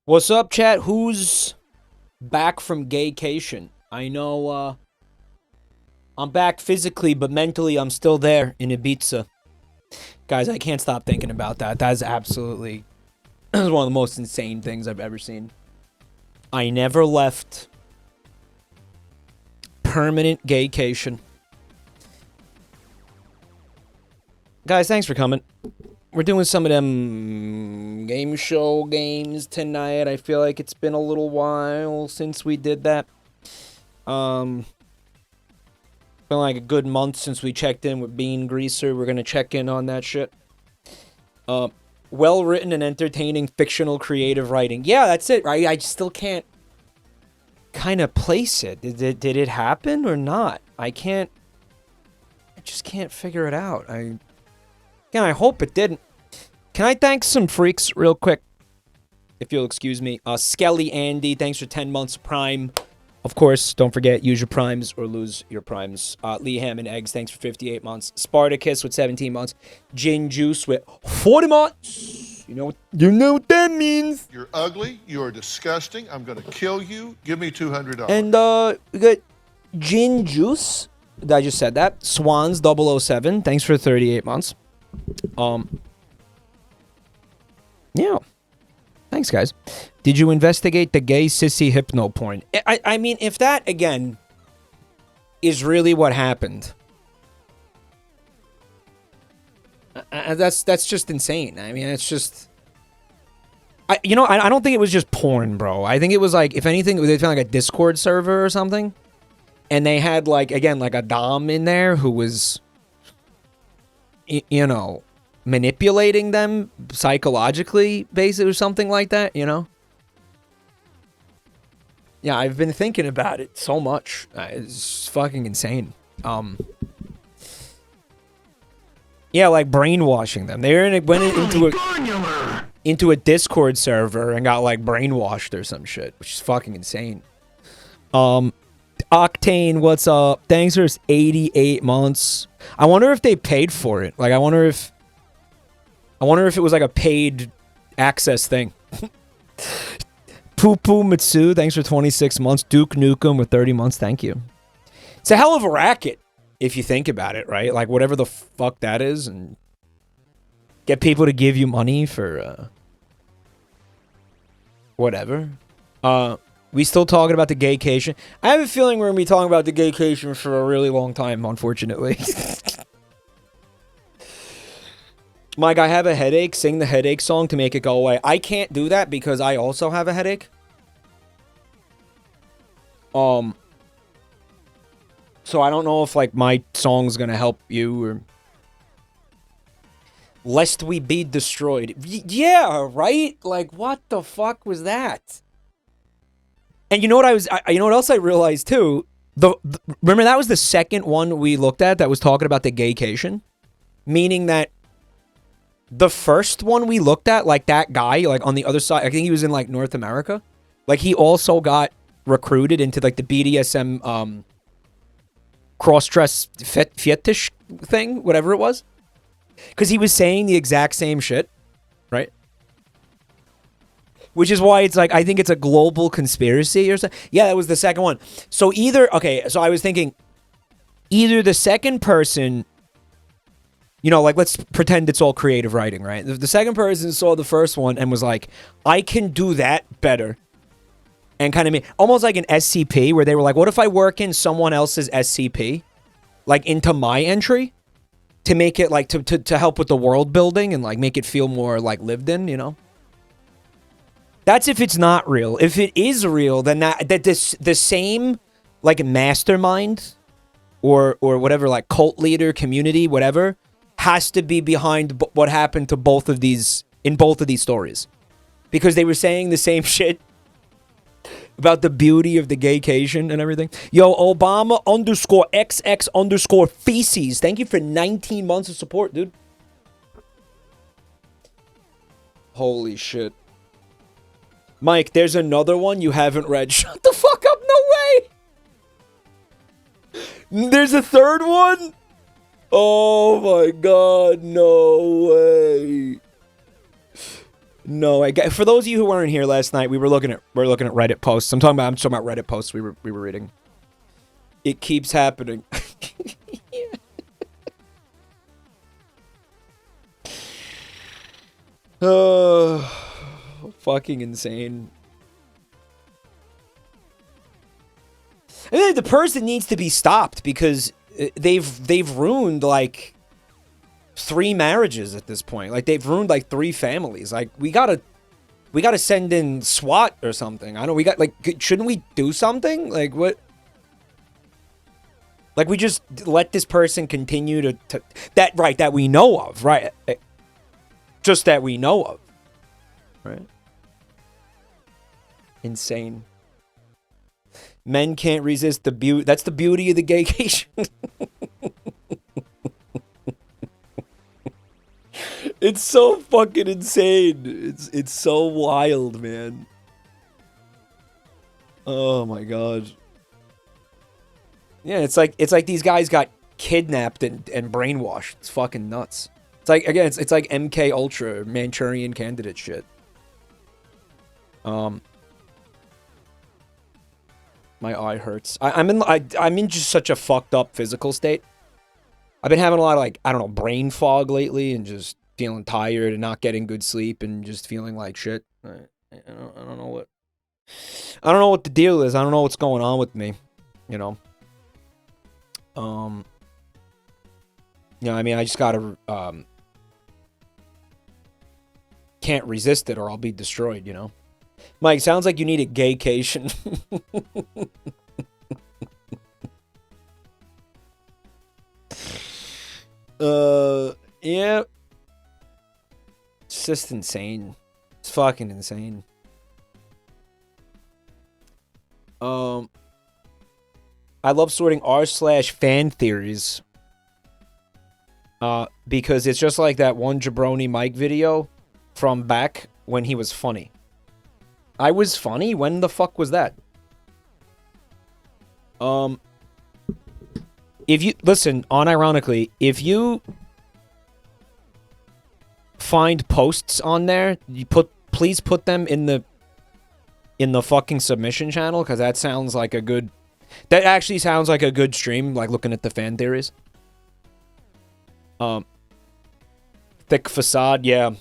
What's up, chat? Who's back from gaycation? I know, I'm back physically, but mentally I'm still there in Ibiza. Guys, I can't stop thinking about that. That is absolutely... That is one of the most insane things I've ever seen. I never left permanent gaycation. Guys, thanks for coming. We're doing some of them game show games tonight. I feel like it's been a little while since we did that. Been like a good month since we checked in with Bean Greaser. We're gonna check in on that shit. Well-written and entertaining fictional creative writing. Yeah, that's it, right? I still can't kind of place it. Did it happen or not? I just can't figure it out. I hope it didn't. Can I thank some freaks real quick? If you'll excuse me. Skelly Andy, thanks for 10 months of Prime. Of course, don't forget, use your Primes or lose your Primes. Lee Ham and Eggs, thanks for 58 months. Spartacus with 17 months. Gin Juice with 40 months. You know what that means. You're ugly. You are disgusting. I'm going to kill you. Give me $200. And we got Gin Juice. I just said that. Swans 007, thanks for 38 months. Yeah. Thanks, guys. Did you investigate the gay sissy hypno porn? I mean, if that, again, is really what happened, that's just insane. I mean, it's just... I don't think it was just porn, bro. I think it was like, if anything, they found like a Discord server or something, and they had, like, again, like a dom in there who was, you know... manipulating them psychologically, basically, or something like that, you know? Yeah, I've been thinking about it so much. It's fucking insane. Yeah, like brainwashing them. They went into a Discord server and got like brainwashed or some shit, which is fucking insane. Octane, what's up? Thanks for 88 months. I wonder if they paid for it. Like, I wonder if it was like a paid access thing. Poo Poo Mitsu, thanks for 26 months. Duke Nukem with 30 months, thank you. It's a hell of a racket, if you think about it, right? Like, whatever the fuck that is, and get people to give you money for, whatever. We still talking about the gaycation? I have a feeling we're going to be talking about the gaycation for a really long time, unfortunately. Mike, I have a headache. Sing the headache song to make it go away. I can't do that because I also have a headache. So I don't know if, like, my song's gonna help you or... Lest we be destroyed. Yeah, right? Like, what the fuck was that? And you know what you know what else I realized, too? Remember, that was the second one we looked at that was talking about the gaycation? Meaning that the first one we looked at, like that guy, like on the other side, I think he was in like North America. Like he also got recruited into like the BDSM cross-dress fetish thing, whatever it was. Because he was saying the exact same shit, right? Which is why it's like, I think it's a global conspiracy or something. Yeah, that was the second one. So okay, so I was thinking, either the second person... You know, like, let's pretend it's all creative writing, right? The second person saw the first one and was like, I can do that better. And kind of almost like an SCP, where they were like, what if I work in someone else's SCP? Like, into my entry? To make it, like, to help with the world building and, like, make it feel more, like, lived in, you know? That's if it's not real. If it is real, then the same, like, mastermind or whatever, like, cult leader, community, whatever... has to be behind what happened to both of these, in both of these stories. Because they were saying the same shit about the beauty of the gaycation and everything. Yo, Obama _XX_ feces. Thank you for 19 months of support, dude. Holy shit. Mike, there's another one you haven't read. Shut the fuck up, no way! There's a third one? Oh my god, no way. No, for those of you who weren't here last night, we're looking at Reddit posts. I'm talking about Reddit posts we were reading. It keeps happening. Fucking insane. I mean, the person needs to be stopped because they've ruined like 3 marriages at this point. Like they've ruined like 3 families. Like we gotta send in SWAT or something. I don't. We got like, shouldn't we do something? Like what? Like we just let this person continue to that we know of, right? Just that we know of, right? Insane. Men can't resist the beauty. That's the beauty of the gaycation. It's so fucking insane. It's so wild, man. Oh my god. Yeah, it's like these guys got kidnapped and brainwashed. It's fucking nuts. It's like, again, it's like MK Ultra Manchurian Candidate shit. My eye hurts. I'm in just such a fucked up physical state. I've been having a lot of, like, I don't know, brain fog lately, and just feeling tired and not getting good sleep and just feeling like shit. I don't know what the deal is. I don't know what's going on with me, you know. Yeah, I mean, I just gotta can't resist it or I'll be destroyed, you know. Mike, sounds like you need a gaycation. Yeah. It's just insane. It's fucking insane. I love sorting r/fan theories. Because it's just like that one JabroniMike video from back when he was funny. I was funny? When the fuck was that? If you listen, unironically, if you find posts on there, please put them in the fucking submission channel, because that sounds like a good, that actually sounds like a good stream, like looking at the fan theories. Thick facade, yeah.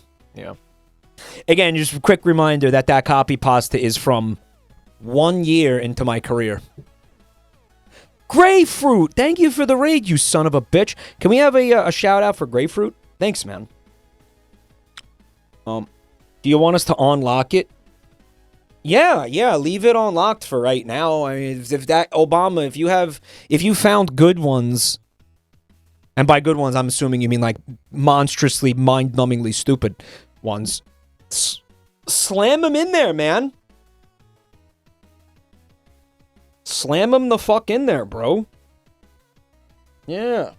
Again, just a quick reminder that copy pasta is from 1 year into my career. Grapefruit! Thank you for the raid, you son of a bitch. Can we have a shout out for Grapefruit? Thanks, man. Do you want us to unlock it? Yeah, leave it unlocked for right now. I mean, if that Obama, if you found good ones, and by good ones, I'm assuming you mean like monstrously, mind-numbingly stupid ones, slam them in there, man. Slam them the fuck in there, bro. Yeah.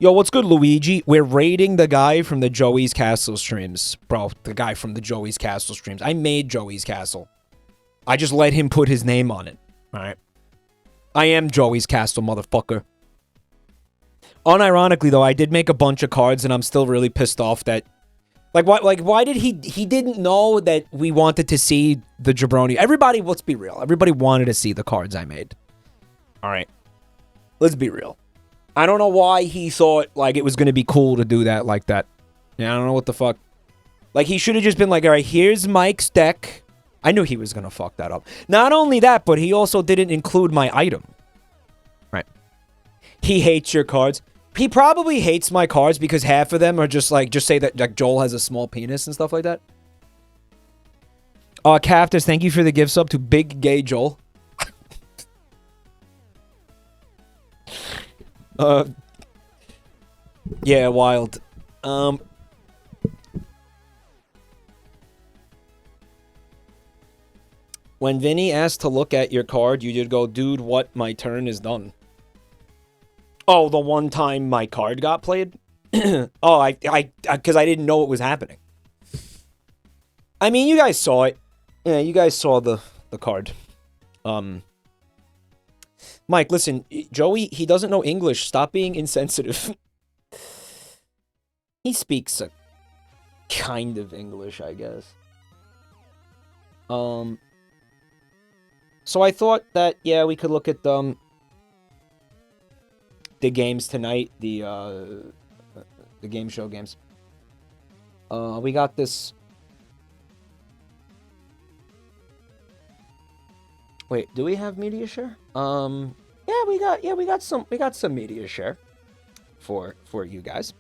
Yo, what's good, Luigi? We're raiding the guy from the Joey's Castle streams. Bro, the guy from the Joey's Castle streams. I made Joey's Castle. I just let him put his name on it. Alright? I am Joey's Castle, motherfucker. Unironically, though, I did make a bunch of cards, and I'm still really pissed off that... why did he didn't know that we wanted to see the Jabroni. Everybody, let's be real. Everybody wanted to see the cards I made. Alright. Let's be real. I don't know why he thought, like, it was going to be cool to do that like that. Yeah, I don't know what the fuck. Like, he should have just been like, alright, here's Mike's deck. I knew he was going to fuck that up. Not only that, but he also didn't include my item. Right. He hates your cards. He probably hates my cards because half of them are just like, just say that like Joel has a small penis and stuff like that. Cactus, thank you for the gift sub to Big Gay Joel. Yeah, wild. When Vinny asked to look at your card, you did go, dude, what? My turn is done. Oh, the one time my card got played? Oh, because I didn't know it was happening. I mean, you guys saw it. Yeah, you guys saw the card. Mike, listen, Joey, he doesn't know English. Stop being insensitive. He speaks kind of English, I guess. So I thought that, yeah, we could look at the games tonight, the game show games. We got this. Wait, do we have media share? Yeah, we got some media share for you guys.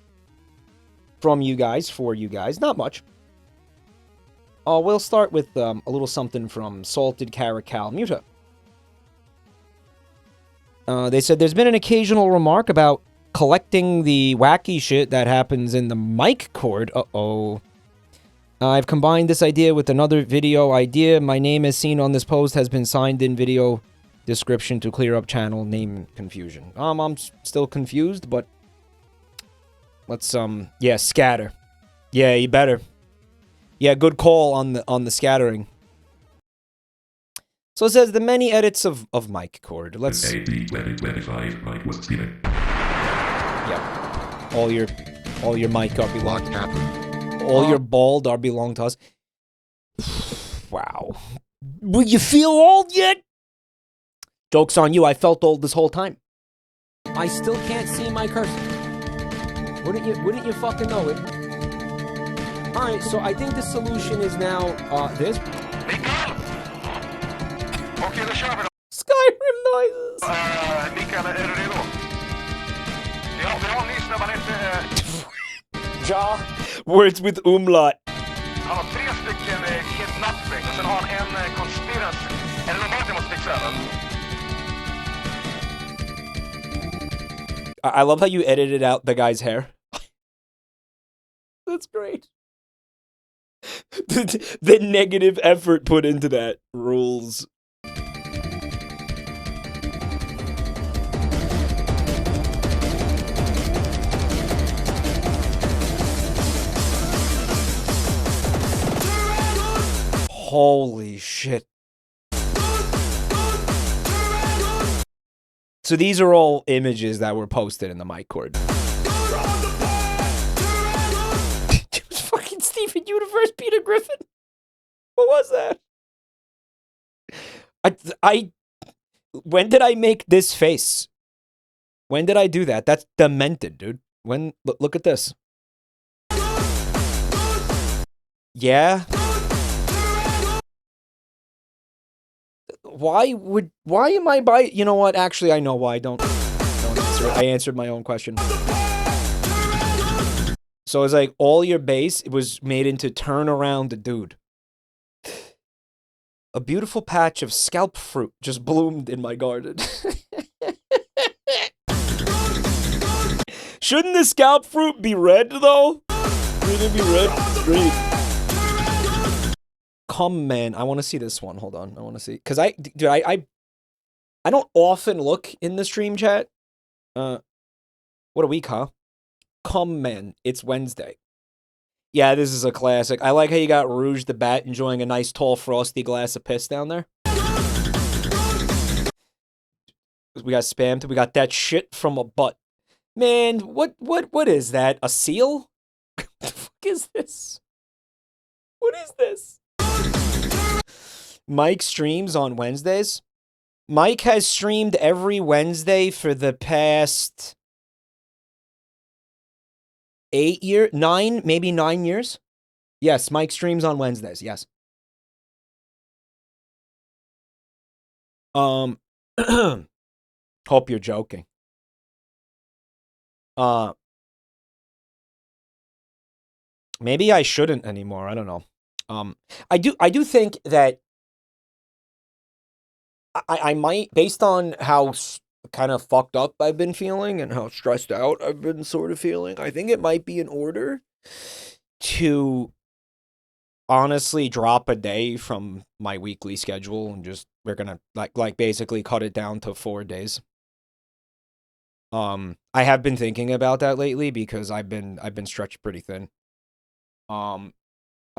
From you guys, for you guys. Not much. We'll start with a little something from Salted Caracal Muta. They said there's been an occasional remark about collecting the wacky shit that happens in the mic cord. Uh-oh. I've combined this idea with another video idea. My name as seen on this post has been signed in video description to clear up channel name confusion. I'm still confused, but let's yeah, scatter. Yeah, you better. Yeah, good call on the scattering. So it says the many edits of mic cord. Let's 2025 Mike was stealing. Yeah. All your mic are belong. All your bald are belong to us. Wow. Will you feel old yet? Joke's on you. I felt old this whole time. I still can't see my cursor. Wouldn't you fucking know it? Alright, so I think the solution is now this. Mikael! Okej, då kör vi då. Skyrim noises. Mikael, är du redo? Ja, vi har en ny snubbe, han heter... Ja. Words with umlaut. Han har 3 stycken kidnapping och sen har han en conspiracy. Är det normalt jag måste fixa över? I love how you edited out the guy's hair. That's great. The negative effort put into that rules. Holy shit. So these are all images that were posted in the mic cord. It was fucking Steven Universe Peter Griffin. What was that? When did I make this face? When did I do that? That's demented, dude. Look at this. Yeah. Why am I by... You know what? Actually, I know why. Don't answer it. I answered my own question. So it's like all your base, it was made into turn around the dude. A beautiful patch of scalp fruit just bloomed in my garden. Shouldn't the scalp fruit be red, though? Shouldn't it be red? Green. Come, man. I want to see this one. Hold on. I want to see. Because I don't often look in the stream chat. What a week, huh? Come, man. It's Wednesday. Yeah, this is a classic. I like how you got Rouge the Bat enjoying a nice, tall, frosty glass of piss down there. We got spammed. We got that shit from a butt. Man, what is that? A seal? What the fuck is this? What is this? Mike streams on Wednesdays. Mike has streamed every Wednesday for the past 8 years, 9, maybe 9 years. Yes, Mike streams on Wednesdays. Yes. Hope you're joking. Maybe I shouldn't anymore. I don't know. I do think that I might, based on how kind of fucked up I've been feeling and how stressed out I've been sort of feeling, I think it might be in order to honestly drop a day from my weekly schedule and just, we're gonna like basically cut it down to 4 days. I have been thinking about that lately because I've been stretched pretty thin.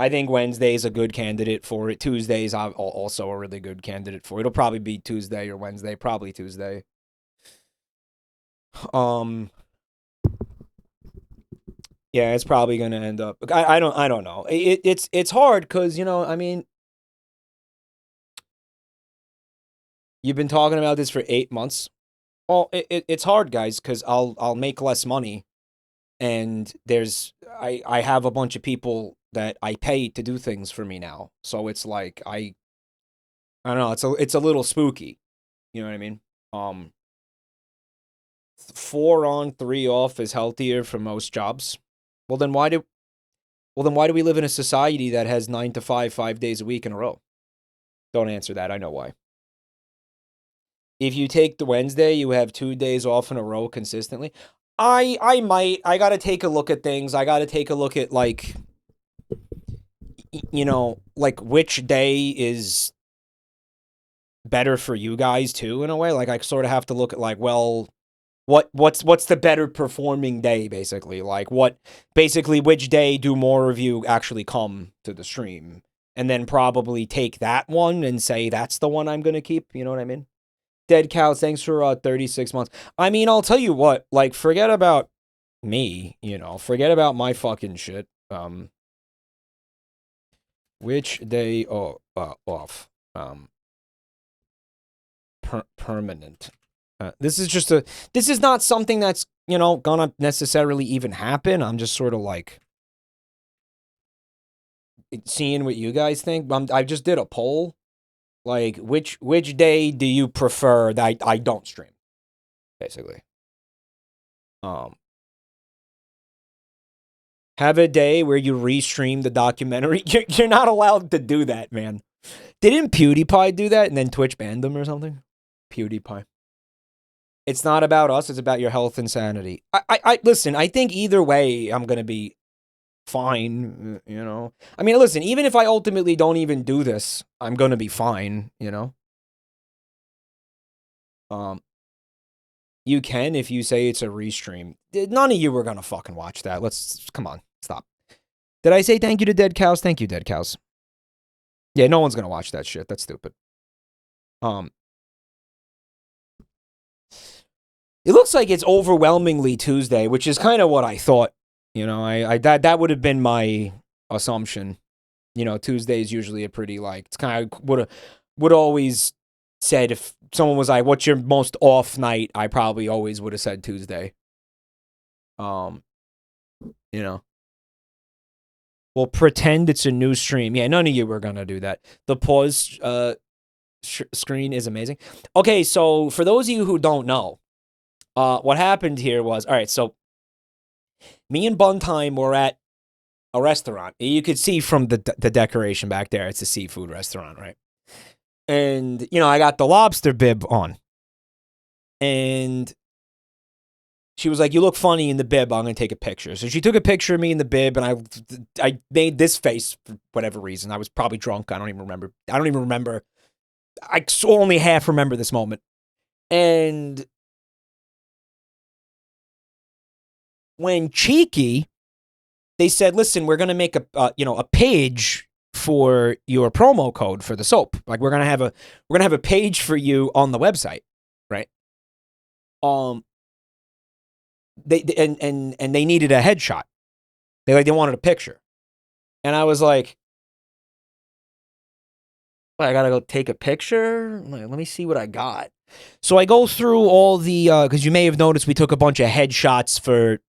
I think Wednesday's a good candidate for it. Tuesday's also a really good candidate for it. It'll probably be Tuesday or Wednesday, probably Tuesday. Yeah, it's probably gonna end up. I don't know. It's hard because I mean, you've been talking about this for 8 months. Well, it's hard, guys, because I'll make less money, and I have a bunch of people that I pay to do things for me now. So it's like I don't know. It's a little spooky. You know what I mean? 4 on, 3 off is healthier for most jobs. Well then why do we live in a society that has 9 to 5, 5 days a week in a row? Don't answer that. I know why. If you take the Wednesday, you have 2 days off in a row consistently. I might. I got to take a look at things. I got to take a look at like like which day is better for you guys too in a way. Like I sort of have to look at like, well, what's the better performing day basically? Like which day do more of you actually come to the stream? And then probably take that one and say that's the one I'm going to keep, you know what I mean? Dead Cows, thanks for 36 months. I mean, I'll tell you what, like forget about me, forget about my fucking shit. Which day off? Permanent. This is not something that's, gonna necessarily even happen. I'm just sort of like seeing what you guys think. I just did a poll. Like, which day do you prefer that I don't stream? Basically. Have a day where you restream the documentary. You're not allowed to do that, man. Didn't PewDiePie do that and then Twitch banned them or something? PewDiePie. It's not about us. It's about your health and sanity. I listen, I think either way, I'm going to be fine, I mean, listen, even if I ultimately don't even do this, I'm going to be fine, You can if you say it's a restream. None of you are going to fucking watch that. Come on, stop. Did I say thank you to Dead Cows? Thank you, Dead Cows. Yeah, no one's going to watch that shit. That's stupid. It looks like it's overwhelmingly Tuesday, which is kind of what I thought. That would have been my assumption. Tuesday is usually a pretty it's kind of would always said if someone was like, "What's your most off night?" I probably always would have said Tuesday. Well, pretend it's a new stream. Yeah, none of you were gonna do that. The pause screen is amazing. Okay, so for those of you who don't know, what happened here was, all right, so me and Buntime were at a restaurant. You could see from the decoration back there, it's a seafood restaurant, right? And, I got the lobster bib on. And she was like, "You look funny in the bib. I'm going to take a picture." So she took a picture of me in the bib, and I made this face for whatever reason. I was probably drunk. I don't even remember. I only half remember this moment. And when Cheeky, they said, "Listen, we're going to make a page for your promo code for the soap. Like we're going to have a page for you on the website." Right? They needed a headshot. They wanted a picture. And I was like, I got to go take a picture? Let me see what I got. So I go through all the cuz you may have noticed we took a bunch of headshots for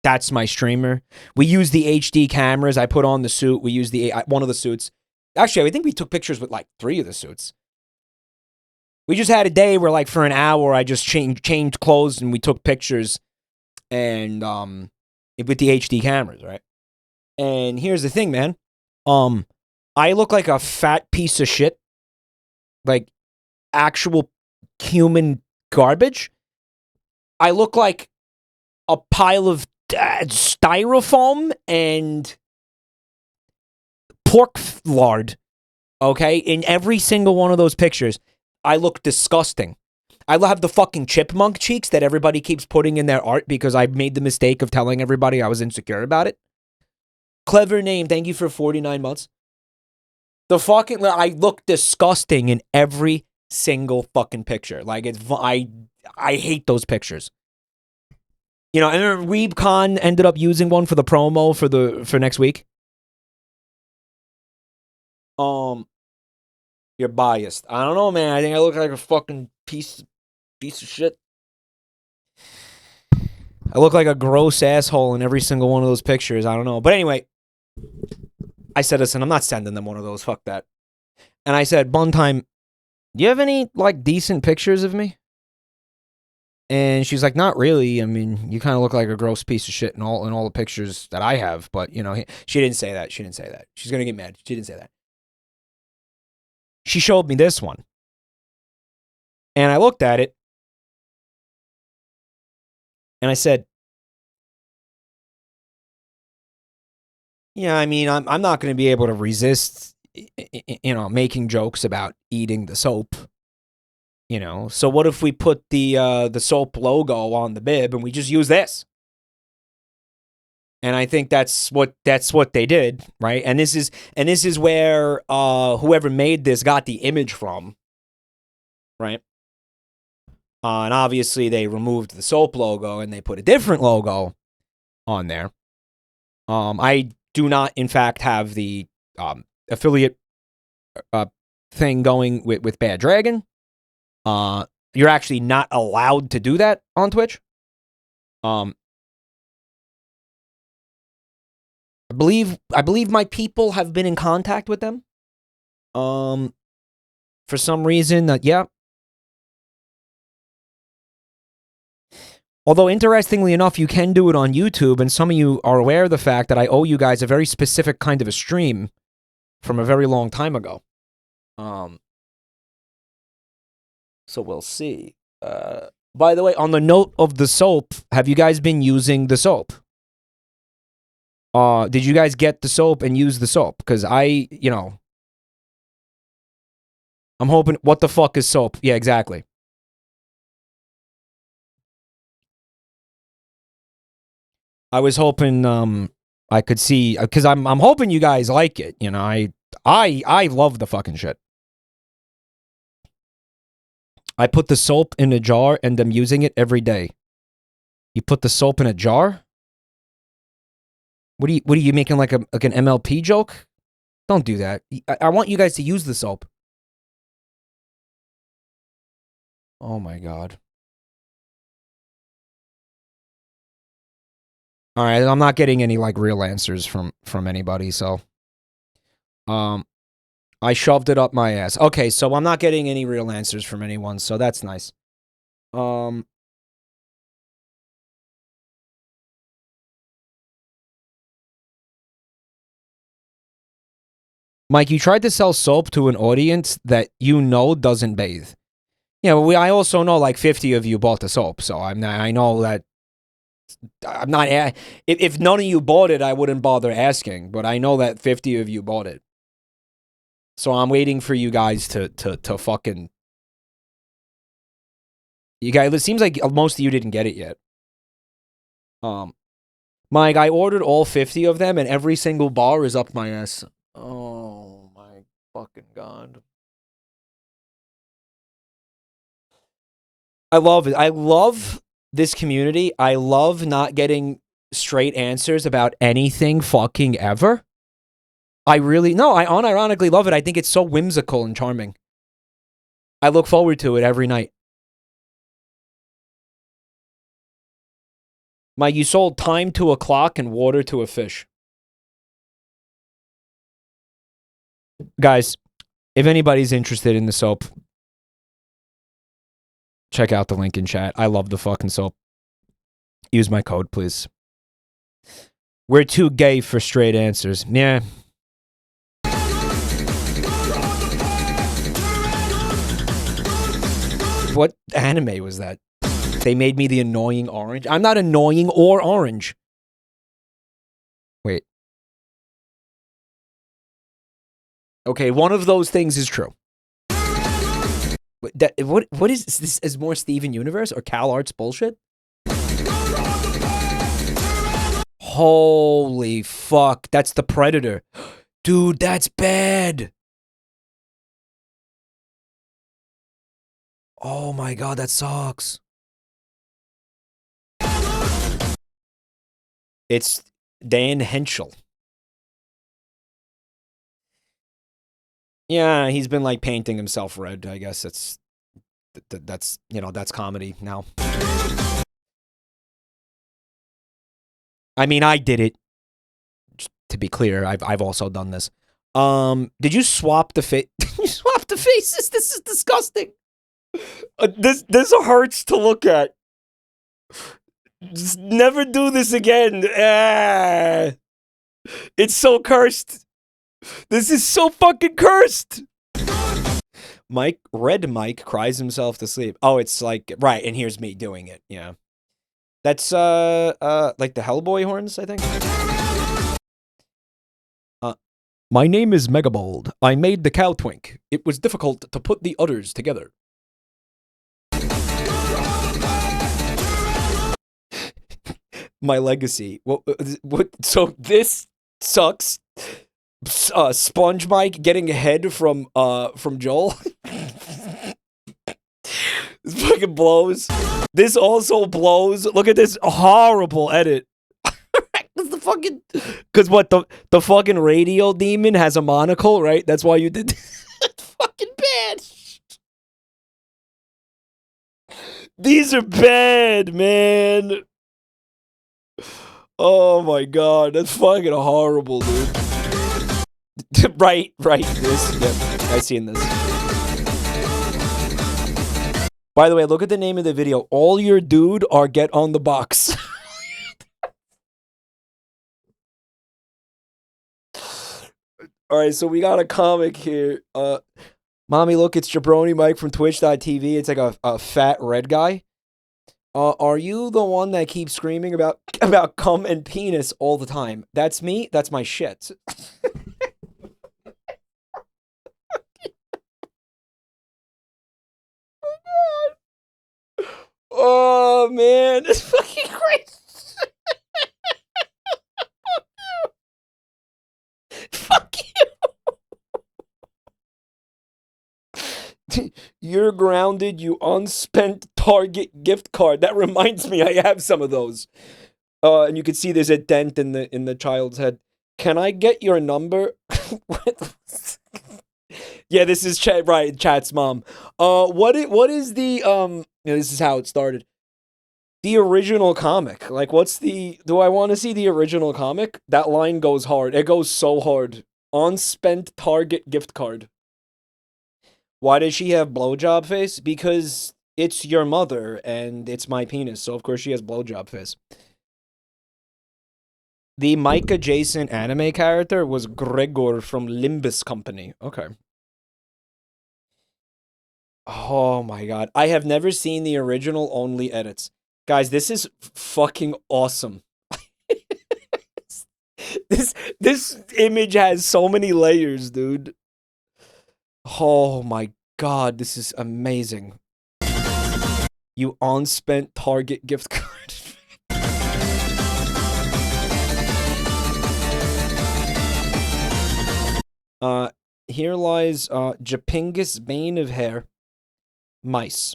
That's My Streamer. We used the HD cameras. I put on the suit. We used one of the suits. Actually, I think we took pictures with 3 of the suits. We just had a day where for an hour I just changed clothes and we took pictures and with the HD cameras, right? And here's the thing, man. I look like a fat piece of shit. Like actual human garbage. I look like a pile of styrofoam and pork lard, okay? In every single one of those pictures, I look disgusting. I have the fucking chipmunk cheeks that everybody keeps putting in their art because I made the mistake of telling everybody I was insecure about it. Clever name. Thank you for 49 months. I look disgusting in every single fucking picture. I hate those pictures. You know, and then ReebCon ended up using one for the promo for next week. You're biased. I don't know, man. I think I look like a fucking piece of shit. I look like a gross asshole in every single one of those pictures. I don't know. But anyway, I said, listen, I'm not sending them one of those. Fuck that. And I said, one time, do you have any, like, decent pictures of me? And she's like, not really. I mean, you kind of look like a gross piece of shit in all the pictures that I have. But, you know, she didn't say that. She didn't say that. She's going to get mad. She didn't say that. She showed me this one. And I looked at it. And I said, yeah, I mean, I'm not going to be able to resist, you know, making jokes about eating the soap. You know, so what if we put the soap logo on the bib and we just use this? And I think that's what they did, right? And this is where whoever made this got the image from, right? And obviously they removed the soap logo and they put a different logo on there. I do not, in fact, have the affiliate thing going with Bad Dragon. You're actually not allowed to do that on Twitch. I believe my people have been in contact with them. For some reason, yeah. Although, interestingly enough, you can do it on YouTube, and some of you are aware of the fact that I owe you guys a very specific kind of a stream from a very long time ago. So we'll see. By the way, on the note of the soap, have you guys been using the soap? Did you guys get the soap and use the soap? Because you know, I'm hoping, what the fuck is soap? Yeah, exactly. I was hoping I could see, because I'm hoping you guys like it. You know, I love the fucking shit. I put the soap in a jar and I'm using it every day. You put the soap in a jar? What are you making like an MLP joke? Don't do that. I want you guys to use the soap. Oh my god. All right, I'm not getting any like real answers from anybody, so I shoved it up my ass. Okay, so I'm not getting any real answers from anyone, so that's nice. Mike, you tried to sell soap to an audience that you know doesn't bathe. Yeah, well, I also know like 50 of you bought the soap, so I know that I'm not. If none of you bought it, I wouldn't bother asking. But I know that 50 of you bought it, so I'm waiting for you guys to fucking. You guys, it seems like most of you didn't get it yet. Mike, I ordered all 50 of them, and every single bar is up my ass. Oh my fucking god. I love it. I love this community. I love not getting straight answers about anything fucking ever. I unironically love it. I think it's so whimsical and charming. I look forward to it every night. Mike, you sold time to a clock and water to a fish. Guys, if anybody's interested in the soap, check out the link in chat. I love the fucking soap. Use my code, please. We're too gay for straight answers. Yeah. What anime was that? They made me the annoying orange. I'm not annoying or orange. Wait. Okay, one of those things is true. What is this? Is more Steven Universe or Cal Arts bullshit? Holy fuck, that's the Predator. Dude, that's bad. Oh my god, that sucks. It's Dan Henschel. Yeah, he's been like painting himself red. I guess that's you know, that's comedy now. I mean, I did it. Just to be clear, I've also done this. Did you swap the face? You swap the faces. This is disgusting. This hurts to look at. Just never do this again. Ah. It's so cursed. This is so fucking cursed. Red Mike cries himself to sleep. Oh, it's like, right, and here's me doing it. Yeah. That's, like the Hellboy horns, I think. My name is Megabold. I made the cow twink. It was difficult to put the udders together. My legacy. What? So this sucks. Sponge Mike getting ahead from Joel. This fucking blows. This also blows. Look at this horrible edit. The fucking, because what, the fucking radio demon has a monocle, right? That's why you did this. Fucking bad. These are bad, man. Oh my god, that's fucking horrible, dude. right. This, yeah, I seen this. By the way, look at the name of the video. All your dude are get on the box. All right, so we got a comic here. Mommy, look, it's JabroniMike from Twitch.tv. It's like a fat red guy. Are you the one that keeps screaming about cum and penis all the time? That's me. That's my shit. Oh man, it's fucking crazy. Fuck you. You're grounded, you unspent Target gift card. That reminds me, I have some of those. And you can see there's a dent in the child's head. Can I get your number? Yeah, this is Chat's mom. What is the this is how it started. The original comic. Like, what's the... Do I want to see the original comic? That line goes hard. It goes so hard. Unspent Target gift card. Why does she have blowjob face? Because it's your mother, and it's my penis, so of course she has blowjob face. The Mike adjacent anime character was Gregor from Limbus Company. Okay. Oh my god. I have never seen the original, only edits. Guys, this is fucking awesome. This image has so many layers, dude. Oh my god, this is amazing. You unspent Target gift card. Here lies Japingus Bane of Hair. Mice.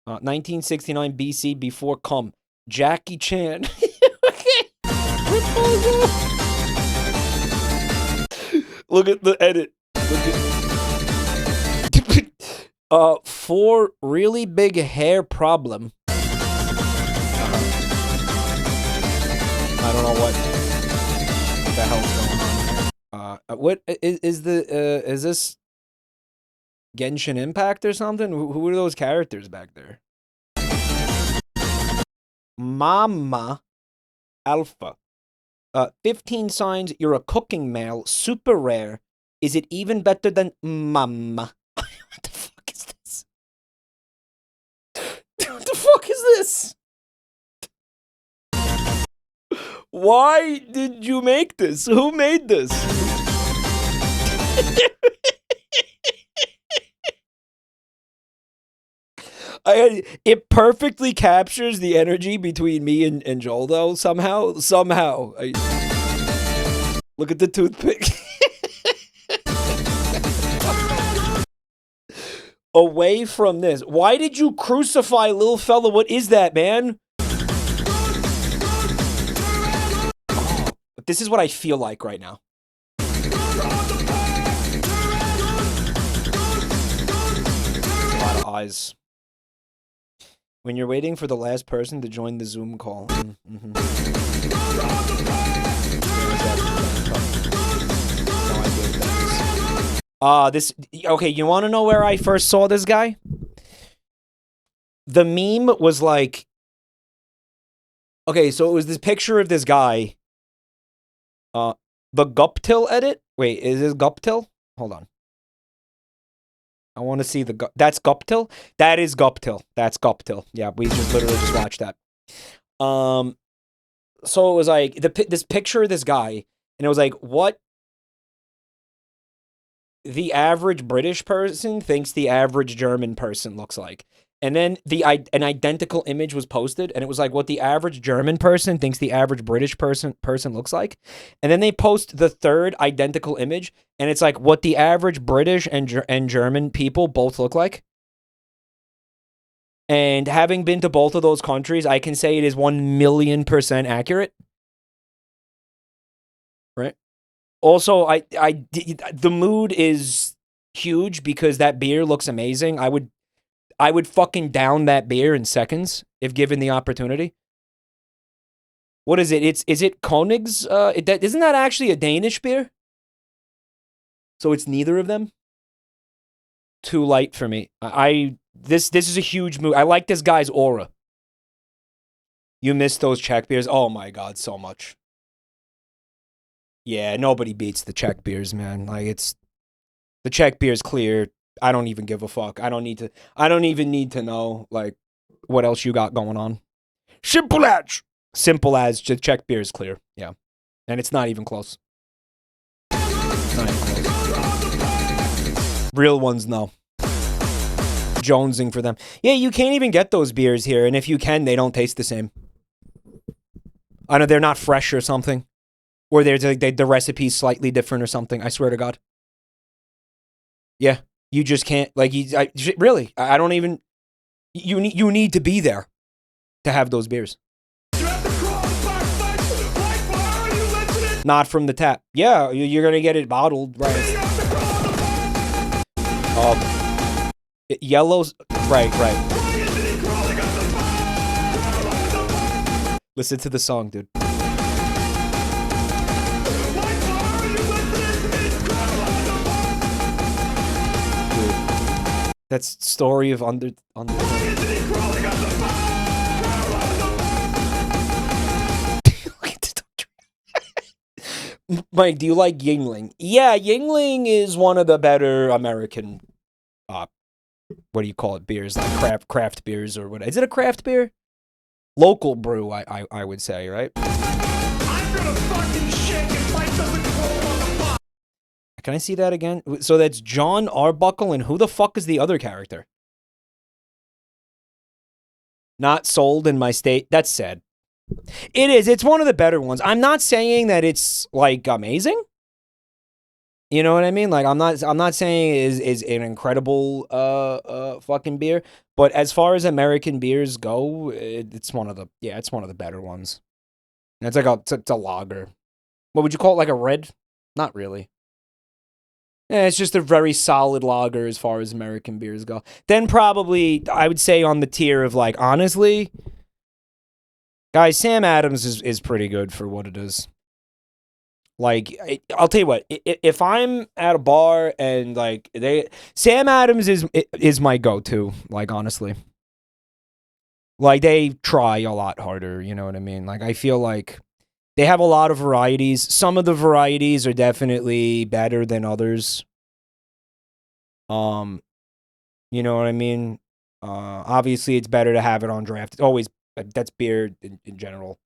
1969 BC before cum. Jackie Chan. Okay. Look at the edit. For really big hair problem. I don't know what the hell's going on here. What is this Genshin Impact or something? Who are those characters back there? Mama Alpha. 15 signs you're a cooking male. Super rare. Is it even better than Mama? What the fuck is this? What the fuck is this? Why did you make this? Who made this? It perfectly captures the energy between me and Joel, though, somehow. Look at the toothpick. Away from this. Why did you crucify little fella? What is that, man? this is what I feel like right now. A lot of eyes. When you're waiting for the last person to join the Zoom call. This, okay, you want to know where I first saw this guy? The meme was like, okay, so it was this picture of this guy. The Guptil edit? Wait, is this Guptil? Hold on. I want to see the, that's Guptil? That is Guptil. That's Guptil. Yeah, we just literally just watched that. So it was like, this picture of this guy, and it was like, what the average British person thinks the average German person looks like. And then an identical image was posted, and it was like what the average German person thinks the average British person looks like. And then they post the third identical image, and it's like what the average British and German people both look like. And having been to both of those countries, I can say it is 1,000,000% accurate. Right? Also, the mood is huge because that beer looks amazing. I would fucking down that beer in seconds if given the opportunity. What is it? Is it Koenigs? Isn't that actually a Danish beer? So it's neither of them. Too light for me. This is a huge move. I like this guy's aura. You missed those Czech beers. Oh my god, so much. Yeah, nobody beats the Czech beers, man. Like the Czech beer's clear. I don't even give a fuck. I don't even need to know like what else you got going on. Simple as just Czech beer is clear. Yeah. And it's not even close. It's not even close. Real ones, no. Jonesing for them. Yeah, you can't even get those beers here, and if you can, they don't taste the same. I know they're not fresh or something. Or there's like the recipe's slightly different or something. I swear to God. Yeah, you just can't. Like, really, I don't even. You need to be there to have those beers. Not from the tap. Yeah, you're gonna get it bottled, right? Yellows, right. Listen to the song, dude. That's story of under. Mike, do you like Yingling? Yeah, Yingling is one of the better American, what do you call it, beers, like craft beers or what? Is it a craft beer? Local brew, I would say, right? I'm gonna fucking shake if Mike doesn't roll on the box. Can I see that again? So that's John Arbuckle, and who the fuck is the other character? Not sold in my state. That's sad. It is. It's one of the better ones. I'm not saying that it's like amazing. You know what I mean? Like I'm not saying it is an incredible fucking beer, but as far as American beers go, it's one of the better ones. And it's like it's a lager. What would you call it? Like a red? Not really. Yeah, it's just a very solid lager as far as American beers go. Then probably I would say on the tier of like, honestly, guys, Sam Adams is pretty good for what it is. Like, I'll tell you what, if I'm at a bar and like Sam Adams is my go-to, like honestly. Like they try a lot harder, you know what I mean? Like I feel like they have a lot of varieties. Some of the varieties are definitely better than others. You know what I mean? Obviously it's better to have it on draft. It's always, that's beer in general.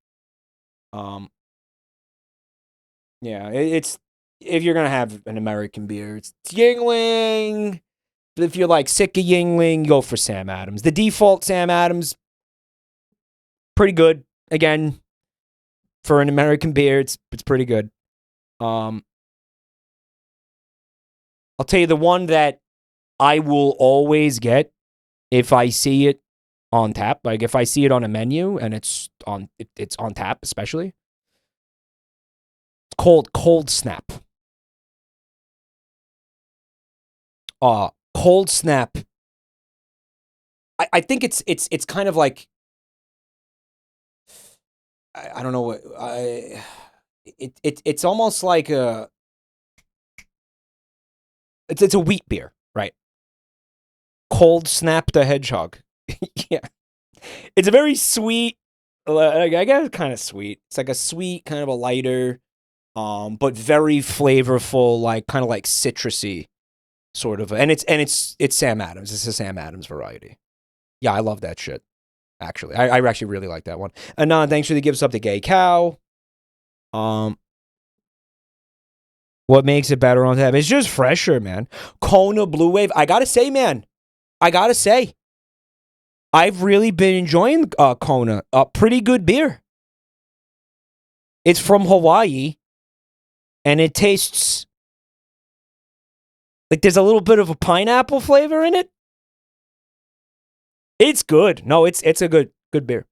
Yeah, it's, if you're gonna have an American beer, it's Yingling. But if you're like sick of Yingling, go for Sam Adams. The default Sam Adams, pretty good. Again, for an American beer, it's pretty good. I'll tell you the one that I will always get if I see it on tap. Like if I see it on a menu and it's on tap, especially. It's called Cold Snap. Cold Snap. I think it's kind of like, I don't know what it's almost like it's a wheat beer, right? Cold Snap the Hedgehog. Yeah. It's a very sweet, I guess kind of sweet. It's like a sweet, kind of a lighter, but very flavorful, like kind of like citrusy sort of. And it's Sam Adams. It's a Sam Adams variety. Yeah, I love that shit. Actually, I actually really like that one. Anon, thanks for the gifts up to Gay Cow. What makes it better on tap? It's just fresher, man. Kona Blue Wave. I gotta say, man. I've really been enjoying Kona. Pretty good beer. It's from Hawaii, and it tastes like there's a little bit of a pineapple flavor in it. It's good. No, it's a good beer.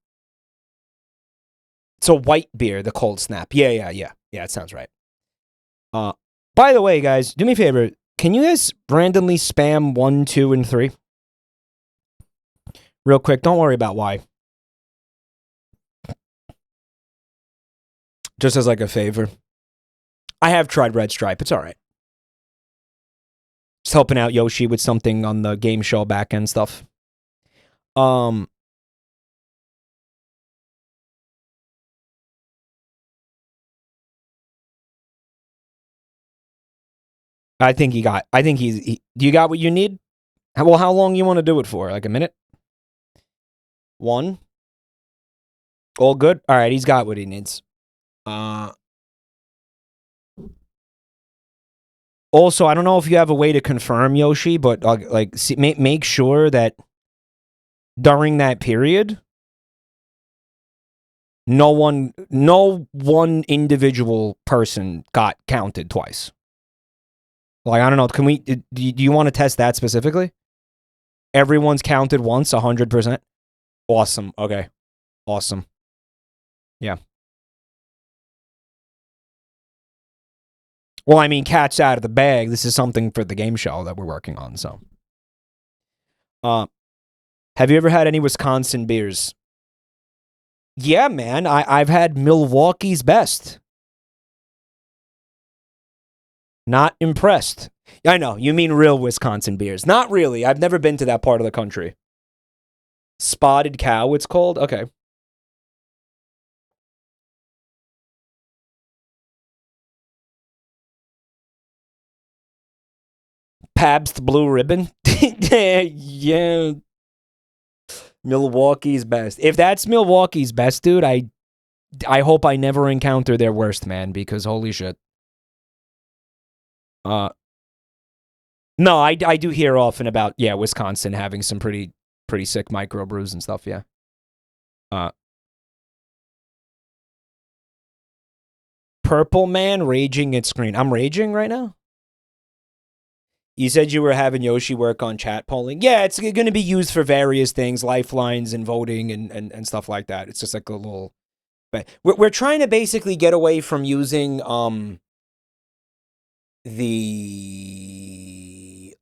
It's a white beer, the Cold Snap. Yeah, it sounds right. By the way, guys, do me a favor. Can you guys randomly spam 1, 2, and 3? Real quick. Don't worry about why. Just as like a favor. I have tried Red Stripe. It's all right. Just helping out Yoshi with something on the game show back end stuff. I think do you got what you need? Well, how long you want to do it for? Like a minute? 1? All good? All right, he's got what he needs. Also, I don't know if you have a way to confirm, Yoshi, but like make sure that during that period, no one individual person got counted twice. Like, I don't know. Do you want to test that specifically? Everyone's counted once, 100%. Awesome. Okay. Awesome. Yeah. Well, I mean, cat's out of the bag. This is something for the game show that we're working on. So, have you ever had any Wisconsin beers? Yeah, man. I've had Milwaukee's Best. Not impressed. I know. You mean real Wisconsin beers. Not really. I've never been to that part of the country. Spotted Cow, it's called? Okay. Pabst Blue Ribbon? Yeah. Milwaukee's Best. If that's Milwaukee's Best, dude, I hope I never encounter their worst, man, because holy shit. No, I do hear often about, yeah, Wisconsin having some pretty sick microbrews and stuff, yeah. Purple Man raging at screen. I'm raging right now? You said you were having Yoshi work on chat polling. Yeah, it's going to be used for various things, lifelines and voting and stuff like that. It's just like a little... But we're trying to basically get away from using the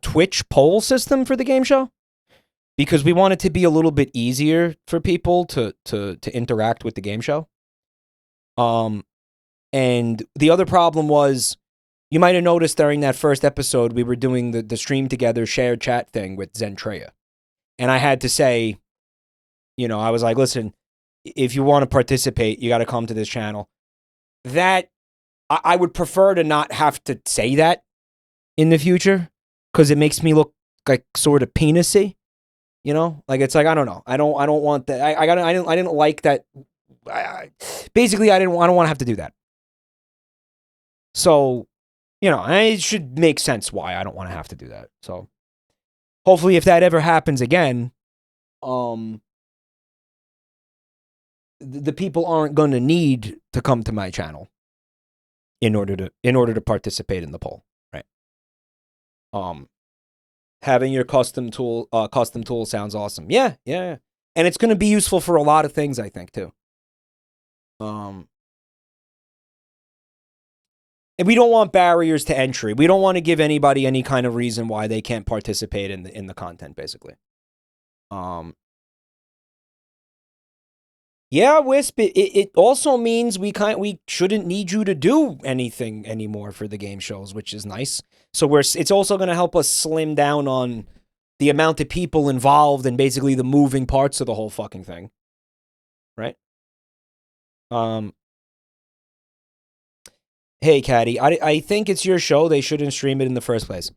Twitch poll system for the game show, because we want it to be a little bit easier for people to interact with the game show. And the other problem was, you might have noticed during that first episode, we were doing the stream together, shared chat thing with Zentreya. And I had to say, I was like, listen, if you want to participate, you got to come to this channel. That, I would prefer to not have to say that in the future, because it makes me look like sort of penisy, Like, it's like, I don't know. I don't want that. I didn't like that. Basically, I don't want to have to do that. So, it should make sense why I don't want to have to do that. So, hopefully, if that ever happens again, the people aren't going to need to come to my channel in order to participate in the poll, right? Having your custom tool sounds awesome. Yeah. And it's going to be useful for a lot of things, I think, too. And we don't want barriers to entry. We don't want to give anybody any kind of reason why they can't participate in the content, basically. Yeah, Wisp, it also means we shouldn't need you to do anything anymore for the game shows, which is nice. So it's also going to help us slim down on the amount of people involved and basically the moving parts of the whole fucking thing. Right? Hey, Caddy, I think it's your show. They shouldn't stream it in the first place.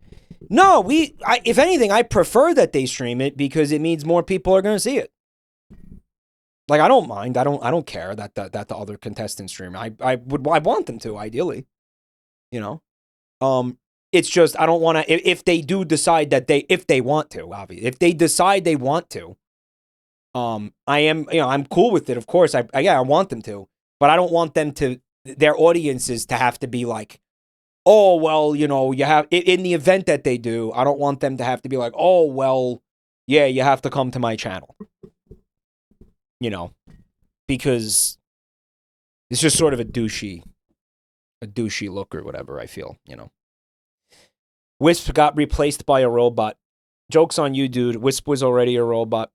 No, if anything, I prefer that they stream it because it means more people are going to see it. Like, I don't mind. I don't care that the other contestants stream. I want them to, ideally. You know? It's just, I don't want to, if they do decide that if they want to, obviously. If they decide they want to, I'm cool with it, of course. I want them to. But I don't want them to, their audiences to have to be like, oh, well, you know, you have, in the event that they do, I don't want them to have to be like, oh, well, yeah, you have to come to my channel. You know, because it's just sort of a douchey look or whatever, I feel, you know. Wisp got replaced by a robot. Joke's on you, dude. Wisp was already a robot.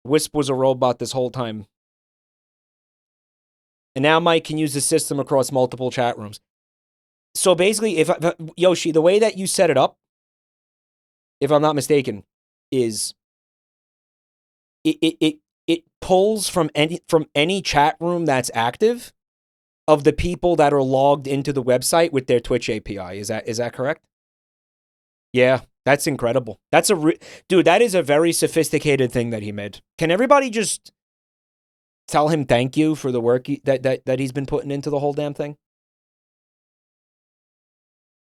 Wisp was a robot this whole time. And now Mike can use the system across multiple chat rooms. So basically, if Yoshi, the way that you set it up, if I'm not mistaken, is it pulls from any chat room that's active of the people that are logged into the website with their Twitch API. Is that correct? Yeah, that's incredible. That's dude, that is a very sophisticated thing that he made. Can everybody just tell him thank you for the work that he's been putting into the whole damn thing?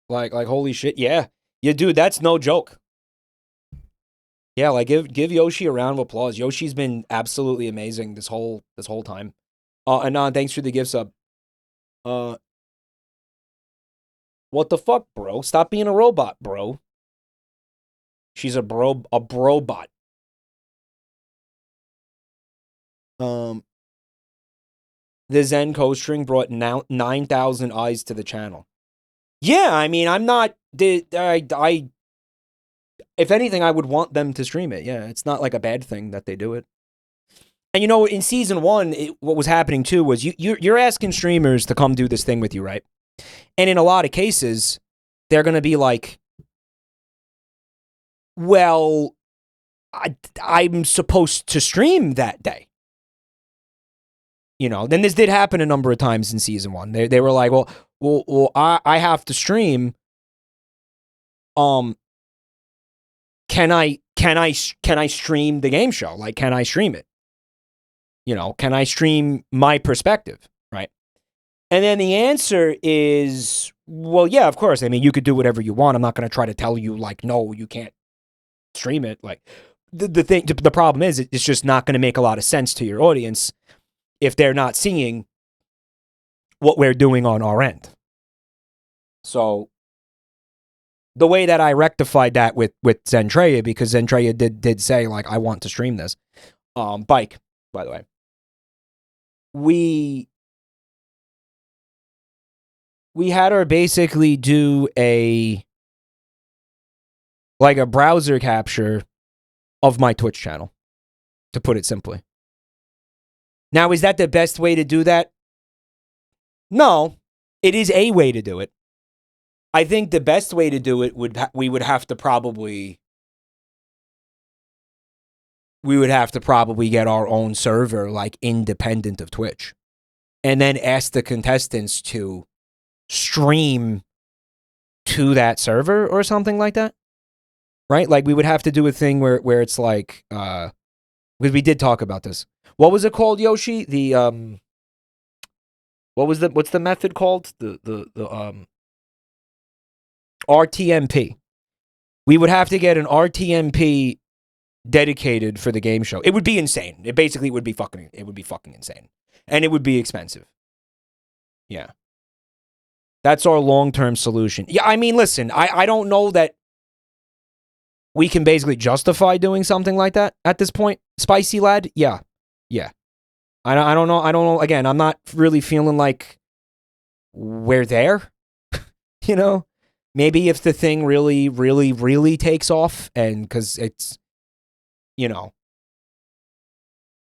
Like holy shit, yeah. Yeah, dude, that's no joke. Yeah, like give Yoshi a round of applause. Yoshi's been absolutely amazing this whole time. Anon, thanks for the gift sub. What the fuck, bro? Stop being a robot, bro. She's a brobot. The Zen co-string brought 9,000 eyes to the channel. Yeah, I mean, I'm not. If anything, I would want them to stream it. Yeah, it's not like a bad thing that they do it. And you know, in season 1, what was happening too was you're asking streamers to come do this thing with you, right? And in a lot of cases, they're going to be like, well, I'm supposed to stream that day. You know, then this did happen a number of times in season 1. They were like, well, I have to stream. Can I stream the game show? Like, can I stream it? You know, can I stream my perspective, right? And then the answer is, well, yeah, of course. I mean, you could do whatever you want. I'm not going to try to tell you, like, no, you can't stream it. Like, the problem is, it's just not going to make a lot of sense to your audience if they're not seeing what we're doing on our end. So the way that I rectified that with Zentreya, because Zentreya did say, like, I want to stream this. Bike, by the way. We had her basically do a browser capture of my Twitch channel, to put it simply. Now, is that the best way to do that? No, it is a way to do it. I think the best way to do it we would have to probably get our own server, like, independent of Twitch, and then ask the contestants to stream to that server or something like that, right? Like, we would have to do a thing where it's like, because we did talk about this. What was it called, Yoshi? What's the method called? The RTMP. We would have to get an RTMP dedicated for the game show. It would be insane. It basically would be fucking insane. And it would be expensive. Yeah. That's our long-term solution. Yeah, I mean, listen, I don't know that we can basically justify doing something like that at this point. Spicy Lad? Yeah. Yeah. I don't know. Again, I'm not really feeling like we're there. You know, maybe if the thing really, really, really takes off, and because it's, you know,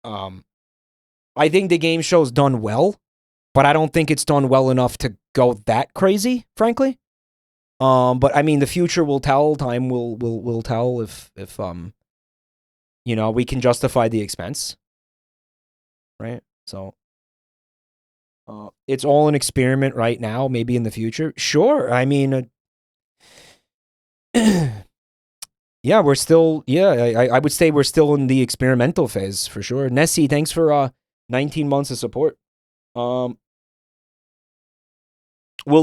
I think the game show's done well, but I don't think it's done well enough to go that crazy, frankly. But I mean, the future will tell. Time will tell if you know, we can justify the expense, right? So, it's all an experiment right now. Maybe in the future, sure. I mean, yeah, we're still. Yeah, I would say we're still in the experimental phase for sure. Nessie, thanks for 19 months of support. Will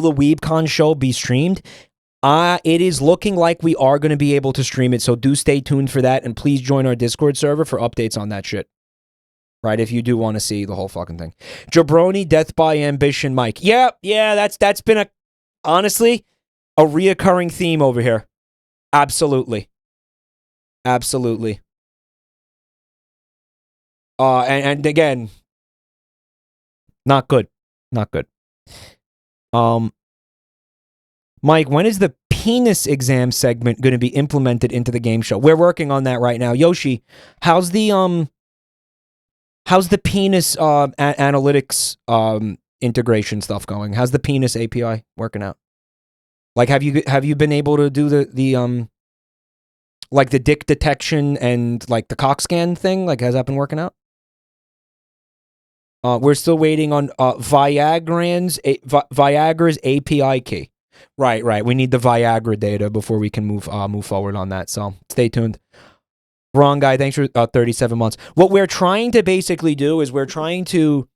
the WeebCon show be streamed? It is looking like we are going to be able to stream it, so do stay tuned for that, and please join our Discord server for updates on that shit. Right, if you do want to see the whole fucking thing. Jabroni, Death by Ambition, Mike. Yeah, that's been honestly, a reoccurring theme over here. Absolutely. Absolutely. And again, not good. Not good. Mike, when is the penis exam segment going to be implemented into the game show? We're working on that right now. Yoshi, how's the penis analytics integration stuff going? How's the penis API working out? Like, have you been able to do the like the dick detection and like the cock scan thing? Like, has that been working out? We're still waiting on Viagra's API key. Right. We need the Viagra data before we can move forward on that. So stay tuned. Wrong guy. Thanks for 37 months. What we're trying to basically do is we're trying to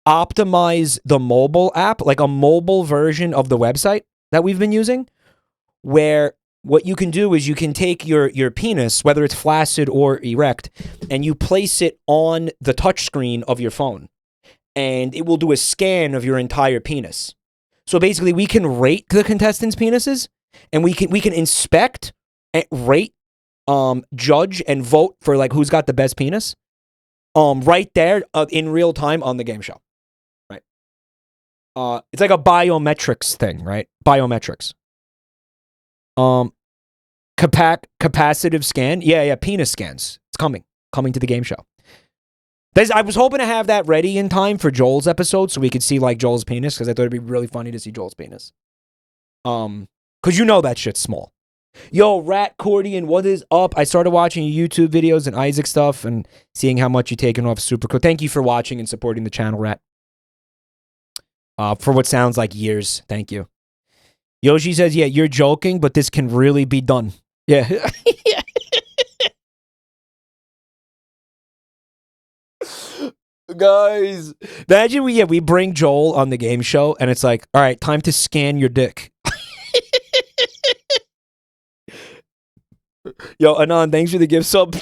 optimize the mobile app, like a mobile version of the website that we've been using, where what you can do is you can take your penis, whether it's flaccid or erect, and you place it on the touchscreen of your phone, and it will do a scan of your entire penis. So basically, we can rate the contestants' penises, and we can inspect, rate, judge, and vote for like who's got the best penis, right there in real time on the game show, right? It's like a biometrics thing, right? Biometrics. Capacitive scan, yeah, penis scans. It's coming to the game show. I was hoping to have that ready in time for Joel's episode so we could see like Joel's penis, because I thought it'd be really funny to see Joel's penis. Because you know that shit's small. Yo, Rat Cordian, what is up? I started watching your YouTube videos and Isaac stuff and seeing how much you're taking off. Super cool. Thank you for watching and supporting the channel, Rat. For what sounds like years. Thank you. Yoshi says, yeah, you're joking, but this can really be done. Yeah. Guys, imagine we bring Joel on the game show and it's like, all right, time to scan your dick. Yo, Anon, thanks for the gift sub.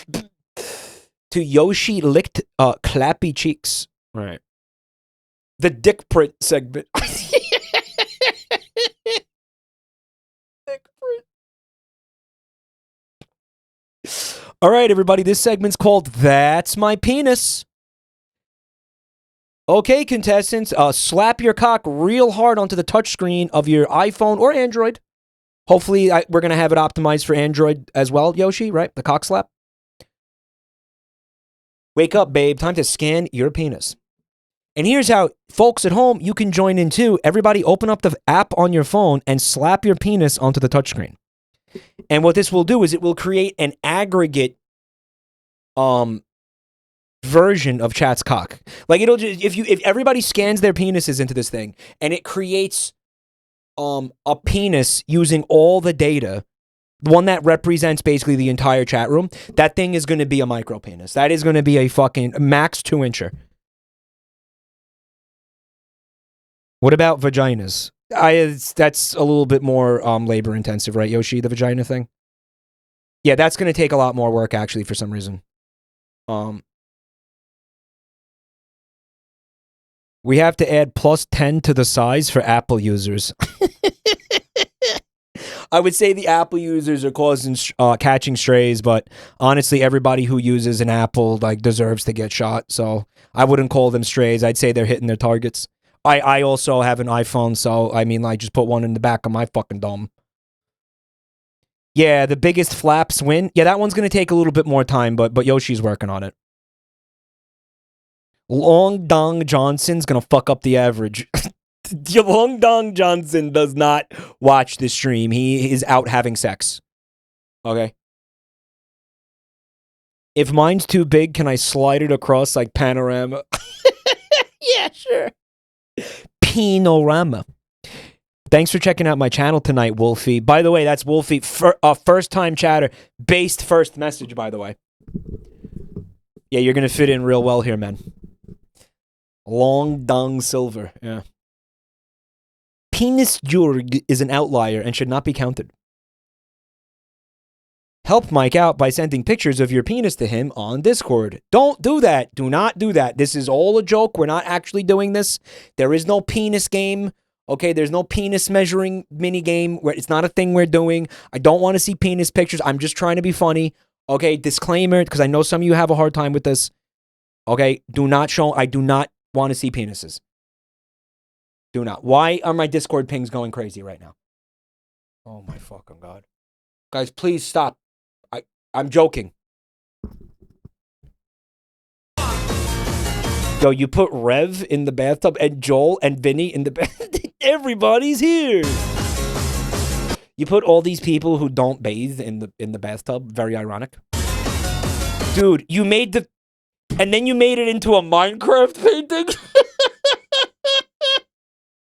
To Yoshi licked clappy cheeks. All right. The dick print segment. Dick print. All right, everybody, this segment's called That's My Penis. Okay, contestants, slap your cock real hard onto the touchscreen of your iPhone or Android. Hopefully, we're going to have it optimized for Android as well, Yoshi, right? The cock slap. Wake up, babe. Time to scan your penis. And here's how, folks at home, you can join in too. Everybody open up the app on your phone and slap your penis onto the touchscreen. And what this will do is it will create an aggregate version of chat's cock. Like it'll just, if everybody scans their penises into this thing and it creates a penis using all the data, the one that represents basically the entire chat room, that thing is going to be a micro penis. That is going to be a fucking max 2-incher. What about vaginas? That's a little bit more labor intensive, right, Yoshi? The vagina thing. Yeah, that's going to take a lot more work actually for some reason. We have to add +10 to the size for Apple users. I would say the Apple users are catching strays, but honestly, everybody who uses an Apple like deserves to get shot. So I wouldn't call them strays. I'd say they're hitting their targets. I also have an iPhone, so I mean, I just put one in the back of my fucking dome. Yeah, the biggest flaps win. Yeah, that one's gonna take a little bit more time, but Yoshi's working on it. Long Dong Johnson's gonna fuck up the average. Long Dong Johnson does not watch this stream. He is out having sex. Okay. If mine's too big, can I slide it across like panorama? Yeah, sure. Pinorama. Thanks for checking out my channel tonight, Wolfie. By the way, that's Wolfie, first-time chatter. Based first message, by the way. Yeah, you're going to fit in real well here, man. Long Dong Silver, yeah. Penis Jurg is an outlier and should not be counted. Help Mike out by sending pictures of your penis to him on Discord. Don't do that. Do not do that. This is all a joke. We're not actually doing this. There is no penis game. Okay, there's no penis measuring mini game. It's not a thing we're doing. I don't want to see penis pictures. I'm just trying to be funny. Okay, disclaimer, because I know some of you have a hard time with this. Okay, I do not want to see penises. Do not. Why are my Discord pings going crazy right now? Oh my fucking God. Guys, please stop. I'm joking. Yo, you put Rev in the bathtub and Joel and Vinny in the bathtub. Everybody's here. You put all these people who don't bathe in the bathtub. Very ironic. Dude, you made the... And then you made it into a Minecraft painting?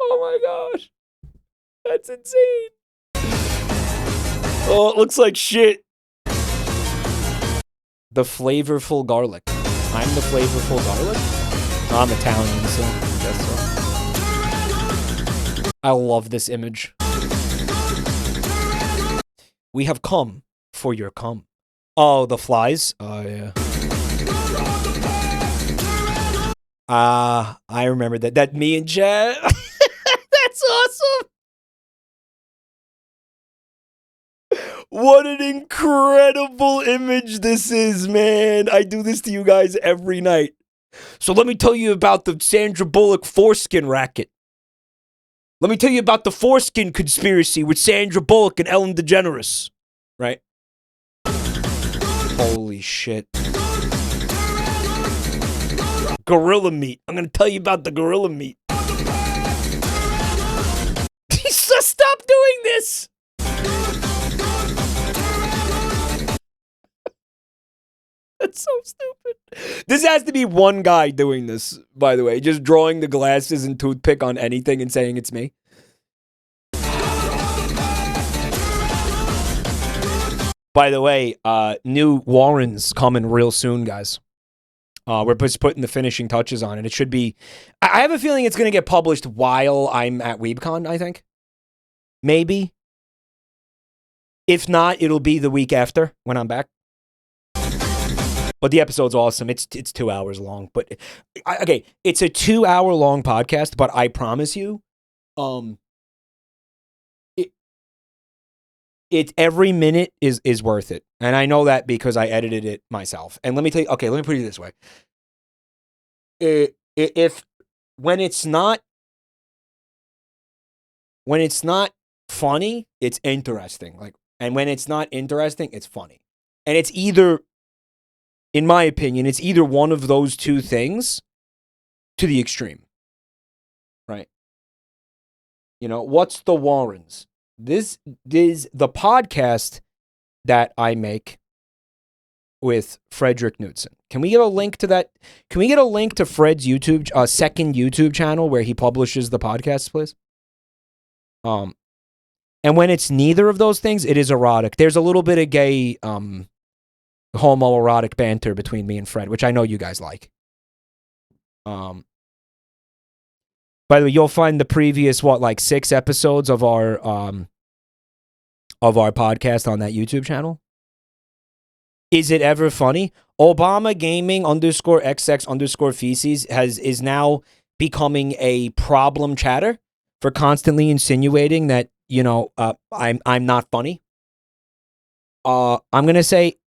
Oh my gosh. That's insane. Oh, it looks like shit. The flavorful garlic. I'm the flavorful garlic? I'm Italian, so I guess so. I love this image. We have come for your cum. Oh, the flies? Oh, yeah. I remember that. That me and Chad. That's awesome. What an incredible image this is, man. I do this to you guys every night. So let me tell you about the Sandra Bullock foreskin racket. Let me tell you about the foreskin conspiracy with Sandra Bullock and Ellen DeGeneres. Right? Holy shit. Gorilla meat. I'm going to tell you about the gorilla meat. Stop doing this. That's so stupid. This has to be one guy doing this, by the way. Just drawing the glasses and toothpick on anything and saying it's me. By the way, new Warrens coming real soon, guys. We're just putting the finishing touches on it. It should be... I have a feeling it's going to get published while I'm at WeebCon, I think. Maybe. If not, it'll be the week after when I'm back. But the episode's awesome. It's 2 hours long. But okay, it's a 2 hour long podcast. But I promise you, it every minute is worth it, and I know that because I edited it myself. And let me tell you. Okay, let me put it this way: if when it's not funny, it's interesting. Like, and when it's not interesting, it's funny. And it's either, in my opinion, it's either one of those two things to the extreme. Right? You know, what's the Warrens? This is the podcast that I make with Frederick Knudsen. Can we get a link to that? Can we get a link to Fred's YouTube, second YouTube channel where he publishes the podcasts, please? And when it's neither of those things, it is erotic. There's a little bit of gay, homoerotic banter between me and Fred, which I know you guys like. By the way, you'll find the previous, like 6 episodes of our podcast on that YouTube channel. Is it ever funny? Obama Gaming _XX_feces is now becoming a problem chatter for constantly insinuating that, you know, I'm not funny. I'm gonna say,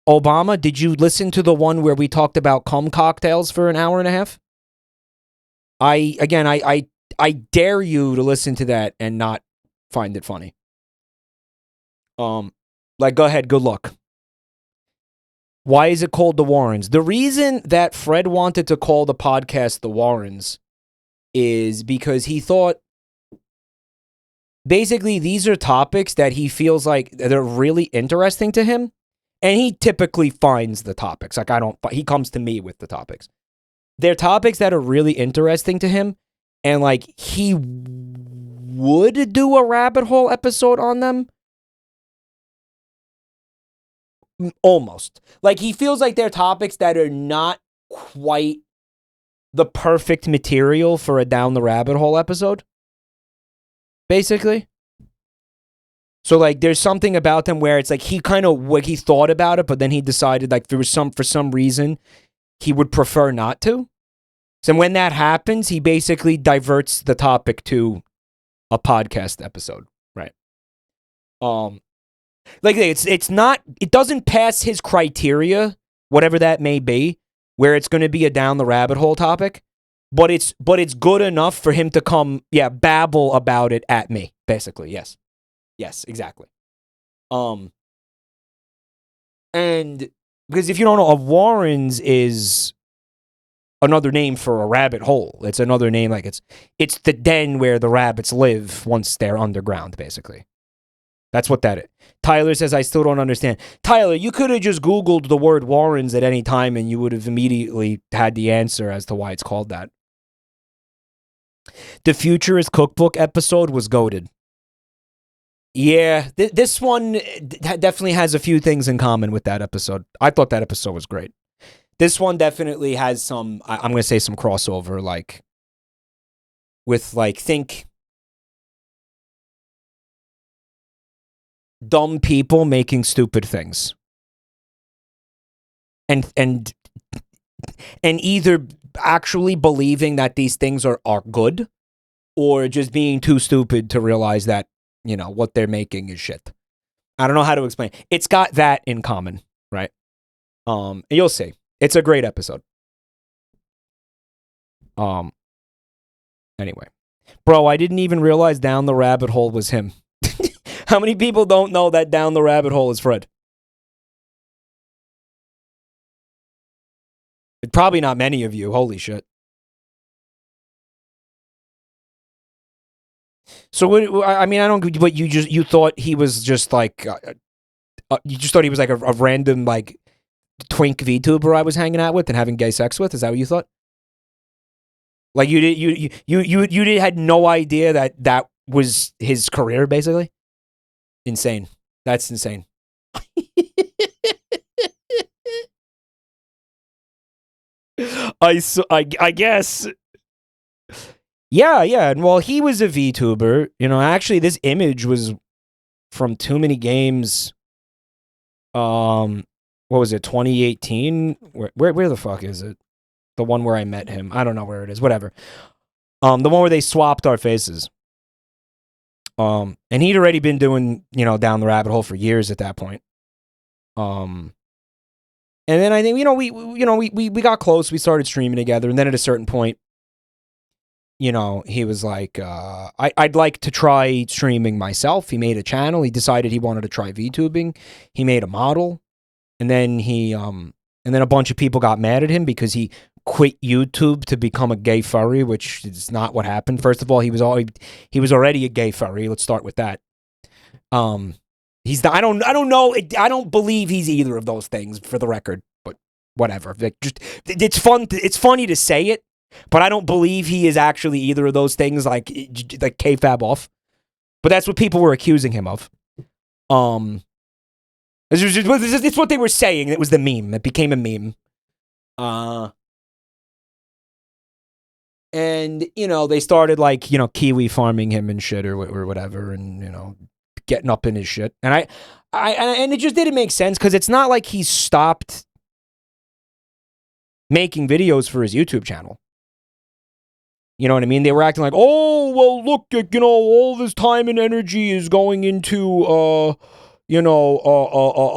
Obama, did you listen to the one where we talked about cum cocktails for an hour and a half? I dare you to listen to that and not find it funny. Like, go ahead, good luck. Why is it called The Warrens? The reason that Fred wanted to call the podcast The Warrens is because he thought, basically, these are topics that he feels like they're really interesting to him. And he typically finds the topics. Like, he comes to me with the topics. They're topics that are really interesting to him. And, like, he would do a rabbit hole episode on them. Almost. Like, he feels like they're topics that are not quite the perfect material for a down the rabbit hole episode. Basically. So, like, there's something about them where it's like he thought about it, but then he decided, like, for some reason, he would prefer not to. So when that happens, he basically diverts the topic to a podcast episode, right? Like, it doesn't pass his criteria, whatever that may be, where it's going to be a down the rabbit hole topic, but it's good enough for him to come, babble about it at me, basically. Yes, exactly. And because if you don't know, a Warrens is another name for a rabbit hole. It's another name, like it's the den where the rabbits live once they're underground, basically. That's what that is. Tyler says, I still don't understand. Tyler, you could have just Googled the word Warrens at any time and you would have immediately had the answer as to why it's called that. The Futurist Cookbook episode was goated. Yeah, this one definitely has a few things in common with that episode. I thought that episode was great. This one definitely has some, I'm going to say some crossover, like, with, like, think dumb people making stupid things. And either actually believing that these things are good, or just being too stupid to realize that, what they're making is shit. I don't know how to explain. It's got that in common, right? You'll see. It's a great episode. Anyway. Bro, I didn't even realize Down the Rabbit Hole was him. How many people don't know that Down the Rabbit Hole is Fred? Probably not many of you. Holy shit. So what? I mean, I don't. But you thought he was just like, you just thought he was like a random like twink VTuber I was hanging out with and having gay sex with. Is that what you thought? Like you had no idea that was his career, basically. Insane. That's insane. I guess. Yeah, and well, he was a VTuber. Actually, this image was from Too Many Games. What was it, 2018? Where the fuck is it? The one where I met him. I don't know where it is. Whatever. The one where they swapped our faces. And he'd already been doing, Down the Rabbit Hole for years at that point. And then I think, we got close. We started streaming together, and then at a certain point, he was like, I'd like to try streaming myself. He made a channel. He decided he wanted to try VTubing. He made a model. And then and then a bunch of people got mad at him because he quit YouTube to become a gay furry, which is not what happened. First of all, he was already a gay furry. Let's start with that. I don't know. I don't believe he's either of those things, for the record, but whatever. Like, it's funny to say it. But I don't believe he is actually either of those things, like kayfabe off. But that's what people were accusing him of. It's what they were saying. It was the meme. It became a meme. And they started like kiwi farming him and shit or whatever, and getting up in his shit. And and it just didn't make sense because it's not like he stopped making videos for his YouTube channel. You know what I mean? They were acting like, oh, well, look, all this time and energy is going into, a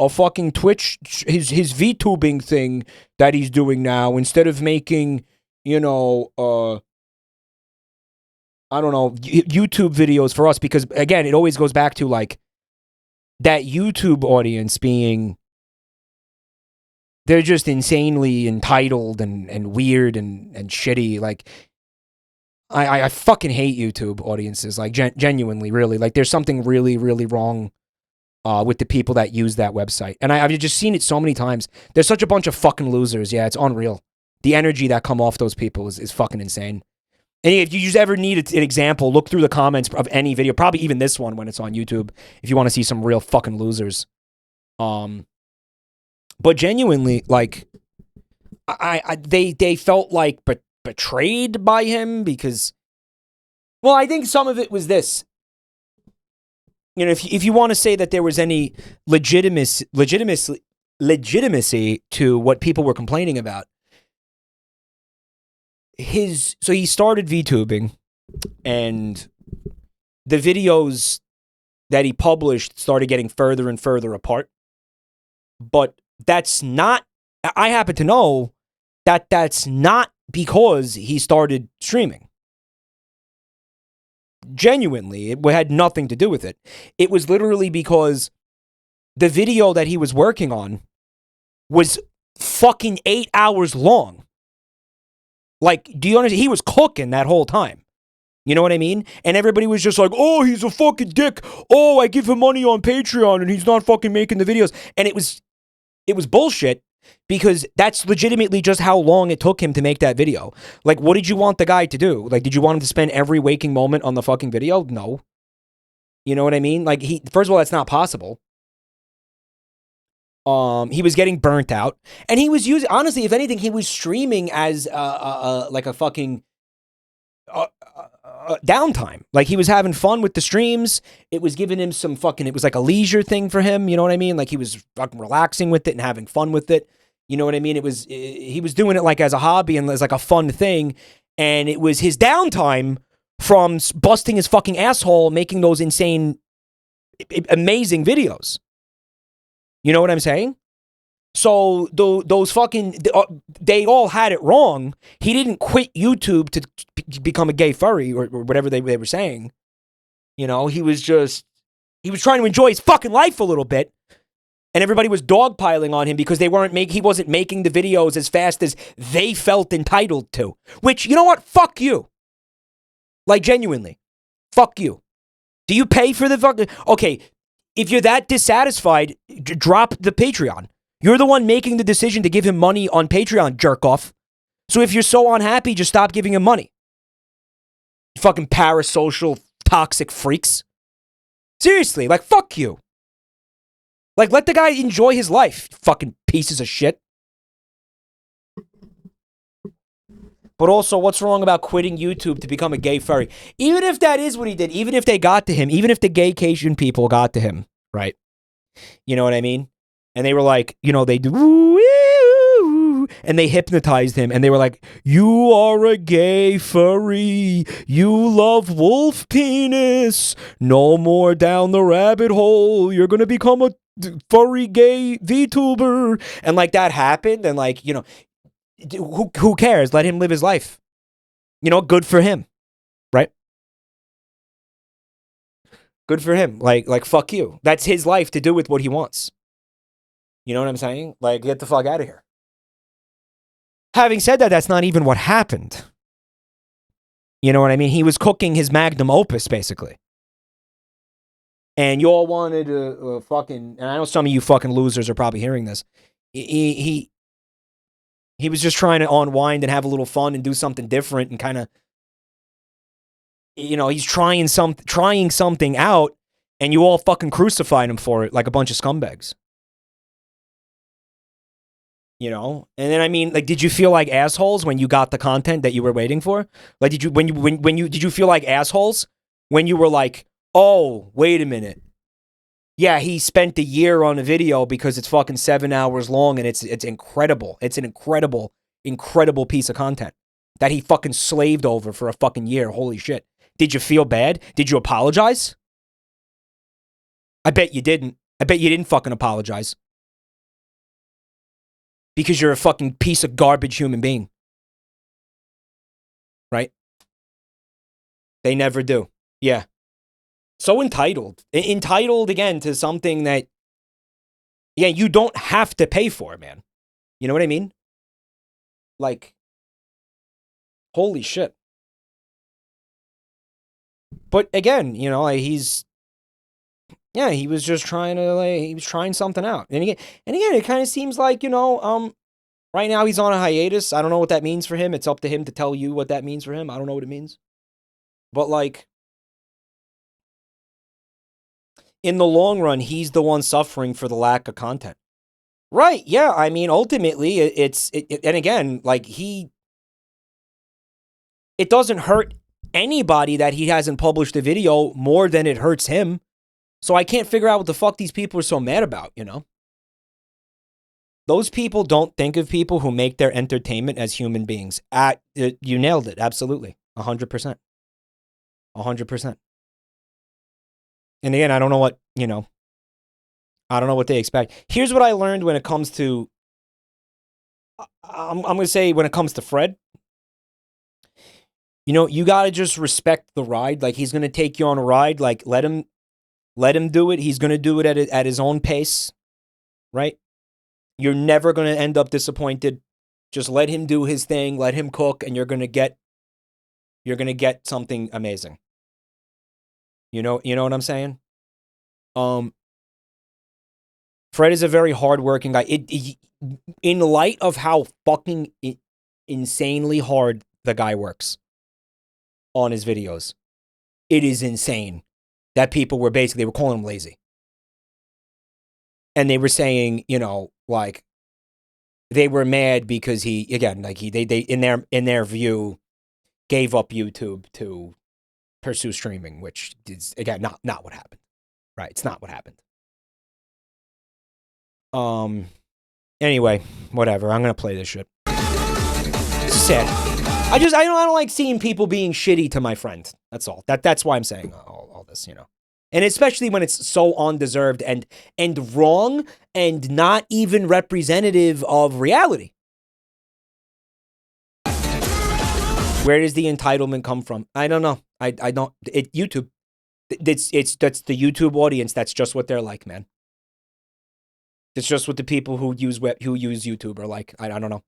fucking Twitch, his VTubing thing that he's doing now, instead of making, I don't know, YouTube videos for us, because again, it always goes back to like that YouTube audience being, they're just insanely entitled and weird and shitty. Like, I fucking hate YouTube audiences, like genuinely, really. Like, there's something really, really wrong with the people that use that website. And I've just seen it so many times. There's such a bunch of fucking losers. Yeah, it's unreal. The energy that come off those people is fucking insane. And if you just ever need an example, look through the comments of any video, probably even this one when it's on YouTube, if you want to see some real fucking losers. But genuinely, like, they felt like betrayed by him because, well, I think some of it was this. You know, if you want to say that there was any legitimacy to what people were complaining about, so he started VTubing, and the videos that he published started getting further and further apart. But that's not, I happen to know that that's not because he started streaming. Genuinely, it had nothing to do with it. It was literally because the video that he was working on was fucking 8 hours long. Like, do you understand? He was cooking that whole time. You know what I mean? And everybody was just like, oh, he's a fucking dick. Oh, I give him money on Patreon and he's not fucking making the videos. And it was bullshit, because that's legitimately just how long it took him to make that video. Like, what did you want the guy to do? Like, did you want him to spend every waking moment on the fucking video? No. You know what I mean? Like, first of all, that's not possible. He was getting burnt out, and he was using, honestly, if anything, he was streaming as like a fucking downtime. Like, he was having fun with the streams. It was giving him some fucking, it was like a leisure thing for him. You know what I mean? Like, he was fucking relaxing with it and having fun with it. You know what I mean? He was doing it like as a hobby and as like a fun thing. And it was his downtime from busting his fucking asshole, making those insane, amazing videos. You know what I'm saying? So those fucking, they all had it wrong. He didn't quit YouTube to become a gay furry or whatever they were saying. You know, he was trying to enjoy his fucking life a little bit. And everybody was dogpiling on him because he wasn't making the videos as fast as they felt entitled to. Which, you know what? Fuck you. Like, genuinely. Fuck you. Do you pay for the fucking... Okay, if you're that dissatisfied, drop the Patreon. You're the one making the decision to give him money on Patreon, jerk off. So if you're so unhappy, just stop giving him money. You fucking parasocial, toxic freaks. Seriously, like, fuck you. Like, let the guy enjoy his life, fucking pieces of shit. But also, what's wrong about quitting YouTube to become a gay furry? Even if that is what he did, even if they got to him, even if the gay Cajun people got to him, right? You know what I mean? And they were like, you know, they do, and they hypnotized him, and they were like, you are a gay furry, you love wolf penis, no more down the rabbit hole, you're gonna become a furry gay VTuber. And like, that happened, and like, you know, who cares? Let him live his life. You know, good for him, right? Good for him. Like fuck you. That's his life to do with what he wants. You know what I'm saying? Like, get the fuck out of here. Having said that, that's not even what happened. You know what I mean? He was cooking his magnum opus, basically. And you all wanted to fucking... And I know some of you fucking losers are probably hearing this. He was just trying to unwind and have a little fun and do something different and kind of... You know, he's trying something out, and you all fucking crucified him for it like a bunch of scumbags. You know? And then, I mean, like, did you feel like assholes when you got the content that you were waiting for? Like, did you feel like assholes when you were like, oh, wait a minute. Yeah, he spent a year on a video because it's fucking 7 hours long and it's incredible. It's an incredible, incredible piece of content that he fucking slaved over for a fucking year. Holy shit. Did you feel bad? Did you apologize? I bet you didn't. I bet you didn't fucking apologize. Because you're a fucking piece of garbage human being. Right? They never do. Yeah. So entitled. Entitled, again, to something that, yeah, you don't have to pay for, man. You know what I mean? Like, holy shit. But again, you know, like he was just trying to, like, he was trying something out. And again, it kind of seems like, you know, right now he's on a hiatus. I don't know what that means for him. It's up to him to tell you what that means for him. I don't know what it means. But, like, in the long run, he's the one suffering for the lack of content. Right, yeah. I mean, ultimately, and again, like, it doesn't hurt anybody that he hasn't published a video more than it hurts him. So I can't figure out what the fuck these people are so mad about, you know? Those people don't think of people who make their entertainment as human beings. You nailed it, absolutely. 100%. 100%. And again, I don't know what, you know, I don't know what they expect. Here's what I learned when it comes to, I'm going to say when it comes to Fred. You know, you got to just respect the ride. Like, he's going to take you on a ride. Like, let him do it. He's going to do it at his own pace, right? You're never going to end up disappointed. Just let him do his thing. Let him cook, and you're going to get something amazing. You know what I'm saying? Fred is a very hardworking guy. In light of how fucking insanely hard the guy works on his videos, it is insane that people were calling him lazy. And they were saying, you know, like, they were mad because they in their view gave up YouTube to pursue streaming, which is, again, not what happened. Right? It's not what happened. Anyway, whatever. I'm gonna play this shit. It's sad. I don't like seeing people being shitty to my friend. That's all. That's why I'm saying all this, you know. And especially when it's so undeserved and wrong and not even representative of reality. Where does the entitlement come from? I don't know. I don't. YouTube. That's the YouTube audience. That's just what they're like, man. It's just what the people who use YouTube are like. I don't know.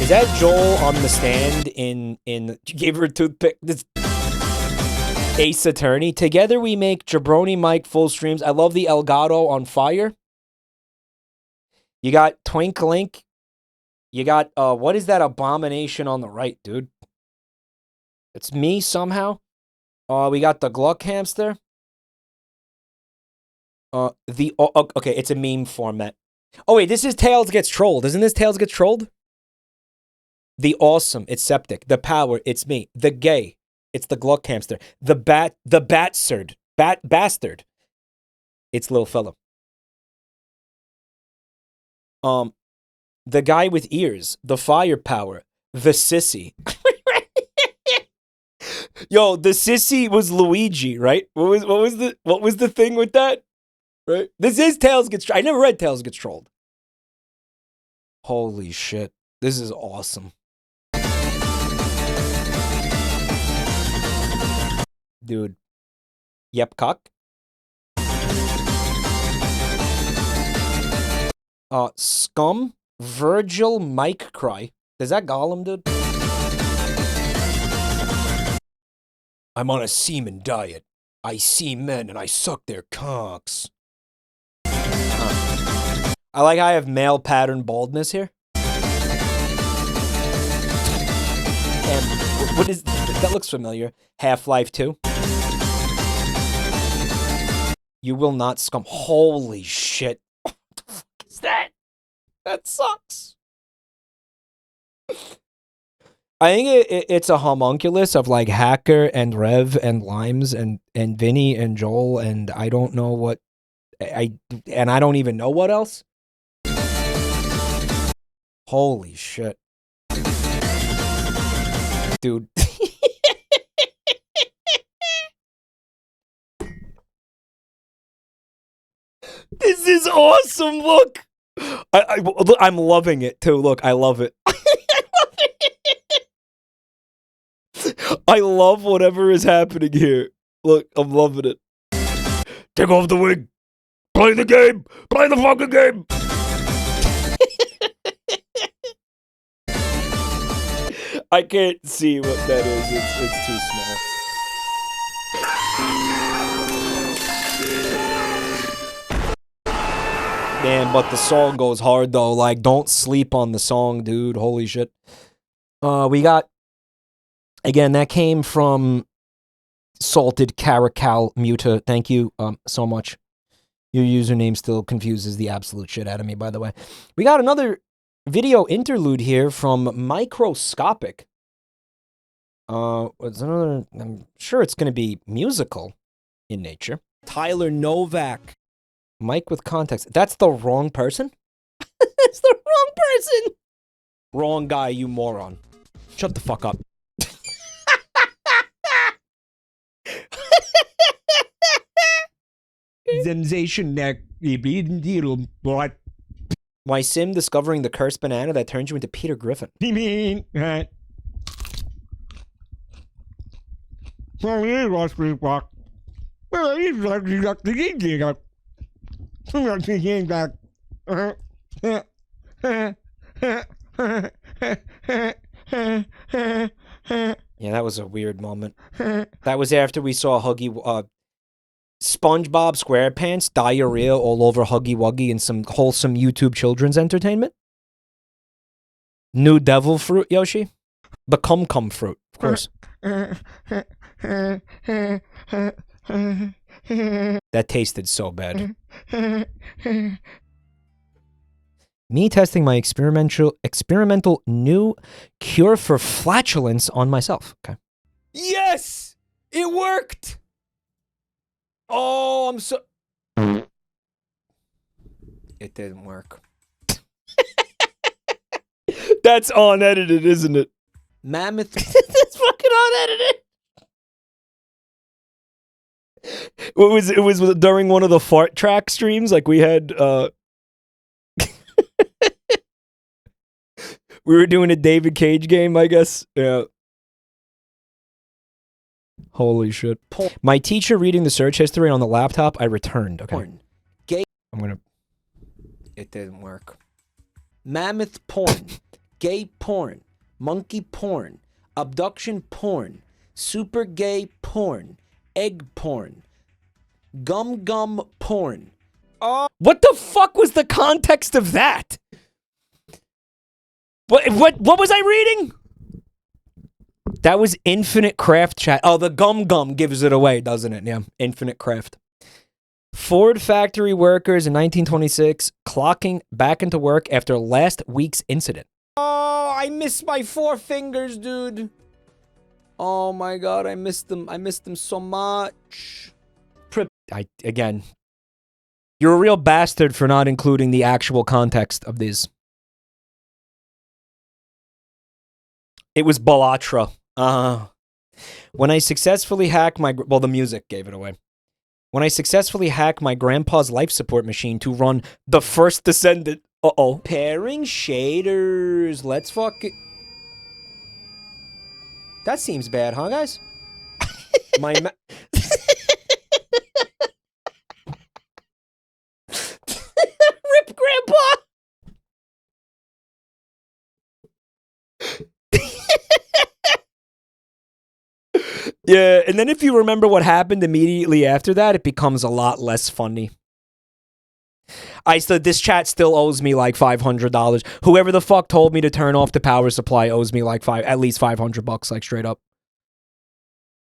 Is that Joel on the stand in gave her a toothpick? This Ace Attorney. Together we make JabroniMike full streams. I love the Elgato on fire. You got Twinklink. You got what is that abomination on the right, dude? It's me somehow. We got the Gluck hamster. Okay, it's a meme format. Oh wait, this is Tails Gets Trolled. Isn't this Tails Gets Trolled? The awesome, it's Septic. The power, it's me. The gay, it's the Gluck hamster. The bastard, it's little fella. The guy with ears, the firepower, the sissy. Yo, the sissy was Luigi, right? What was the thing with that? Right? This is Tails Gets Trolled. I never read Tails Gets Trolled. Holy shit. This is awesome. Dude. Yep, cock. Scum, Virgil, Mike Cry. Is that Gollum, dude? I'm on a semen diet. I see men and I suck their cocks. I like how I have male pattern baldness here. And what is that? Looks familiar. Half-Life 2. You will not scum. Holy shit. What the fuck is that? That sucks. I think it's a homunculus of like Hacker and Rev and Limes and Vinny and Joel and I don't know what I don't even know what else. Holy shit. Dude. This is awesome. Look. I'm loving it too. Look, I love it. I love whatever is happening here. Look, I'm loving it. Take off the wig. Play the game. Play the fucking game. I can't see what that is. It's too small. Man, but the song goes hard though. Like, don't sleep on the song, dude. Holy shit. We got, again, that came from Salted Caracal Muta. Thank you so much. Your username still confuses the absolute shit out of me, by the way. We got another video interlude here from Microscopic. It's another, I'm sure it's going to be musical in nature. Tyler Novak. Mike with context. That's the wrong person? That's the wrong person! Wrong guy, you moron. Shut the fuck up. Sensation neck. My sim discovering the cursed banana that turns you into Peter Griffin. Yeah, that was a weird moment. That was after we saw Huggy, SpongeBob SquarePants diarrhea all over Huggy Wuggy and some wholesome YouTube children's entertainment. New devil fruit, Yoshi. The cum fruit, of course. That tasted so bad. Me testing my experimental new cure for flatulence on myself. Okay. Yes! It worked! Oh, I'm so... It didn't work. That's unedited, isn't it? Mammoth... That's fucking unedited! It was during one of the fart track streams, like we had, we were doing a David Cage game, I guess. Yeah. Holy shit. My teacher reading the search history on the laptop, I returned. Okay. Porn. Gay. I'm gonna... It didn't work. Mammoth porn. Gay porn. Monkey porn. Abduction porn. Super gay porn. Egg porn. Gum porn. What the fuck was the context of that? What was I reading? That was Infinite Craft chat. Oh, the gum gives it away, doesn't it? Yeah, Infinite Craft. Ford factory workers in 1926 clocking back into work after last week's incident. Oh, I miss my 4 fingers, dude. Oh my god, I missed them. I missed them so much. Again, you're a real bastard for not including the actual context of these. It was Balatra. When I successfully hacked my... Well, the music gave it away. When I successfully hacked my grandpa's life support machine to run The First Descendant... Uh-oh. Pairing shaders. Let's fuck it. That seems bad, huh, guys? Rip, Grandpa! Yeah, and then if you remember what happened immediately after that, it becomes a lot less funny. This chat still owes me like $500. Whoever the fuck told me to turn off the power supply owes me like at least $500, like straight up.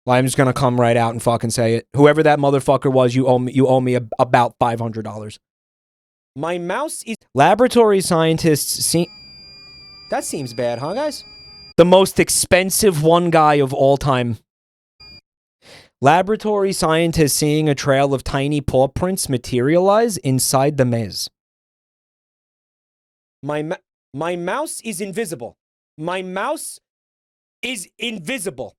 Well, I'm just gonna come right out and fucking say it. Whoever that motherfucker was, you owe me about $500. My mouse is... Laboratory scientists see... That seems bad, huh, guys? The most expensive one guy of all time. Laboratory scientists seeing a trail of tiny paw prints materialize inside the maze. My mouse is invisible. My mouse is invisible.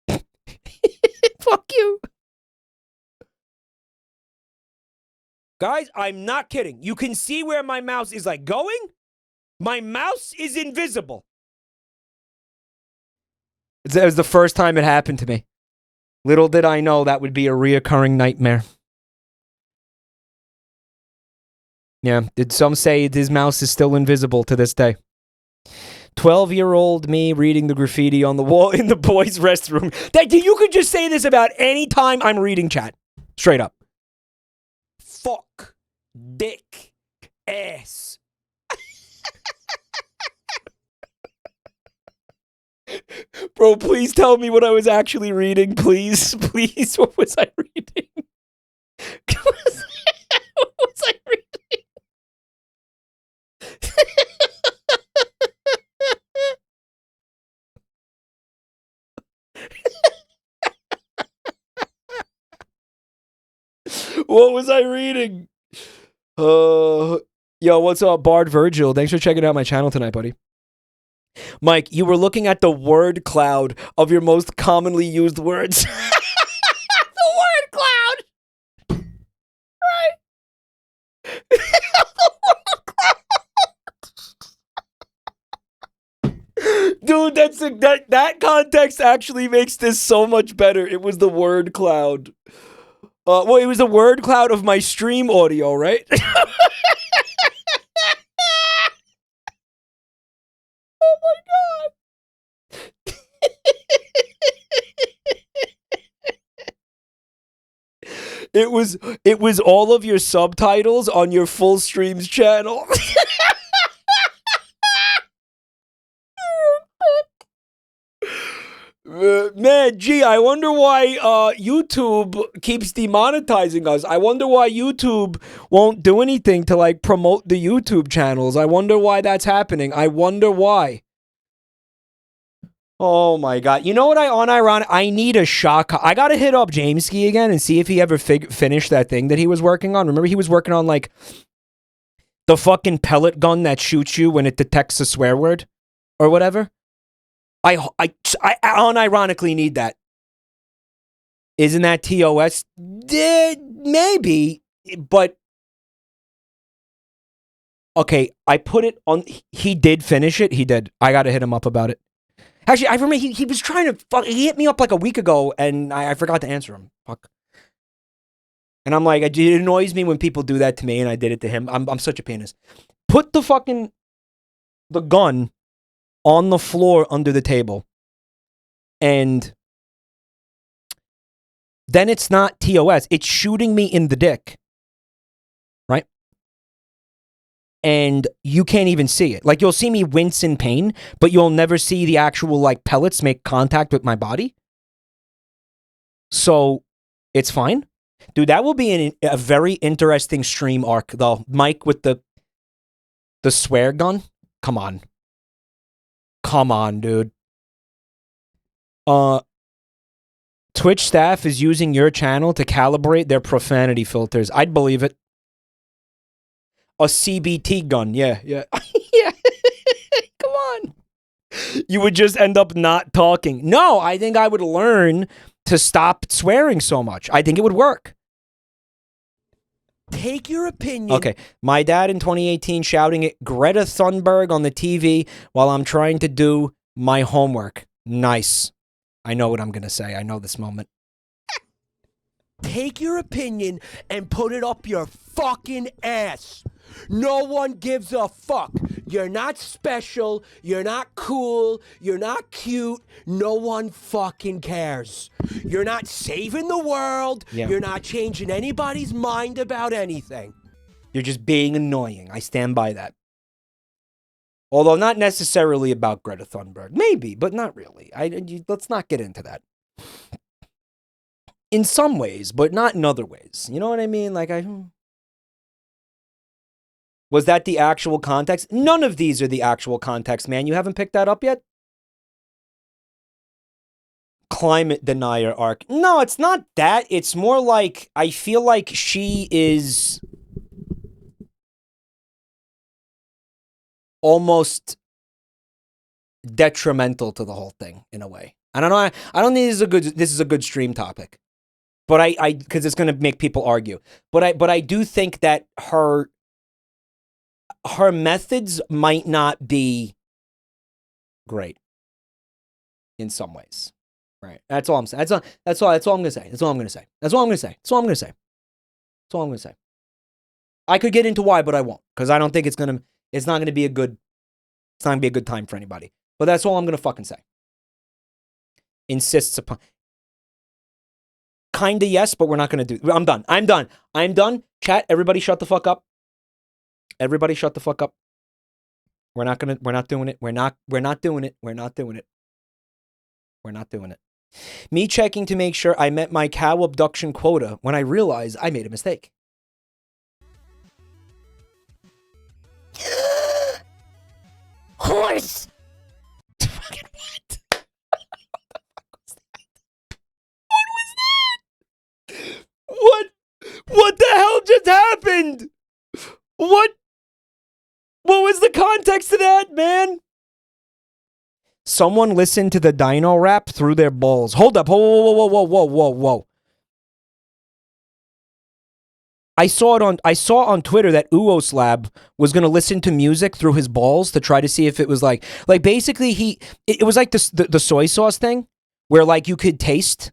Fuck you. Guys, I'm not kidding. You can see where my mouse is like going. My mouse is invisible. It was the first time it happened to me. Little did I know that would be a reoccurring nightmare. Yeah, did some say his mouse is still invisible to this day? 12-year-old me reading the graffiti on the wall in the boys' restroom. You could just say this about any time I'm reading chat. Straight up. Fuck. Dick. Ass. Bro, please tell me what I was actually reading, please. Please, what was I reading? What was I reading? What was I reading? Yo, what's up, Bard Virgil? Thanks for checking out my channel tonight, buddy. Mike, you were looking at the word cloud of your most commonly used words. The word cloud! Right. The word cloud! Dude, that context actually makes this so much better. It was the word cloud. Well, it was the word cloud of my stream audio, right? Oh my god. It was all of your subtitles on your full streams channel. Man, gee, I wonder why YouTube keeps demonetizing us. I wonder why YouTube won't do anything to like promote the YouTube channels. I wonder why that's happening. I wonder why. Oh my god. You know what I need a shot. I gotta hit up Jameski again and see if he ever finished that thing that he was working on. Remember he was working on like the fucking pellet gun that shoots you when it detects a swear word or whatever? I unironically need that. Isn't that TOS? Maybe, but okay, I put it on. He did finish it. He did. I gotta hit him up about it. Actually, I remember he was trying to. He hit me up like a week ago, and I forgot to answer him. Fuck. And I'm like, it annoys me when people do that to me, and I did it to him. I'm such a penis. Put the gun on the floor under the table. And then it's not TOS. It's shooting me in the dick. Right? And you can't even see it. Like, you'll see me wince in pain, but you'll never see the actual, like, pellets make contact with my body. So, it's fine. Dude, that will be a very interesting stream arc, though. Mike with the swear gun? Come on. Come on, dude. Twitch staff is using your channel to calibrate their profanity filters. I'd believe it. A CBT gun, yeah. Yeah. Come on. You would just end up not talking. No, I think I would learn to stop swearing so much. I think it would work. Take your opinion. Okay, my dad in 2018 shouting at Greta Thunberg on the TV while I'm trying to do my homework. Nice. I know what I'm going to say. I know this moment. Take your opinion and put it up your fucking ass. No one gives a fuck. You're not special. You're not cool. You're not cute. No one fucking cares. You're not saving the world. Yeah. You're not changing anybody's mind about anything. You're just being annoying. I stand by that. Although not necessarily about Greta Thunberg. Maybe, but not really. Let's not get into that. In some ways, but not in other ways. You know what I mean? Like, was that the actual context? None of these are the actual context, man. You haven't picked that up yet? Climate denier arc. No, it's not that. It's more like, I feel like she is almost detrimental to the whole thing in a way. I don't know. I don't think this is a good stream topic. But because it's going to make people argue. But I do think that her methods might not be great in some ways. Right. That's all I'm saying. That's all I'm going to say. That's all I'm going to say. That's all I'm going to say. That's all I'm going to say. That's all I'm going to say. I could get into why, but I won't, because I don't think it's not going to be a good time for anybody. But that's all I'm going to fucking say. Insists upon. Kinda yes, but we're not going to do. I'm done. Chat, everybody shut the fuck up. Everybody shut the fuck up. We're not doing it. We're not doing it. We're not doing it. We're not doing it. We're not doing it. Me checking to make sure I met my cow abduction quota when I realized I made a mistake. Horse! Fucking what? What the hell just happened? What was the context of that, man? Someone listened to the Dino rap through their balls. Hold up. Whoa. I saw on Twitter that UWOSLAB was going to listen to music through his balls to try to see if it was like basically it was like the soy sauce thing where like you could taste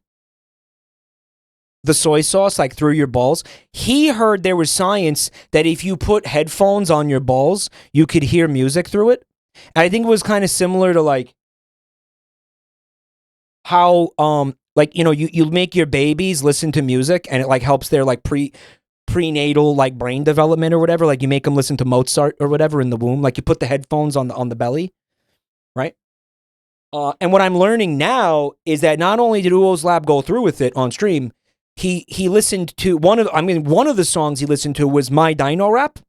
the soy sauce like through your balls. He heard there was science that if you put headphones on your balls, you could hear music through it. And I think it was kind of similar to like how like you make your babies listen to music and it like helps their like prenatal like brain development or whatever. Like you make them listen to Mozart or whatever in the womb. Like you put the headphones on the belly, right? And what I'm learning now is that not only did UWOSLAB go through with it on stream, he listened to one of the songs he listened to was my Dino rap.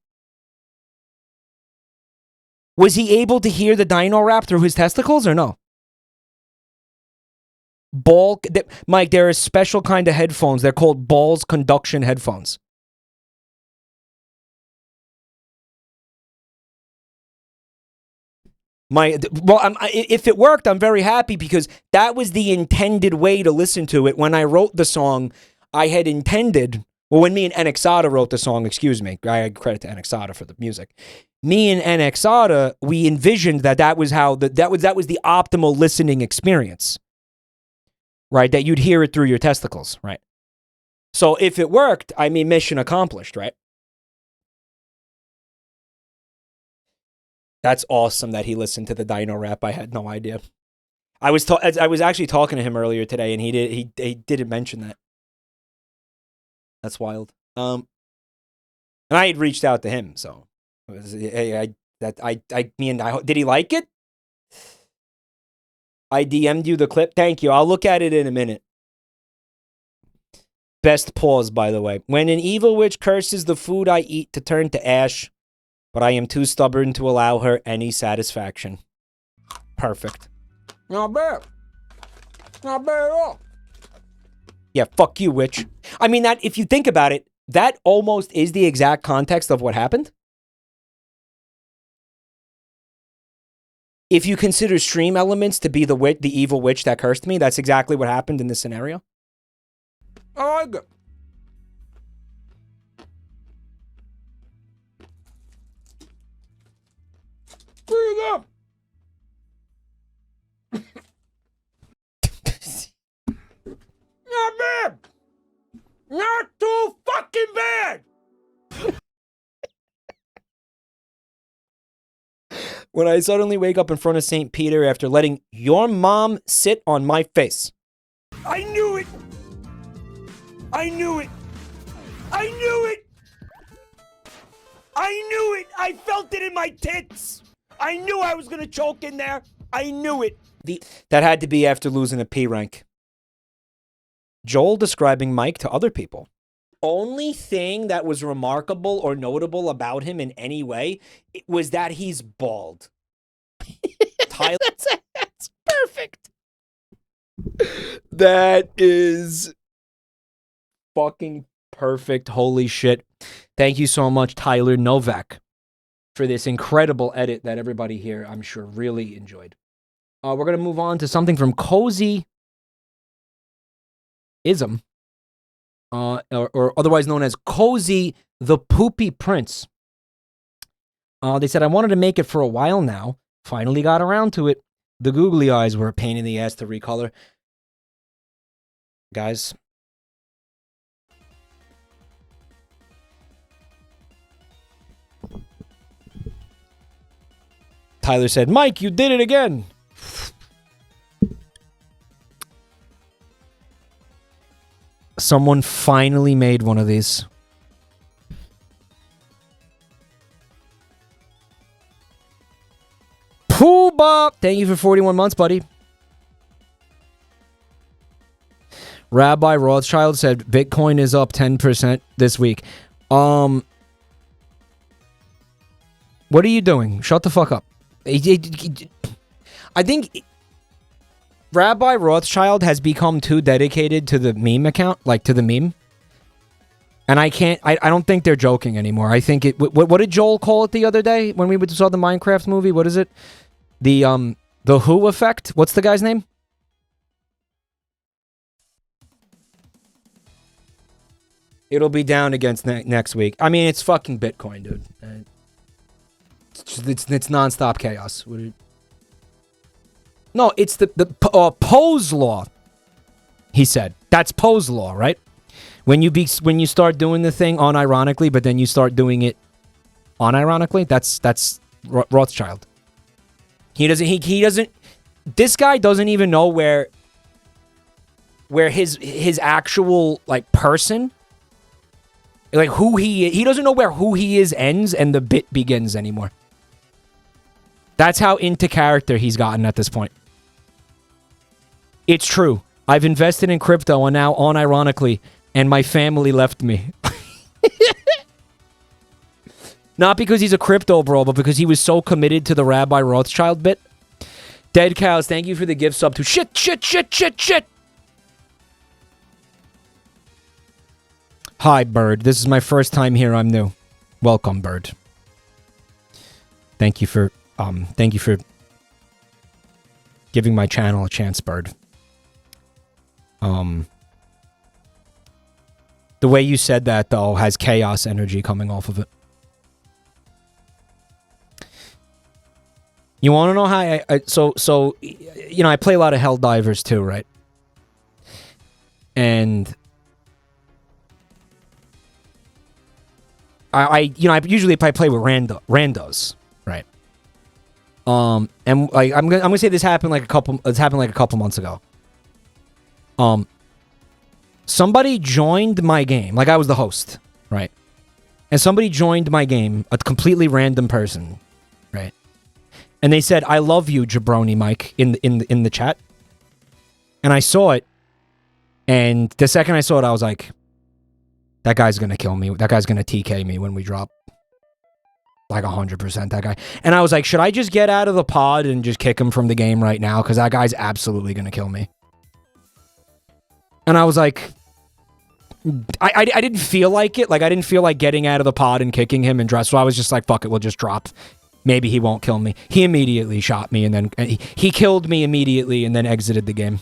Was he able to hear the Dino rap through his testicles or no? Mike, there are a special kind of headphones. They're called balls conduction headphones. If it worked, I'm very happy because that was the intended way to listen to it. When I wrote the song, I had intended. Well, when me and NXADA wrote the song, excuse me, I credit to NXADA for the music. Me and NXADA, we envisioned that was how that was the optimal listening experience, right? That you'd hear it through your testicles, right? So if it worked, I mean, mission accomplished, right? That's awesome that he listened to the Dino rap. I had no idea. I was actually talking to him earlier today, and he didn't mention that. That's wild. And I had reached out to him, so did he like it? I DM'd you the clip. Thank you. I'll look at it in a minute. Best pause, by the way. When an evil witch curses the food I eat to turn to ash, but I am too stubborn to allow her any satisfaction. Perfect. Not bad. Not bad at all. Yeah, fuck you, witch. I mean, that if you think about it, that almost is the exact context of what happened. If you consider stream elements to be the evil witch that cursed me, that's exactly what happened in this scenario. I like it. There you go. Not bad. Not too fucking bad. When I suddenly wake up in front of St. Peter after letting your mom sit on my face. I knew it. I knew it. I knew it. I knew it. I felt it in my tits. I knew I was going to choke in there. I knew it. That had to be after losing a P rank. Joel describing Mike to other people. Only thing that was remarkable or notable about him in any way was that he's bald. Tyler, that's perfect. That is fucking perfect. Holy shit. Thank you so much, Tyler Novak, for this incredible edit that everybody here, I'm sure, really enjoyed. We're going to move on to something from Cozy Ism. or otherwise known as Cozy the Poopy Prince. They said, I wanted to make it for a while now. Finally got around to it. The googly eyes were a pain in the ass to recolor. Guys. Tyler said, Mike, you did it again. Someone finally made one of these. Pooba! Thank you for 41 months, buddy. Rabbi Rothschild said Bitcoin is up 10% this week. What are you doing? Shut the fuck up. I think Rabbi Rothschild has become too dedicated to the meme account, like to the meme. And I don't think they're joking anymore. I think it, what did Joel call it the other day when we saw the Minecraft movie? What is it? The Who effect? What's the guy's name? It'll be down against next week. I mean, it's fucking Bitcoin, dude. It's nonstop chaos. No, it's the Poe's law. He said that's Poe's law, right? When you start doing the thing unironically, but then you start doing it unironically, that's Rothschild. He doesn't. This guy doesn't even know where his actual like person, like who he is. He doesn't know where who he is ends and the bit begins anymore. That's how into character he's gotten at this point. It's true. I've invested in crypto and now unironically, and my family left me. Not because he's a crypto bro, but because he was so committed to the Rabbi Rothschild bit. Dead Cows, thank you for the gift sub to shit. Hi, Bird. This is my first time here. I'm new. Welcome, Bird. Thank you for giving my channel a chance, Bird. The way you said that, though, has chaos energy coming off of it. You want to know how so you know, I play a lot of Helldivers too, right? And I usually play with randos, right? And like I'm gonna say this happened like a couple months ago. Somebody joined my game, like I was the host, right? And somebody joined my game, a completely random person, right? And they said, "I love you, JabroniMike," in the chat. And I saw it, and the second I saw it, I was like, "That guy's gonna kill me. That guy's gonna TK me when we drop." Like 100%, that guy. And I was like, should I just get out of the pod and just kick him from the game right now? Because that guy's absolutely gonna kill me. And I was like, I didn't feel like it. Like, I didn't feel like getting out of the pod and kicking him and dress. So I was just like, fuck it, we'll just drop. Maybe he won't kill me. He immediately shot me and then he killed me immediately and then exited the game.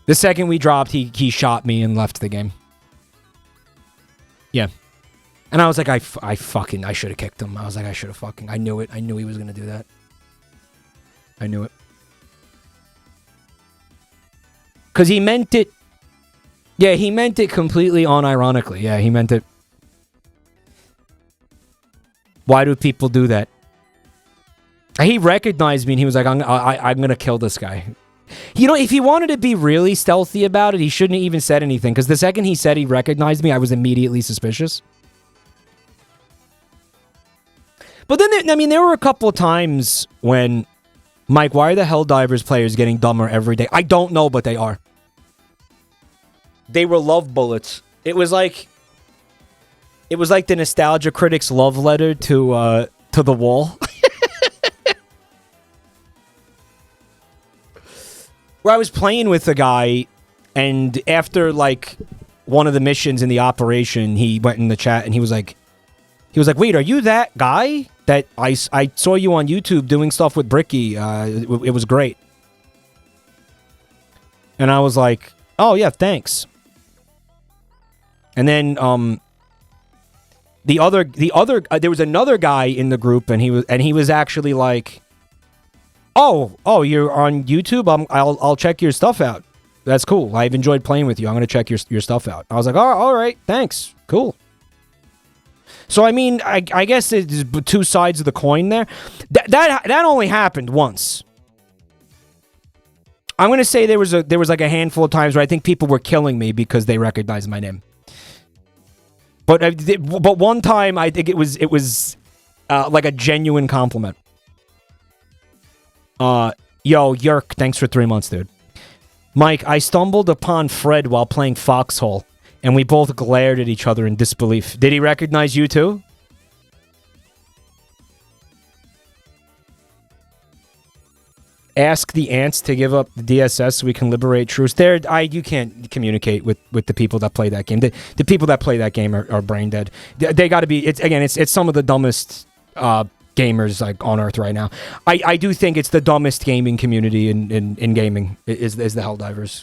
The second we dropped, he shot me and left the game. Yeah. And I was like, I should have kicked him. I was like, I knew it. I knew he was going to do that. I knew it. Because he meant it. Yeah, he meant it completely unironically. Yeah, he meant it. Why do people do that? He recognized me and he was like, I'm going to kill this guy. You know, if he wanted to be really stealthy about it, he shouldn't have even said anything. Because the second he said he recognized me, I was immediately suspicious. But then, there were a couple of times when, Mike, why are the Helldivers players getting dumber every day? I don't know, but they are. They were love bullets. It was like the Nostalgia Critics love letter to the wall. Where I was playing with the guy, and after like one of the missions in the operation, he went in the chat and he was like, "Wait, are you that guy that I saw you on YouTube doing stuff with Bricky? It was great." And I was like, oh, yeah, thanks. And then there was another guy in the group, and he was actually like, oh, you're on YouTube? I'll check your stuff out. That's cool. I've enjoyed playing with you. I'm going to check your stuff out. I was like, oh, all right, thanks. Cool. So, I mean, I guess there's two sides of the coin there. That only happened once. I'm going to say there was like a handful of times where I think people were killing me because they recognized my name. But one time, I think it was like a genuine compliment. Yo, Yerk, thanks for 3 months, dude. Mike, I stumbled upon Fred while playing Foxhole, and we both glared at each other in disbelief. Did he recognize you too? Ask the ants to give up the DSS so we can liberate truce. You can't communicate with the people that play that game. The people that play that game are brain dead. They got to be. It's some of the dumbest gamers like on Earth right now. I do think it's the dumbest gaming community in gaming is the Helldivers.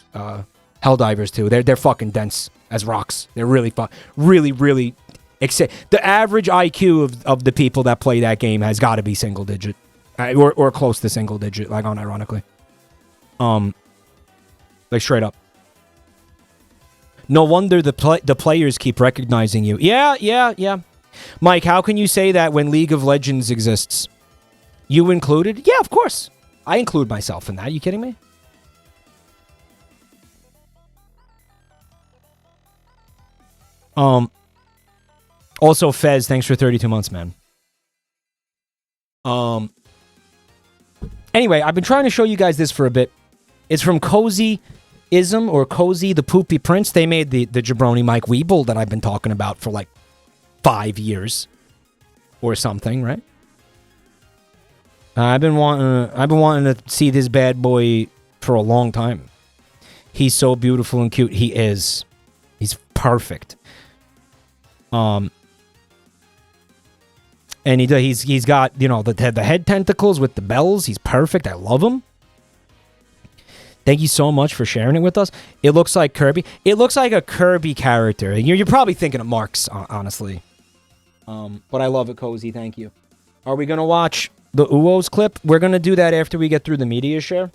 Helldivers too. They're fucking dense as rocks. They're really really. The average IQ of the people that play that game has got to be single digit. Or close to single digit, like unironically. Like straight up. No wonder the players keep recognizing you. Yeah. Mike, how can you say that when League of Legends exists? You included? Yeah, of course. I include myself in that. Are you kidding me? Also, Fez, thanks for 32 months, man. Anyway, I've been trying to show you guys this for a bit. It's from Cozy-ism or Cozy the Poopy Prince. They made the JabroniMike Weeble that I've been talking about for like 5 years or something, right? I've been wanting to see this bad boy for a long time. He's so beautiful and cute. He is. He's perfect. And he's got, you know, the head tentacles with the bells. He's perfect. I love him. Thank you so much for sharing it with us. It looks like Kirby. It looks like a Kirby character. And you're probably thinking of Marks, honestly. But I love it, Cozy. Thank you. Are we going to watch the UWOS clip? We're going to do that after we get through the media share.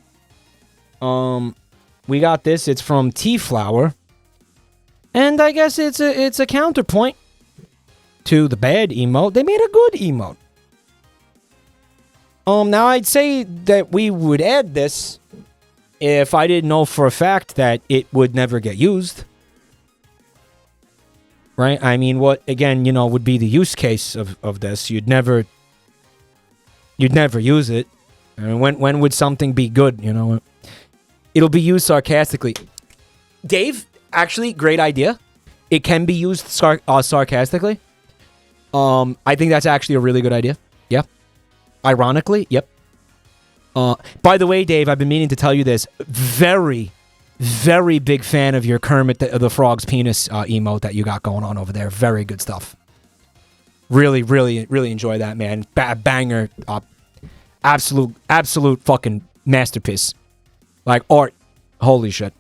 We got this. It's from T-Flower. And I guess it's a counterpoint to the bad emote. They made a good emote. Now I'd say that we would add this if I didn't know for a fact that it would never get used. Right? I mean, what, again, you know, would be the use case of this? You'd never use it. I mean, when would something be good, you know? It'll be used sarcastically. Dave, actually, great idea. It can be used sarcastically. I think that's actually a really good idea. Yeah. Ironically, yep. By the way, Dave, I've been meaning to tell you this. Very, very big fan of your Kermit the Frog's penis emote that you got going on over there. Very good stuff. Really, really, really enjoy that, man. Banger. Absolute fucking masterpiece. Like art. Holy shit.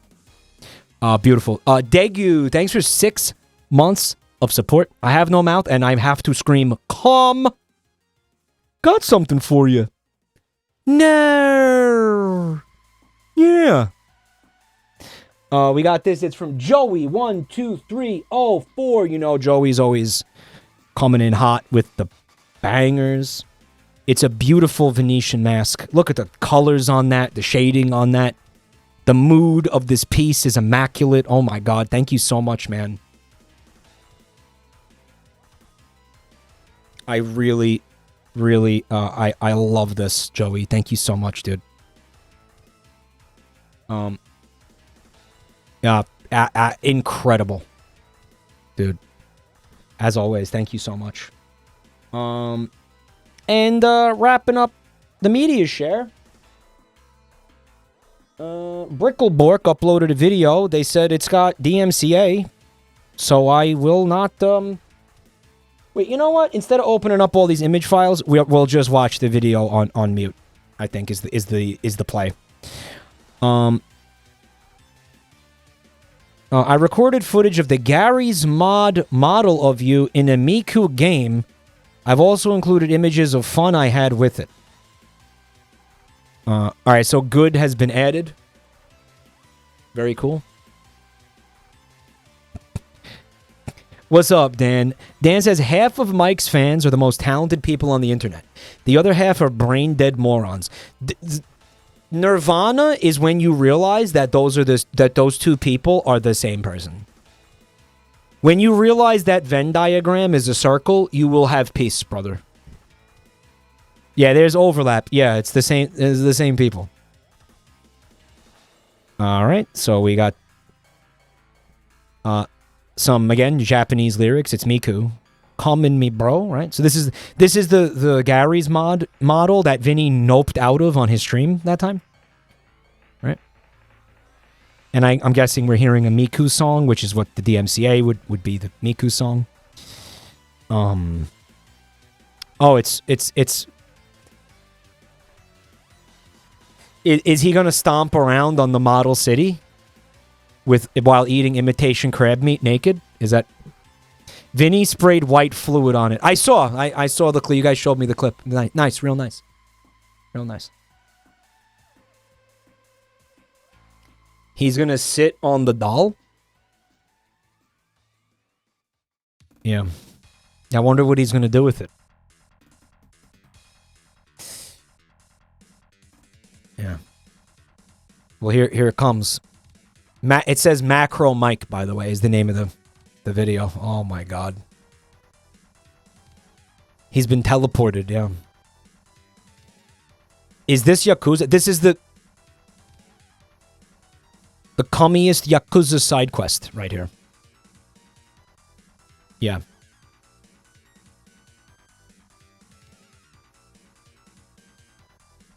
Beautiful. Degu, thanks for 6 months of support. I have no mouth and I have to scream, come. Got something for you. No. Yeah. We got this. It's from Joey 12304. You know, Joey's always coming in hot with the bangers. It's a beautiful Venetian mask. Look at the colors on that, the shading on that. The mood of this piece is immaculate. Oh my God. Thank you so much, man. I really, really, I love this, Joey. Thank you so much, dude. Yeah, incredible, dude. As always, thank you so much. And wrapping up the media share. Bricklebork uploaded a video. They said it's got DMCA, so I will not. Wait, you know what? Instead of opening up all these image files, we'll just watch the video on mute. I think is the play. I recorded footage of the Gary's mod model of you in a Miku game. I've also included images of fun I had with it. Alright, so good has been added. Very cool. What's up, Dan? Dan says half of Mike's fans are the most talented people on the internet. The other half are brain-dead morons. Nirvana is when you realize that those two people are the same person. When you realize that Venn diagram is a circle, you will have peace, brother. Yeah, there's overlap. Yeah, it's the same people. All right, so we got some again Japanese lyrics. It's Miku, "Come in me, bro." Right. So this is the Gary's model that Vinny noped out of on his stream that time. Right. And I'm guessing we're hearing a Miku song, which is what the DMCA would be the Miku song. Oh, it's. Is he gonna stomp around on the model city while eating imitation crab meat naked? Is that Vinny sprayed white fluid on it? I saw the clip. You guys showed me the clip. Nice, real nice, real nice. He's gonna sit on the doll. Yeah, I wonder what he's gonna do with it. Yeah. Well, here it comes. It says Macro Mike, by the way, is the name of the video. Oh my god. He's been teleported, yeah. Is this Yakuza? This is the cummiest Yakuza side quest right here. Yeah.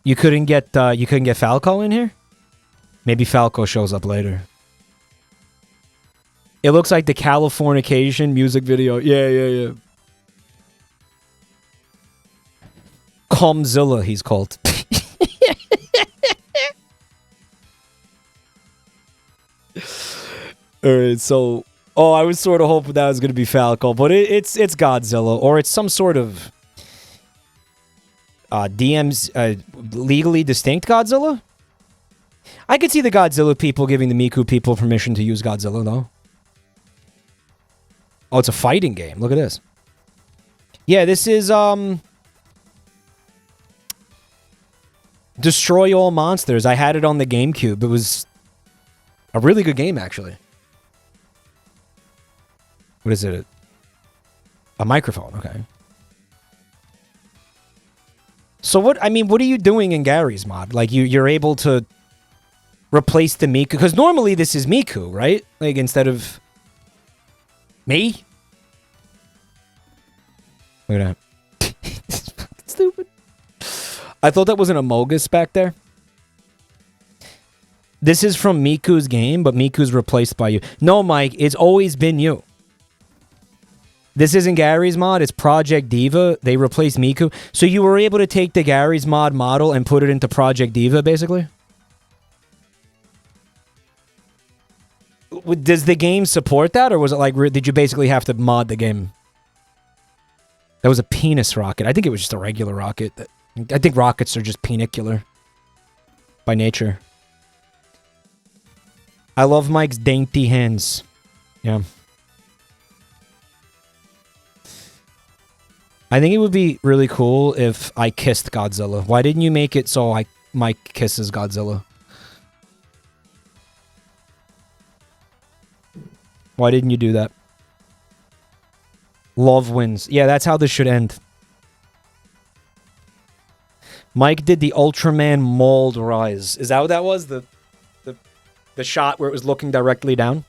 You couldn't get Falco in here? Maybe Falco shows up later. It looks like the Californication music video. Yeah. Comzilla, he's called. Alright, so... Oh, I was sort of hoping that was going to be Falco, but it's Godzilla, or it's some sort of... DM's legally distinct Godzilla? I could see the Godzilla people giving the Miku people permission to use Godzilla, though. Oh, it's a fighting game. Look at this. Yeah, this is, Destroy All Monsters. I had it on the GameCube. It was a really good game, actually. What is it? A microphone, okay. So what are you doing in Gary's mod? Like you're able to replace the Miku, because normally this is Miku, right? Like instead of me. Look at that. It's fucking stupid. I thought that was an Amogus back there. This is from Miku's game, but Miku's replaced by you. No, Mike, it's always been you. This isn't Gary's mod, it's Project Diva. They replaced Miku. So you were able to take the Gary's mod model and put it into Project Diva, basically? Does the game support that, or was it like, did you basically have to mod the game? That was a penis rocket. I think it was just a regular rocket. I think rockets are just penicular by nature. I love Mike's dainty hands. Yeah. I think it would be really cool if I kissed Godzilla. Why didn't you make it so Mike kisses Godzilla? Why didn't you do that? Love wins. Yeah, that's how this should end. Mike did the Ultraman mold rise. Is that what that was? The shot where it was looking directly down?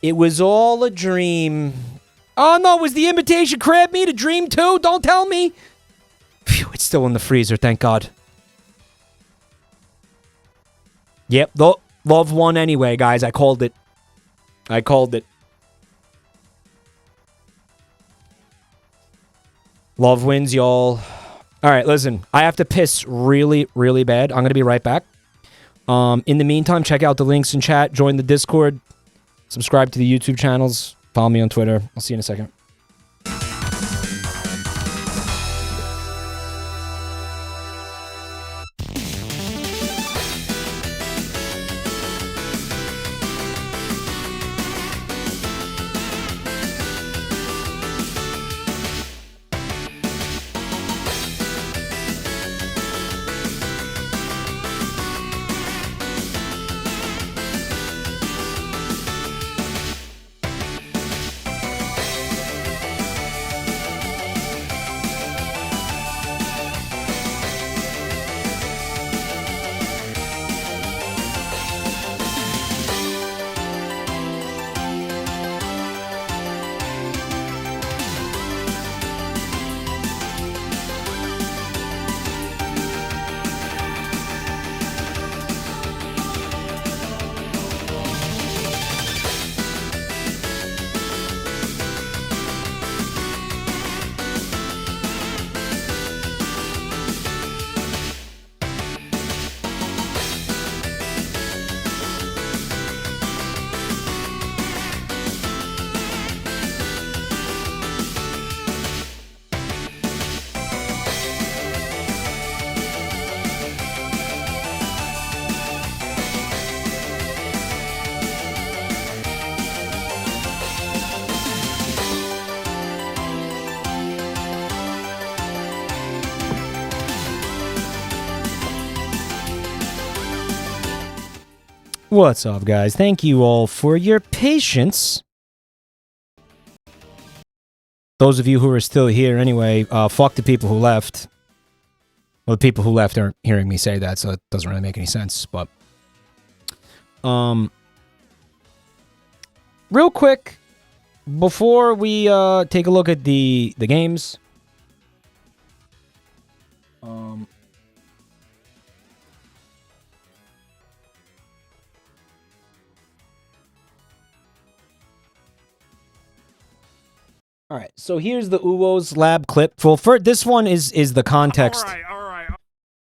It was all a dream. Oh no, was the imitation crab meat a dream too? Don't tell me. Phew, it's still in the freezer, thank God. Yep, love won anyway, guys. I called it. I called it. Love wins, y'all. Alright, listen. I have to piss really, really bad. I'm going to be right back. In the meantime, check out the links in chat. Join the Discord. Subscribe to the YouTube channels. Follow me on Twitter. I'll see you in a second. What's up, guys? Thank you all for your patience. Those of you who are still here anyway, fuck the people who left. Well, the people who left aren't hearing me say that, so it doesn't really make any sense, but... real quick, before we take a look at the games... All right, so here's the UWOSLAB clip. Well, this one is the context. All right.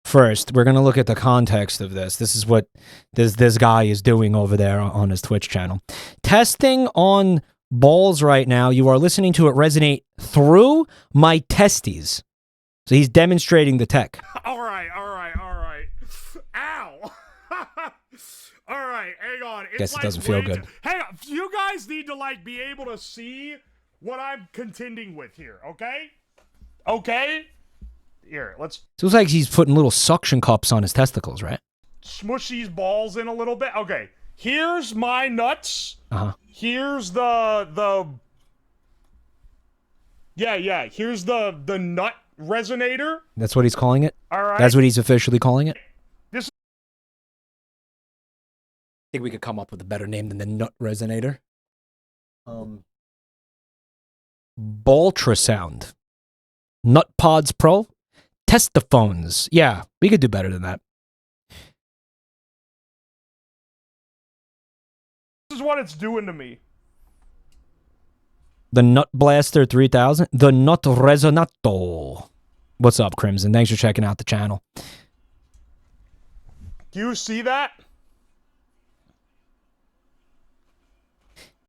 First, we're gonna look at the context of this. This is what this guy is doing over there on his Twitch channel. Testing on balls right now. You are listening to it resonate through my testes. So he's demonstrating the tech. All right. Ow! All right, hang on. It's Guess it like doesn't feel good. Hang on. You guys need to like be able to see what I'm contending with here, okay? Okay? Here, let's Seems like he's putting little suction cups on his testicles, right? smush these balls in a little bit. Okay, here's my nuts. Uh-huh. Here's the Yeah, here's the nut resonator. That's what he's calling it? All right. That's what he's officially calling it? This I think we could come up with a better name than the nut resonator. Baltrasound. Nut Pods Pro. Testophones. Yeah, we could do better than that. is what it's doing to me. The Nut Blaster 3000. The Nut Resonato. What's up, Crimson? Thanks for checking out the channel. Do you see that?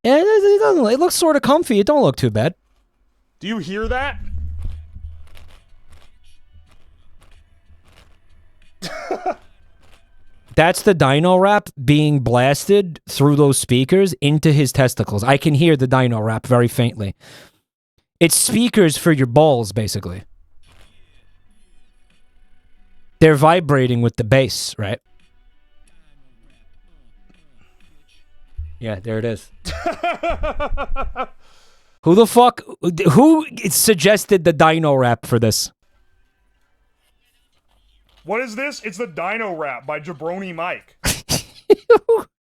Yeah, it looks sort of comfy. It don't look too bad. Do you hear that? That's the Dino rap being blasted through those speakers into his testicles. I can hear the Dino rap very faintly. It's speakers for your balls, basically. They're vibrating with the bass, right? Yeah, there it is. Who the fuck... Who suggested the Dino rap for this? What is this? It's the Dino Rap by JabroniMike.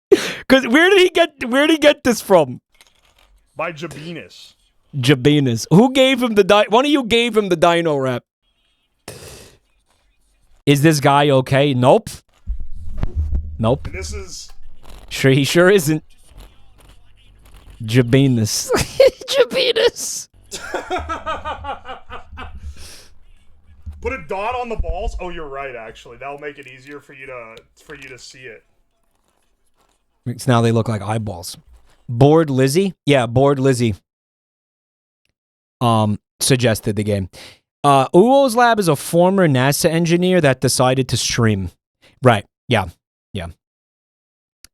Because where did he get this from? By Jabinus. Jabinus. Who gave him the one of you gave him the Dino rap? Is this guy okay? Nope. Nope. And this is... He sure isn't. Jabinus. Jabinus. Put a dot on the balls. Oh, you're right. Actually, that'll make it easier for you to see it. So now they look like eyeballs. Bored Lizzie? Yeah, Bored Lizzie. Suggested the game. UWOSLAB is a former NASA engineer that decided to stream. Right. Yeah. Yeah.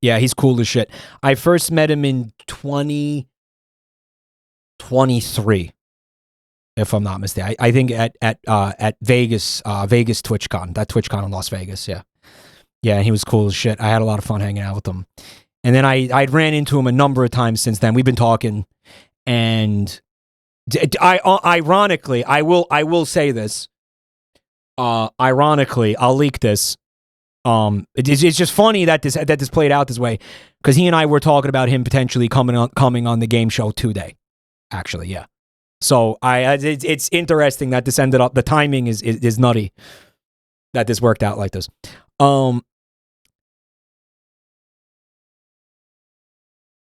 Yeah, he's cool as shit. I first met him in 2023, if I'm not mistaken. I think at Vegas, Vegas TwitchCon. That TwitchCon in Las Vegas, yeah. Yeah, he was cool as shit. I had a lot of fun hanging out with him. And then I ran into him a number of times since then. We've been talking, and ironically, I will say this. Ironically, I'll leak this. It's just funny that this played out this way, because he and I were talking about him potentially coming on the game show today. Actually, yeah. So it's interesting that this ended up. The timing is nutty that this worked out like this.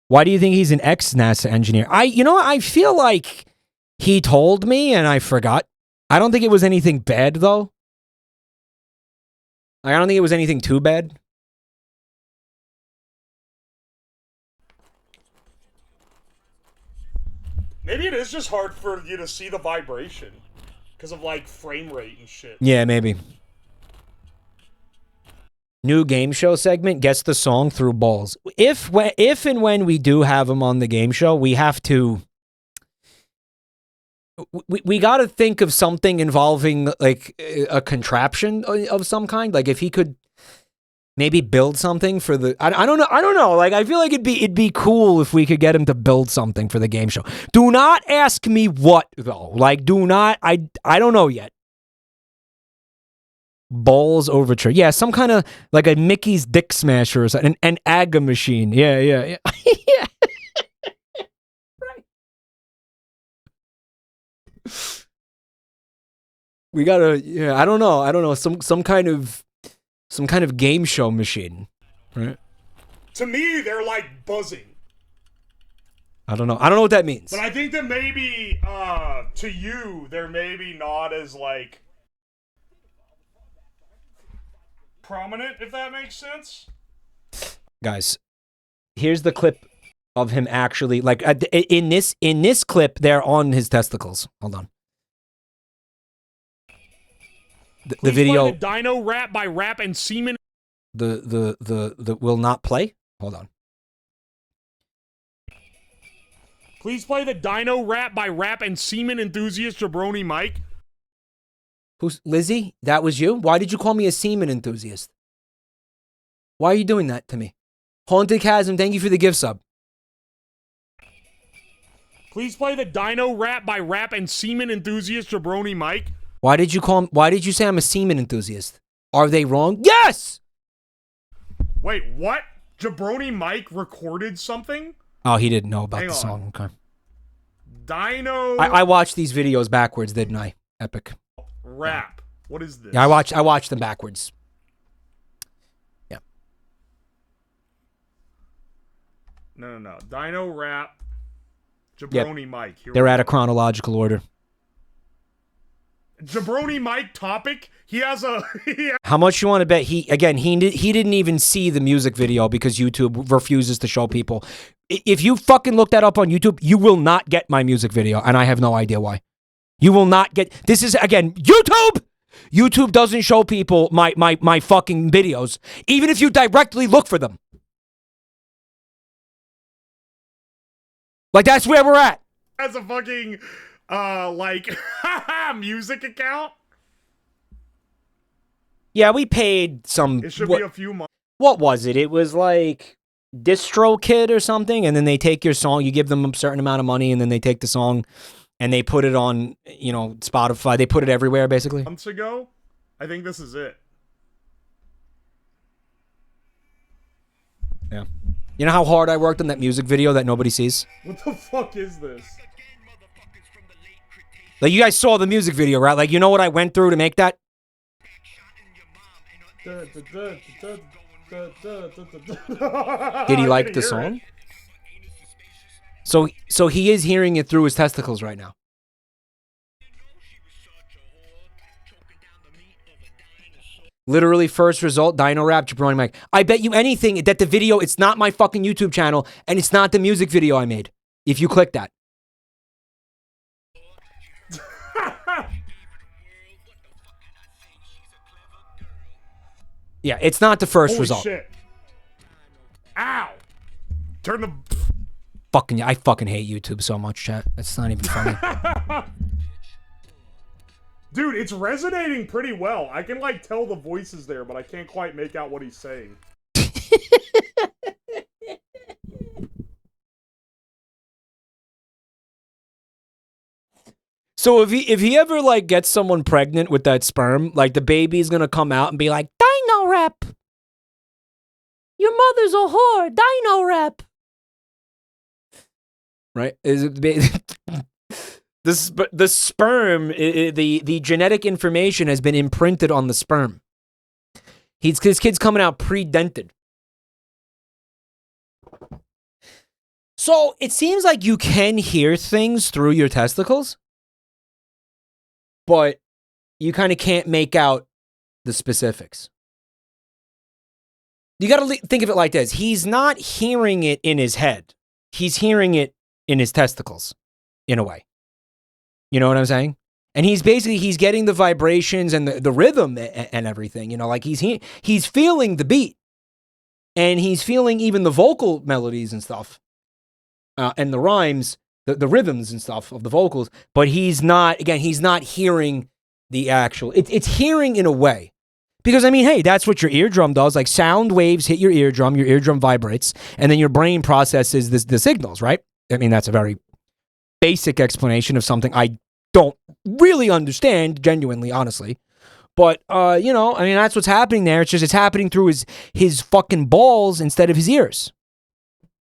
Why do you think he's an ex-NASA engineer? I feel like he told me and I forgot. I don't think it was anything bad, though. I don't think it was anything too bad. Maybe it is just hard for you to see the vibration because of like frame rate and shit. Yeah, maybe. New game show segment, gets the song through balls. If and when we do have him on the game show, we have to... We got to think of something involving like a contraption of some kind. Like if he could maybe build something for the... I don't know. Like I feel like it'd be cool if we could get him to build something for the game show. Do not ask me what though. Like do not... I don't know yet. Balls Overture. Yeah, some kind of like a Mickey's Dick Smasher or something. An AGGA machine. Yeah. Yeah. Right. We gotta, yeah, I don't know. Some kind of game show machine. Right? To me, they're like buzzing. I don't know what that means. But I think that maybe to you, they're maybe not as like prominent, if that makes sense. Guys, here's the clip of him actually, like in this clip, they're on his testicles. Hold on. The video. The Dino rap by Rap and Semen. The will not play. Hold on. Please play the Dino rap by Rap and Semen enthusiast JabroniMike. Who's Lizzie? That was you? Why did you call me a semen enthusiast? Why are you doing that to me? Haunted Chasm, thank you for the gift sub. Please play the Dino rap by Rap and Semen enthusiast JabroniMike. Why did you say I'm a semen enthusiast? Are they wrong? Yes! Wait, what? JabroniMike recorded something? Oh, he didn't know about the song. Okay. Dino. I watched these videos backwards, didn't I? Epic. Rap. What is this? Yeah, I watched them backwards. Yeah. No. Dino rap. JabroniMike. They're at a chronological order. JabroniMike topic. He has a. How much you want to bet? He didn't even see the music video because YouTube refuses to show people. If you fucking look that up on YouTube, you will not get my music video, and I have no idea why. You will not get. This is again YouTube. YouTube doesn't show people my fucking videos, even if you directly look for them. Like that's where we're at. Has a fucking like music account. Yeah, we paid some. It should be a few months. What was it? It was like DistroKid or something, and then they take your song. You give them a certain amount of money, and then they take the song. And they put it on, Spotify. They put it everywhere, basically. Months ago, I think this is it. Yeah. You know how hard I worked on that music video that nobody sees? What the fuck is this? Like, you guys saw the music video, right? Like, you know what I went through to make that? Did he like the song? So he is hearing it through his testicles right now. Literally first result, Dino Rap, JabroniMike. I bet you anything that the video, it's not my fucking YouTube channel, and it's not the music video I made. If you click that. Yeah, it's not the first Holy result. Shit. Ow. Turn the... I fucking hate YouTube so much, chat. That's not even funny. Dude, it's resonating pretty well. I can, like, tell the voices there, but I can't quite make out what he's saying. So if he ever, like, gets someone pregnant with that sperm, like, the baby's gonna come out and be like, Dino Rap! Your mother's a whore! Dino Rap! Right? Is it the sperm, the genetic information has been imprinted on the sperm. His kid's coming out pre-dented. So it seems like you can hear things through your testicles, but you kind of can't make out the specifics. You got to think of it like this. He's not hearing it in his head. He's hearing it in his testicles, in a way. You know what I'm saying? And he's getting the vibrations and the rhythm and everything. You know, like he's feeling the beat. And he's feeling even the vocal melodies and stuff. And the rhymes, the rhythms and stuff of the vocals. But he's not hearing the actual... It's hearing in a way. Because, I mean, hey, that's what your eardrum does. Like, sound waves hit your eardrum vibrates, and then your brain processes the signals, right? I mean, that's a very basic explanation of something I don't really understand, genuinely, honestly. But, you know, I mean, that's what's happening there. It's just it's happening through his fucking balls instead of his ears.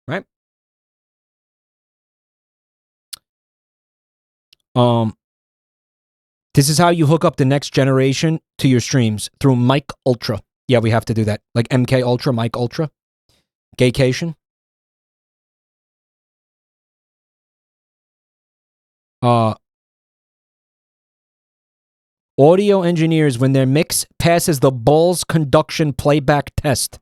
Right? This is how you hook up the next generation to your streams, through Mike Ultra. Yeah, we have to do that. Like MK Ultra, Mike Ultra. Gaycation. Audio engineers, when their mix passes the balls conduction playback test.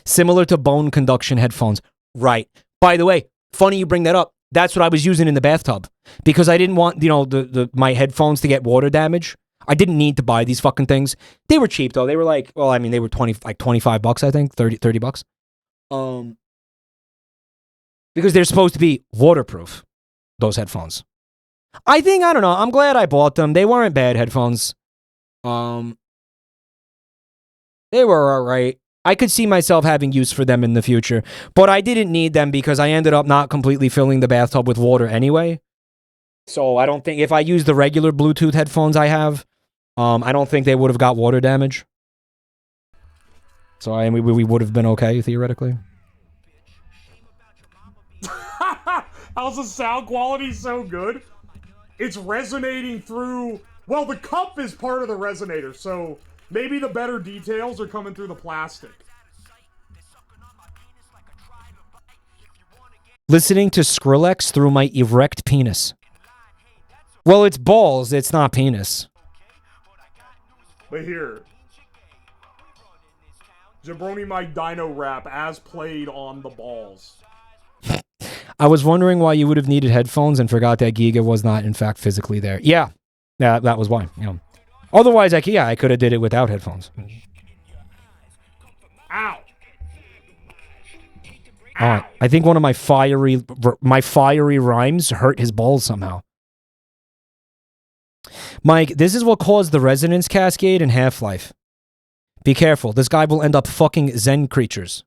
Similar to bone conduction headphones. Right. By the way, funny you bring that up. That's what I was using in the bathtub. Because I didn't want, you know, my headphones to get water damage. I didn't need to buy these fucking things. They were cheap, though. They were like, well, I mean, they were 25 bucks, I think. 30 bucks. Because they're supposed to be waterproof, those headphones. I don't know. I'm glad I bought them. They weren't bad headphones. They were all right. I could see myself having use for them in the future, but I didn't need them because I ended up not completely filling the bathtub with water anyway. So I don't think, if I used the regular Bluetooth headphones I have, I don't think they would have got water damage. So we would have been okay, theoretically. How's the sound quality so good? It's resonating through... Well, the cup is part of the resonator, so... Maybe the better details are coming through the plastic. Listening to Skrillex through my erect penis. Well, it's balls, it's not penis. But here. JabroniMike Dino Rap as played on the balls. I was wondering why you would have needed headphones and forgot that Giga was not, in fact, physically there. Yeah, that was why. Yeah. Otherwise, I could have did it without headphones. Ow! I think one of my fiery rhymes hurt his balls somehow. Mike, this is what caused the resonance cascade in Half-Life. Be careful. This guy will end up fucking Zen creatures.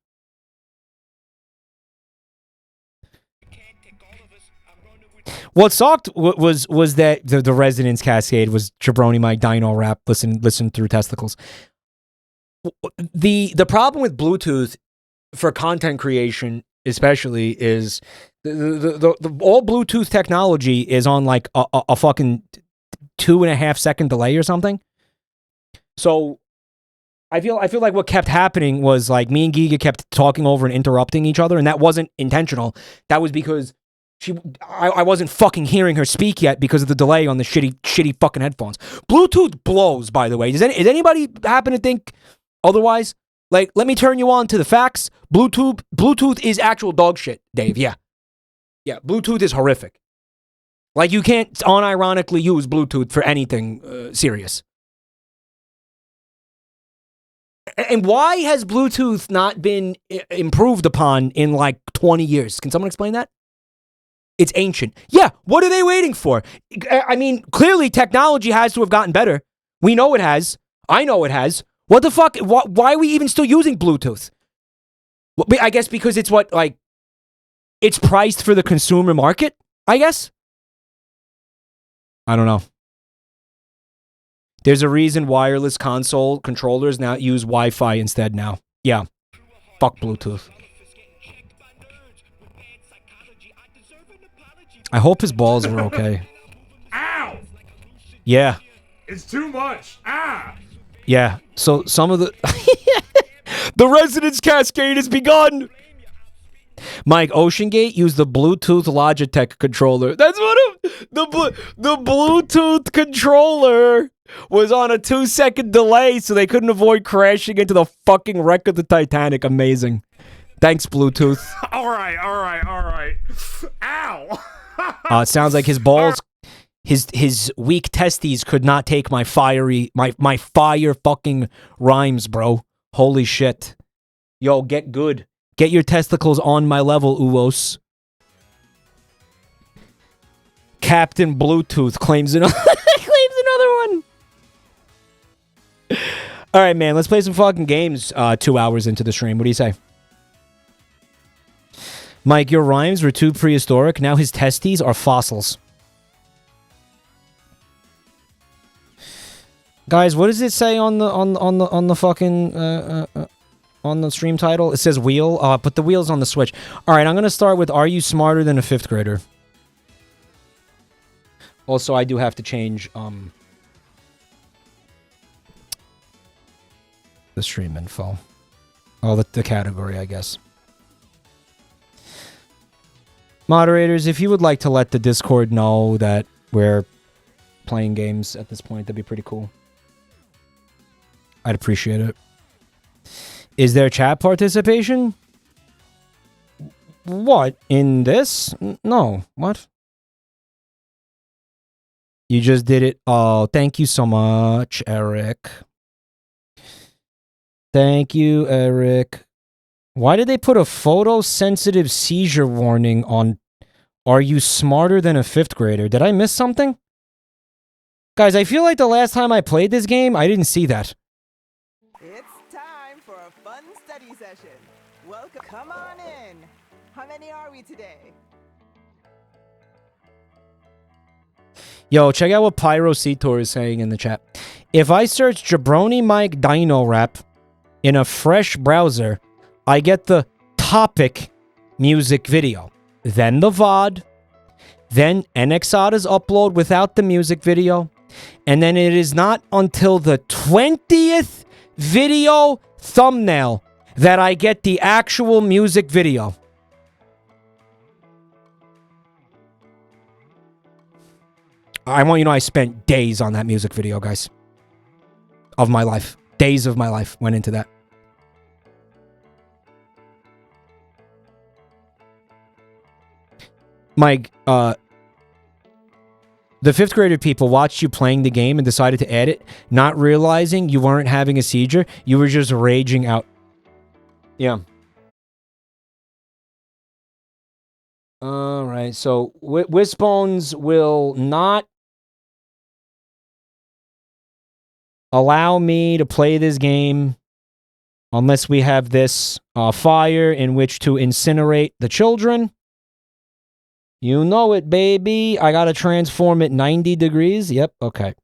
What sucked was that the resonance cascade was JabroniMike Dino Rap listen through testicles. The problem with Bluetooth for content creation especially is the all Bluetooth technology is on like a fucking 2.5 second delay or something. So I feel like what kept happening was like me and Giga kept talking over and interrupting each other, and that wasn't intentional. That was because I wasn't fucking hearing her speak yet because of the delay on the shitty fucking headphones. Bluetooth blows, by the way. Does anybody happen to think otherwise? Like, let me turn you on to the facts. Bluetooth is actual dog shit, Dave. Yeah. Yeah, Bluetooth is horrific. Like, you can't unironically use Bluetooth for anything serious. And why has Bluetooth not been improved upon in like 20 years? Can someone explain that? It's ancient. Yeah, what are they waiting for? I mean, clearly technology has to have gotten better. We know it has. I know it has. What the fuck? Why are we even still using Bluetooth? Well, I guess because it's it's priced for the consumer market, I guess? I don't know. There's a reason wireless console controllers now use Wi-Fi instead now. Yeah. Fuck Bluetooth. I hope his balls were okay. Ow! Yeah. It's too much. Ah! Yeah. So some of the... The resonance cascade has begun! Mike, OceanGate used the Bluetooth Logitech controller. That's what the Bluetooth controller was on a 2-second delay, so they couldn't avoid crashing into the fucking wreck of the Titanic. Amazing. Thanks, Bluetooth. All right. Ow! It sounds like his balls, his weak testes could not take my fire fucking rhymes, bro. Holy shit. Yo, get good. Get your testicles on my level, UWOS. Captain Bluetooth claims another one. All right, man. Let's play some fucking games 2 hours into the stream. What do you say? Mike, your rhymes were too prehistoric. Now his testes are fossils. Guys, what does it say on the fucking on the stream title? It says wheel. Put the wheels on the Switch. All right, I'm gonna start with: are you smarter than a 5th grader? Also, I do have to change the stream info. Oh, the category, I guess. Moderators, if you would like to let the Discord know that we're playing games at this point, that'd be pretty cool. I'd appreciate it. Is there chat participation? What? In this? No. What? You just did it. Oh, thank you so much, Eric. Thank you, Eric. Why did they put a photosensitive seizure warning on "Are you smarter than a 5th grader"? Did I miss something? Guys, I feel like the last time I played this game, I didn't see that. It's time for a fun study session. Welcome. Come on in. How many are we today? Yo, check out what Pyro Cetor is saying in the chat. If I search JabroniMike Dino rap in a fresh browser, I get the topic music video, then the VOD, then NXAda's upload without the music video, and then it is not until the 20th video thumbnail that I get the actual music video. I want you to know I spent days on that music video, guys. Of my life. Days of my life went into that. Mike, the 5th grader people watched you playing the game and decided to add it, not realizing you weren't having a seizure. You were just raging out. Yeah. All right, so Wisbones will not allow me to play this game unless we have this fire in which to incinerate the children. You know it, baby. I gotta transform it 90 degrees. Yep, okay.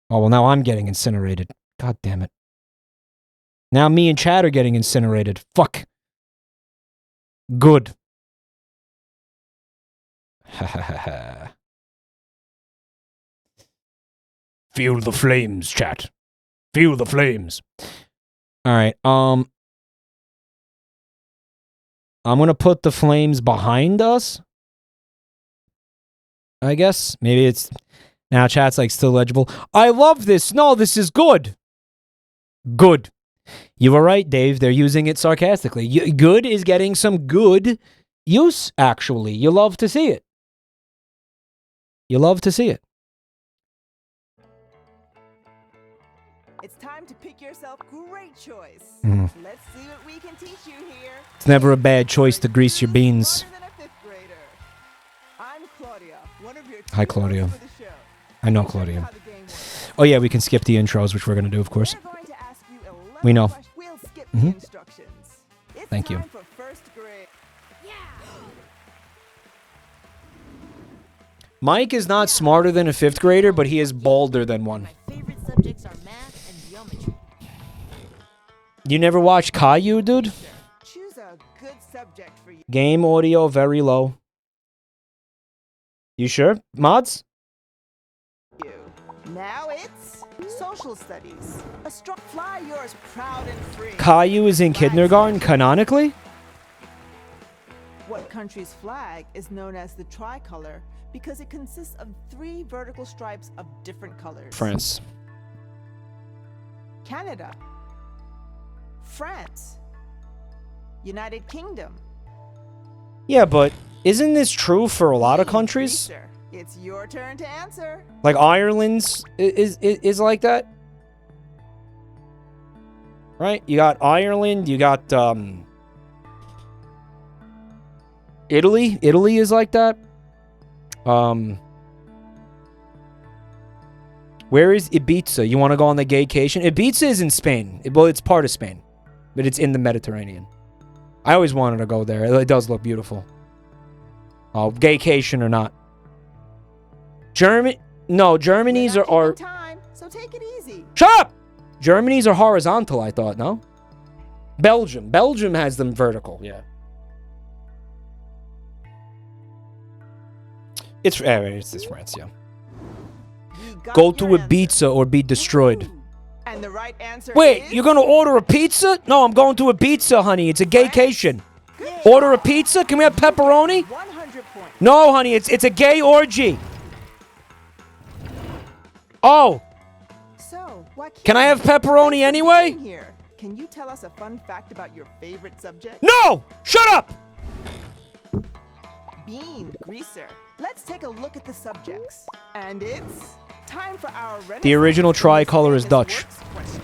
Oh, well, now I'm getting incinerated. God damn it. Now me and Chad are getting incinerated. Fuck. Good. Ha ha ha ha. Feel the flames, chat. Feel the flames. All right. I'm going to put the flames behind us. I guess. Maybe it's... Now chat's like still legible. I love this. No, this is good. Good. You were right, Dave. They're using it sarcastically. Good is getting some good use, actually. You love to see it. You love to see it. It's time to pick yourself. Great choice. Mm. Let's see what we can teach you here. It's never a bad choice to grease your beans. Smarter than a fifth grader. I'm Claudia, one of your Hi, two Claudia. hosts for the show. I know I'll show you Claudia. how the game works. Oh, yeah, we can skip the intros, which we're going to do, of course. We're going to ask you 11 We know. questions. We'll skip Mhm. the instructions. It's Thank you. time for first grade. Mike is not smarter than a fifth grader, but he is balder than one. My favorite subjects are math and geometry. You never watched Caillou, dude? Choose a good subject for you. Game audio very low. You sure? Mods? Now it's social studies. A strong fly yours proud and free. Caillou is in kindergarten, canonically? What country's flag is known as the tricolor because it consists of 3 vertical stripes of different colors? France. Canada. France. United Kingdom. Yeah, but isn't this true for a lot of countries? Greaser, it's your turn to answer. Like Ireland's is like that? Right? You got Ireland, you got Italy. Italy is like that. Where is Ibiza? You want to go on the gaycation? Ibiza is in Spain. Well, it's part of Spain, but it's in the Mediterranean. I always wanted to go there. It does look beautiful. Oh, gaycation or not. No, Germany's We're not are keeping time, so take it easy. Shut up! Germany's are horizontal, I thought, no? Belgium has them vertical, yeah. It's France, yeah. You got Go to your answer. Ibiza or be destroyed. Woohoo! And the right answer Wait, is... you're gonna order a pizza? No, I'm going to Ibiza, honey. It's a gaycation. Order a pizza? Can we have pepperoni? 100 points. No, honey, it's a gay orgy. Oh, So, what can I have pepperoni anyway? Here. Can you tell us a fun fact about your favorite subject? No! Shut up! Bean greaser. Let's take a look at the subjects. And it's time for our The original tricolor is Renaissance Dutch. Works question.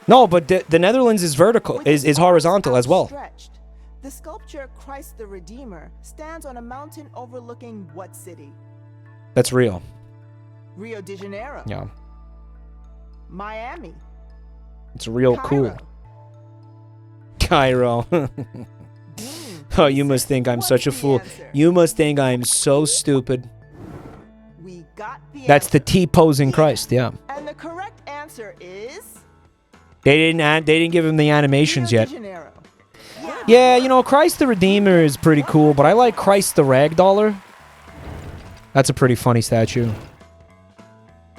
No, but the Netherlands is vertical, With is its horizontal arms as well. outstretched, the sculpture Christ the Redeemer stands on a mountain overlooking what city? That's real. Rio de Janeiro. Yeah. Miami. It's real cool. Cairo. Cairo. Bean Oh, you greaser. must think I'm What's such a the fool. answer? You must think I'm so stupid. We got the That's the answer. T-posing Christ, yeah. And the correct answer is They didn't give him the animations Rio yet. de Janeiro. Yeah, you know, Christ the Redeemer is pretty cool, but I like Christ the Ragdoller. That's a pretty funny statue.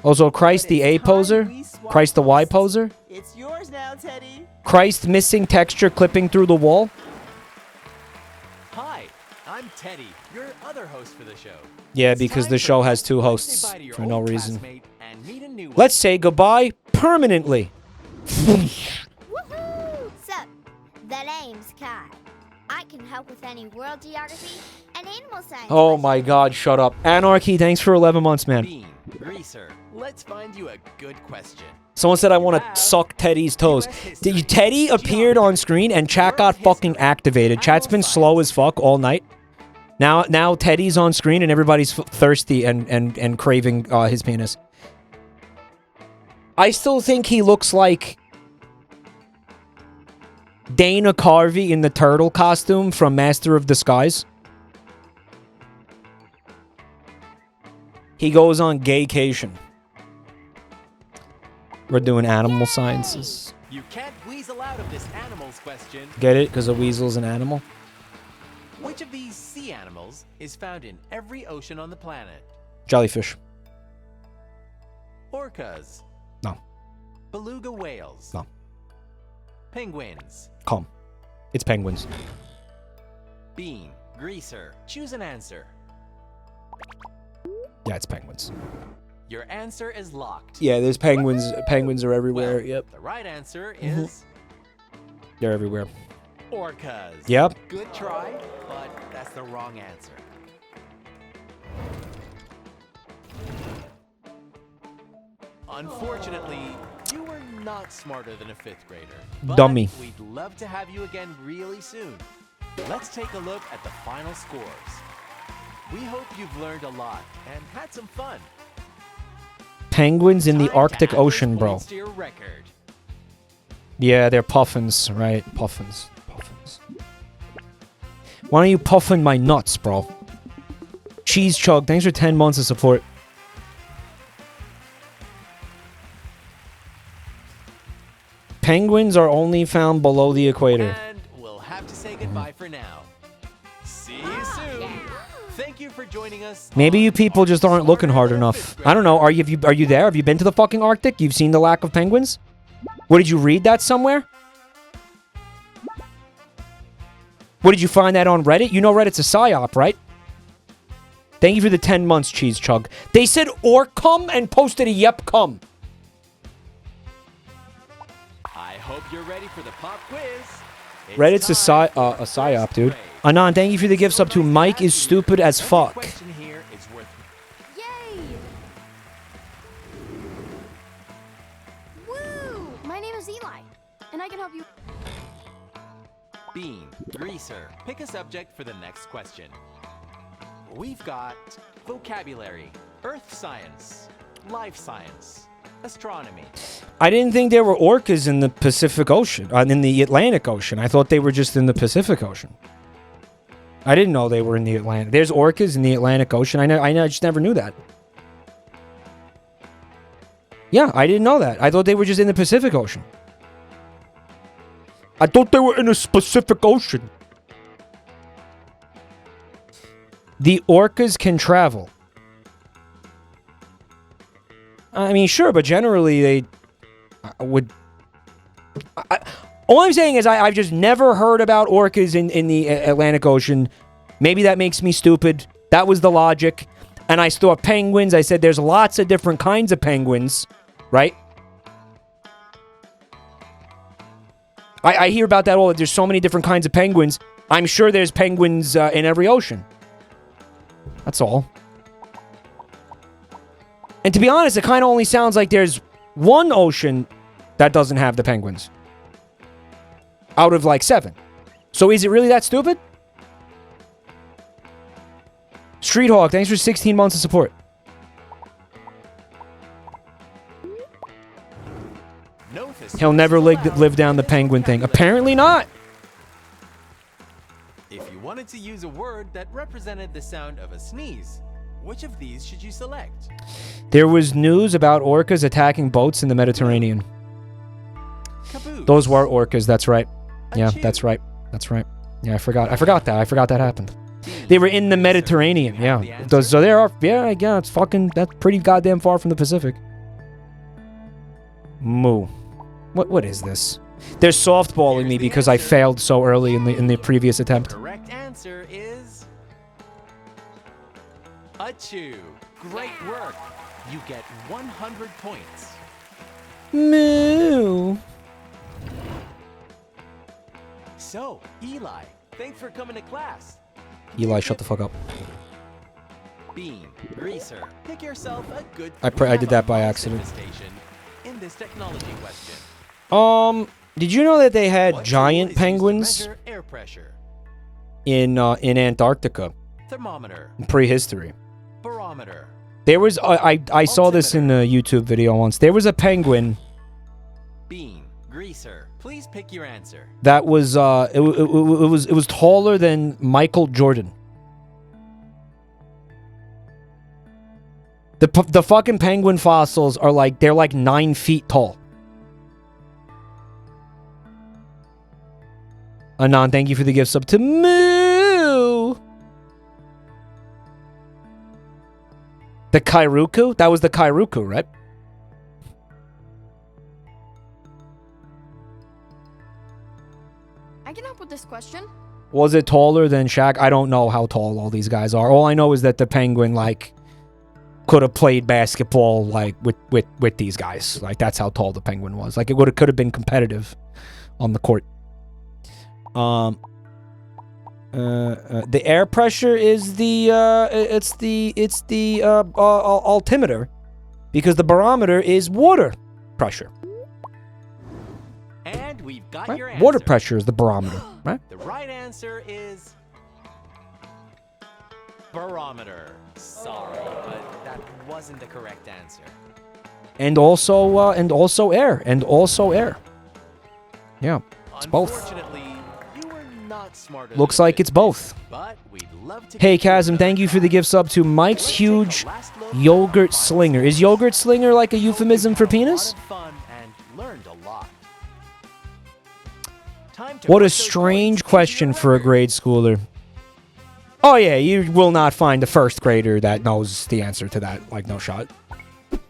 Also, Christ the A poser, Christ the Y poser, It's yours now, Teddy. Christ missing texture clipping through the wall. Hi, I'm Teddy, your other host for the show. Yeah, It's because time the for show you has to two say hosts bye to your for no old reason. classmate and meet a new one. Let's say goodbye permanently. Woohoo! So, the name's Kai. I can help with any world geography and animal science. Oh my god, shut up. Anarchy, thanks for 11 months, man. Bean, Greaser, let's find you a good question. Someone said I want to suck Teddy's toes. Teddy appeared on screen and chat got fucking activated. Chat's been slow as fuck all night. Now Teddy's on screen and everybody's thirsty and craving his penis. I still think he looks like Dana Carvey in the turtle costume from Master of Disguise. He goes on gaycation. We're doing animal sciences. You can't weasel out of this animals question. Get it? Because a weasel's an animal? Which of these sea animals is found in every ocean on the planet? Jellyfish. Orcas. No. Beluga whales. No. Penguins. Calm. It's penguins. Bean, Greaser, choose an answer. Yeah, it's penguins. Your answer is locked. Yeah, there's penguins. Penguins are everywhere. Well, Yep. The right answer is They're everywhere. orcas. Yep. Good try, but that's the wrong answer. Unfortunately, you were not smarter than a 5th grader. But Dummy. We'd love to have you again really soon. Let's take a look at the final scores. We hope you've learned a lot and had some fun. Penguins in the Time to Arctic add those Ocean, bro. points to your record. Yeah, they're puffins, right? Puffins. Puffins. Why don't you puffin my nuts, bro? Cheese Chug, thanks for 10 months of support. Penguins are only found below the equator. And we'll have to say goodbye for now. See you soon. Thank you for joining us. Maybe on you people just aren't looking hard Smarter Than a enough. Fifth I don't know. Grader. Are you there? Have you been to the fucking Arctic? You've seen the lack of penguins? What, did you read that somewhere? What, did you find that on Reddit? You know Reddit's a psyop, right? Thank you for the 10 months, Cheese Chug. They said or come and posted a yep come. I hope you're ready for the pop quiz. It's Reddit's a time for the psyop, first dude. grade. Anon, thank you for the gifts up to Mike is stupid as Every fuck. question here is worth Yay! Woo! My name is Eli, and I can help you. Bean, Greaser, pick a subject for the next question. We've got vocabulary, earth science, life science, astronomy. I didn't think there were orcas in the Pacific Ocean, in the Atlantic Ocean. I thought they were just in the Pacific Ocean. I didn't know they were in the Atlantic. There's orcas in the Atlantic Ocean. I just never knew that. Yeah, I didn't know that. I thought they were just in the Pacific Ocean. I thought they were in the Pacific Ocean. The orcas can travel. I mean, sure, but generally they would... all I'm saying is I've just never heard about orcas in the Atlantic Ocean. Maybe that makes me stupid. That was the logic. And I thought penguins. I said there's lots of different kinds of penguins, right? I hear about that all. There's so many different kinds of penguins. I'm sure there's penguins in every ocean. That's all. And to be honest, it kind of only sounds like there's one ocean that doesn't have the penguins. Out of like 7. So is it really that stupid? Street Hawk, thanks for 16 months of support. He'll never live down the penguin thing. Apparently not. If you wanted to use a word that represented the sound of a sneeze, which of these should you select? There was news about orcas attacking boats in the Mediterranean. Caboose. Those were orcas, that's right. Yeah, Achoo. that's right. That's right. Yeah, I forgot that happened. They were in the Mediterranean, yeah. So there are, yeah, it's fucking, that's pretty goddamn far from the Pacific. Moo. What is this? They're softballing me because I failed so early in the previous attempt. Correct answer is achoo. Great work. You get 100 points. Moo. So, Eli, thanks for coming to class. Eli, shut the fuck up. Bean, Greaser, pick yourself a good. I did that by accident. Station in this technology question. Did you know that they had What giant tool is used to penguins measure air pressure? in Antarctica Thermometer, in prehistory? barometer. There was I saw this in a YouTube video once. There was a penguin Bean, Greaser, please pick your answer. that was it was taller than Michael Jordan. The fucking penguin fossils are like they're like 9 feet tall. Anon, thank you for the gifts up to Moo. The Kairuku? That was the Kairuku, right? I can help with this question. Was it taller than Shaq? I don't know how tall all these guys are. All I know is that the Penguin, like, could have played basketball, like, with these guys. Like, that's how tall the Penguin was. Like, it could have been competitive on the court. The air pressure is the altimeter, because the barometer is water pressure. And we've got Right? your answer. Water pressure is the barometer, right? The right answer is barometer. Sorry, but that wasn't the correct answer. And also air, Yeah, it's both. Unfortunately, you were not smarter. Looks than like it's both. But we'd love to. Hey, Chasm, thank you for the gift sub to Mike's Huge Yogurt Slinger. Is yogurt slinger like a euphemism for penis? Fun and learned a lot. Time to What a put those strange points question into for a your grade schooler. Oh yeah, you will not find a first grader that knows the answer to that. Like, no shot.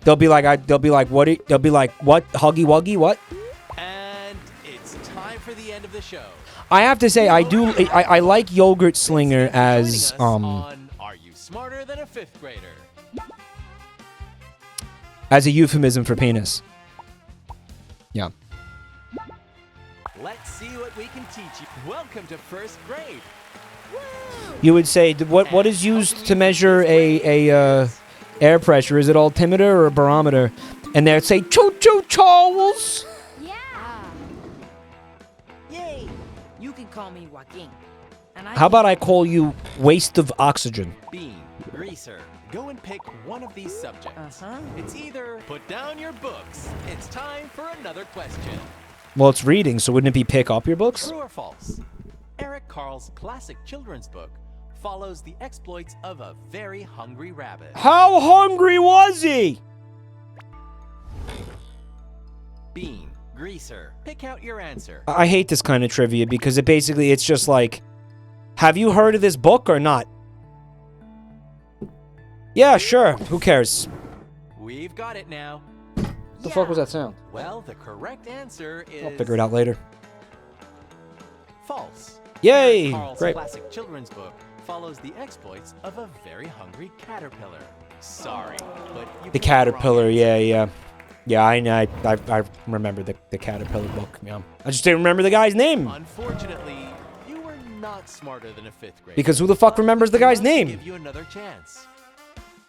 They'll be like, what? Huggy Wuggy, what? And it's time for the end of the show. I have to say, I like Yogurt Slinger as, On Are You Smarter Than a Fifth Grader? as a euphemism for penis. Yeah. Let's see what we can teach you. Welcome to first grade. You would say, what is used to measure a air pressure? Is it altimeter or a barometer? And they'd say, Choo-choo Charles! Yeah. Yay! You can call me Joaquin. And How about I call you waste of oxygen? Bean, greaser. Go and pick one of these subjects. It's either put down your books. It's time for another question. Well, it's reading, so wouldn't it be pick up your books? True or false? Eric Carle's classic children's book follows the exploits of a very hungry rabbit. How hungry was he? Bean, greaser. Pick out your answer. I hate this kind of trivia because it's just like, have you heard of this book or not? Yeah, sure. Who cares? We've got it now. The fuck was that sound? Well, the correct answer is I'll figure it out later. false. Yay! Eric Carle's Great. classic children's book follows the exploits of a very hungry caterpillar. Sorry, but you The picked caterpillar, wrong answer. yeah. I remember the caterpillar book. Yeah, I just didn't remember the guy's name. Unfortunately, you were not smarter than a fifth grader. Because who the fuck remembers the guy's I'd love to name? Give you another chance.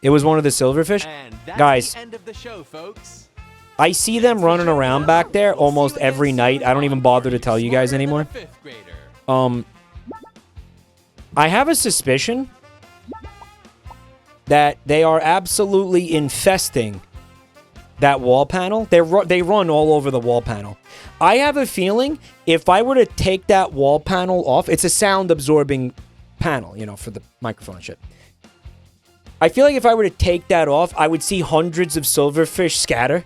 It was one of the silverfish. And that's Guys, the end of the show, folks. I see them running around back there almost every night. I don't even bother to tell you guys anymore. I have a suspicion that they are absolutely infesting that wall panel. They run all over the wall panel. I have a feeling if I were to take that wall panel off, it's a sound absorbing panel, you know, for the microphone and shit. I feel like if I were to take that off, I would see hundreds of silverfish scatter.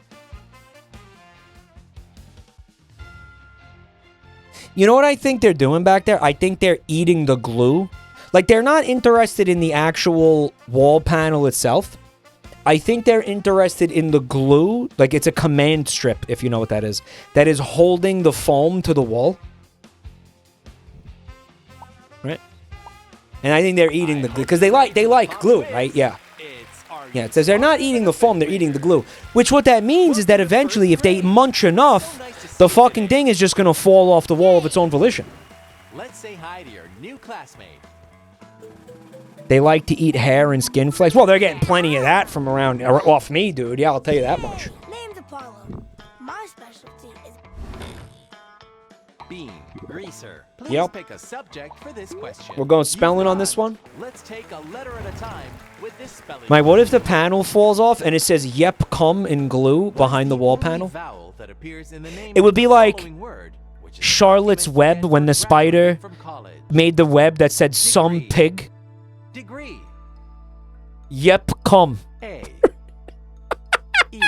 You know what I think they're doing back there? I think they're eating the glue. Like, they're not interested in the actual wall panel itself. I think they're interested in the glue. Like, it's a command strip, if you know what that is holding the foam to the wall. Right? And I think they're eating the glue. Because they like glue, right? Yeah. Yeah, it says they're not eating the foam, they're eating the glue. Which what that means is that eventually, if they munch enough, the fucking thing is just going to fall off the wall of its own volition. Let's say hi to your new classmate. They like to eat hair and skin flakes. Well, they're getting plenty of that from around, off me, dude. Yeah, I'll tell you that much. Name's Apollo. My specialty is Bean, greaser. Please Yep. pick a subject for this question. We're going spelling on this one? Let's take a letter at a time with this spelling. Mike, what if the panel falls off and it says, yep, come in glue behind the wall panel? Vowel that appears in the name It would of be the like following word, which is Charlotte's Web when the spider from college. made the web that said some pig. Degree. Yep, come. A. E.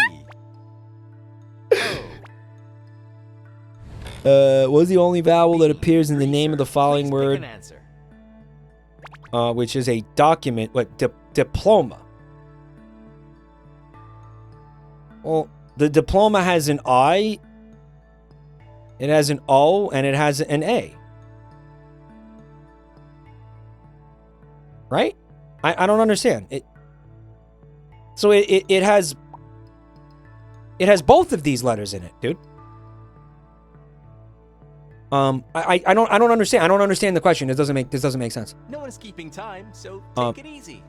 What is the only vowel that appears in the name of the following Please pick word? an answer. Which is a document, diploma. Well, the diploma has an I, it has an O, and it has an A. right? I don't understand it. So it has both of these letters in it, dude. I don't understand. I don't understand the question. This doesn't make sense. No one's keeping time, so take it easy.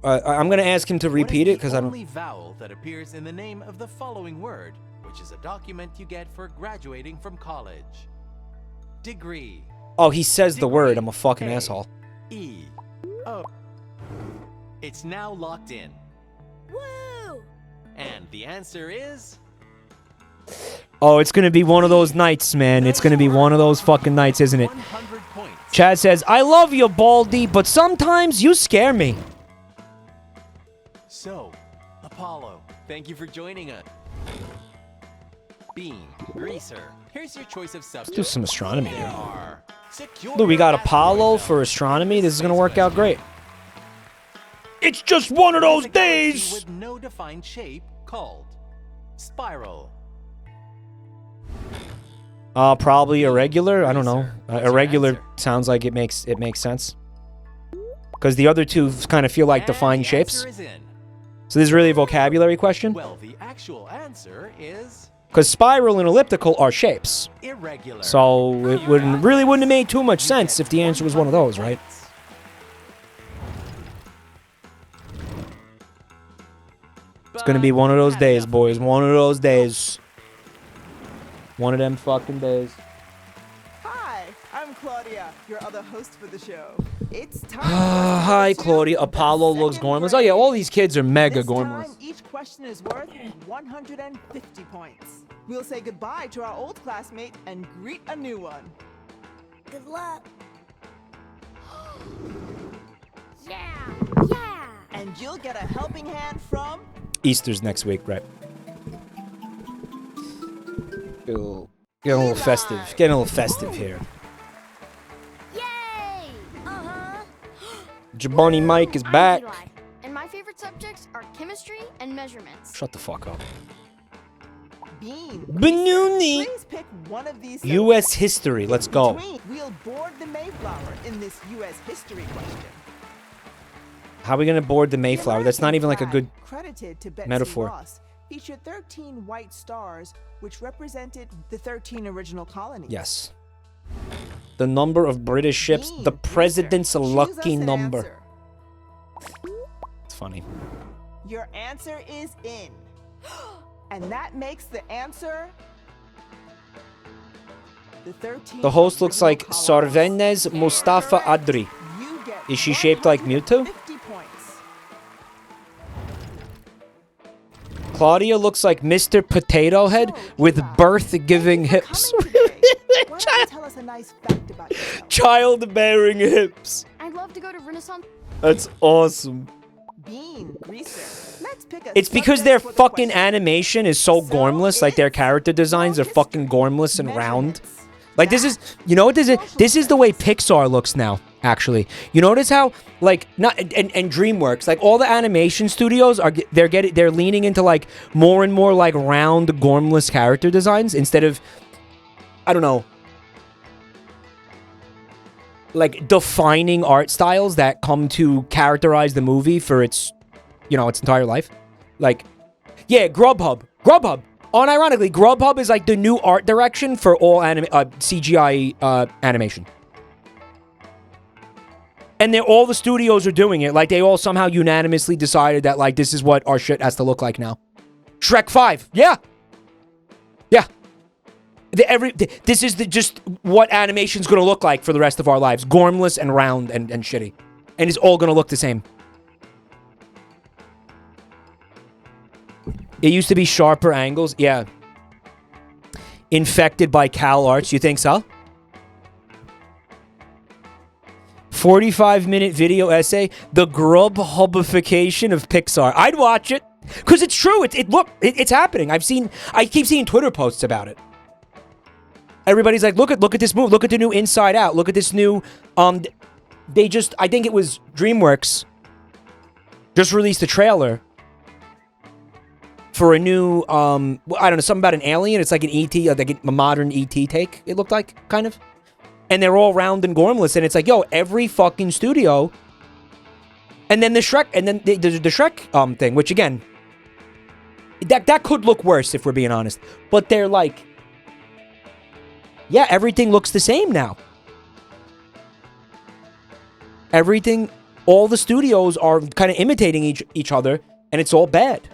I'm gonna ask him to repeat it because I don't. Only vowel that appears in the name of the following word, which is a document you get for graduating from college. Degree. Oh, he says the word. I'm a fucking asshole. E-O. It's now locked in. Woo! And the answer is... Oh, it's gonna be one of those nights, man. It's gonna be one of those fucking nights, isn't it? 100 points. Chad says, I love you, Baldy, but sometimes you scare me. So, Apollo, thank you for joining us. Bean, Greaser, here's your choice of subject. Let's do some astronomy There here. are secure Dude, we got your Apollo asteroid for belt. astronomy. This is gonna work out great. It's just one of those There's a galaxy days. with no defined shape called spiral. Probably irregular. I don't know. What's your Irregular answer? sounds like it makes sense. Because the other two kind of feel like And defined the shapes. answer is in. So this is really a vocabulary question. Well, the actual answer is Because spiral and elliptical are shapes. irregular. So it really wouldn't have made too much sense if the answer was one of those, right? It's gonna be one of those days, boys. One of those days. One of them fucking days. Hi, I'm Claudia, your other host for the show. It's time. Hi, Claudia. Apollo looks gormless. Oh yeah, all these kids are mega This gormless. time, each question is worth 150 points. We'll say goodbye to our old classmate and greet a new one. Good luck. Yeah! Yeah! And you'll get a helping hand from... Easter's next week, right? Get a little festive. Getting a little festive here. Yay! Uh-huh. JabroniMike is back. I'm Eli, and my favorite subjects are chemistry and measurements. Shut the fuck up. Bean. Benuni. Please pick one of these. U.S. history. Let's go. Between, we'll board the Mayflower in this U.S. history question. How are we gonna board the Mayflower? That's not even like a good credited to Betsy metaphor. Ross, featured 13 white stars, which represented the 13 original colonies. Yes. The number of British ships. Bean, The president's Choose lucky us an number. answer. It's funny. Your answer is in. And that makes the answer... The 13 The host looks original like colonies. Sarvenes Mustafa Correct. Adri. You get Is she shaped like Mewtwo? 150 points. Claudia looks like Mr. Potato Head with birth-giving hips. Coming today, why don't you tell us a nice fact about yourself? Childbearing hips. I'd love to go to Renaissance. That's awesome. Bean, Greaser. Let's pick a It's because subject their for the fucking question. animation is so gormless. Like their it's character designs are world fucking history, gormless and round. measurements, Like this is, math, you know what this is? social This is the way studies. Pixar looks now. Actually, you notice how like not and DreamWorks, like all the animation studios are they're leaning into like more and more like round gormless character designs instead of, I don't know, like defining art styles that come to characterize the movie for its, you know, its entire life. Like, yeah, Grubhub. Unironically, Grubhub is like the new art direction for all CGI animation. And all the studios are doing it. Like, they all somehow unanimously decided that, like, this is what our shit has to look like now. Shrek 5. Yeah. Yeah. This is just what animation's going to look like for the rest of our lives. Gormless and round and shitty. And it's all going to look the same. It used to be sharper angles. Yeah. Infected by Cal Arts. You think so? 45-minute video essay. The Grubhubification of Pixar. I'd watch it. Because it's true. It's happening. I keep seeing Twitter posts about it. Everybody's like, look at this move. Look at the new Inside Out. Look at this new, I think it was DreamWorks just released a trailer for a new, I don't know, something about an alien. It's like an ET, like a modern ET take, it looked like, kind of. And they're all round and gormless, and it's like, yo, every fucking studio. And then the Shrek, and then the Shrek thing, which again, that could look worse if we're being honest. But they're like, yeah, everything looks the same now. Everything, all the studios are kind of imitating each other, and it's all bad.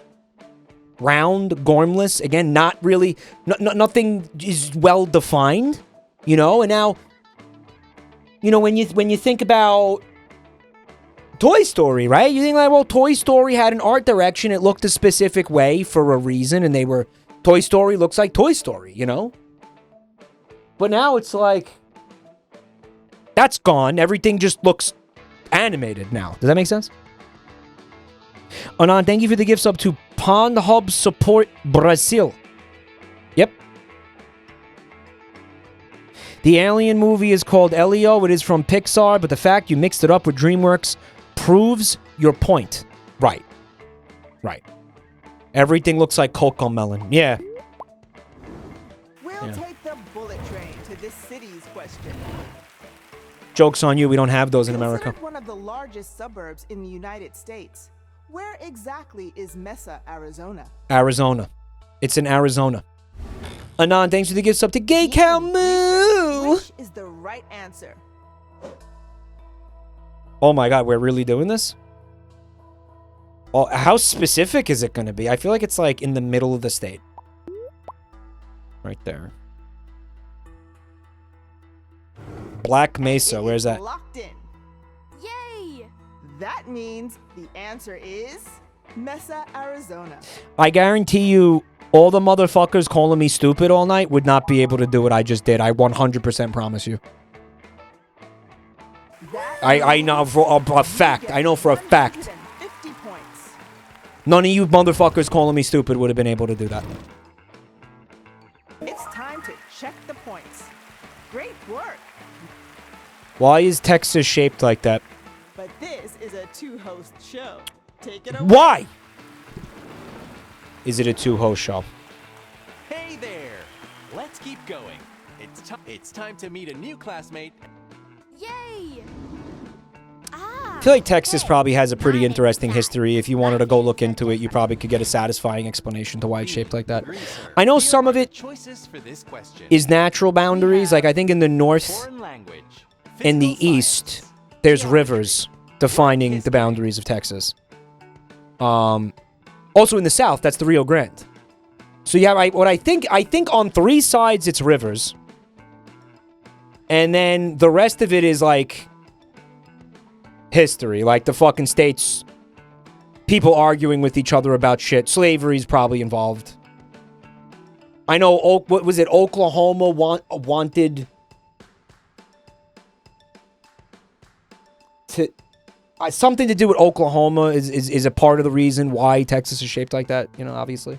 Round, gormless, again, not really, nothing is well defined, you know. And now, you know, when you think about Toy Story, right? You think like, well, Toy Story had an art direction. It looked a specific way for a reason, and Toy Story looks like Toy Story, you know? But now it's like, that's gone. Everything just looks animated now. Does that make sense? Anon, thank you for the gift sub to Pornhub Support Brazil. Yep. The Alien movie is called Elio. It is from Pixar, but the fact you mixed it up with DreamWorks proves your point. Right. Right. Everything looks like Cocomelon. Yeah. We'll take the bullet train to this city's question. Joke's on you. We don't have those in America. Considered one of the largest suburbs in the United States. Where exactly is Mesa, Arizona? Arizona. It's in Arizona. Anon, thanks for the gift sub to Gay Cow Moo. Which is the right answer? Oh my god, we're really doing this? Oh, how specific is it going to be? I feel like it's like in the middle of the state. Right there. Black Mesa, where's that? Locked in. Yay! That means the answer is Mesa, Arizona. I guarantee you, all the motherfuckers calling me stupid all night would not be able to do what I just did. I 100% promise you. I know for a fact. I know for a fact. 50 points. None of you motherfuckers calling me stupid would have been able to do that. It's time to check the points. Great work. Why is Texas shaped like that? But this is a two-host show. Take it away. Why? Is it a two-host show? Hey there! Let's keep going. It's time to meet a new classmate. Yay! I feel like Texas probably has a pretty interesting history. If you wanted to go look into it, you probably could get a satisfying explanation to why it's shaped like that. I know some of it is natural boundaries. Like, I think in the north and the east, there's rivers defining the boundaries of Texas. Also in the south, that's the Rio Grande. So yeah, I think on three sides it's rivers. And then the rest of it is like history, like the fucking states, people arguing with each other about shit. Slavery's probably involved. I know, what was it, Oklahoma wanted to... something to do with Oklahoma is a part of the reason why Texas is shaped like that, you know, obviously.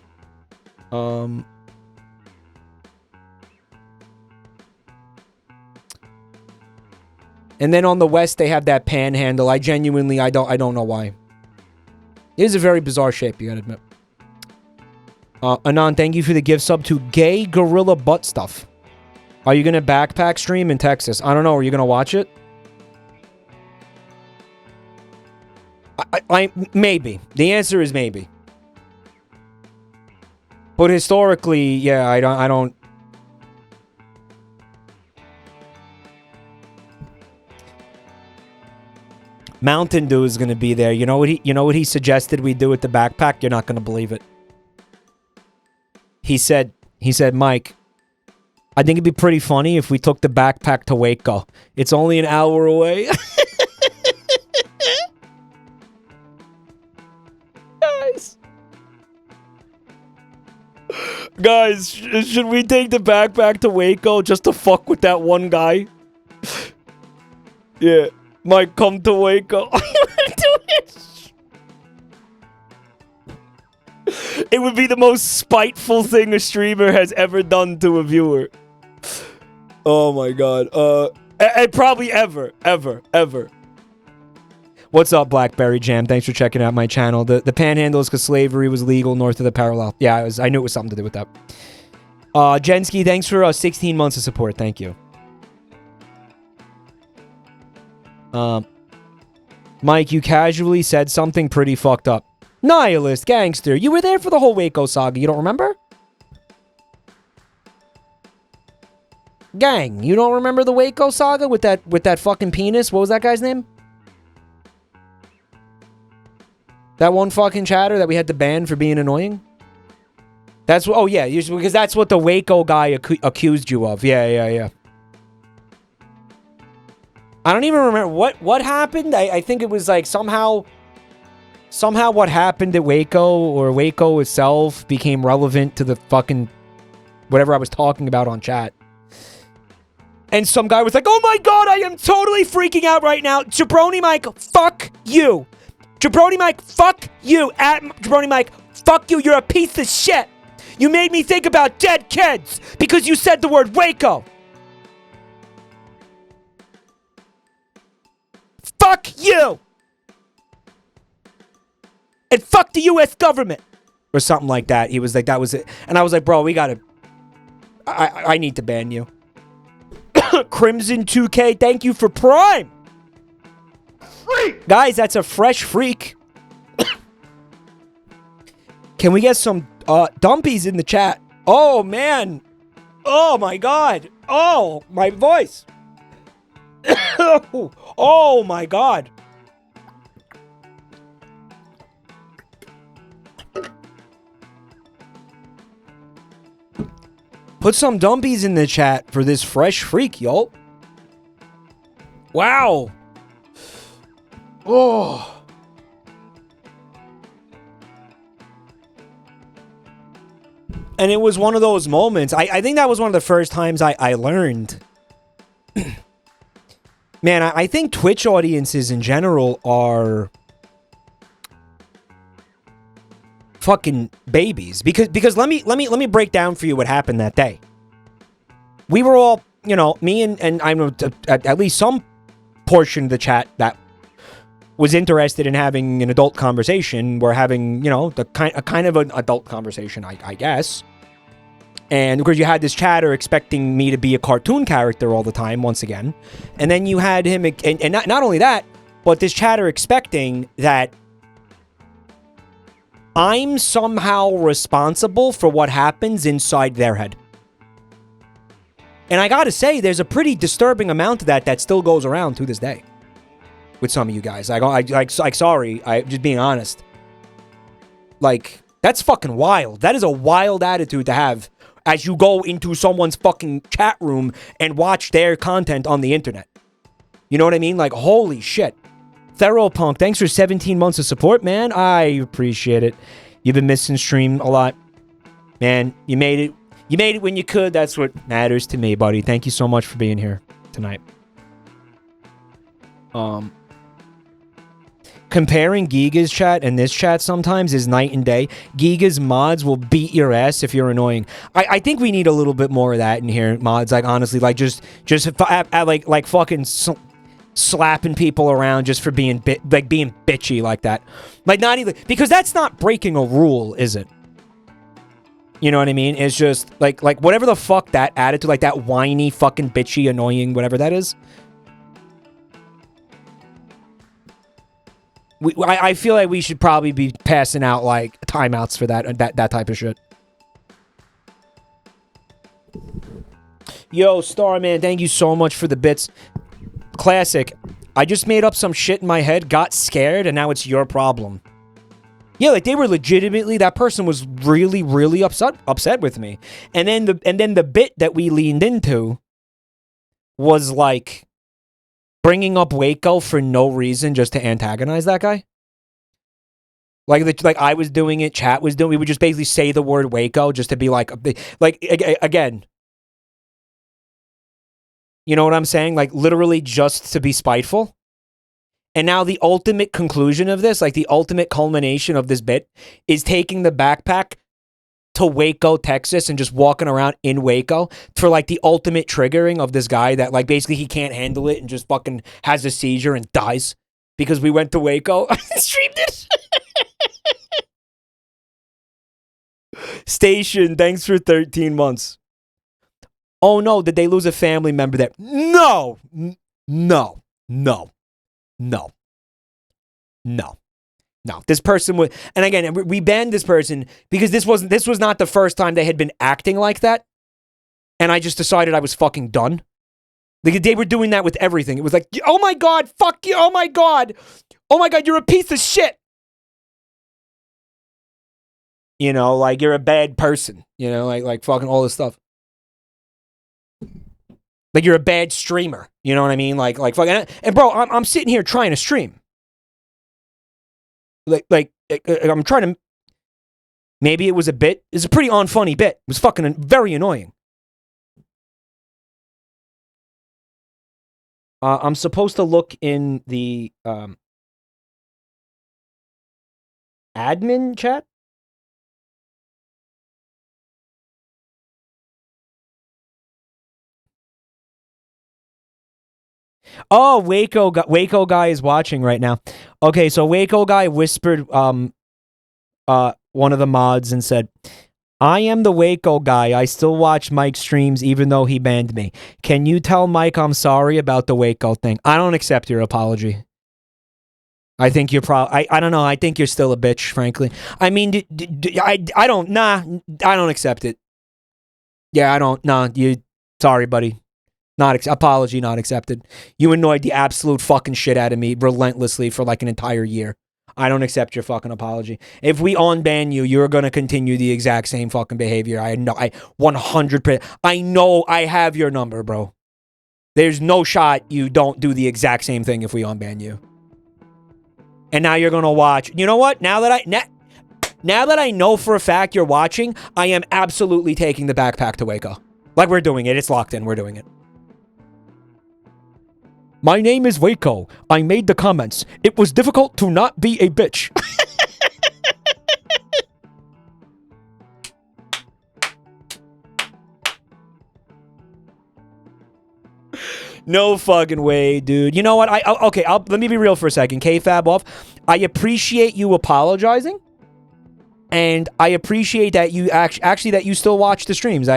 And then on the west, they have that panhandle. I don't know why. It is a very bizarre shape, you gotta admit. Anon, thank you for the gift sub to Gay Gorilla Butt Stuff. Are you gonna backpack stream in Texas? I don't know. Are you gonna watch it? Maybe. The answer is maybe. But historically, yeah, I don't. Mountain Dew is gonna be there. You know what he suggested we do with the backpack? You're not gonna believe it. He said, Mike, I think it'd be pretty funny if we took the backpack to Waco. It's only an hour away. Guys, should we take the backpack to Waco just to fuck with that one guy? Yeah. Mike, come to Waco. It would be the most spiteful thing a streamer has ever done to a viewer. Oh my god. And probably ever. What's up, Blackberry Jam? Thanks for checking out my channel. The panhandle is because slavery was legal north of the parallel. Yeah, I knew it was something to do with that. Jensky, thanks for 16 months of support. Thank you. Mike, you casually said something pretty fucked up. Nihilist, gangster, you were there for the whole Waco saga. You don't remember? Gang, you don't remember the Waco saga with that fucking penis? What was that guy's name? That one fucking chatter that we had to ban for being annoying? That's what, oh yeah, because that's what the Waco guy accused you of. Yeah. I don't even remember what happened. I think it was like somehow what happened at Waco or Waco itself became relevant to the fucking whatever I was talking about on chat. And some guy was like, oh my god, I am totally freaking out right now. JabroniMike, fuck you. JabroniMike, fuck you. At JabroniMike, fuck you. You're a piece of shit. You made me think about dead kids because you said the word Waco. Fuck you. And fuck the U.S. government. Or something like that. He was like, that was it. And I was like, bro, we gotta... I need to ban you. Crimson 2K, thank you for Prime. Freak! Guys, that's a fresh freak. Can we get some dumpies in the chat? Oh, man. Oh, my God. Oh, my voice. Oh, my God. Put some dumpies in the chat for this fresh freak, yo. Wow. Oh. And it was one of those moments. I think that was one of the first times I learned. Man, I think Twitch audiences in general are fucking babies. Because let me break down for you what happened that day. We were all, you know, me and I know at least some portion of the chat that was interested in having an adult conversation. We're having, you know, a kind of an adult conversation, I guess. And because you had this chatter expecting me to be a cartoon character all the time, once again. And then you had him, and not only that, but this chatter expecting that I'm somehow responsible for what happens inside their head. And I gotta say, there's a pretty disturbing amount of that still goes around to this day. With some of you guys. Sorry, I'm just being honest. Like, that's fucking wild. That is a wild attitude to have as you go into someone's fucking chat room and watch their content on the internet. You know what I mean? Like, holy shit. Theropunk, thanks for 17 months of support, man. I appreciate it. You've been missing stream a lot. Man, you made it. You made it when you could. That's what matters to me, buddy. Thank you so much for being here tonight. Comparing Giga's chat and this chat sometimes is night and day. Giga's mods will beat your ass if you're annoying. I think we need a little bit more of that in here, mods. Like, honestly, like, just like fucking slapping people around just for being being bitchy like that. Like, not even, because that's not breaking a rule, is it? You know what I mean? It's just like whatever the fuck that attitude, like that whiny, fucking bitchy, annoying, whatever that is. I feel like we should probably be passing out like timeouts for that type of shit. Yo, Starman, thank you so much for the bits. Classic. I just made up some shit in my head, got scared, and now it's your problem. Yeah, like they were legitimately, that person was really, really upset with me. And then the bit that we leaned into was like bringing up Waco for no reason, just to antagonize that guy. Like I was doing it, chat was doing. We would just basically say the word Waco just to be like again. You know what I'm saying? Like literally just to be spiteful. And now the ultimate conclusion of this, like the ultimate culmination of this bit, is taking the backpack to Waco, Texas, and just walking around in Waco for like the ultimate triggering of this guy that like basically he can't handle it and just fucking has a seizure and dies because we went to Waco. I streamed it. Station, thanks for 13 months. Oh no, did they lose a family member there? No. No. No. No. No. No. This person would, and again, we banned this person because this was not the first time they had been acting like that. And I just decided I was fucking done. Like, they were doing that with everything. It was like, oh my God, fuck you. Oh my God. Oh my God, you're a piece of shit. You know, like, you're a bad person. You know, like fucking all this stuff. Like, you're a bad streamer. You know what I mean? Like fucking, and bro, I'm sitting here trying to stream. Like I'm trying to, maybe it was a bit, it's a pretty unfunny bit. It was fucking very annoying. I'm supposed to look in the admin chat. Oh, Waco guy is watching right now. Okay, so Waco guy whispered one of the mods and said, I am the Waco guy. I still watch Mike's streams even though he banned me. Can you tell Mike I'm sorry about the Waco thing? I don't accept your apology. I think you're I don't know. I think you're still a bitch, frankly. I mean, I don't accept it. Yeah, I don't. Nah, sorry, buddy. Apology not accepted. You annoyed the absolute fucking shit out of me relentlessly for like an entire year. I don't accept your fucking apology. If we unban you, you're going to continue the exact same fucking behavior. I know, 100%. I know I have your number, bro. There's no shot you don't do the exact same thing if we unban you. And now you're going to watch. You know what? Now that I know for a fact you're watching, I am absolutely taking the backpack to Waco. Like, we're doing it. It's locked in. We're doing it. My name is Waco. I made the comments. It was difficult to not be a bitch. No fucking way, dude. You know what? Let me be real for a second. K-Fab off. I appreciate you apologizing. And I appreciate that you actually that you still watch the streams.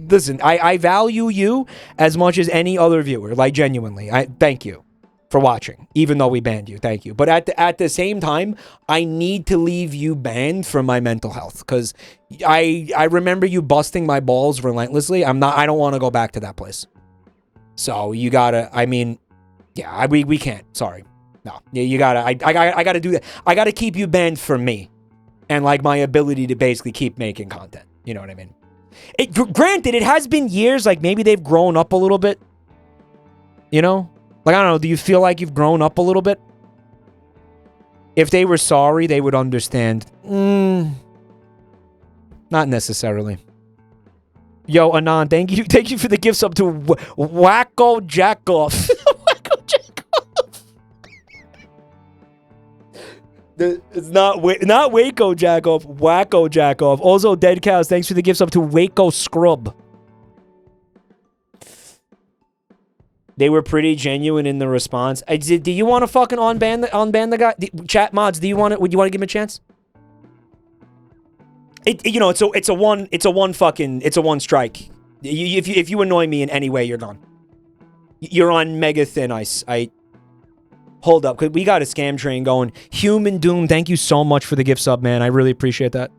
Listen, I value you as much as any other viewer, like genuinely. I thank you for watching, even though we banned you. Thank you. But at the same time, I need to leave you banned for my mental health because I remember you busting my balls relentlessly. I don't want to go back to that place. So you gotta. I mean, yeah, we can't. Sorry, no. Yeah, you gotta. I gotta do that. I gotta keep you banned for me, and like my ability to basically keep making content. You know what I mean? Granted, it has been years, like maybe they've grown up a little bit. You know? Like, I don't know, do you feel like you've grown up a little bit? If they were sorry, they would understand. Not necessarily. Yo, Anand, thank you for the gifts up to Wacko Jackoff. Wacko Jackoff. It's not Waco Jackoff, Wacko Jackoff. Also, Dead Cows, thanks for the gifts up to Waco Scrub. They were pretty genuine in the response. Do you want to fucking unban the guy? Chat mods, would you want to give him a chance? It's a one strike. If you annoy me in any way, you're gone. You're on mega thin ice. Hold up, we got a scam train going. Human Doom, thank you so much for the gift sub, man. I really appreciate that.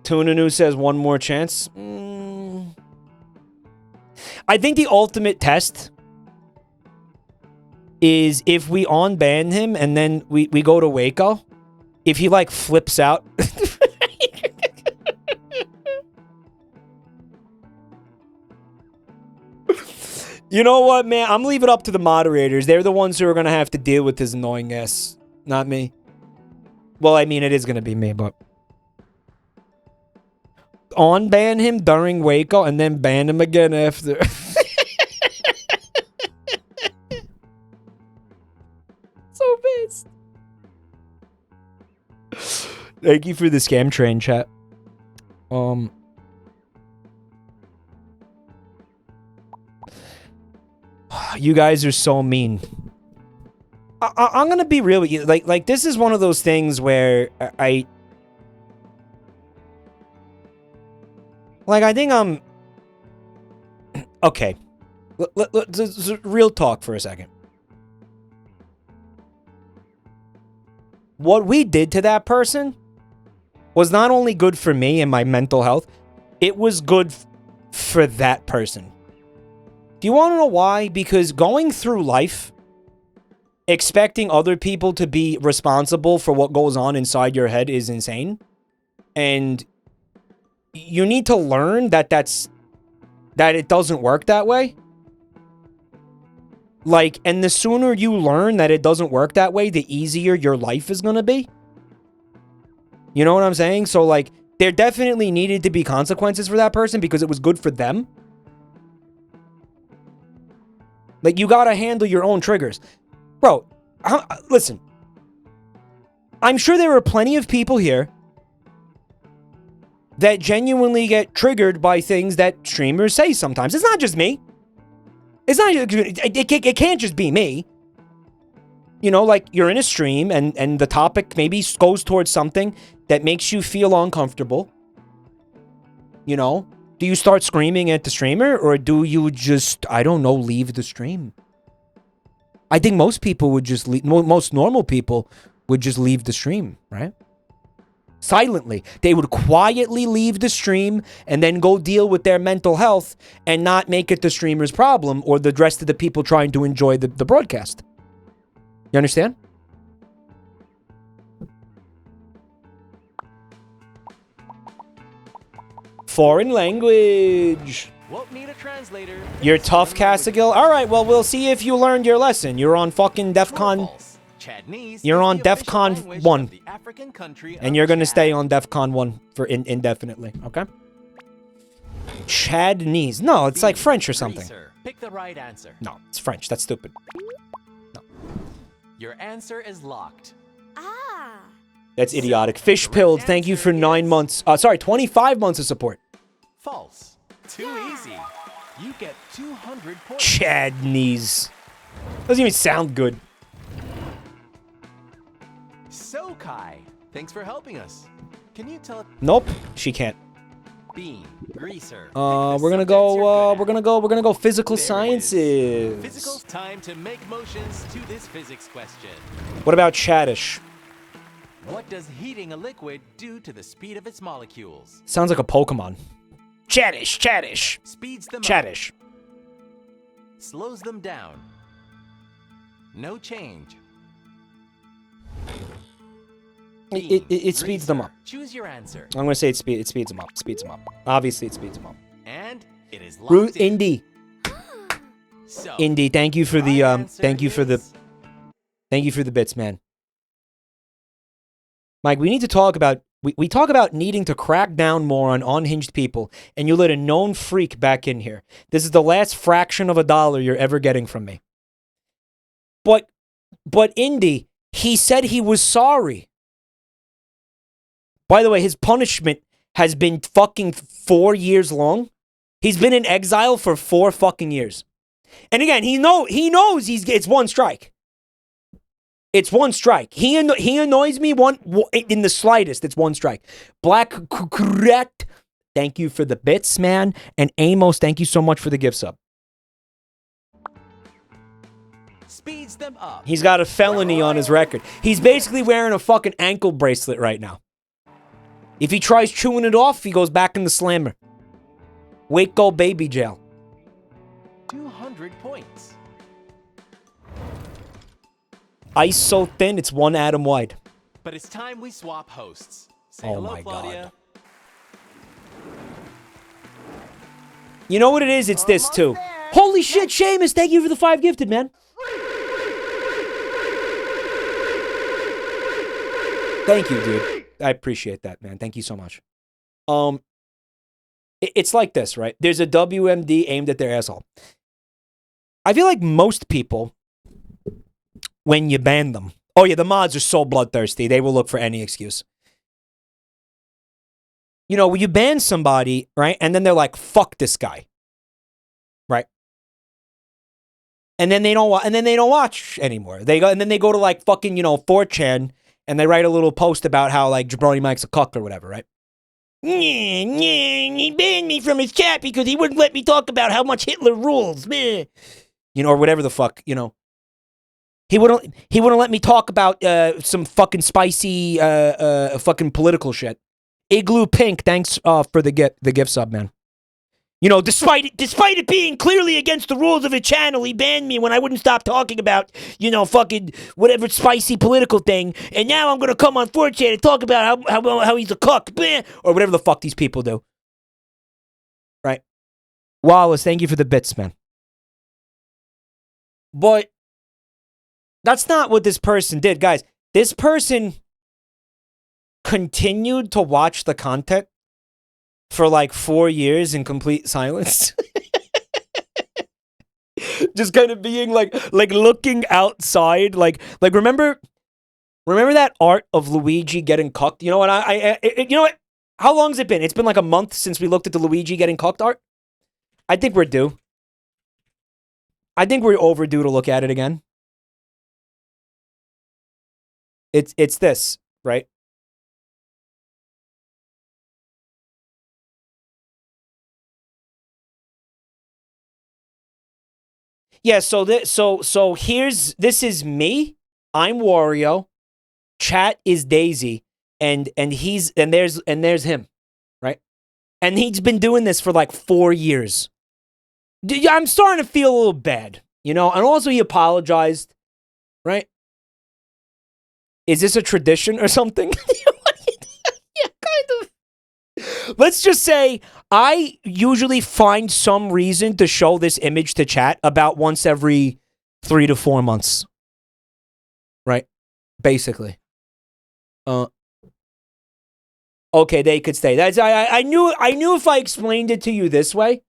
Tunanu says one more chance. I think the ultimate test is if we unban him and then we go to Waco. If he like flips out. You know what, man? I'm leaving it up to the moderators. They're the ones who are going to have to deal with his annoying ass. Not me. Well, I mean, it is going to be me, but... unban him during Waco and then ban him again after. So pissed. Thank you for the scam train, chat. You guys are so mean. I'm gonna be real with you. Like this is one of those things where I think I'm okay. Let's real talk for a second. What we did to that person was not only good for me and my mental health, it was good for that person. Do you want to know why? Because going through life, expecting other people to be responsible for what goes on inside your head is insane. And you need to learn that it doesn't work that way. Like, and the sooner you learn that it doesn't work that way, the easier your life is going to be. You know what I'm saying? So, like, there definitely needed to be consequences for that person because it was good for them. Like, you got to handle your own triggers. Bro, listen. I'm sure there are plenty of people here that genuinely get triggered by things that streamers say sometimes. It's not just me. It's not. It can't just be me. You know, like, you're in a stream and the topic maybe goes towards something that makes you feel uncomfortable. You know? Do you start screaming at the streamer or do you just, I don't know, leave the stream? I think most people would just leave, most normal people would just leave the stream, right? Silently. They would quietly leave the stream and then go deal with their mental health and not make it the streamer's problem or the rest of the people trying to enjoy the broadcast. You understand? Foreign language. Won't need a translator. You're tough, Casagill. All right, well, we'll see if you learned your lesson. You're on fucking DEFCON. You're on DEFCON 1. And you're going to stay on DEFCON 1 for indefinitely, okay? Chadnese. No, it's like French or something. Pick the right answer. No, it's French. That's stupid. No. Your answer is locked. Ah. That's idiotic. Fish pilled. Thank you for 9 months. Sorry, 25 months of support. False. Too easy. You get 200 points. Chadnese. Doesn't even sound good. So Kai, thanks for helping us. Can you tell? Nope, she can't. Bean, greaser. We're gonna go physical sciences. Physical time to make motions to this physics question. What about Chadish? What does heating a liquid do to the speed of its molecules? Sounds like a Pokemon. Chadish, Chadish. Speeds them Chadish. up. Slows them down. No change. It speeds them up. Choose your answer. I'm gonna say it speeds them up. Speeds them up. Obviously, it speeds them up. And it is Root locked in. Indy. So, Indy, thank you for the thank you for the bits, man. Mike, we need to talk about we talk about needing to crack down more on unhinged people, and you let a known freak back in here. This is the last fraction of a dollar you're ever getting from me. But Indy, he said he was sorry. By the way, his punishment has been fucking 4 years long. He's been in exile for 4 fucking years. And again, he knows it's one strike. It's one strike. He annoys me in the slightest. It's one strike. Black correct. Thank you for the bits, man. And Amos, thank you so much for the gift sub. Speeds them up. He's got a felony on his record. He's basically wearing a fucking ankle bracelet right now. If he tries chewing it off, he goes back in the slammer. Waco baby jail. 200 points. Ice so thin, it's 1 atom wide. But it's time we swap hosts. Say Oh hello, my Claudia. God. You know what it is? It's this too. Holy shit, Seamus, thank you for the 5 gifted, man. Thank you, dude. I appreciate that, man. Thank you so much. It's like this, right? There's a WMD aimed at their asshole. I feel like most people, when you ban them, oh yeah, the mods are so bloodthirsty. They will look for any excuse. You know, when you ban somebody, right? And then they're like, fuck this guy. Right? And then they don't watch anymore. They go to like fucking, 4chan and they write a little post about how like JabroniMike's a cuck or whatever, right? He banned me from his chat because he wouldn't let me talk about how much Hitler rules. Or whatever the fuck, He wouldn't let me talk about some fucking spicy fucking political shit. Igloo Pink, thanks for the gift sub, man. Despite it being clearly against the rules of a channel, he banned me when I wouldn't stop talking about, fucking whatever spicy political thing. And now I'm gonna come on 4chan and talk about how he's a cuck, or whatever the fuck these people do. Right? Wallace, thank you for the bits, man. But that's not what this person did, guys. This person continued to watch the content for like 4 years in complete silence. Just kind of being like looking outside, like remember that art of Luigi getting cucked? You know what? You know what? How long has it been? It's been like a month since we looked at the Luigi getting cucked art. I think we're due. I think we're overdue to look at it again. It's this, right? Yeah, so this is me. I'm Wario. Chat is Daisy, and there's him, right? And he's been doing this for like 4 years. I'm starting to feel a little bad, and also he apologized, right? Is this a tradition or something? Yeah, kind of. Let's just say I usually find some reason to show this image to chat about once every 3 to 4 months. Right? Basically. Okay, they could stay. That's I knew if I explained it to you this way,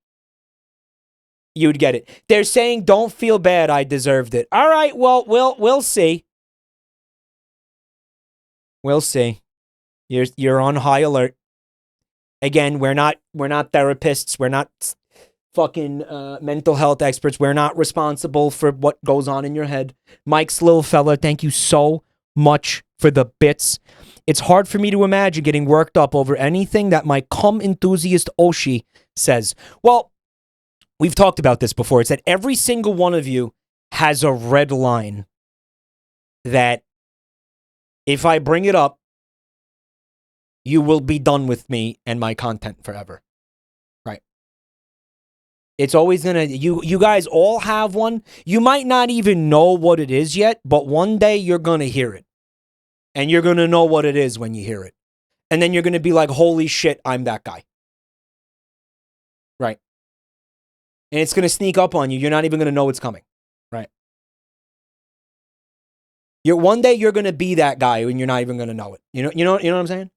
you'd get it. They're saying don't feel bad, I deserved it. All right, well, we'll see. We'll see. You're on high alert. Again, we're not therapists. We're not fucking mental health experts. We're not responsible for what goes on in your head. Mike's little fella, thank you so much for the bits. It's hard for me to imagine getting worked up over anything that my cum enthusiast Oshi says. Well, we've talked about this before. It's that every single one of you has a red line that if I bring it up, you will be done with me and my content forever. Right. It's always gonna, you guys all have one. You might not even know what it is yet, but one day you're gonna hear it. And you're gonna know what it is when you hear it. And then you're gonna be like, holy shit, I'm that guy. Right. And it's gonna sneak up on you. You're not even gonna know it's coming. Right. One day you're gonna be that guy and you're not even gonna know it. You know what I'm saying?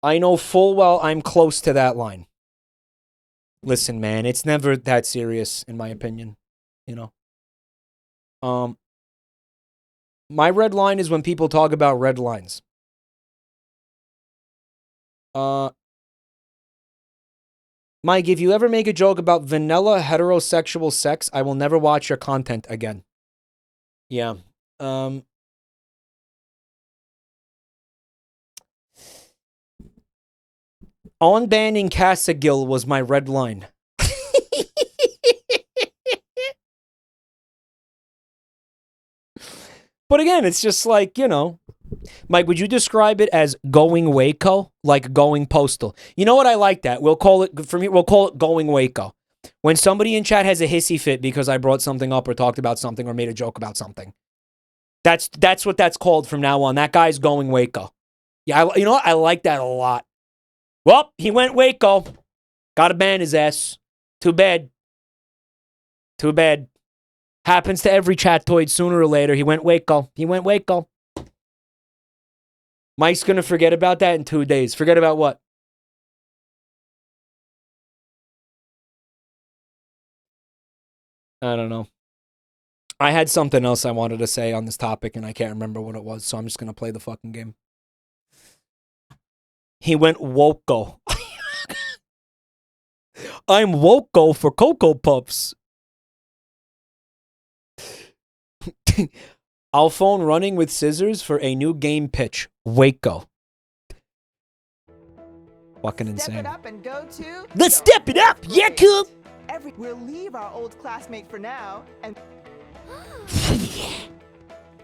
I know full well I'm close to that line. Listen, man, it's never that serious, in my opinion. My red line is when people talk about red lines. Mike, if you ever make a joke about vanilla heterosexual sex, I will never watch your content again. Yeah. Unbanning Cassagil was my red line. But again, it's just like, Mike, would you describe it as going Waco? Like going postal? You know what? I like that. We'll call it going Waco. When somebody in chat has a hissy fit because I brought something up or talked about something or made a joke about something. That's what that's called from now on. That guy's going Waco. Yeah, you know what? I like that a lot. Well, he went Waco. Gotta ban his ass. Too bad. Too bad. Happens to every chattoid sooner or later. He went Waco. He went Waco. Mike's gonna forget about that in 2 days. Forget about what? I don't know. I had something else I wanted to say on this topic and I can't remember what it was, so I'm just gonna play the fucking game. He went Woko. I'm Woko for Cocoa Puffs. I'll phone running with scissors for a new game pitch. Waco. Fucking insane. Step it up and go to. Let's step it up, yeah, cool. We'll leave our old classmate for now and.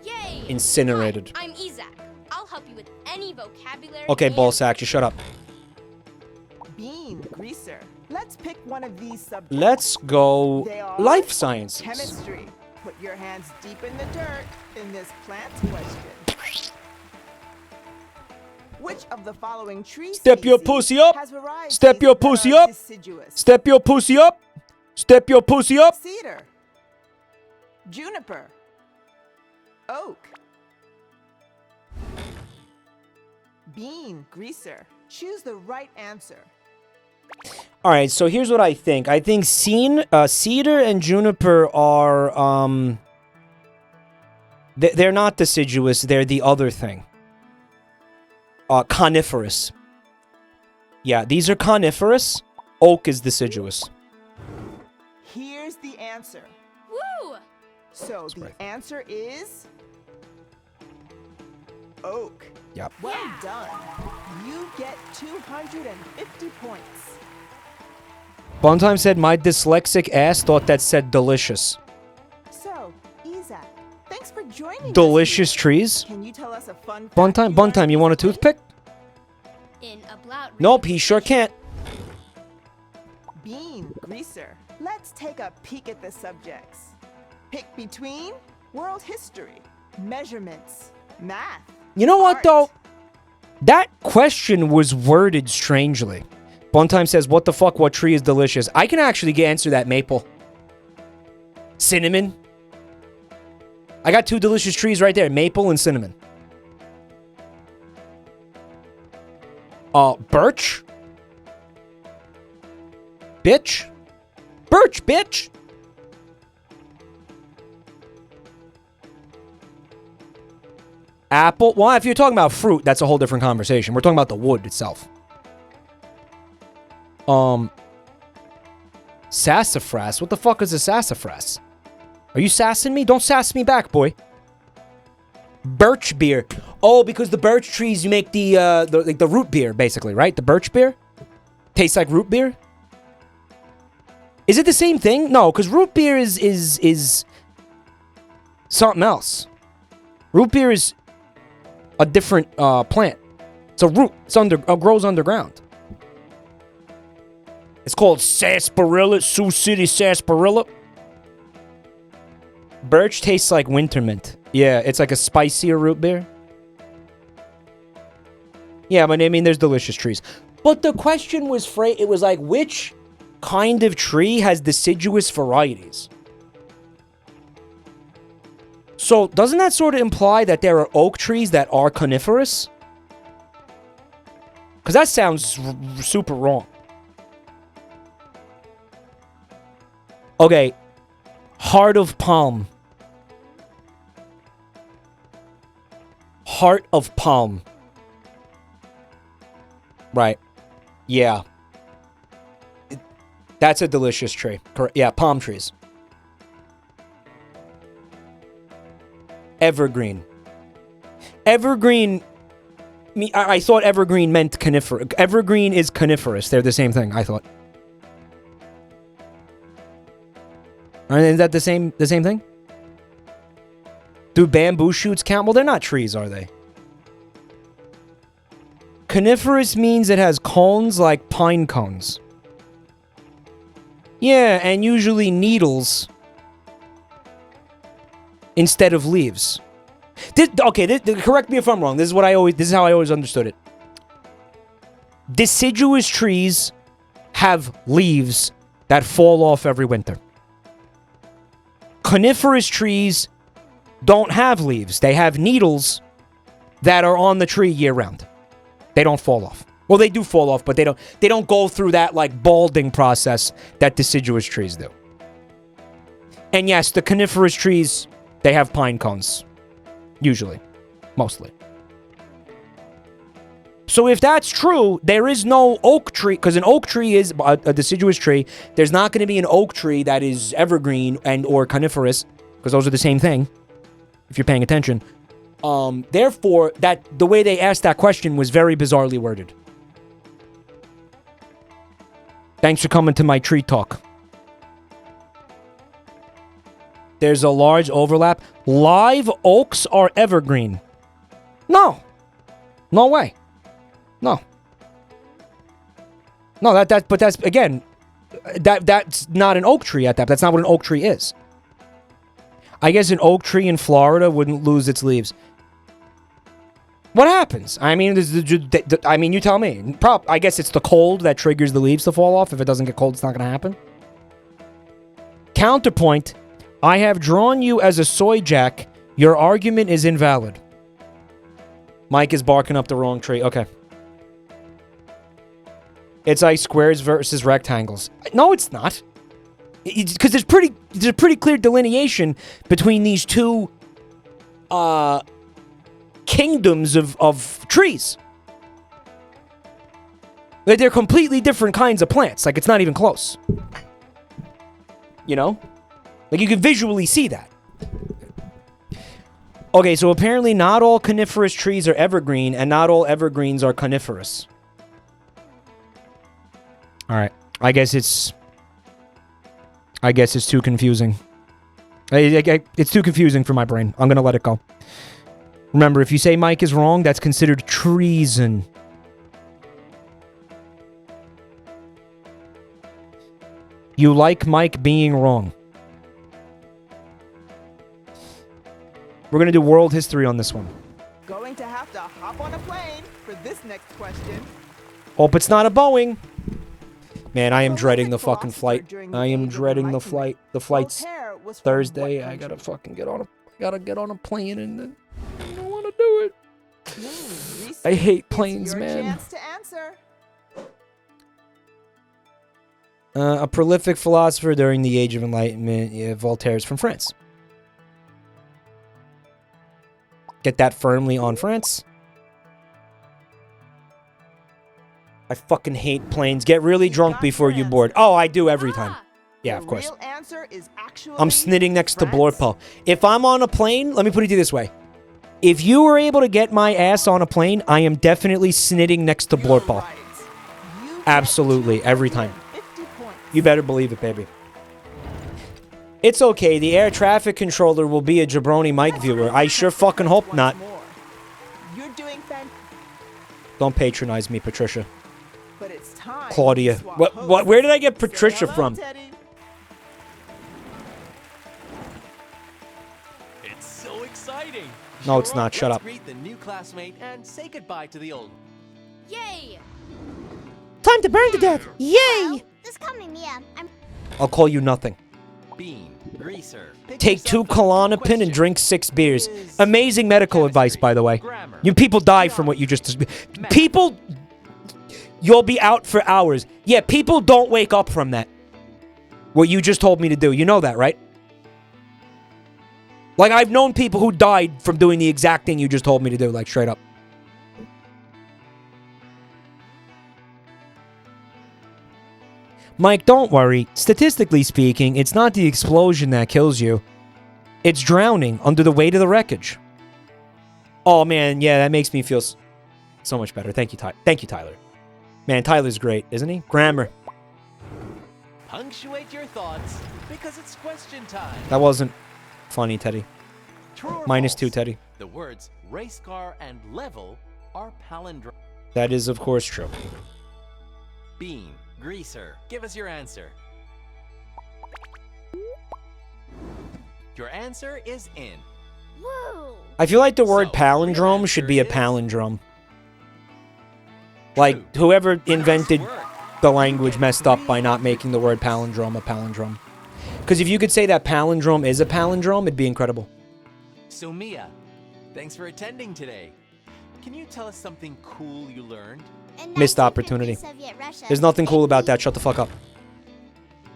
Yay! Incinerated. Hi, I'm Izak. I'll help you with any vocabulary. Okay, and- ballsack, just shut up. Bean greaser. Let's pick one of these subjects. Let's go They are life sciences. Chemistry. Put your hands deep in the dirt in this plant question. Which of the following trees Step your pussy up. has varieties Step your that pussy are up. deciduous? Step your pussy up. Step your pussy up. Cedar. Juniper. Oak. Bean greaser. Choose the right answer. All right, so here's what I think. I think cedar and juniper are they're not deciduous. They're the other thing. Coniferous. Yeah, these are coniferous. Oak is deciduous. Here's the answer. Woo! So the answer is oak. Yep. Well done. You get 250 points. Funtime said my dyslexic ass thought that said delicious. So, Izak, thanks for joining Delicious us. trees. Can you tell us a fun fact Funtime, you want a toothpick? In a blout. Nope, he sure can't. Bean greaser. Let's take a peek at the subjects. Pick between world history, measurements, math. You know what, art. though? That question was worded strangely. Funtime says, what the fuck, what tree is delicious? I can actually answer that, maple. Cinnamon. I got two delicious trees right there, maple and cinnamon. Birch. Bitch. Birch, bitch. Apple. Well, if you're talking about fruit, that's a whole different conversation. We're talking about the wood itself. Sassafras. What the fuck is a sassafras? Are you sassing me? Don't sass me back, boy. Birch beer. Oh, because the birch trees, you make the root beer, basically, right? The birch beer? Tastes like root beer? Is it the same thing? No, because root beer is something else. Root beer is a different plant. It's a root. It grows underground. It's called sarsaparilla, Sioux City sarsaparilla. Birch tastes like winter mint. Yeah, it's like a spicier root beer. Yeah, but I mean, there's delicious trees. But the question was it was like, which kind of tree has deciduous varieties? So, doesn't that sort of imply that there are oak trees that are coniferous? Because that sounds super wrong. Okay. Heart of palm. Heart of palm. Right. Yeah. That's a delicious tree. Correct. Yeah, palm trees. Evergreen. Evergreen. I thought evergreen meant coniferous. Evergreen is coniferous. They're the same thing, I thought. Is that the same thing? Do bamboo shoots count? Well, they're not trees, are they? Coniferous means it has cones like pine cones. Yeah, and usually needles instead of leaves. Correct me if I'm wrong. This is how I always understood it. Deciduous trees have leaves that fall off every winter. Coniferous trees don't have leaves. They have needles that are on the tree year round. They don't fall off. Well, they do fall off, but they don't go through that like balding process that deciduous trees do. And yes, the coniferous trees, they have pine cones. Usually. Mostly. So if that's true, there is no oak tree, because an oak tree is a deciduous tree. There's not going to be an oak tree that is evergreen and or coniferous, because those are the same thing, if you're paying attention. Therefore, the way they asked that question was very bizarrely worded. Thanks for coming to my tree talk. There's a large overlap. Live oaks are evergreen. No. No way. No. No, but that's, again, that's not an oak tree at that. That's not what an oak tree is. I guess an oak tree in Florida wouldn't lose its leaves. What happens? I mean, you tell me. I guess it's the cold that triggers the leaves to fall off. If it doesn't get cold, it's not going to happen. Counterpoint. I have drawn you as a soy jack. Your argument is invalid. Mike is barking up the wrong tree. Okay. It's like squares versus rectangles. No, it's not. Because there's a pretty clear delineation between these two kingdoms of trees. Like, they're completely different kinds of plants. Like, it's not even close. You know? Like, you can visually see that. Okay, so apparently not all coniferous trees are evergreen, and not all evergreens are coniferous. Alright. I guess it's too confusing. It's too confusing for my brain. I'm gonna let it go. Remember, if you say Mike is wrong, that's considered treason. You like Mike being wrong. We're going to do world history on this one. Going to have to hop on a plane for this next question. Hope it's not a Boeing. Man, I am dreading the fucking flight. I am dreading the flight. The flight's Thursday. I gotta fucking get on a plane and I don't want to do it. I hate planes, man. A prolific philosopher during the Age of Enlightenment. Yeah, Voltaire is from France. Get that firmly on France. I fucking hate planes. Get really drunk before you board. Oh, I do every time. Yeah, of course. I'm snitting next to Blorpo. If I'm on a plane, let me put it to you this way. If you were able to get my ass on a plane, I am definitely snitting next to Blorpo. Absolutely, every time. You better believe it, baby. It's okay. The air traffic controller will be a JabroniMike viewer. I sure fucking hope not. Don't patronize me, Patricia. Claudia. What? Where did I get Patricia from? It's so exciting. No, it's not. Shut up. Greet the new classmate and say goodbye to the old. Yay! Time to burn to death. Yay! Just call me Mia. I'll call you nothing. Bean, greaser. Take 2 Klonopin and drink 6 beers. Amazing medical advice, by the way. You people die from what you just... People... You'll be out for hours. Yeah, people don't wake up from that. What you just told me to do. You know that, right? Like, I've known people who died from doing the exact thing you just told me to do, like, straight up. Mike, don't worry. Statistically speaking, it's not the explosion that kills you. It's drowning under the weight of the wreckage. Oh, man, yeah, that makes me feel so much better. Thank you, Tyler. Man, Tyler's great, isn't he? Grammar. Punctuate your thoughts, because it's question time. That wasn't funny, Teddy. -2, Teddy. The words race car and level are palindromes. That is, of course, true. Bean, greaser, give us your answer. Your answer is in. Woo! I feel like the word palindrome should be a palindrome. Like, whoever invented the language messed up by not making the word palindrome a palindrome. Because if you could say that palindrome is a palindrome, it'd be incredible. So, Mia, thanks for attending today. Can you tell us something cool you learned? Missed opportunity. There's nothing cool about that. Shut the fuck up.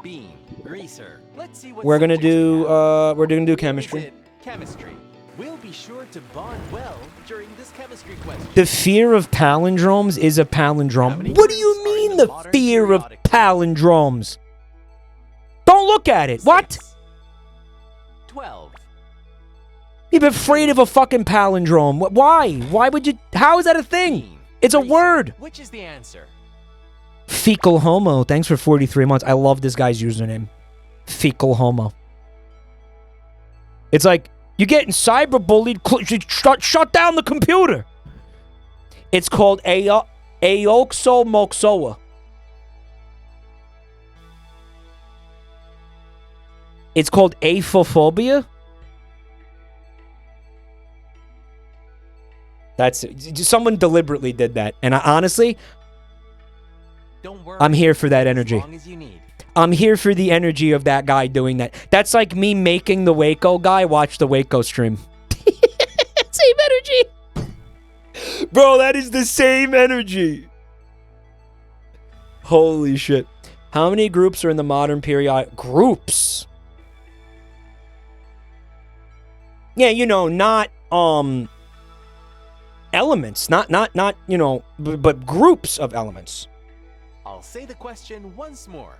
Bean, greaser. Let's see what we're gonna do chemistry. Chemistry. We'll be sure to bond well during this chemistry question. The fear of palindromes is a palindrome. What do you mean the fear of palindromes? Don't look at it. What? 12. You're afraid of a fucking palindrome. Why? Why would you? How is that a thing? It's a word. Which is the answer? Fecal homo. Thanks for 43 months. I love this guy's username. Fecal homo. It's like, you're getting cyberbullied. Shut down the computer. It's called aoxomoxoa. It's called aphophobia. That's it. Someone deliberately did that, and honestly, Don't worry, I'm here for that energy. As long as you need. I'm here for the energy of that guy doing that. That's like me making the Waco guy watch the Waco stream. Same energy. Bro, that is the same energy. Holy shit. How many groups are in the modern period? Groups? Yeah, you know, not elements. Not you know, but groups of elements. I'll say the question once more.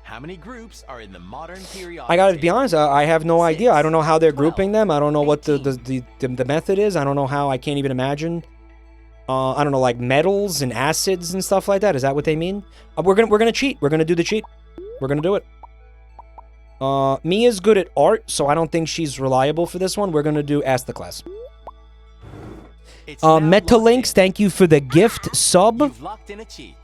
How many groups are in the modern period? I gotta be honest, I have no idea. I don't know how they're grouping them. I don't know what the method is. I don't know how. I can't even imagine. I don't know, like metals and acids and stuff like that. Is that what they mean? We're gonna cheat. We're gonna do the cheat. We're gonna do it. Mia's good at art, so I don't think she's reliable for this one. We're gonna do ask the class. Metalinks, thank you for the gift sub. You've locked in a cheat.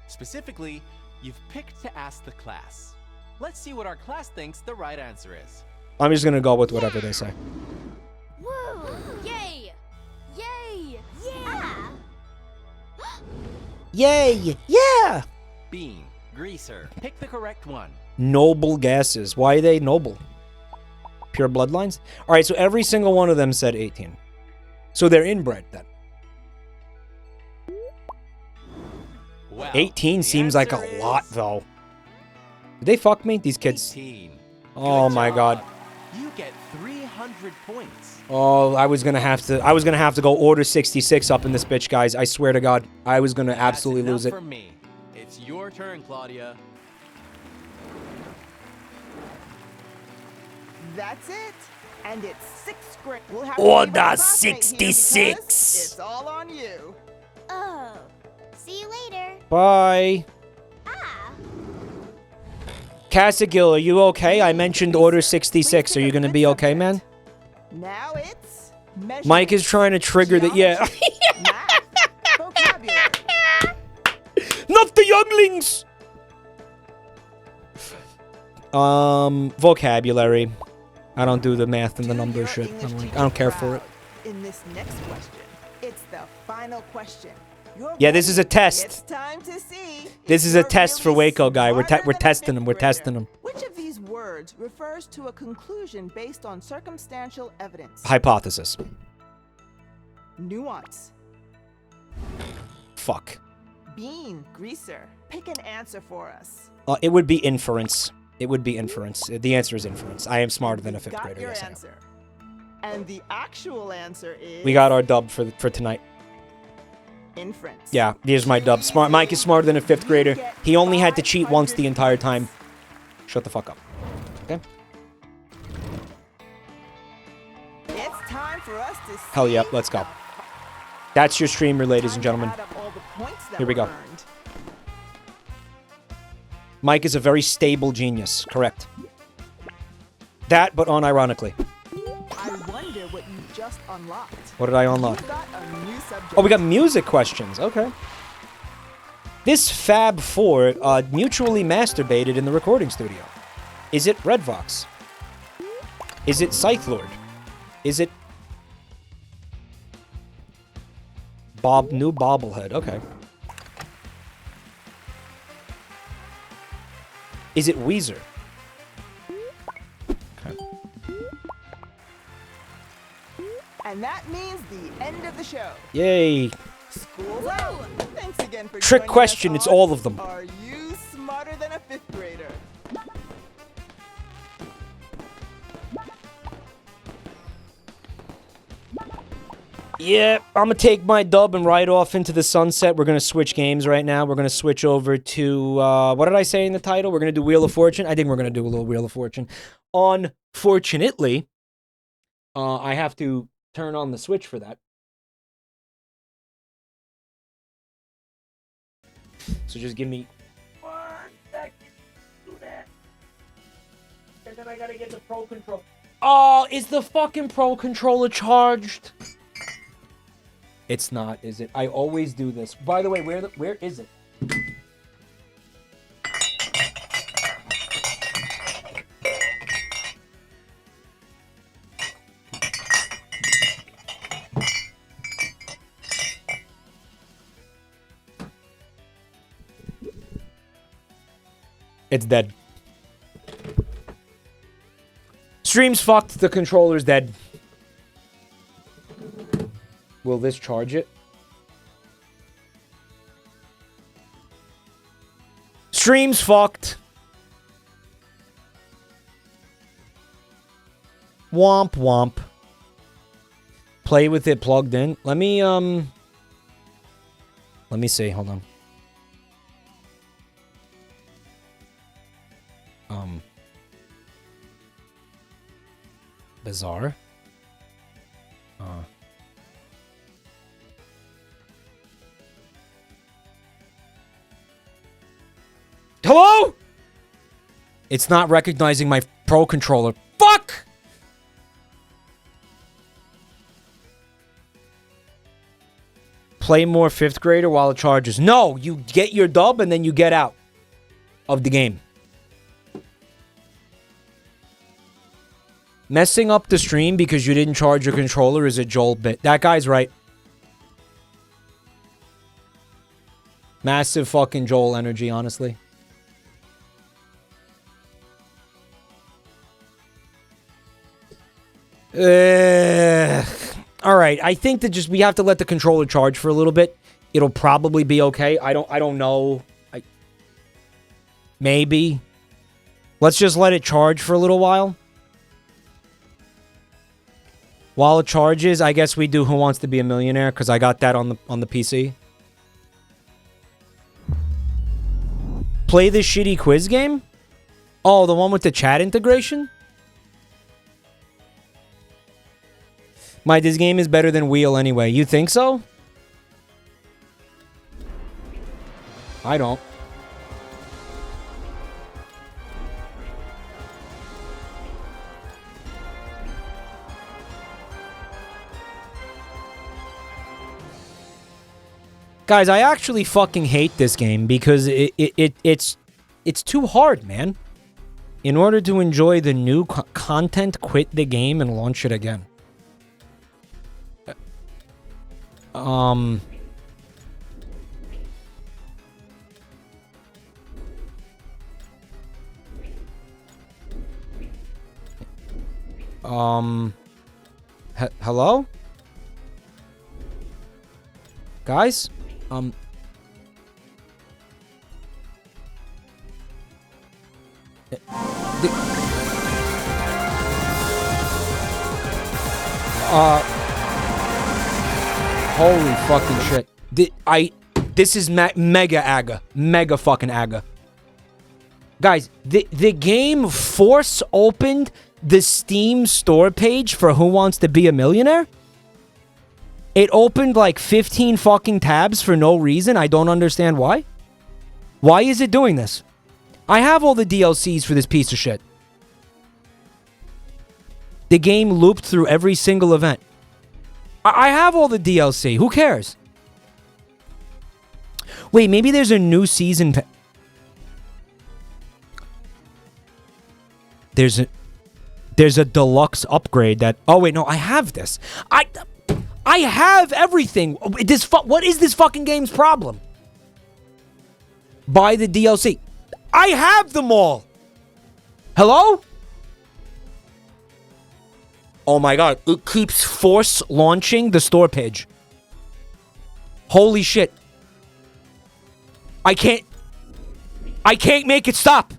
Specifically, you've picked to ask the class. Let's see what our class thinks the right answer is. I'm just gonna go with whatever they say. Woo! Yay! Yay! Yeah! Yay! Yeah! Bean, greaser, pick the correct one. Noble gases. Why are they noble? Pure bloodlines? Alright, so every single one of them said 18. So they're inbred then. Well, 18 seems like a lot, though. Did they fuck me? These kids. 18. Oh Good my job. god. You get 300 points. Oh, I was gonna have to go order 66 up in this bitch, guys. I swear to God. I was gonna absolutely That's lose it. enough for me. It's your turn, Claudia. That's it. And it's 6th grade. We'll have Order to leave our classmate here 66. because It's all on you. Oh, see you later. Bye. Ah. Casagill, are you okay? I mentioned order 66. Are you gonna be okay, man? Now it's Mike is trying to trigger the yeah. math, vocabulary. Not the younglings. Vocabulary. I don't do the math and the number shit. I don't care for it. In this next question, it's the final question. Yeah, this is a test. It's time to see. This is a test for Waco guy. We're testing him. We're testing him. Which of these words refers to a conclusion based on circumstantial evidence? Hypothesis. Nuance. Fuck. Bean, greaser. Pick an answer for us. It would be inference. It would be inference. The answer is inference. I am smarter than a 5th grader. Your Yes, I am. answer. And the actual answer is. We got our dub for tonight. Inference. Yeah, here's my dub. Smart. Mike is smarter than a 5th grader. He only had to cheat once the entire time. Shut the fuck up. Okay. It's time for us to see. Hell yeah, let's go. That's your streamer, ladies and gentlemen. Here we go. Mike is a very stable genius. Correct. That, but unironically. I wonder what you just unlocked. What did I unlock? You got a new subject. Oh, we got music questions. Okay. This Fab 4 mutually masturbated in the recording studio. Is it Red Vox? Is it Scythe Lord? Is it new bobblehead? Okay. Is it Weezer? Okay. And that means the end of the show. Yay. School's out. Thanks again for Trick joining question, us it's on all of them. Are you smarter than a 5th grader? Yeah, I'm going to take my dub and ride off into the sunset. We're going to switch games right now. We're going to switch over to, what did I say in the title? We're going to do Wheel of Fortune. I think we're going to do a little Wheel of Fortune. Unfortunately, I have to turn on the switch for that. So just give me 1 second to do that. And then I got to get the Pro Controller. Oh, is the fucking Pro Controller charged? It's not, is it? I always do this. By the way, where is it? It's dead. Stream's fucked. The controller's dead. Will this charge it? Stream's fucked. Womp womp. Play with it plugged in. Let me see. Hold on. Bizarre. Hello? It's not recognizing my Pro Controller. Fuck! Play more 5th grader while it charges. No, you get your dub and then you get out of the game. Messing up the stream because you didn't charge your controller is a Joel bit. That guy's right. Massive fucking Joel energy, honestly. Alright, I think that we have to let the controller charge for a little bit. It'll probably be okay. I don't know. Maybe. Let's just let it charge for a little while. While it charges, I guess we do Who Wants to Be a Millionaire, because I got that on the PC. Play the shitty quiz game? Oh, the one with the chat integration? This game is better than Wheel anyway. You think so? I don't. Guys, I actually fucking hate this game because it's too hard, man. In order to enjoy the new content, quit the game and launch it again. Hello? Guys? Holy fucking shit. This is mega AGGA. Mega fucking AGGA. Guys, the game force opened the Steam store page for Who Wants to Be a Millionaire? It opened like 15 fucking tabs for no reason. I don't understand why. Why is it doing this? I have all the DLCs for this piece of shit. The game looped through every single event. I have all the DLC. Who cares? Wait, maybe there's a new season. There's a deluxe upgrade that... Oh, wait, no, I have this. I have everything. What is this fucking game's problem? Buy the DLC. I have them all. Hello? Oh my god. It keeps force launching the store page. Holy shit. I can't make it stop.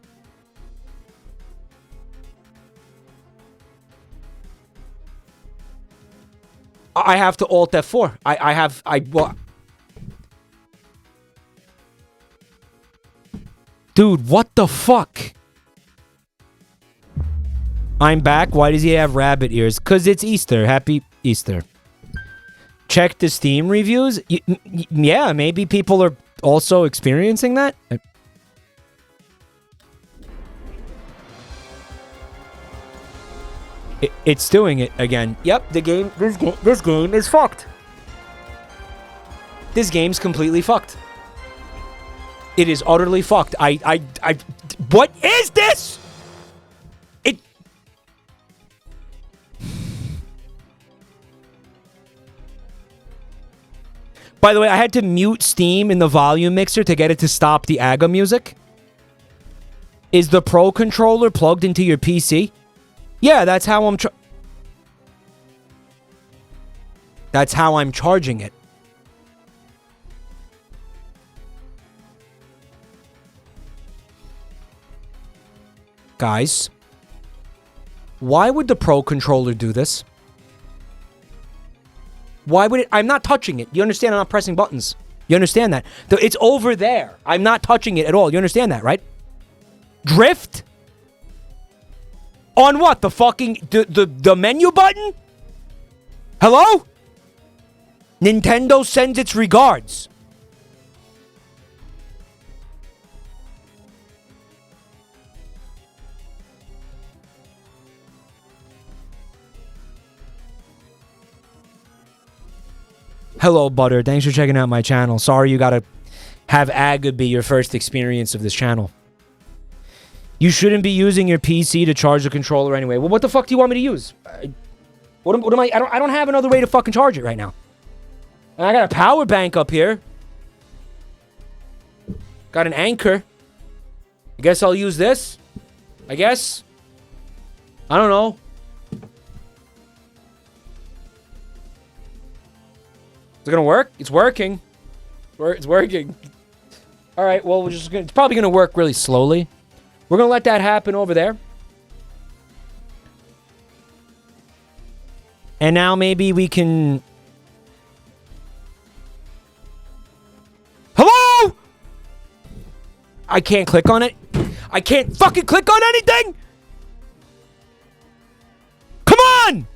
I have to Alt F4. Well... Dude, what the fuck? I'm back. Why does he have rabbit ears? Because it's Easter. Happy Easter. Check the Steam reviews. Yeah, maybe people are also experiencing that. It's doing it again. Yep, this game is fucked. This game's completely fucked. It is utterly fucked. What is this? By the way, I had to mute Steam in the volume mixer to get it to stop the AGGA music. Is the Pro Controller plugged into your PC? Yeah, that's how I'm That's how I'm charging it. Guys, why would the Pro Controller do this? Why would it? I'm not touching it. You understand? I'm not pressing buttons. You understand that? It's over there. I'm not touching it at all. You understand that, right? Drift? On what? The fucking... The menu button? Hello? Nintendo sends its regards. Hello, Butter. Thanks for checking out my channel. Sorry you gotta have AGGA be your first experience of this channel. You shouldn't be using your PC to charge the controller anyway. Well, what the fuck do you want me to use? What am I... I don't have another way to fucking charge it right now. And I got a power bank up here. Got an anchor. I guess I'll use this. I guess. I don't know. Is it gonna work? It's working. It's working. All right. Well, we're just gonna. It's probably gonna work really slowly. We're gonna let that happen over there. And now maybe we can. Hello? I can't click on it. I can't fucking click on anything. Come on.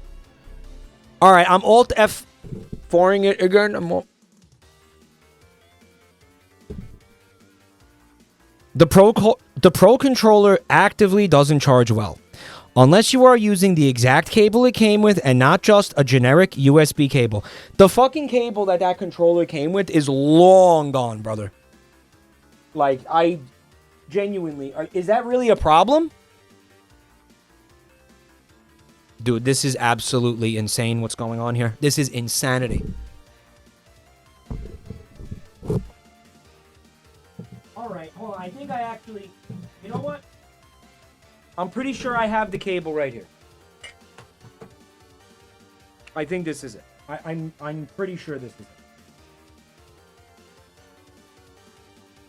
All right. I'm Alt F4ing it again. The Pro Controller actively doesn't charge well. Unless you are using the exact cable it came with and not just a generic USB cable. The fucking cable that controller came with is long gone, brother. Like, I genuinely... Is that really a problem? Dude, this is absolutely insane what's going on here. This is insanity. Alright, hold on. I think I actually... You know what? I'm pretty sure I have the cable right here. I think this is it. I'm pretty sure this is it.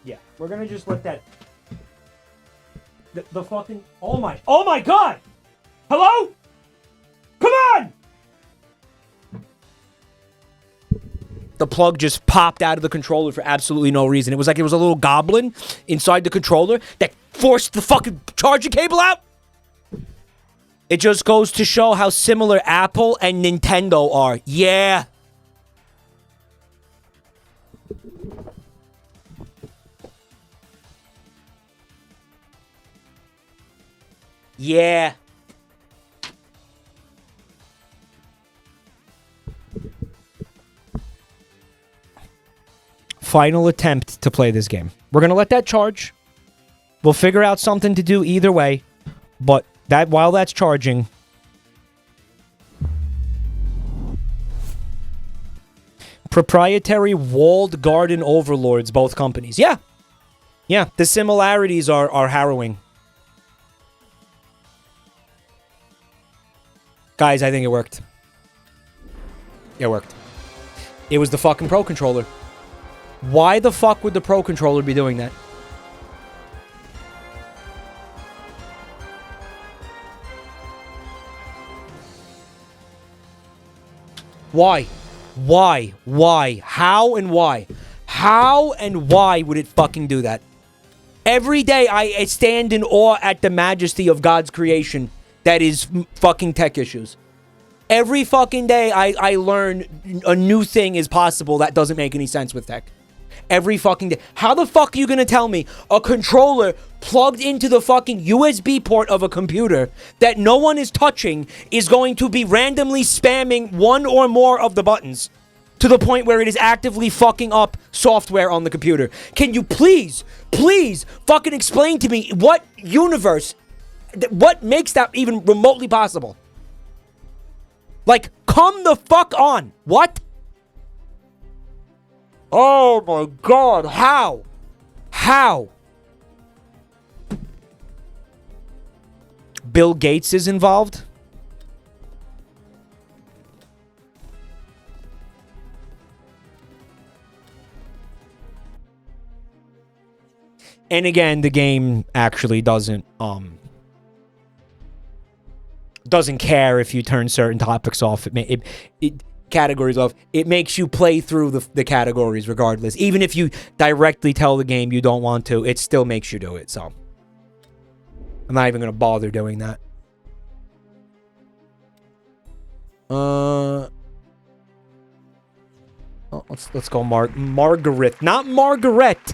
Yeah, we're gonna just let that... The fucking... Oh my god! Hello? Come on! The plug just popped out of the controller for absolutely no reason. It was like it was a little goblin inside the controller that forced the fucking charging cable out. It just goes to show how similar Apple and Nintendo are. Yeah. Yeah. Final attempt to play this game. We're going to let that charge. We'll figure out something to do either way. But that while that's charging... Proprietary walled garden overlords, both companies. Yeah. Yeah, the similarities are harrowing. Guys, I think it worked. It worked. It was the fucking Pro Controller. Why the fuck would the Pro Controller be doing that? Why? Why? Why? How and why? How and why would it fucking do that? Every day I stand in awe at the majesty of God's creation that is fucking tech issues. Every fucking day I learn a new thing is possible that doesn't make any sense with tech. Every fucking day. How the fuck are you gonna tell me a controller plugged into the fucking USB port of a computer that no one is touching is going to be randomly spamming one or more of the buttons to the point where it is actively fucking up software on the computer? Can you please fucking explain to me what universe, what makes that even remotely possible? Like, come the fuck on. What? Oh my god, how? How? Bill Gates is involved? And again, the game actually doesn't care if you turn certain topics off. It categories off. It makes you play through the categories regardless. Even if you directly tell the game you don't want to, it still makes you do it. So I'm not even gonna bother doing that. Oh, let's go Margaret, not Margaret.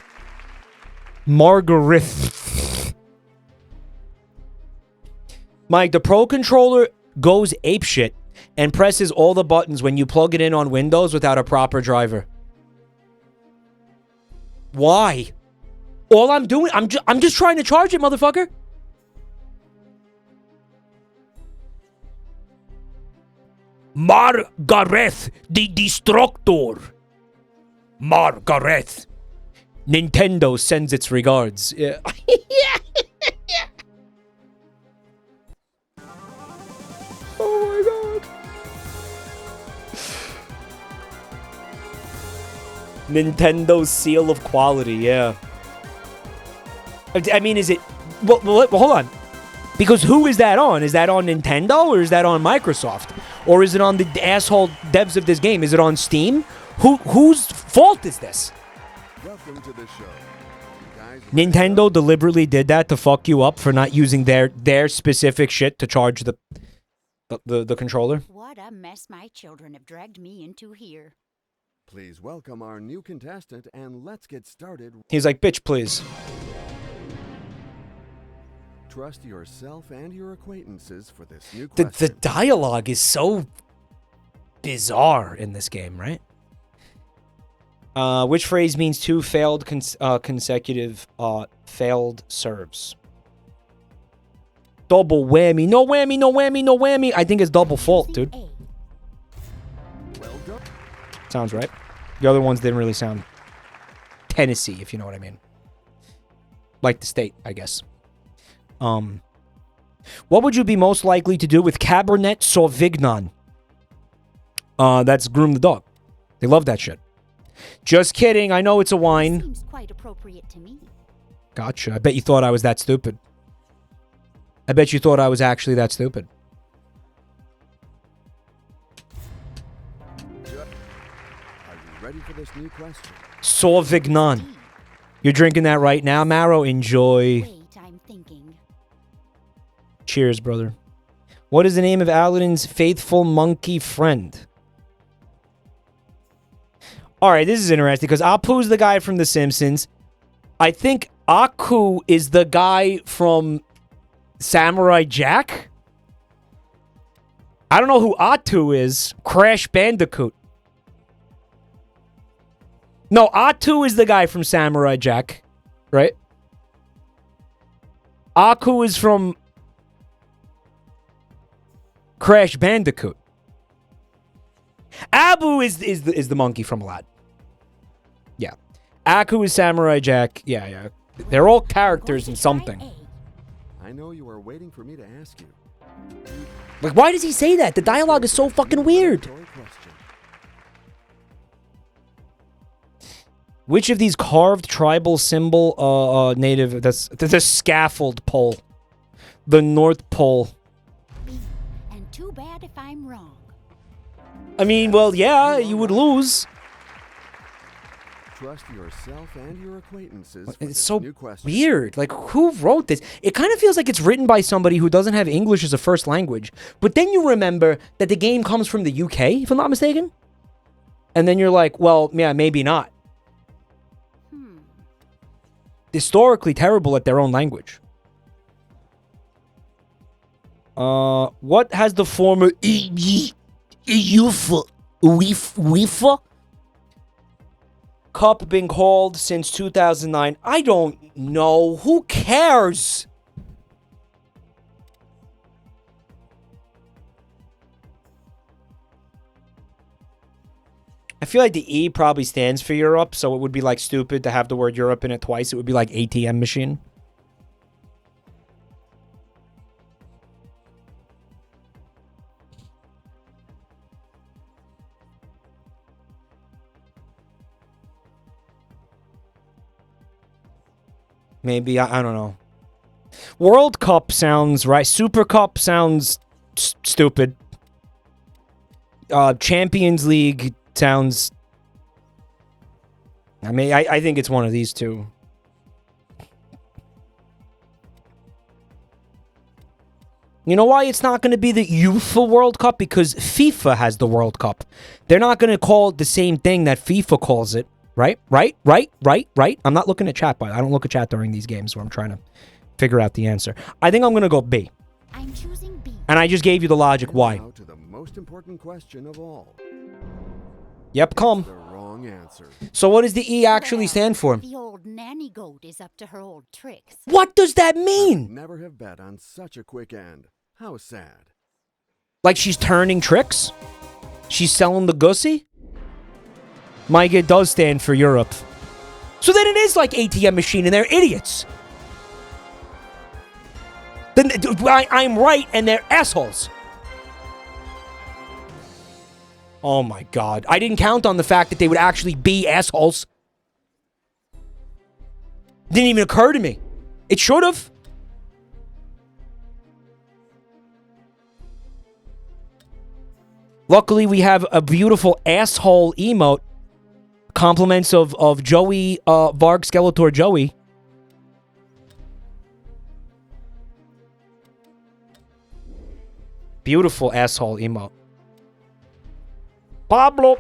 Margaret. Mike, the Pro Controller goes apeshit and presses all the buttons when you plug it in on Windows without a proper driver. Why? All I'm doing, I'm just trying to charge it, motherfucker. Margaret the Destructor. Margaret. Nintendo sends its regards. Yeah. Oh my god. Nintendo's seal of quality, yeah. I mean, is it... Well, hold on. Because who is that on? Is that on Nintendo or is that on Microsoft? Or is it on the asshole devs of this game? Is it on Steam? Whose fault is this? Welcome to the show. Nintendo deliberately did that to fuck you up for not using their specific shit to charge the controller. What a mess my children have dragged me into here. Please welcome our new contestant and let's get started. He's like, bitch, please. Trust yourself and your acquaintances for this new question. The dialogue is so bizarre in this game, right? Which phrase means two failed consecutive failed serves? Double whammy. No whammy, no whammy, no whammy. I think it's double fault, dude. Well done. Sounds right. The other ones didn't really sound Tennessee, if you know what I mean. Like the state, I guess. What would you be most likely to do with Cabernet Sauvignon? That's groom the dog. They love that shit. Just kidding. I know it's a wine. Seems quite appropriate to me. Gotcha. I bet you thought I was that stupid. I bet you thought I was actually that stupid. Are you ready for this new question? Sauvignon. You're drinking that right now, Maro? Enjoy. Wait, I'm thinking. Cheers, brother. What is the name of Aladdin's faithful monkey friend? Alright, this is interesting because Apu's the guy from The Simpsons. I think Aku is the guy from Samurai Jack. I don't know who Atu is. Crash Bandicoot. No, Atu is the guy from Samurai Jack, right? Aku is from Crash Bandicoot. Abu is the monkey from Aladdin. Yeah. Aku is Samurai Jack. Yeah. They're all characters in something. I know you are waiting for me to ask you. Like, why does he say that? The dialogue is so fucking weird. Which of these carved tribal symbol native... That's the scaffold pole. The North Pole. And too bad if I'm wrong. I mean, well, yeah, you would lose. Trust yourself and your acquaintances. It's so weird. Like, who wrote this? It kind of feels like it's written by somebody who doesn't have English as a first language. But then you remember that the game comes from the UK, if I'm not mistaken. And then you're like, well, yeah, maybe not. Historically terrible at their own language. What has the former UEFA Cup been called since 2009? I don't know. Who cares? I feel like the E probably stands for Europe, so it would be like stupid to have the word Europe in it twice. It would be like ATM machine. Maybe, I don't know. World Cup sounds right. Super Cup sounds stupid. Champions League sounds... I mean, I think it's one of these two. You know why it's not going to be the UEFA World Cup? Because FIFA has the World Cup. They're not going to call it the same thing that FIFA calls it. Right? I'm not looking at chat, but I don't look at chat during these games where I'm trying to figure out the answer. I think I'm going to go B. I'm choosing B. And I just gave you the logic why. Now to the most important question of all. Yep, come. The wrong answer. So what does the E actually stand for? The old nanny goat is up to her old tricks. What does that mean? Never have bet on such a quick end. How sad. Like she's turning tricks? She's selling the gussy? Mike, it does stand for Europe. So then it is like ATM machine and they're idiots. Then I'm right and they're assholes. Oh my god. I didn't count on the fact that they would actually be assholes. Didn't even occur to me. It should have. Luckily, we have a beautiful asshole emote. Compliments of Joey, Varg Skeletor Joey. Beautiful asshole emote. Pablo.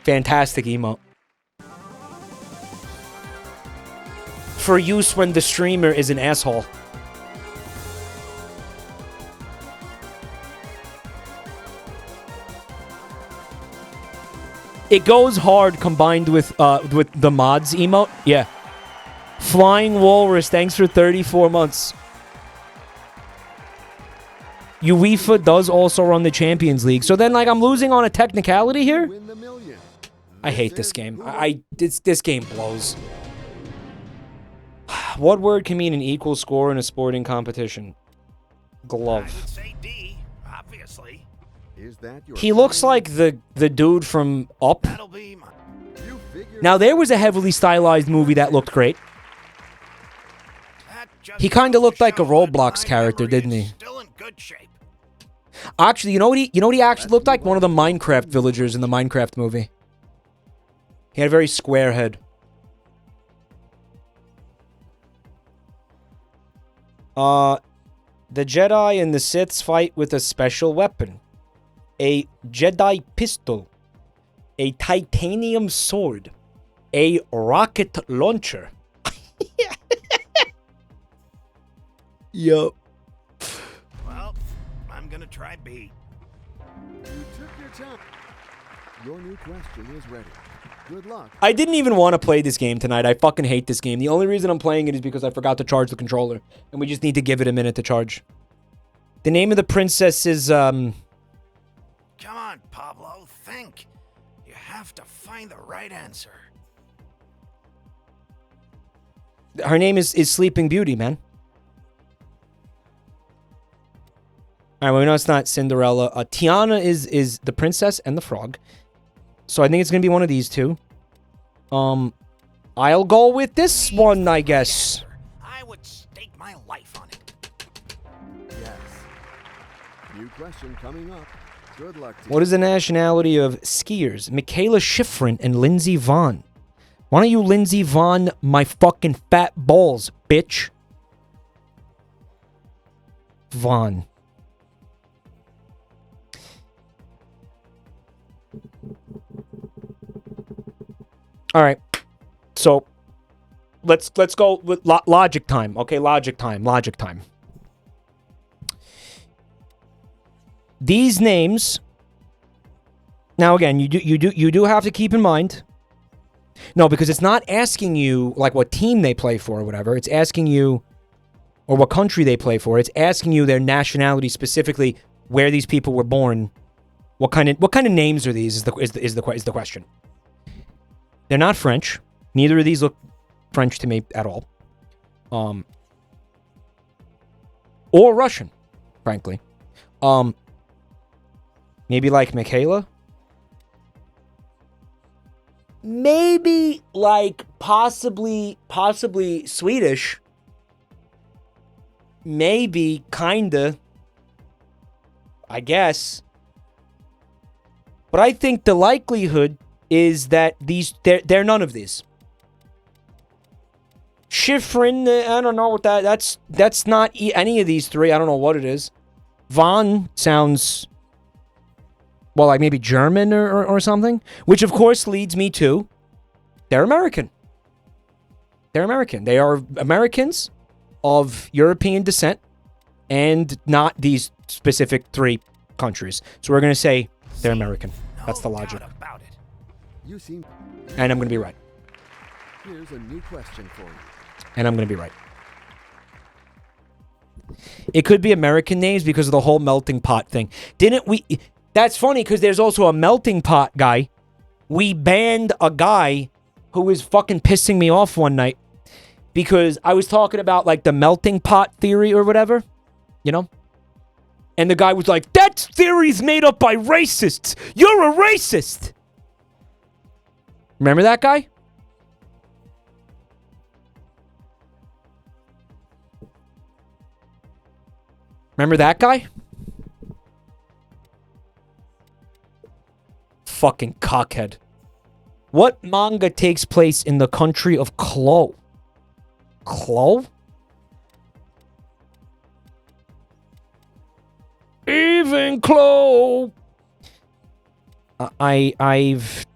Fantastic emote. For use when the streamer is an asshole. It goes hard combined with the mods emote. Yeah. Flying Walrus, thanks for 34 months. UEFA does also run the Champions League. So then, like, I'm losing on a technicality here? I hate this game. This game blows. What word can mean an equal score in a sporting competition? Glove. I would say D, obviously. Is that your He looks like the dude from Up. Now, there was a heavily stylized movie that looked great. He kind of looked like a Roblox character, didn't he? Still in good shape. Actually, you know what he actually looked like? One of the Minecraft villagers in the Minecraft movie. He had a very square head. The Jedi and the Siths fight with a special weapon. A Jedi pistol. A titanium sword. A rocket launcher. Yup. Well, I'm gonna try B. You took your time. Your new question is ready. Good luck. I didn't even want to play this game tonight. I fucking hate this game. The only reason I'm playing it is because I forgot to charge the controller. And we just need to give it a minute to charge. The name of the princess is, Come on, Pablo, think. You have to find the right answer. her name is Sleeping Beauty, man. All right, well, we know it's not Cinderella. Tiana is the princess and the frog. So I think it's going to be one of these two. I'll go with this one, I guess. I would stake my life on it. Yes. New question coming up. Good luck to you. What is the nationality of skiers? Michaela Schifrin and Lindsey Vonn. Why don't you Lindsey Vonn my fucking fat balls, bitch? Vonn. All right. So let's go with logic time. Okay, logic time. These names. Now again, you do have to keep in mind. No, because it's not asking you like what team they play for or whatever. It's asking you or what country they play for. It's asking you their nationality, specifically where these people were born. What kind of names are these? Is the question. They're not French. Neither of these look French to me at all. Or Russian, frankly. Maybe like Michaela. Maybe like possibly Swedish. Maybe kinda. I guess. But I think the likelihood is that they're none of these. Schifrin, I don't know what that's not any of these three. I don't know what it is. Von sounds, well, like maybe German or something, which of course leads me to they're American. They're American. They are Americans of European descent and not these specific three countries. So we're going to say they're American. That's the logic. You seem. And I'm going to be right. Here's a new question for you. And I'm going to be right. It could be American names because of the whole melting pot thing. Didn't we? That's funny because there's also a melting pot guy. We banned a guy who was fucking pissing me off one night because I was talking about like the melting pot theory or whatever, you know? And the guy was like, that theory's made up by racists. You're a racist. Remember that guy? Remember that guy? Fucking cockhead. What manga takes place in the country of Klo? Klo? Even Klo. I've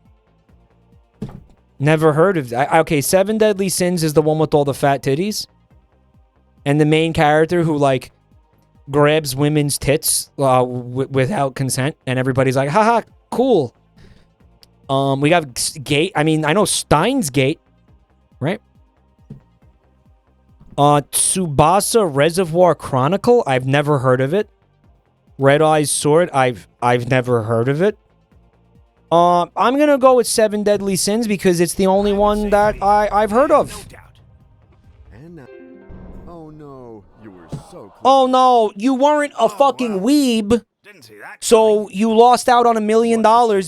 never heard of. Okay, Seven Deadly Sins is the one with all the fat titties, and the main character who like grabs women's tits without consent, and everybody's like, haha, cool. We got Gate. I mean, I know Steins Gate, right? Tsubasa Reservoir Chronicle. I've never heard of it. Red Eyes Sword. I've never heard of it. I'm gonna go with Seven Deadly Sins because it's the only one that I've heard of. Oh no, you were so close. Oh no, you weren't a fucking weeb. So you lost out on $1 million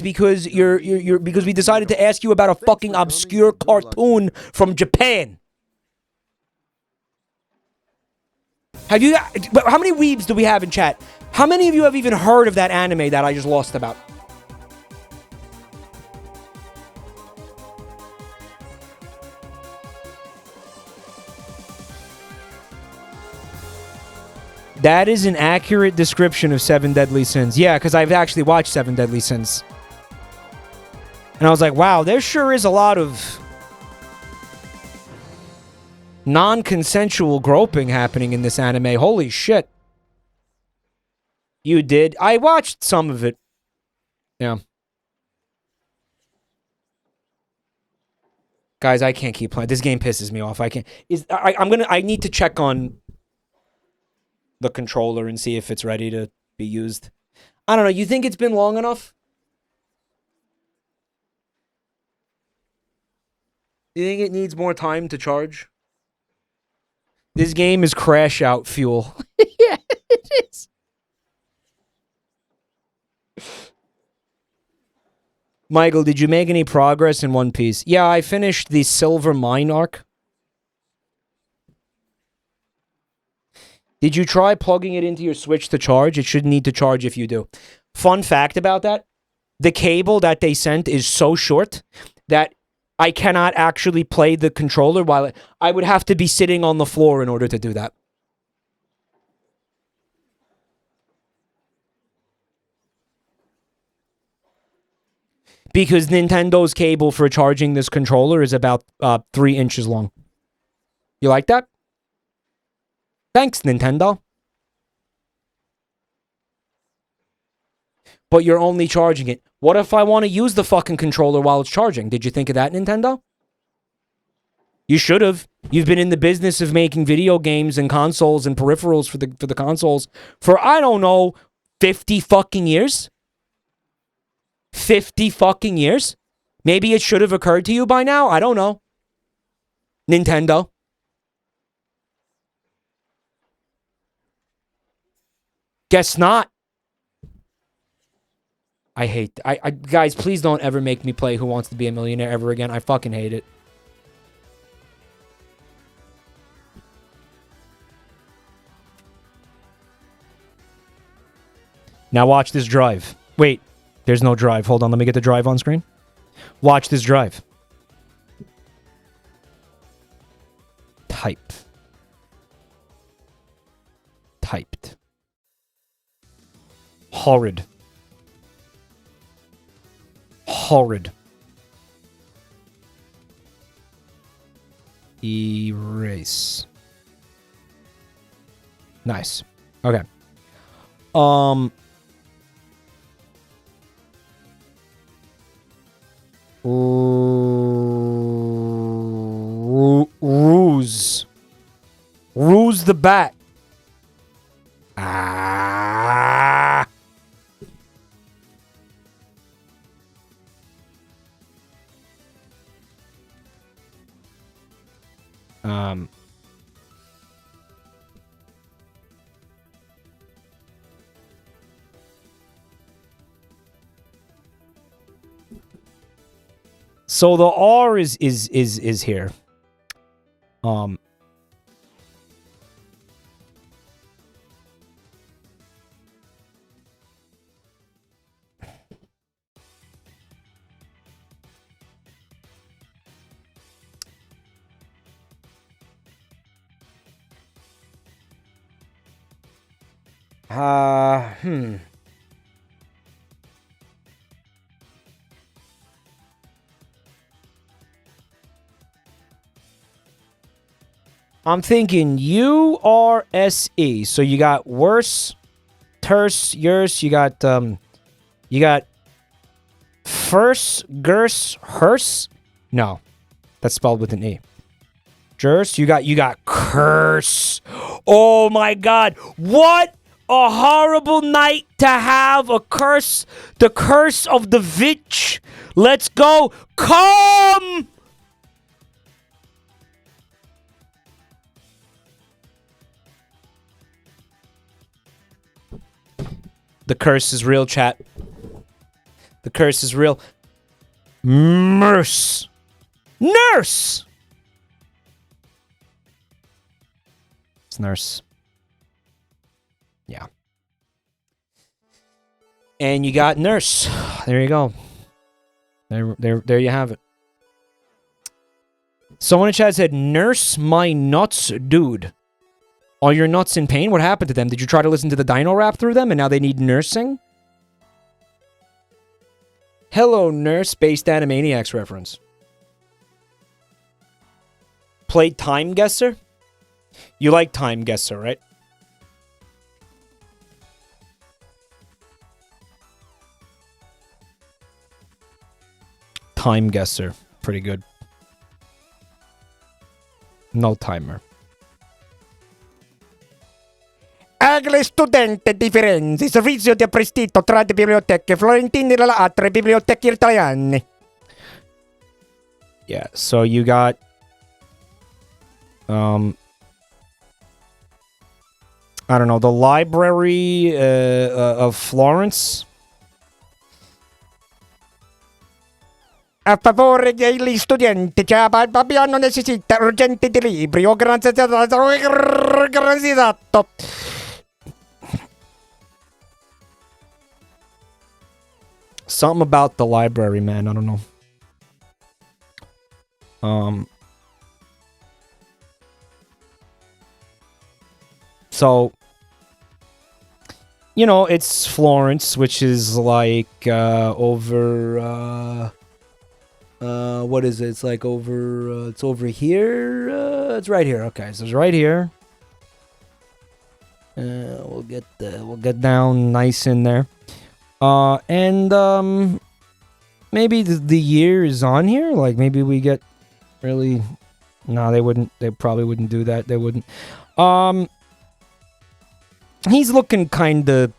because because we decided to ask you about a fucking obscure cartoon from Japan. Have you? How many weebs do we have in chat? How many of you have even heard of that anime that I just lost about? That is an accurate description of Seven Deadly Sins. Yeah, because I've actually watched Seven Deadly Sins. And I was like, wow, there sure is a lot of non-consensual groping happening in this anime. Holy shit. You did? I watched some of it. Yeah. Guys, I can't keep playing. This game pisses me off. I can't. I need to check on the controller and see if it's ready to be used. I don't know. You think it's been long enough? You think it needs more time to charge? This game is crash out fuel. Yeah, it is. Michael, did you make any progress in One Piece? Yeah, I finished the Silver Mine arc. Did you try plugging it into your Switch to charge? It shouldn't need to charge if you do. Fun fact about that, the cable that they sent is so short that I cannot actually play the controller while I would have to be sitting on the floor in order to do that. Because Nintendo's cable for charging this controller is about 3 inches long. You like that? Thanks, Nintendo. But you're only charging it. What if I want to use the fucking controller while it's charging? Did you think of that, Nintendo? You should have. You've been in the business of making video games and consoles and peripherals for the consoles for, I don't know, 50 fucking years? 50 fucking years? Maybe it should have occurred to you by now? I don't know. Nintendo. Guess not. I hate... guys, please don't ever make me play Who Wants to Be a Millionaire ever again. I fucking hate it. Now watch this drive. Wait, there's no drive. Hold on, let me get the drive on screen. Watch this drive. Type. Typed. Horrid. Horrid. Erase. Nice. Okay. Ruse. Ruse the bat. Ah. So the R is here. I'm thinking U-R-S-E. So you got worse, terse, yours. You got first, gers, hearse. No, that's spelled with an E. Jers, you got curse. Oh my God. What a horrible night to have a curse. The curse of the witch. Let's go. Come! The curse is real, chat. The curse is real. Nurse. Nurse! It's nurse. Yeah. And you got nurse. There you go. There you have it. Someone in chat said, nurse my nuts, dude. Are your nuts in pain? What happened to them? Did you try to listen to the Dino rap through them and now they need nursing? Hello, nurse, based Animaniacs reference. Played TimeGussr? You like TimeGussr, right? TimeGussr. Pretty good. No timer. Agli studenti differenze, servizio di prestito tra le biblioteche florentine e le altre biblioteche italiane. Yeah, so you got I don't know, the Library of Florence. A favore degli studenti, abbiamo necessità urgente di libri. Esatto. Something about the library, man. I don't know. So, you know, it's Florence, which is like over what is it? It's like over it's over here. It's right here. Okay, so it's right here. We'll get down nice in there. And maybe the year is on here. Like maybe we get really. No, they wouldn't. They probably wouldn't do that. They wouldn't. He's looking kind of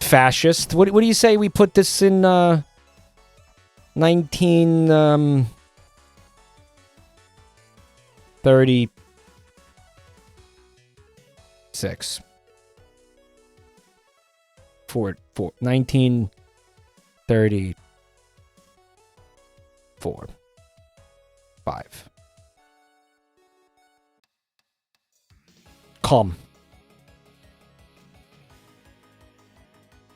fascist. What do you say we put this in 1936? 1934. 5. Calm.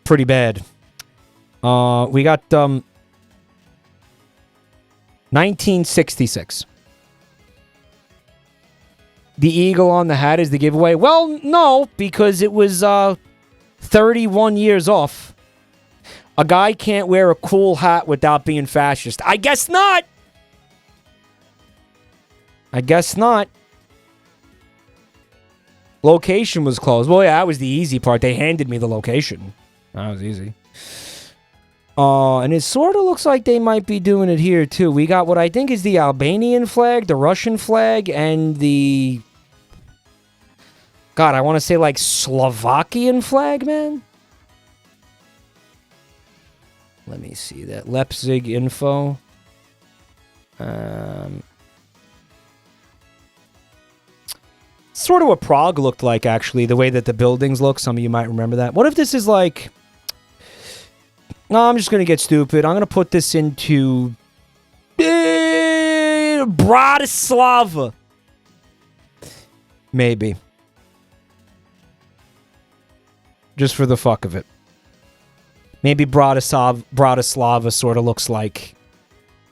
Pretty bad. We got 1966. The eagle on the hat is the giveaway. Well, no, because it was 31 years off. A guy can't wear a cool hat without being fascist. I guess not. I guess not. Location was closed. Well, yeah, that was the easy part. They handed me the location. That was easy. And it sort of looks like they might be doing it here, too. We got what I think is the Albanian flag, the Russian flag, and the... God, I want to say, like, Slovakian flag, man? Let me see that. Leipzig info. Sort of what Prague looked like, actually, the way that the buildings look. Some of you might remember that. What if this is like... No, I'm just going to get stupid. I'm going to put this into... Bratislava. Maybe. Just for the fuck of it. Maybe Bratislava sort of looks like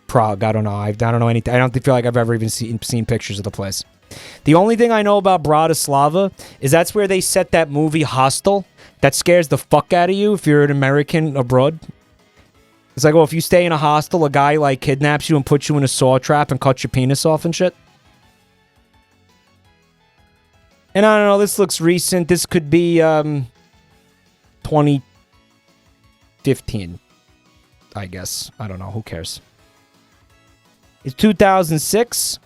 Prague. I don't know. I don't know anything. I don't feel like I've ever even seen pictures of the place. The only thing I know about Bratislava is that's where they set that movie Hostel that scares the fuck out of you if you're an American abroad. It's like, oh, if you stay in a hostel, a guy like kidnaps you and puts you in a saw trap and cuts your penis off and shit. And I don't know, this looks recent. This could be 2015, I guess. I don't know, who cares? It's 2006.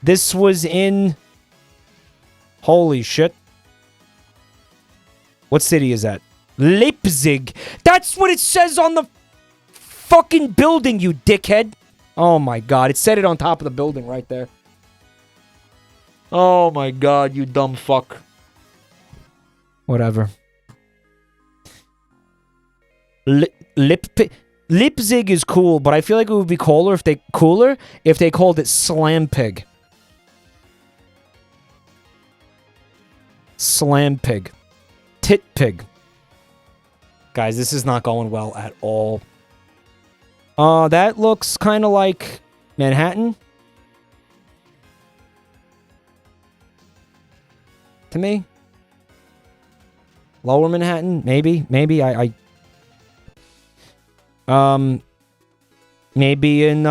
This was in... Holy shit. What city is that? Leipzig. That's what it says on the fucking building, you dickhead. Oh my god. It said it on top of the building right there. Oh my god, you dumb fuck. Whatever. Leipzig is cool, but I feel like it would be cooler if they called it Slam Pig. Slam Pig. Tit Pig. Guys, this is not going well at all. That looks kind of like Manhattan. To me. Lower Manhattan, maybe. Maybe maybe in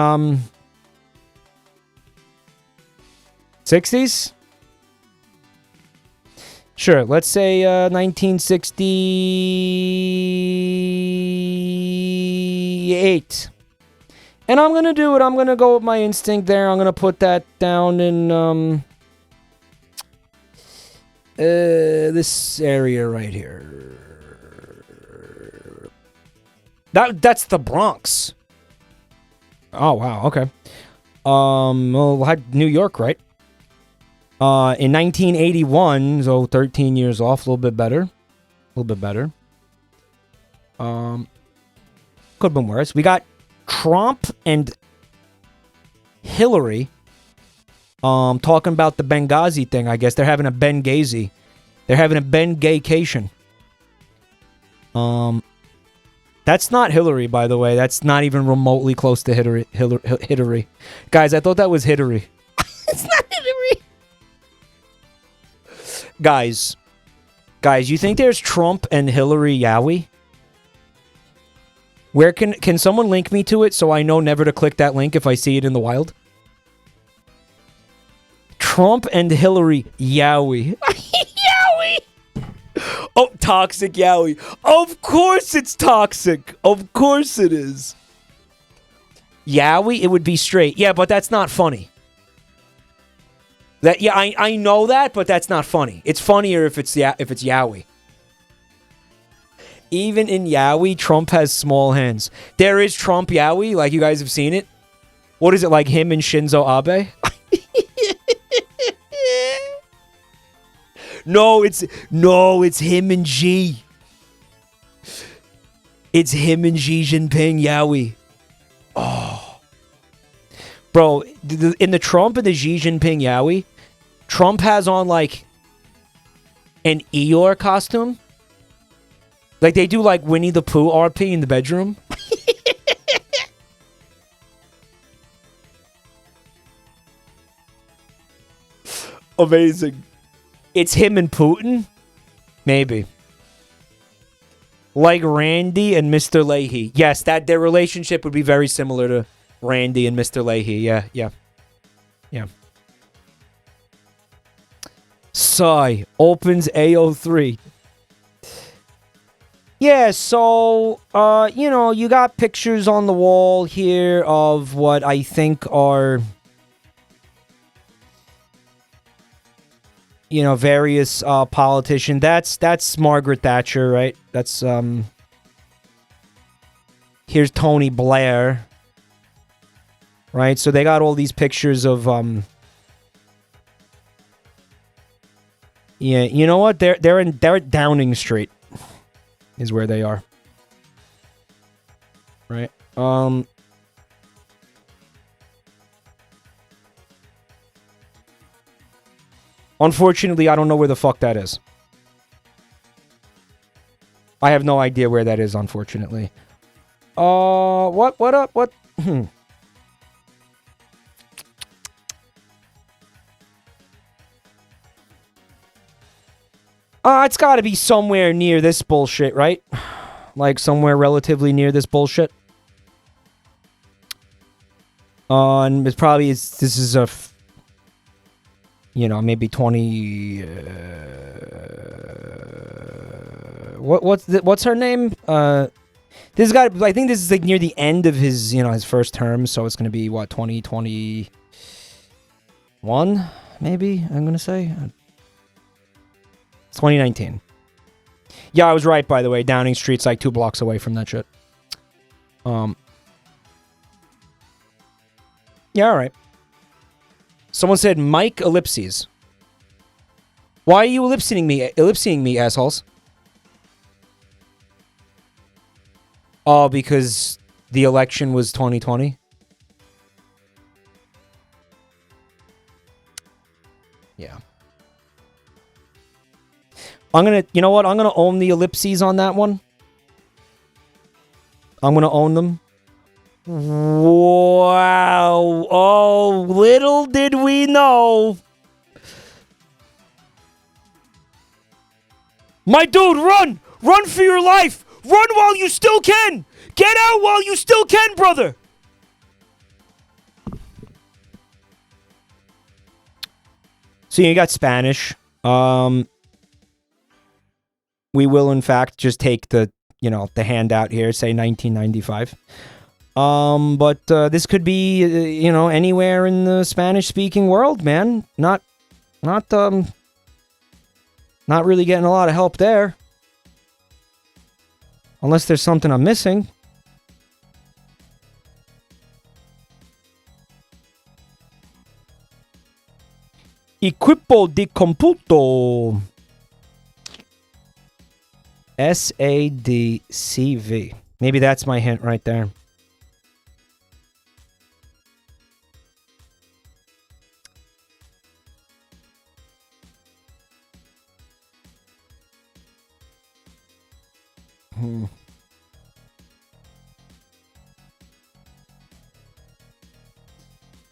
60s? Sure, let's say 1968. And I'm going to do it. I'm going to go with my instinct there. I'm going to put that down in this area right here. That's the Bronx. Oh, wow. Okay. Well, New York, right? In 1981, so 13 years off, a little bit better. Could have been worse. We got Tromp and Hillary. Talking about the Benghazi thing, I guess. They're having a Benghazi. They're having a Ben-gaycation. That's not Hillary, by the way. That's not even remotely close to Hillary. Guys, I thought that was Hillary. It's not Hillary. Guys, you think there's Trump and Hillary Yowie? Where can someone link me to it so I know never to click that link if I see it in the wild? Trump and Hillary Yowie. Yowie! Oh, toxic Yowie. Of course it's toxic. Of course it is. Yowie, it would be straight. Yeah, but that's not funny. I know that, but that's not funny. It's funnier if it's Yowie. Even in Yowie, Trump has small hands. There is Trump Yowie, like you guys have seen it. What is it, like him and Shinzo Abe? No, it's him and Xi. It's him and Xi Jinping Yowie. Oh. Bro, in the Trump and the Xi Jinping Yowie, Trump has on like an Eeyore costume. Like they do like Winnie the Pooh RP in the bedroom. Amazing. It's him and Putin? Maybe. Like Randy and Mr. Leahy. Yes, their relationship would be very similar to Randy and Mr. Leahy. Yeah. Sigh. Opens AO3. Yeah, so, you got pictures on the wall here of what I think are... various politicians. That's Margaret Thatcher, right? That's here's Tony Blair. Right? So they got all these pictures of yeah, you know what? They're at Downing Street is where they are. Right? Unfortunately, I don't know where the fuck that is. I have no idea where that is, unfortunately. What up? What? It's gotta be somewhere near this bullshit, right? Like, somewhere relatively near this bullshit. And it's probably, this is a... maybe 20... what's her name? This guy, I think this is like near the end of his, his first term, so it's going to be, what, 2021? Maybe, I'm going to say? It's 2019. Yeah, I was right, by the way. Downing Street's like 2 blocks away from that shit. Yeah, alright. Someone said, Mike ellipses. Why are you ellipsing me, assholes? Oh, because the election was 2020? Yeah. You know what? I'm gonna own the ellipses on that one. I'm gonna own them. Wow. Oh, little did we know. My dude, run! Run for your life! Run while you still can! Get out while you still can, brother! So you got Spanish. We will, in fact, just take the, the handout here, say 1995. But this could be, anywhere in the Spanish-speaking world, man. Not really getting a lot of help there. Unless there's something I'm missing. Equipo di computo. SADCV. Maybe that's my hint right there.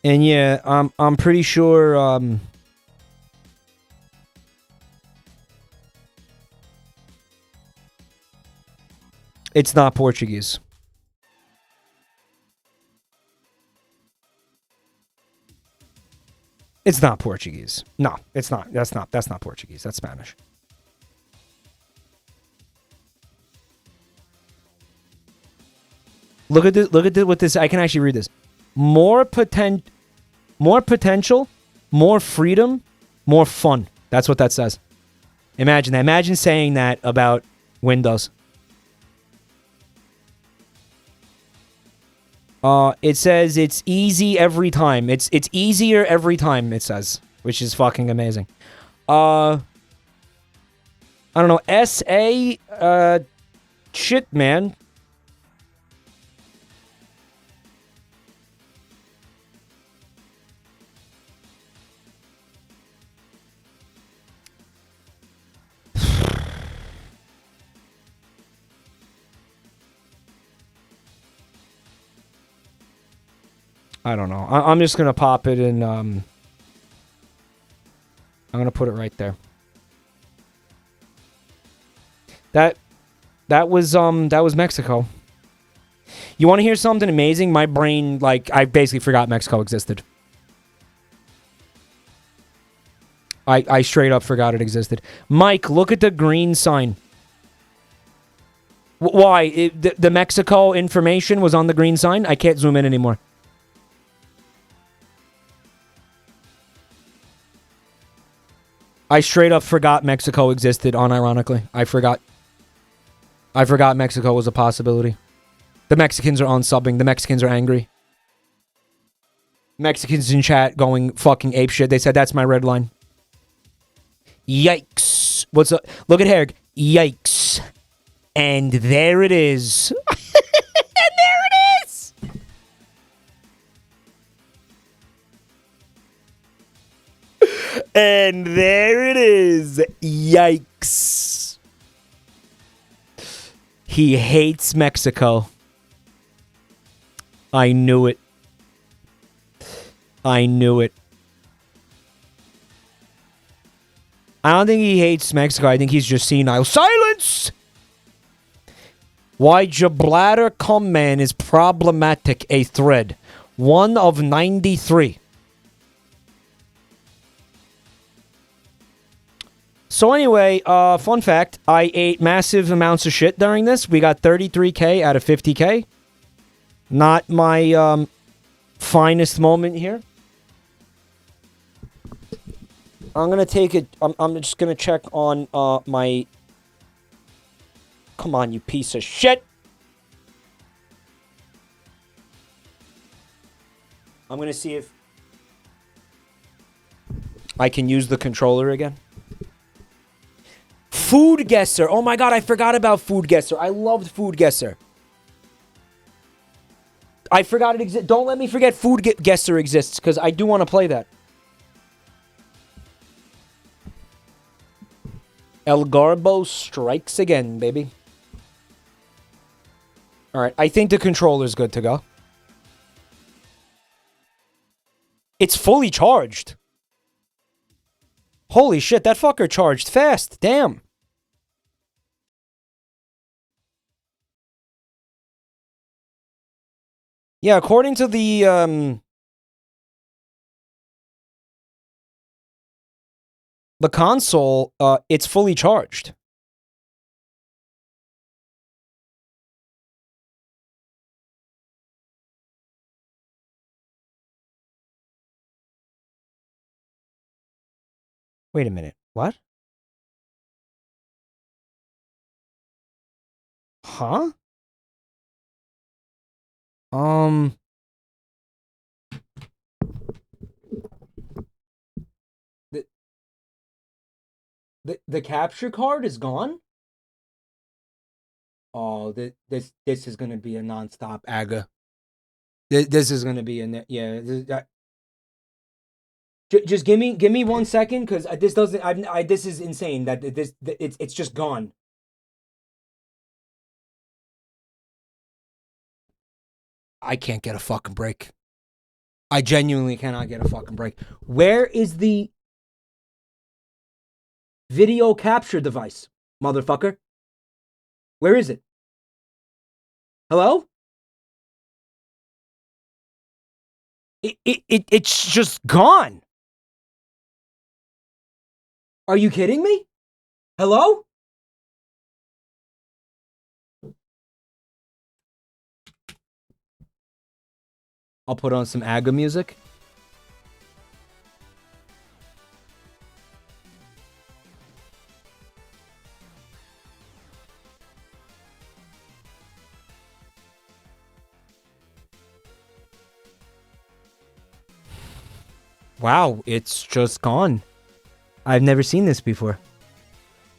And yeah, I'm pretty sure it's not Portuguese. It's not Portuguese. No, it's not. That's not Portuguese. That's Spanish. Look at this. Look at this. What this? I can actually read this. More potential, more freedom, more fun. That's what that says. Imagine that. Imagine saying that about Windows. It says it's easy every time. It's easier every time, it says, which is fucking amazing. I don't know. Shit, man. I don't know. I'm just gonna pop it in. I'm gonna put it right there. That was Mexico. You want to hear something amazing? My brain, like, I basically forgot Mexico existed. I straight up forgot it existed. Mike, look at the green sign. Why? The Mexico information was on the green sign? I can't zoom in anymore. I straight up forgot Mexico existed, unironically. I forgot Mexico was a possibility. The Mexicans are unsubbing. The Mexicans are angry. Mexicans in chat going fucking apeshit. They said that's my red line. Yikes. What's up? Look at Herg. Yikes. And there it is. And there it is! And there it is. Yikes. He hates Mexico. I knew it. I knew it. I don't think he hates Mexico. I think he's just senile. Silence! Why Jabladder Cum Man is problematic, a thread. 1 of 93. So anyway, fun fact, I ate massive amounts of shit during this. We got 33K out of 50K. Not my finest moment here. I'm going to take it. I'm just going to check on my... Come on, you piece of shit. I'm going to see if I can use the controller again. Food Guesser. Oh my god, I forgot about Food Guesser. I loved Food Guesser. I forgot it exists. Don't let me forget Food Guesser exists, because I do want to play that. El Garbo strikes again, baby. Alright, I think the controller's good to go. It's fully charged. Holy shit, that fucker charged fast. Damn. Yeah, according to the console, it's fully charged. Wait a minute. What? Huh? The capture card is gone? Oh, this is gonna be a nonstop AGGA. This is gonna be a just give me 1 second, because this doesn't. This is insane. That it's just gone. I can't get a fucking break. I genuinely cannot get a fucking break. Where is the video capture device, motherfucker? Where is it? Hello? It's just gone. Are you kidding me? Hello? I'll put on some AGGA music. Wow, it's just gone. I've never seen this before.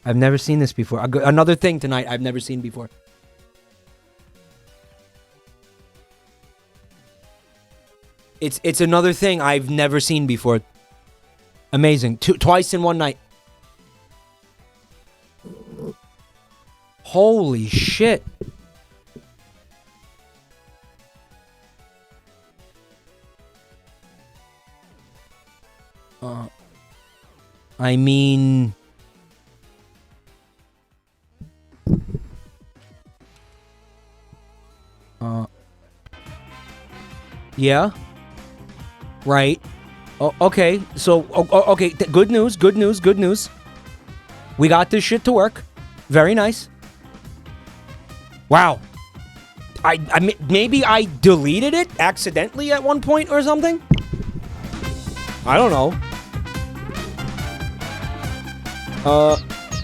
I've never seen this before. Another thing tonight I've never seen before. It's another thing I've never seen before. Amazing. Twice in one night. Holy shit. I mean... Yeah. Right. Oh, okay. So, okay. Good news. Good news. Good news. We got this shit to work. Very nice. Wow. I maybe I deleted it accidentally at one point or something. I don't know.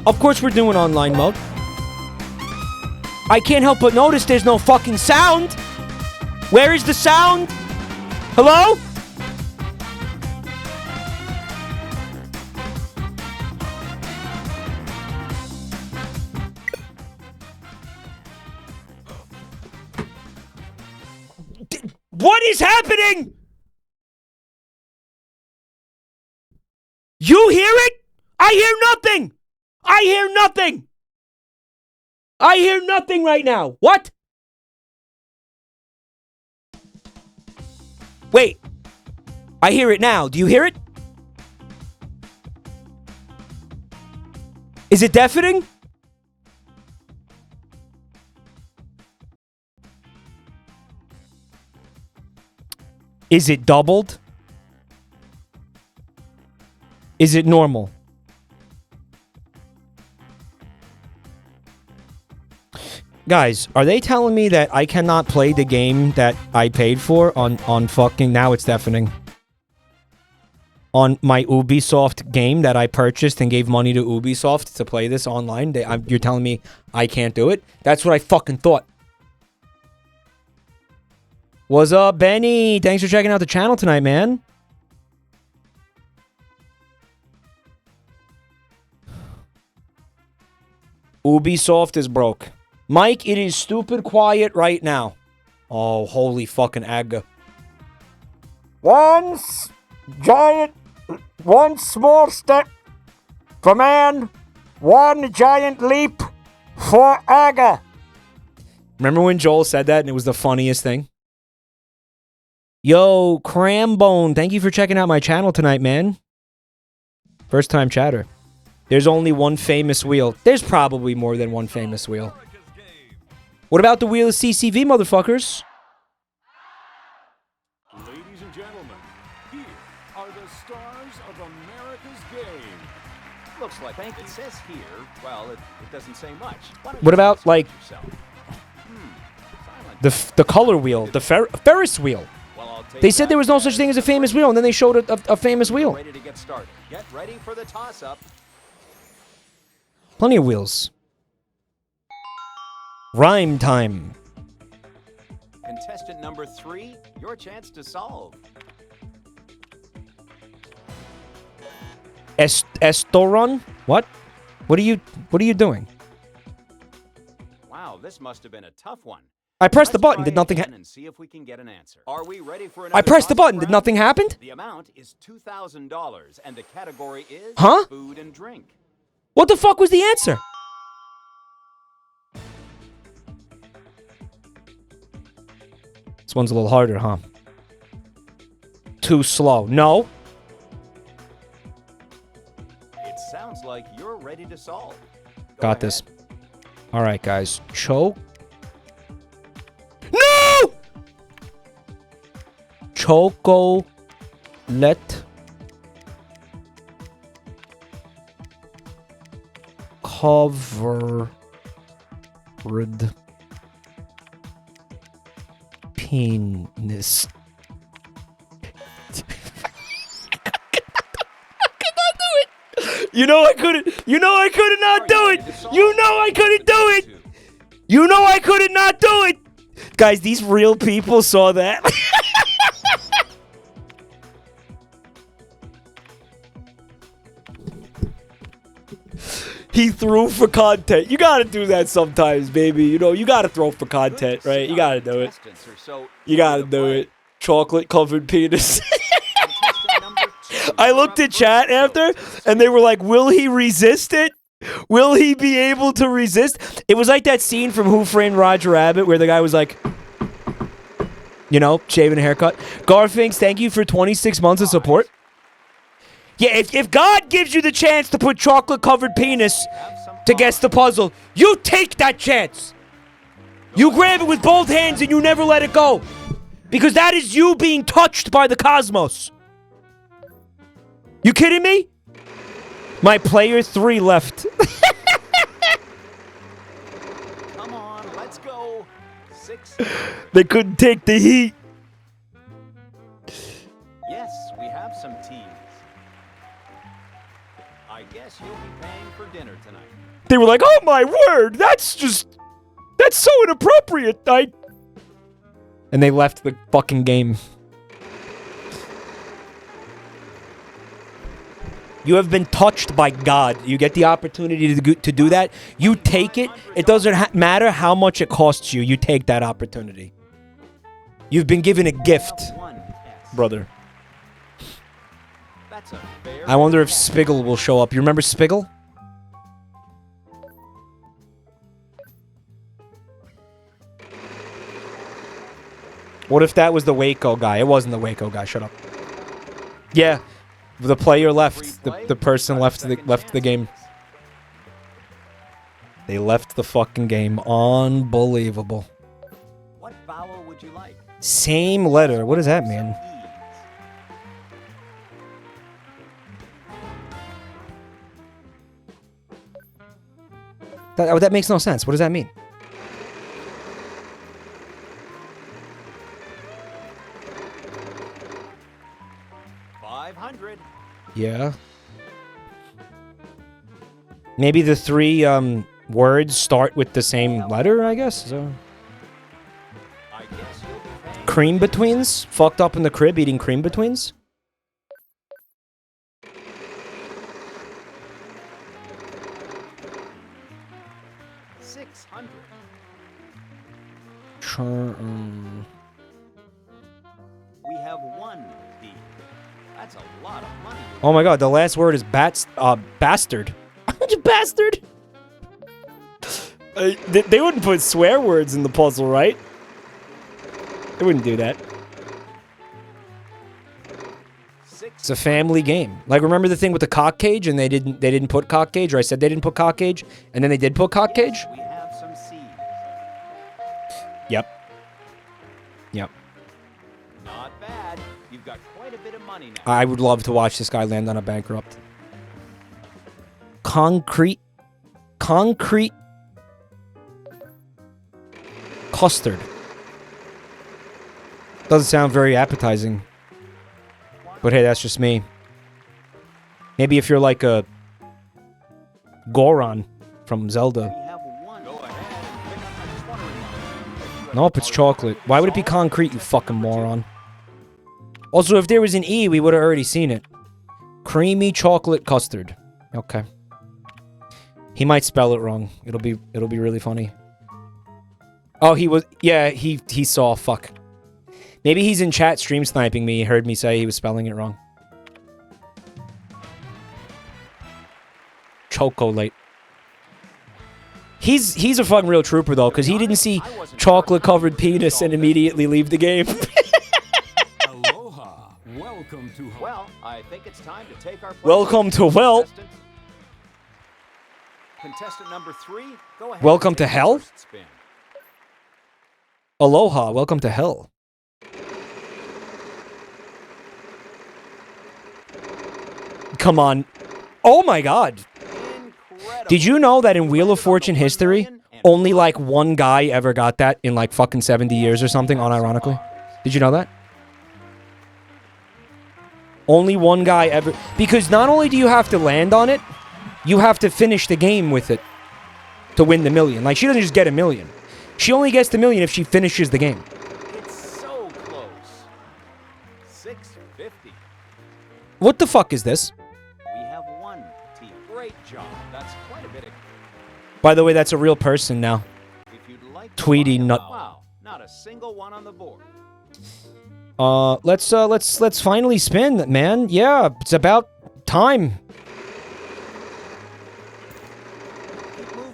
Of course we're doing online mode. I can't help but notice there's no fucking sound. Where is the sound? Hello? What is happening? You hear it? I hear nothing. I hear nothing. I hear nothing right now. What? Wait. I hear it now. Do you hear it? Is it deafening? Is it doubled? Is it normal? Guys, are they telling me that I cannot play the game that I paid for on fucking... Now it's deafening. On my Ubisoft game that I purchased and gave money to Ubisoft to play this online. You're telling me I can't do it? That's what I fucking thought. What's up, Benny? Thanks for checking out the channel tonight, man. Ubisoft is broke. Mike, it is stupid quiet right now. Oh, holy fucking AGGA. One small step for man, one giant leap for AGGA. Remember when Joel said that and it was the funniest thing? Yo, Crambone, thank you for checking out my channel tonight, man. First time chatter. There's only one famous wheel. There's probably more than one famous wheel. What about the wheel of CCV, motherfuckers? Ladies and gentlemen, here are the stars of America's game. Looks like it says here. Well, it doesn't say much. What about, like, the color wheel, the Ferris wheel? They said there was no such thing as a famous wheel, and then they showed a famous wheel. Ready to get started. Get ready for the toss-up. Plenty of wheels. Rhyme time. Contestant number 3, your chance to solve. Estoron? What? What are you doing? Wow, this must have been a tough one. I pressed the button. Did nothing happen? And see if we can get an answer. Are we ready for I pressed the button. Did nothing happen? The amount is $2,000 and the category is food and drink. What the fuck was the answer? This one's a little harder, huh? Too slow. No. It sounds like you're ready to solve. Got this. All right, guys. Choke. No! Chocolate. Covered penis. You know I couldn't. You know I couldn't not do it. You know I couldn't do it. You know I couldn't not do it. Guys, these real people saw that. He threw for content. You gotta do that sometimes, baby. You know, you gotta throw for content, right? You gotta do it. You gotta do it. Chocolate covered penis. I looked at chat after, and they were like, will he resist it? Will he be able to resist? It was like that scene from Who Framed Roger Rabbit where the guy was like, you know, shaving a haircut. Garfinks, thank you for 26 months of support. Yeah, if God gives you the chance to put chocolate-covered penis to guess the puzzle, you take that chance. You grab it with both hands and you never let it go. Because that is you being touched by the cosmos. You kidding me? My player 3 left. Come on, let's go. 6. They couldn't take the heat. Yes, we have some teas. I guess you'll be paying for dinner tonight. They were like, oh my word, that's so inappropriate. And they left the fucking game. You have been touched by God. You get the opportunity to do that. You take it. It doesn't matter how much it costs you. You take that opportunity. You've been given a gift, brother. I wonder if Spiggle will show up. You remember Spiggle? What if that was the Waco guy? It wasn't the Waco guy. Shut up. Yeah. The player left. The person left the game. They left the fucking game. Unbelievable. What vowel would you like? Same letter. What does that mean? That makes no sense. What does that mean? Yeah. Maybe the 3 words start with the same letter, I guess. So. Cream betweens? Fucked up in the crib eating cream betweens? $600. We have 1 D. That's a lot of money. Oh my god, the last word is bastard. Bastard? They wouldn't put swear words in the puzzle, right? They wouldn't do that. It's a family game. Like, remember the thing with the cock cage and they didn't put cock cage, or I said they didn't put cock cage and then they did put cock cage? We have some seeds. Yep. Yep. Not bad. You've got quite a bit of money now. I would love to watch this guy land on a bankrupt. Concrete custard. Doesn't sound very appetizing. But hey, that's just me. Maybe if you're like a Goron from Zelda. Nope, it's chocolate. Why would it be concrete, you fucking moron? Also, if there was an E, we would have already seen it. Creamy chocolate custard. Okay. He might spell it wrong. It'll be really funny. Oh, he saw. Fuck. Maybe he's in chat stream sniping me. He heard me say he was spelling it wrong. Chocolate. He's a fucking real trooper though, because he didn't see chocolate covered penis and immediately leave the game. Aloha. Welcome to home. Well, I think it's time to take our place. Welcome to well. Contestant number 3, go ahead. Welcome to hell? First spin. Aloha, welcome to hell. Come on. Oh my god. Did you know that in Wheel of Fortune history, only like one guy ever got that in like fucking 70 years or something, unironically? Did you know that? Only one guy ever. Because not only do you have to land on it, you have to finish the game with it to win the million. Like, she doesn't just get a million. She only gets the million if she finishes the game. It's so close. 650. What the fuck is this? We have one team. Great job. That's quite a bit of... By the way, that's a real person now. If you'd like Tweety nut. Wow, not a single one on the board. Let's finally spin, man. Yeah, it's about time.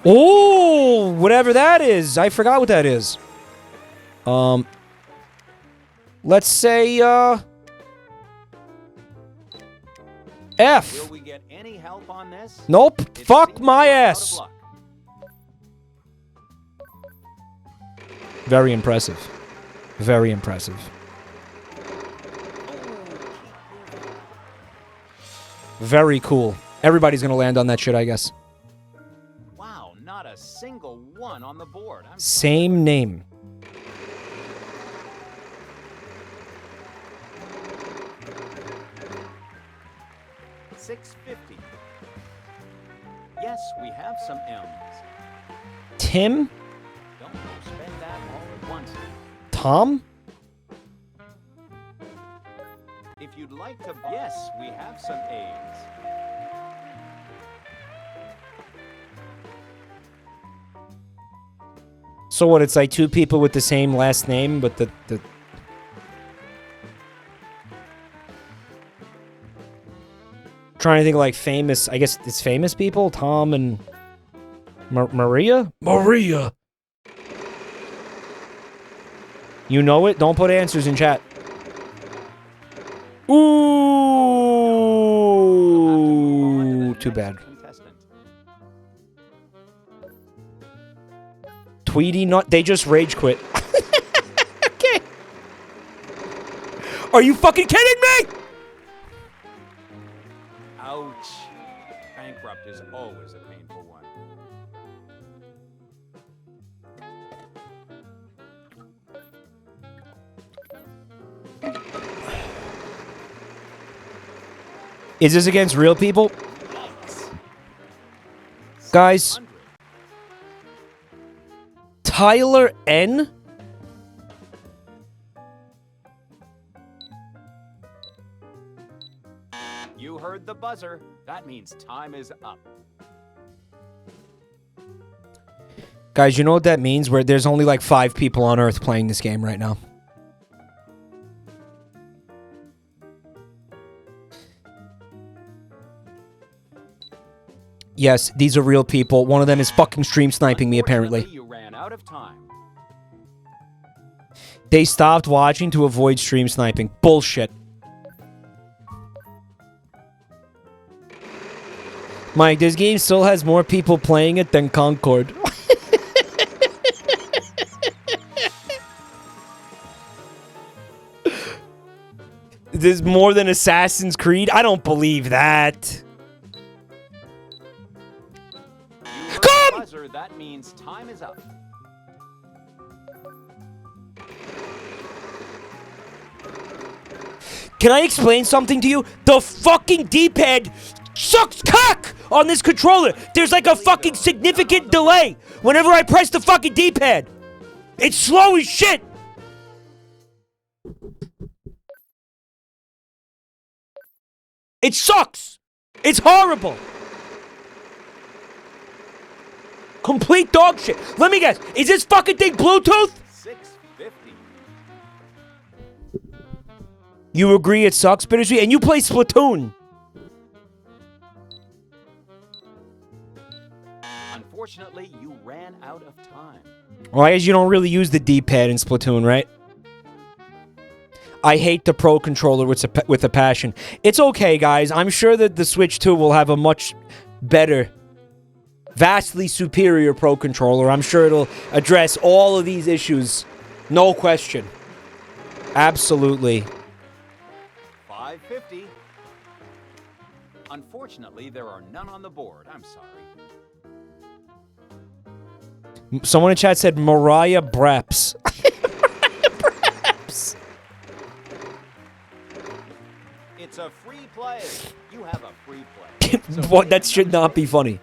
Oh, whatever that is. I forgot what that is. Let's say, F. Will we get any help on this? Nope. Fuck my ass. Very impressive. Very impressive. Very cool. Everybody's gonna land on that shit, I guess. Wow, not a single one on the board. Same name. $650. Yes, we have some M's. Tim? Don't spend that all at once. Tom? If you'd like to... Yes, we have some A's. So what, it's like two people with the same last name, but the... Trying to think of like famous... I guess it's famous people? Tom and... Maria? Maria! You know it? Don't put answers in chat. Ooh, too bad. Tweety not. They just rage quit. Okay. Are you fucking kidding me? Ouch. Bankrupt is always a painful one. Is this against real people? Guys. Tyler N? You heard the buzzer. That means time is up. Guys, you know what that means? Where there's only like 5 people on Earth playing this game right now. Yes, these are real people. One of them is fucking stream sniping me, apparently. You ran out of time. They stopped watching to avoid stream sniping. Bullshit. Mike, this game still has more people playing it than Concord. There's more than Assassin's Creed? I don't believe that. Come! Buzzer, that means time is up. Can I explain something to you? The fucking D-pad sucks cock on this controller. There's like a fucking significant delay whenever I press the fucking D-pad. It's slow as shit. It sucks. It's horrible. Complete dog shit. Let me guess. Is this fucking thing Bluetooth? $650. You agree it sucks, Bittersweet? And you play Splatoon. Unfortunately, you ran out of time. Why is you don't really use the D-pad in Splatoon, right? I hate the Pro Controller with a passion. It's okay, guys. I'm sure that the Switch 2 will have a much better, vastly superior Pro Controller. I'm sure it'll address all of these issues. No question. Absolutely. 550. Unfortunately, there are none on the board. I'm sorry. Someone in chat said Mariah Breps. Breps. It's a free play. You have a free play. So What? That should not be funny.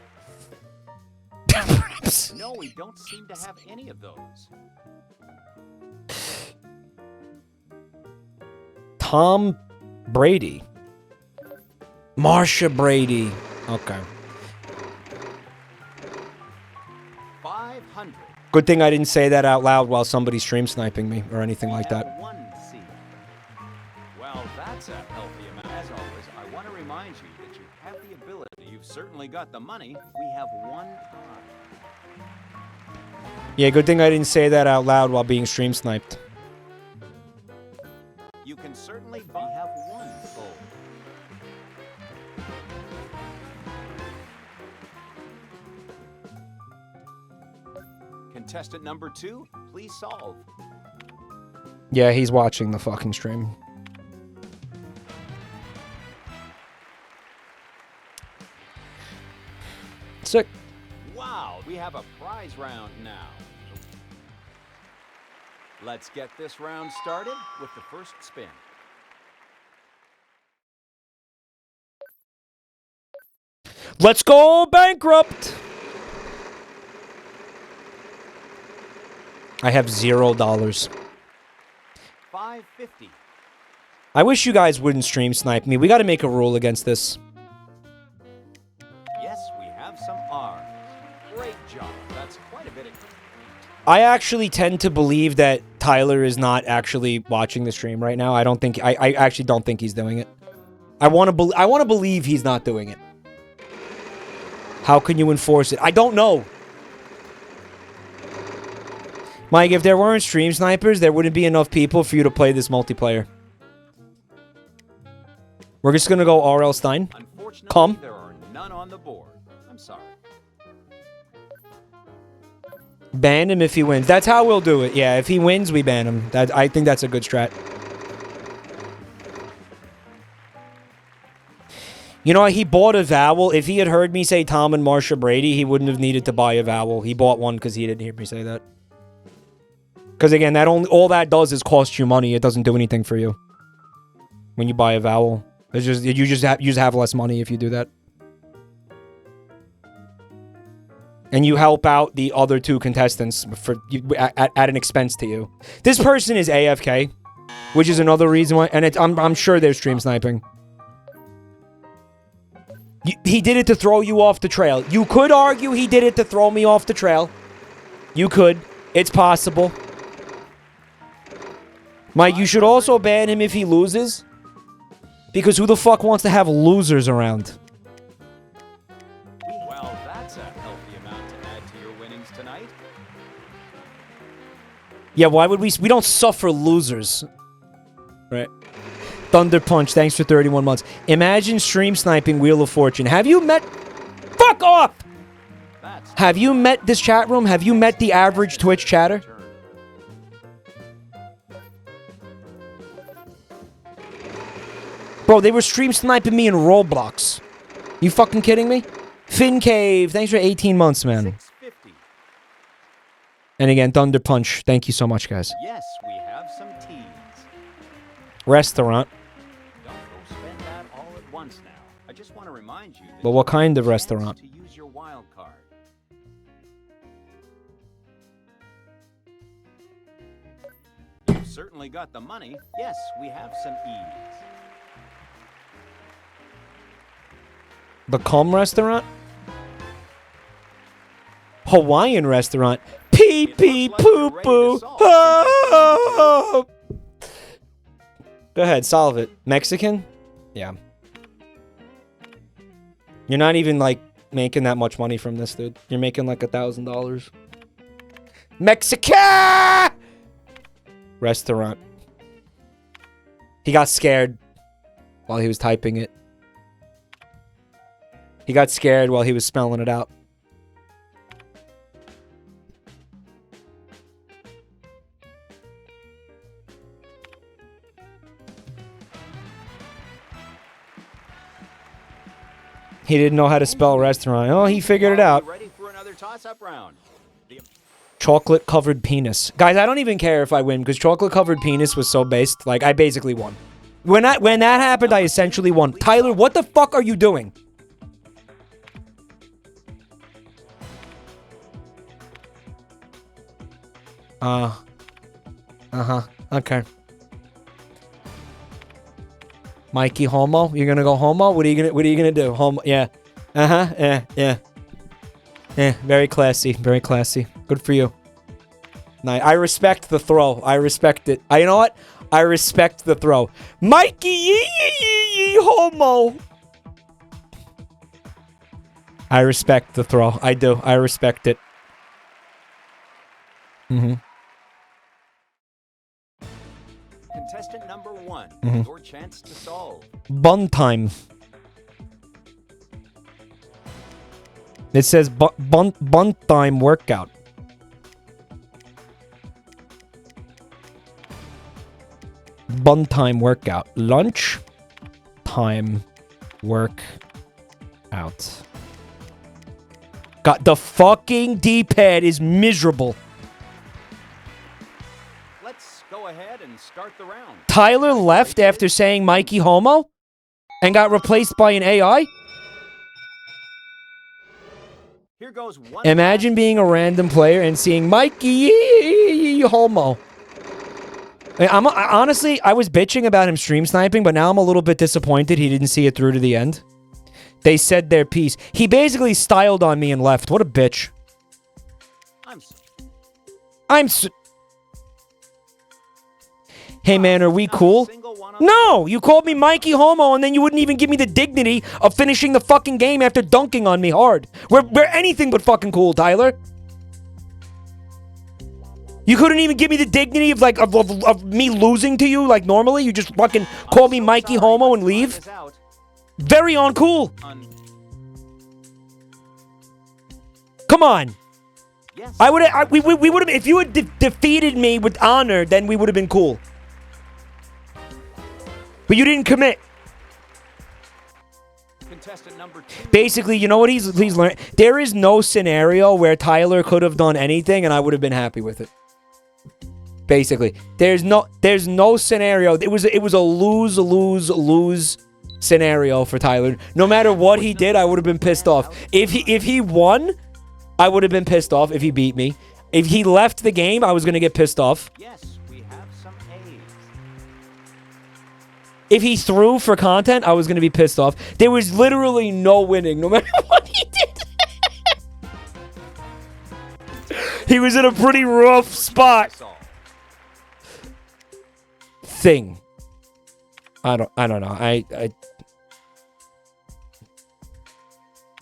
no, we don't seem to have any of those. Tom Brady. Marsha Brady. Okay. 500. Good thing I didn't say that out loud while somebody's stream sniping me or anything like that. One seed. Well, that's a healthy amount. As always, I want to remind you that you have the ability. You've certainly got the money. We have one time. Yeah, good thing I didn't say that out loud while being stream sniped. You can certainly have one goal. Contestant number 2, please solve. Yeah, he's watching the fucking stream. Sick. Wow, we have a prize round now. Let's get this round started with the first spin. Let's go bankrupt. I have $0. 550. I wish you guys wouldn't stream snipe me. We got to make a rule against this. Yes, we have some R's. Great job. That's quite a bit of... I actually tend to believe that Tyler is not actually watching the stream right now. I actually don't think he's doing it. I want to believe he's not doing it. How can you enforce it? I don't know. Mike, if there weren't stream snipers, there wouldn't be enough people for you to play this multiplayer. We're just gonna go R.L. Stein. Come. There are none on the board. I'm sorry. Ban him if he wins. That's how we'll do it. Yeah, if he wins, we ban him. I think that's a good strat. You know, he bought a vowel. If he had heard me say Tom and Marsha Brady, he wouldn't have needed to buy a vowel. He bought one because he didn't hear me say that. Because again, all that does is cost you money. It doesn't do anything for you when you buy a vowel. It's just you just have less money if you do that, and you help out the other two contestants at an expense to you. This person is AFK, which is another reason why. And I'm sure they're stream sniping. He did it to throw you off the trail. You could argue he did it to throw me off the trail. You could. It's possible. Mike, you should also ban him if he loses. Because who the fuck wants to have losers around? Well, that's a healthy amount to add to your winnings tonight. Yeah, why would we don't suffer losers. Right. Thunder Punch, thanks for 31 months. Imagine stream sniping Wheel of Fortune. Have you met... Fuck off! Have you met this chat room? Have you met the average Twitch chatter? Bro, they were stream sniping me in Roblox. You fucking kidding me? Finn Cave, thanks for 18 months, man. And again, Thunder Punch, thank you so much, guys. Yes, we have some teas. Restaurant. Don't go spend that all at once now. I just want to remind you that But what kind of restaurant? to use your wild card. You've certainly got the money. Yes, we have some E's. The Cum restaurant? Hawaiian restaurant. Pee pee poo poo. Oh! Go ahead, solve it. Mexican? Yeah. You're not even like making that much money from this, dude. You're making like $1,000. Mexican restaurant. He got scared while he was typing it. He got scared while he was spelling it out. He didn't know how to spell restaurant. Oh, he figured it out. Ready for another toss-up round? Chocolate covered penis. Guys, I don't even care if I win because chocolate covered penis was so based. Like, I basically won. When that happened, I essentially won. Tyler, what the fuck are you doing? Okay. Mikey homo? You're gonna go homo? What are you gonna do? Homo? Yeah. Yeah. Very classy. Very classy. Good for you. Nice. I respect the throw. I respect it. You know what? I respect the throw. Mikey homo. I respect the throw. I do. I respect it. Contestant number 1, your chance to solve. Bun time. It says bun time workout. Bun time workout. Lunch time work out. God, the fucking D-pad is miserable. Let's go ahead and start the round. Tyler left after saying Mikey homo and got replaced by an AI? Here goes one. Imagine being a random player and seeing Mikey homo. Honestly, I was bitching about him stream sniping, but now I'm a little bit disappointed he didn't see it through to the end. They said their piece. He basically styled on me and left. What a bitch. Hey man, are we cool? No! You called me Mikey homo and then you wouldn't even give me the dignity of finishing the fucking game after dunking on me hard. We're anything but fucking cool, Tyler. You couldn't even give me the dignity of, like, of me losing to you like normally? You just fucking call me Mikey homo and leave? Very uncool. Come on. We would have, if you had defeated me with honor, then we would have been cool. But you didn't commit. Contestant number 2. Basically, you know what he's learned? There is no scenario where Tyler could have done anything and I would have been happy with it. Basically, there's no scenario. It was a lose scenario for Tyler. No matter what he did, I would have been pissed off. If he won, I would have been pissed off if he beat me. If he left the game, I was going to get pissed off. Yes, we have some A's. If he threw for content, I was going to be pissed off. There was literally no winning, no matter what he did. He was in a pretty rough spot. Thing. I don't know.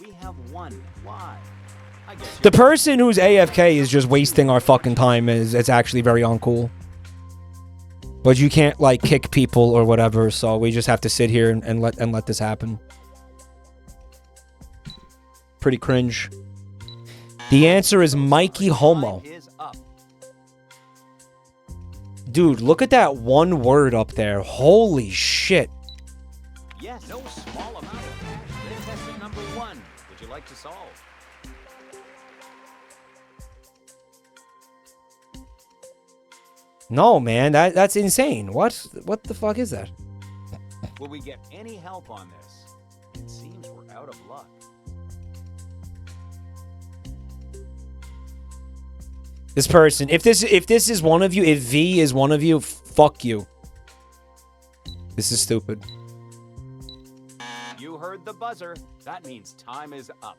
We have one. Why? The person who's AFK is just wasting our fucking time. It's actually very uncool. But you can't, like, kick people or whatever, so we just have to sit here and let this happen. Pretty cringe. The answer is Mikey homo. Dude, look at that one word up there. Holy shit. Yes, no small amount of cash. Contestant number 1. Would you like to solve? No, man, that's insane. What the fuck is that? Will we get any help on this? It seems we're out of luck. This person, if this is one of you, if V is one of you, fuck you. This is stupid. You heard the buzzer. That means time is up.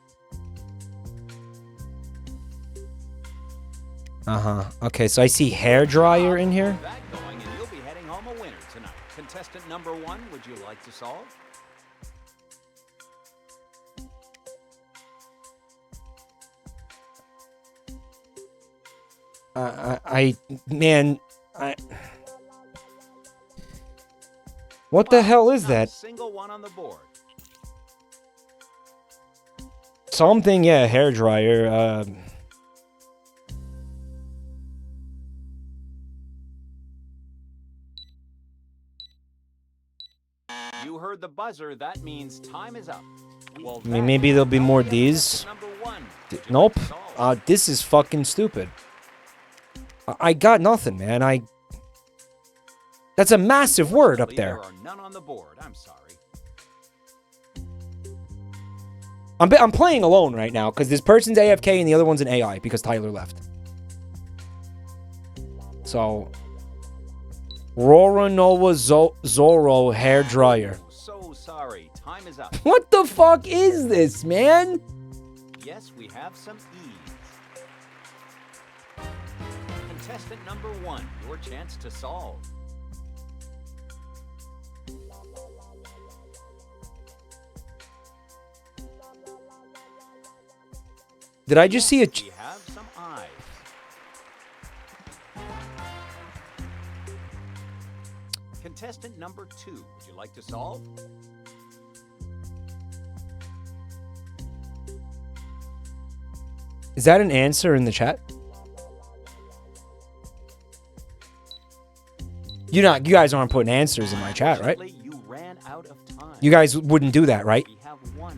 Okay, so I see hair dryer in here. That going, and you'll be heading home a winner tonight. Contestant number 1, would you like to solve? Man, what the hell is that? Single one on the board. Something, yeah, hairdryer. You heard the buzzer. That means time is up. Well, I mean, maybe there'll be more D's. Nope. This is fucking stupid. I got nothing, man. That's a massive word up there. There are none on the board. I'm sorry. I'm playing alone right now because this person's AFK and the other one's an AI because Tyler left. So, Rora Nova Zorro hairdryer. So sorry. Time is up. What the fuck is this, man? Yes, we have some E's. Contestant number 1, your chance to solve. Did I just see a... We have some I's. Contestant number 2, would you like to solve? Is that an answer in the chat? You guys aren't putting answers in my chat, right? You ran out of time. You guys wouldn't do that, right? We have 1 E.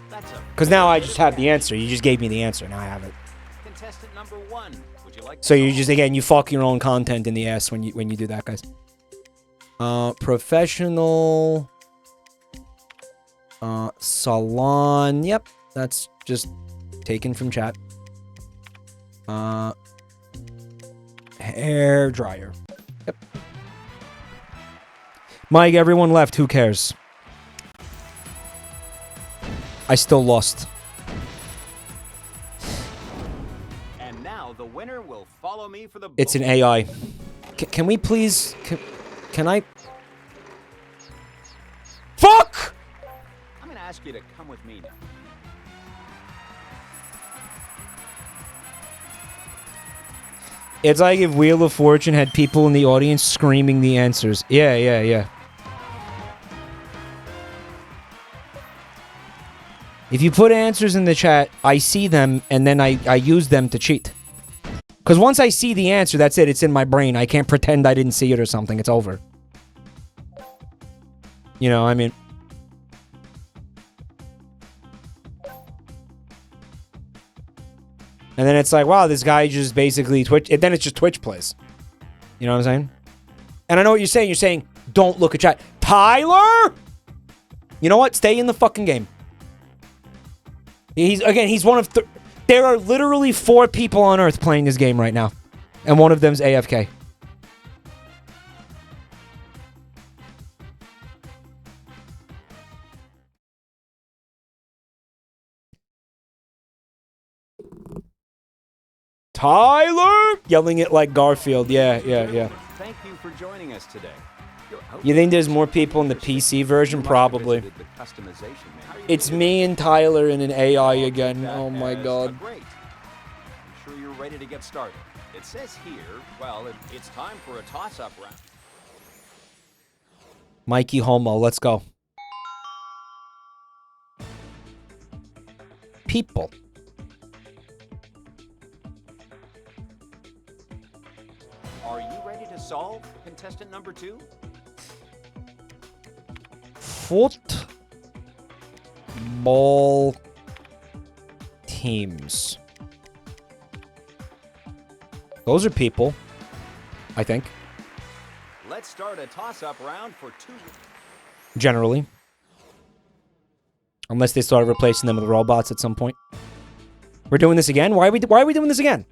That's a Because now I just have the answer. You just gave me the answer. Now I have it. contestant number 1. Would you like to So you solve? just, again, you fuck your own content in the ass when you do that, guys. Professional salon. Yep, that's just taken from chat. Hair dryer. Yep. Mike, everyone left. Who cares? I still lost. And now the winner will follow me for the It's an AI. Can we please... Can I... Fuck! I'm going to ask you to come with me now. It's like if Wheel of Fortune had people in the audience screaming the answers. Yeah, yeah, yeah. If you put answers in the chat, I see them, and then I use them to cheat. Because once I see the answer, that's it. It's in my brain. I can't pretend I didn't see it or something. It's over. You know, I mean... And then it's like, wow, this guy just basically Twitch... And then it's just Twitch plays. You know what I'm saying? And I know what you're saying. You're saying, don't look at chat. Tyler! You know what? Stay in the fucking game. He's one of... There are literally 4 people on Earth playing this game right now. And one of them's AFK. Tyler! Yelling it like Garfield. Yeah, yeah, yeah. Thank you for joining us today. You think there's more people in the PC version? Probably. It's me and Tyler and an AI again. Oh my god. Great. I'm sure you're ready to get started. It says here, well, it's time for a toss-up round. Mikey Homo, let's go. People. Are you ready to solve contestant number 2? Football teams. Those are people, I think. Let's start a toss-up round for 2. Generally. Unless they start replacing them with robots at some point. We're doing this again? Why are we doing this again?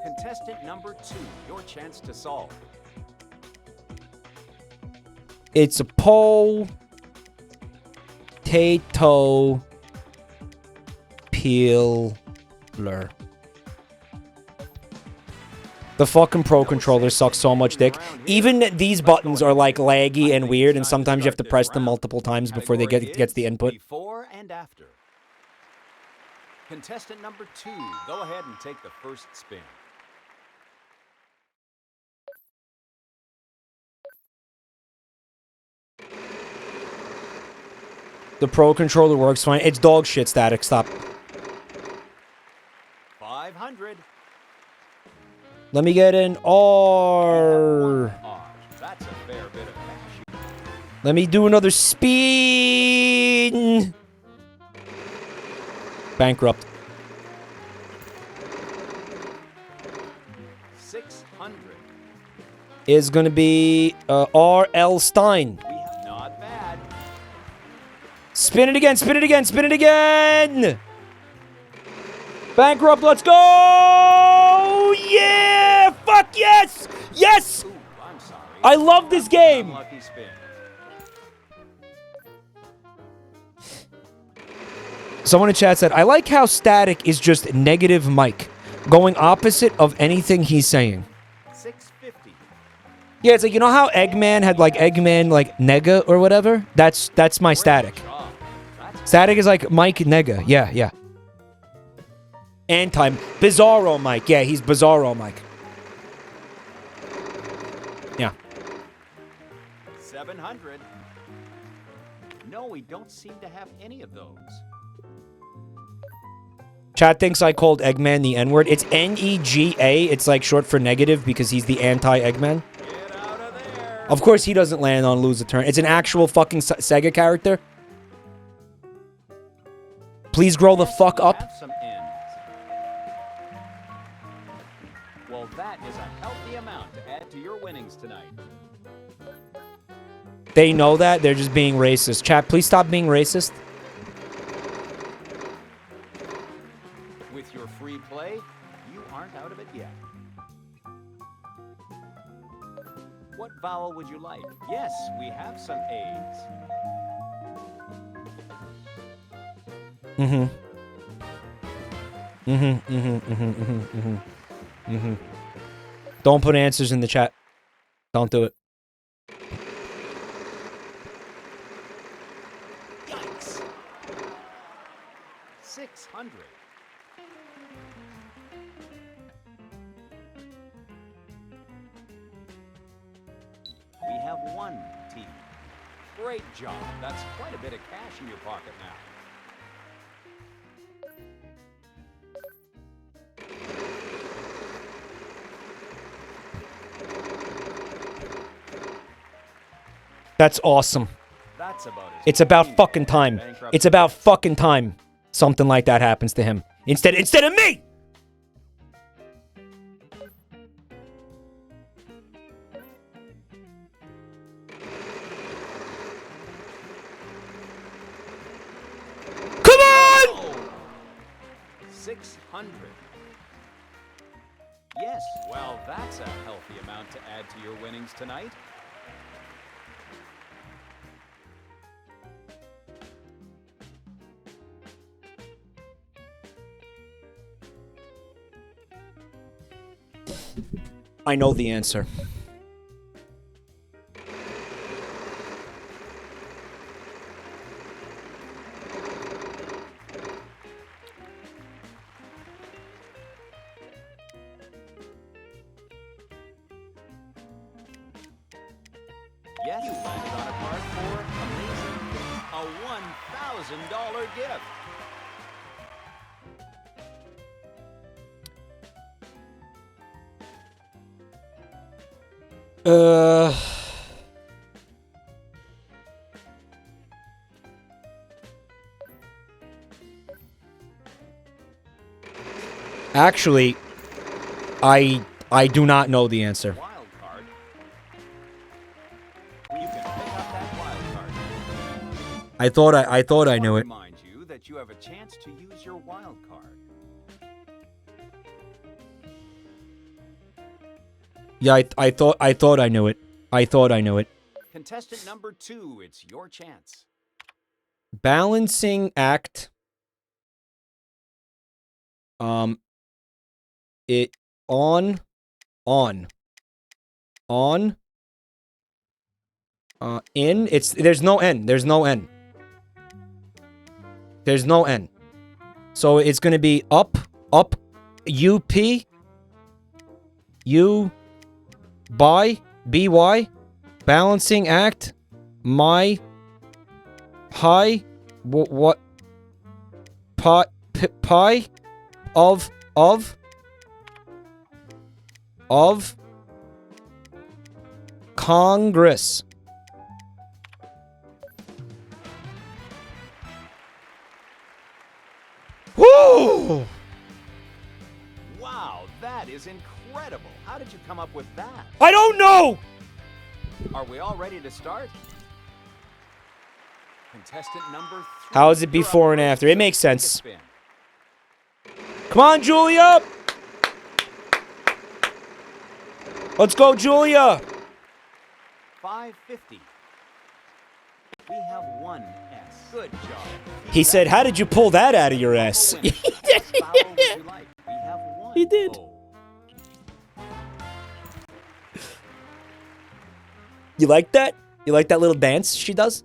Contestant number 2, your chance to solve. It's a potato peeler. The fucking Pro Controller sucks so much dick. Even these buttons are like laggy and weird, and sometimes you have to press them multiple times before they gets the input. Before and after. Contestant number 2, go ahead and take the first spin. The Pro Controller works fine. It's dog shit, Static. Stop. 500. Let me get an R. That's a fair bit of cash. Let me do another spin. Bankrupt. 600. Is gonna be R.L. Stein. Not bad. Spin it again, spin it again, spin it again! Bankrupt, let's go! Yeah! Fuck yes! Yes! Ooh, I'm sorry. I love this game! Unlucky spin. Someone in chat said, I like how Static is just negative Mike, going opposite of anything he's saying. 650. Yeah, it's like, you know how Eggman had like Eggman like Nega or whatever? That's my Static. Static is like Mike Nega. Yeah, yeah. Bizarro Mike. Yeah, he's Bizarro Mike. Yeah. 700. No, we don't seem to have any of those. Chat thinks I called Eggman the N-word. It's N-E-G-A. It's like short for negative because he's the anti-Eggman. Get out of there. Of course he doesn't land on lose a turn. It's an actual fucking Sega character. Please grow the fuck up. Have some ends. Well, that is a healthy amount to add to your winnings tonight. They know that. They're just being racist. Chat, please stop being racist. With your free play, you aren't out of it yet. What vowel would you like? Yes, we have some A's. Don't put answers in the chat. Don't do it. Yikes. 600. We have 1 T. Great job. That's quite a bit of cash in your pocket now. That's awesome. That's about it. It's about fucking time. It's about fucking time something like that happens to him. Instead of me! Come on! 600. Yes, well, that's a healthy amount to add to your winnings tonight. I know the answer. Yes, you landed on a card for amazing, a $1,000 gift. Actually, I do not know the answer. Wild card. You can pick up that wild card. I thought I knew it. Remind you that you have a chance to use your wild card. Yeah, I thought I knew it. I thought I knew it. Contestant number 2, it's your chance. Balancing act. It on. In. There's no N. There's no N. There's no N. So it's going to be up, UP, U, by, BY, balancing act, my, high, what, pi, of, Congress. Woo! Wow, that is incredible. How did you come up with that? I don't know! Are we all ready to start? Contestant number 3. How is it before and after? It makes sense. Come on, Julia! Let's go, Julia! 550. We have 1 S. Good job. He said, how did you pull that out of your ass? What vowel would you like? We have 1. He did. You like that? You like that little dance she does?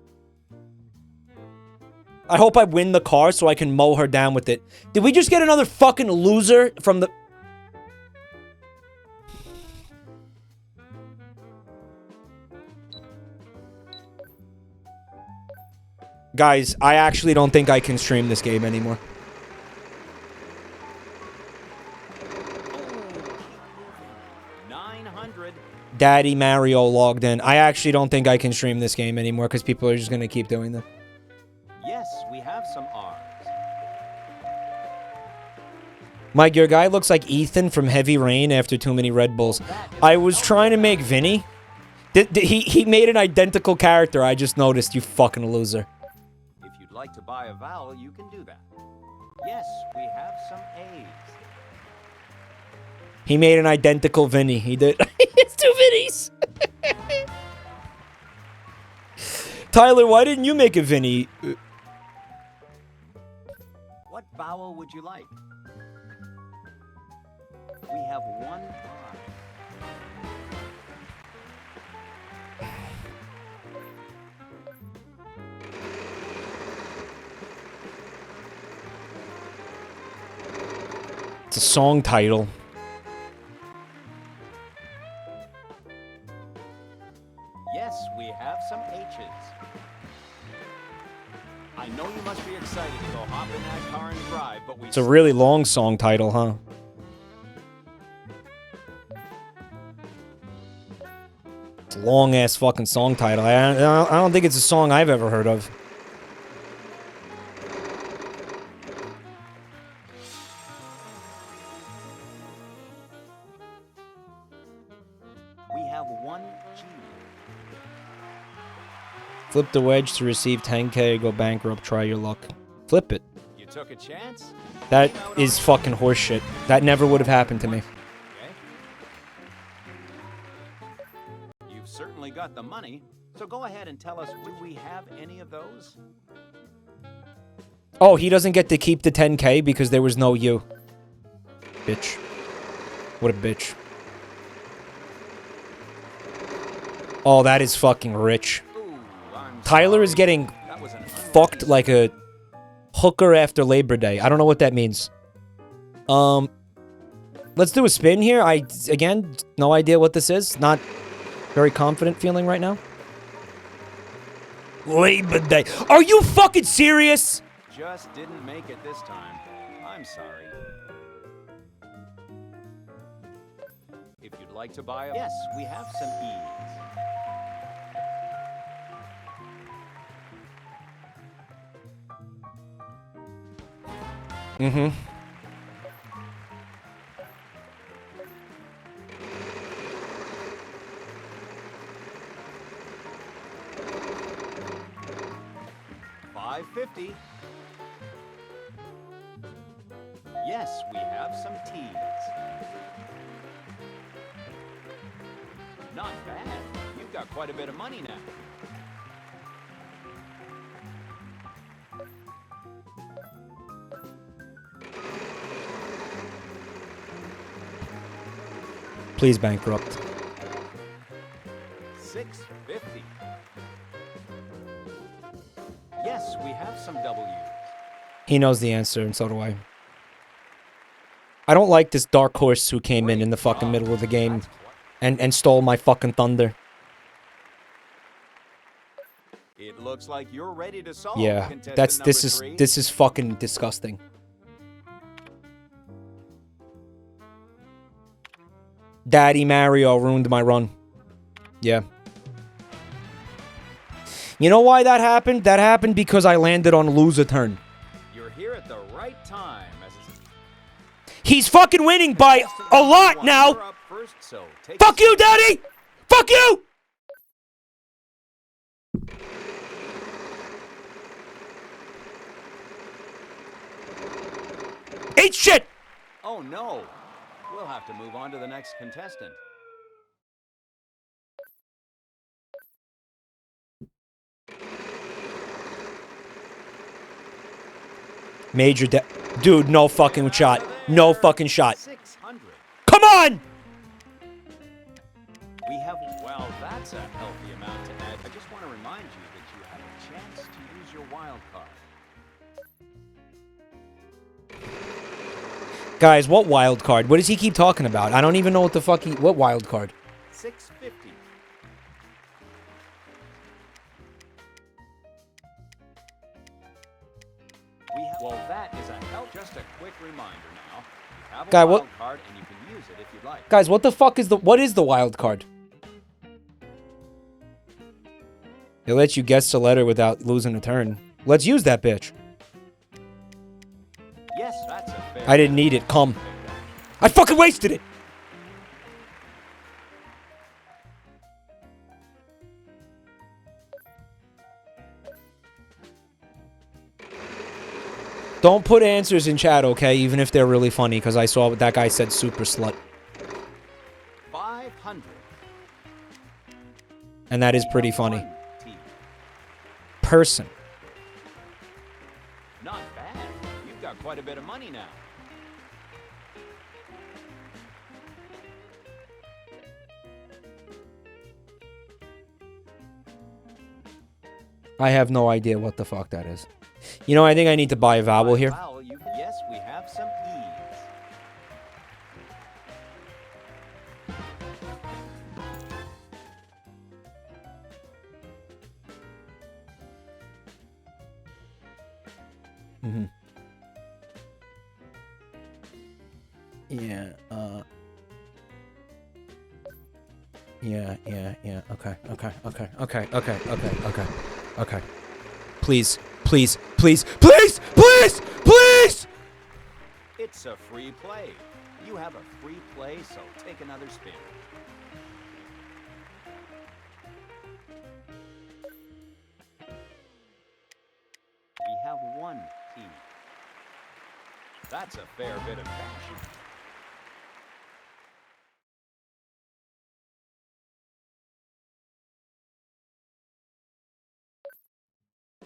I hope I win the car so I can mow her down with it. Did we just get another fucking loser from the... Guys, I actually don't think I can stream this game anymore. Daddy Mario logged in. I actually don't think I can stream this game anymore because people are just going to keep doing them. Yes, we have some R's. Mike, your guy looks like Ethan from Heavy Rain after too many Red Bulls. I was trying to make Vinny. He made an identical character. I just noticed, you fucking loser. If you'd like to buy a vowel, you can do that. Yes, we have some A's. He made an identical Vinny. He did. It's 2 Vinnies. Tyler, why didn't you make a Vinny? What vowel would you like? We have 1 R. It's a song title. Yes, we have some H's. I know you must be excited to go hop in that car and drive, but we... It's a really long song title, huh? It's a long-ass fucking song title. I don't think it's a song I've ever heard of. We have 1 G. Flip the wedge to receive 10K, go bankrupt, try your luck. Flip it. You took a chance? That is fucking horseshit. That never would have happened to me. Okay. You've certainly got the money, so go ahead and tell us, do we have any of those? Oh, he doesn't get to keep the 10K because there was no U. Bitch. What a bitch. Oh, that is fucking rich. Tyler is getting fucked like a hooker after Labor Day. I don't know what that means. Let's do a spin here. Again, no idea what this is. Not very confident feeling right now. Labor Day. Are you fucking serious? Just didn't make it this time. I'm sorry. If you'd like to buy a... Yes, we have some E's. Mm-hmm. $5.50. Yes, we have some T's. Not bad. You've got quite a bit of money now. Please bankrupt. $6.50. Yes, we have some W's. He knows the answer, and so do I. I don't like this dark horse who came in the fucking middle of the game and stole my fucking thunder. It looks like you're ready to solve. Yeah, contestant this number is three. this is fucking disgusting. Daddy Mario ruined my run. Yeah. You know why that happened? That happened because I landed on lose a turn. You're here at the right time. As He's fucking winning by a lot now. you're up first, so take Fuck you, Daddy! Fuck you! Eat shit! Oh no. We'll have to move on to the next contestant. Major dude, no fucking shot. No fucking shot. 600. Come on! We have, well, that's a healthy amount to add. I just want to remind you that you have a chance to use your wild card. Guys, what wild card? What does he keep talking about? I don't even know what the fuck what wild card? 650. We have, well, that is a help. Just a quick reminder now. You have a Guy, wild what- card and you can use it if you'd like. Guys, what the fuck is what is the wild card? It lets you guess the letter without losing a turn. Let's use that bitch. Yes, that's a fair. I didn't need it. Come. I fucking wasted it. Don't put answers in chat, okay? Even if they're really funny, because I saw what that guy said, super slut. 500. And that is pretty funny. Person. Not bad. You've got quite a bit of money now. I have no idea what the fuck that is. You know, I think I need to buy a vowel here. Vowel, yes, we have some E's. Mm-hmm. Yeah, yeah. Okay. Please. It's a free play. You have a free play, so take another spin. We have one T. That's a fair bit of fashion.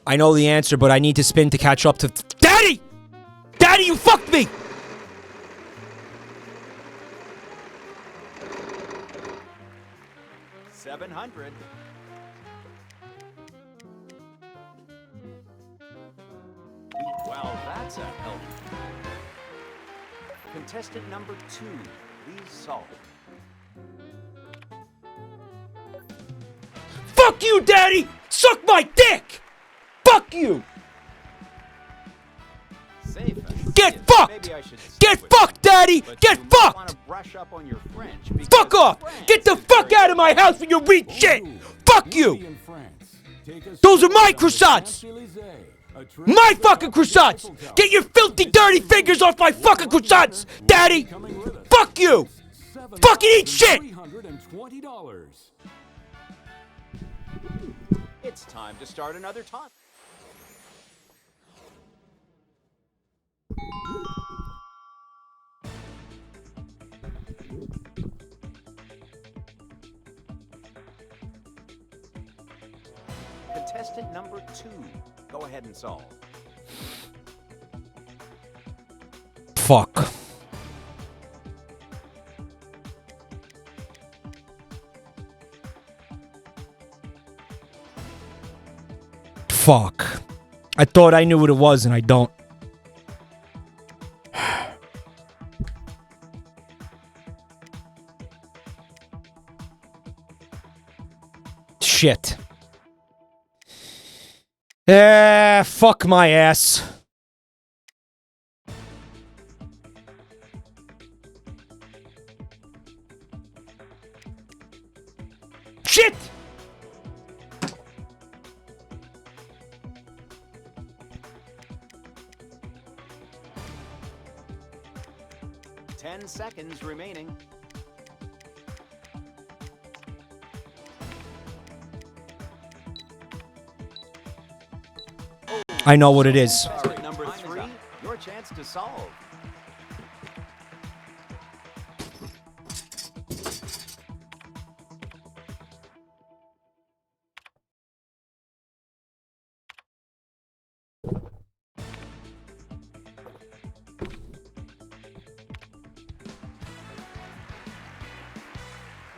I know the answer, but I need to spin to catch up to... Daddy! Daddy, you fucked me! $700. Well, that's a help. Contestant number 2, please solve. Fuck you, Daddy! Suck my dick! Fuck you! Safe. Get fucked! Get fucked, Daddy! Get fucked! Brush up on your French. Fuck off! Get the fuck out of my house when you read shit! Fuck you! Those are my croissants! My fucking croissants! Get your filthy, dirty fingers off my fucking croissants, Daddy! Fuck you! Fucking eat shit! It's time to start another time. Contestant number 2, go ahead and solve. Fuck. Fuck. I thought I knew what it was, and I don't. shit. Fuck my ass. Shit! Ten seconds remaining. I know what it is. Sorry, number 3, your chance to solve.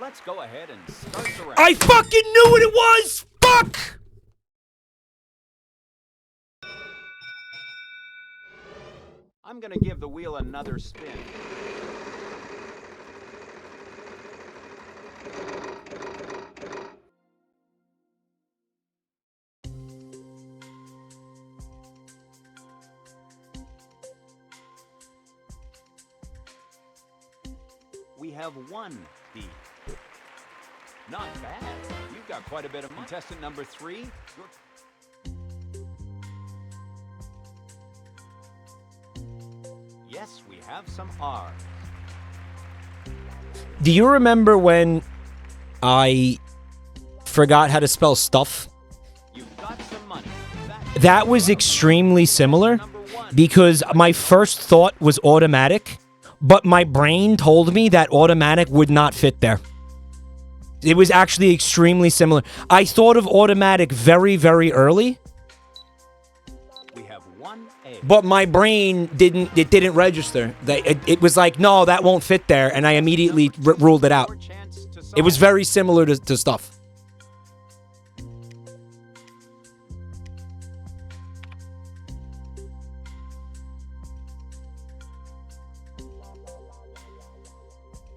Let's go ahead and start the round. I fucking knew what it was! Fuck! I'm gonna give the wheel another spin. We have 1 D. Not bad. You've got quite a bit of money. Contestant number 3. Yes, we have some R's. Do you remember when I forgot how to spell stuff? You've got some money. That was extremely similar because my first thought was automatic, but my brain told me that automatic would not fit there. It was actually extremely similar. I thought of automatic very, very early. We have 1A. But my brain didn't register. It was like, no, that won't fit there, and I immediately ruled it out. It was very similar to stuff.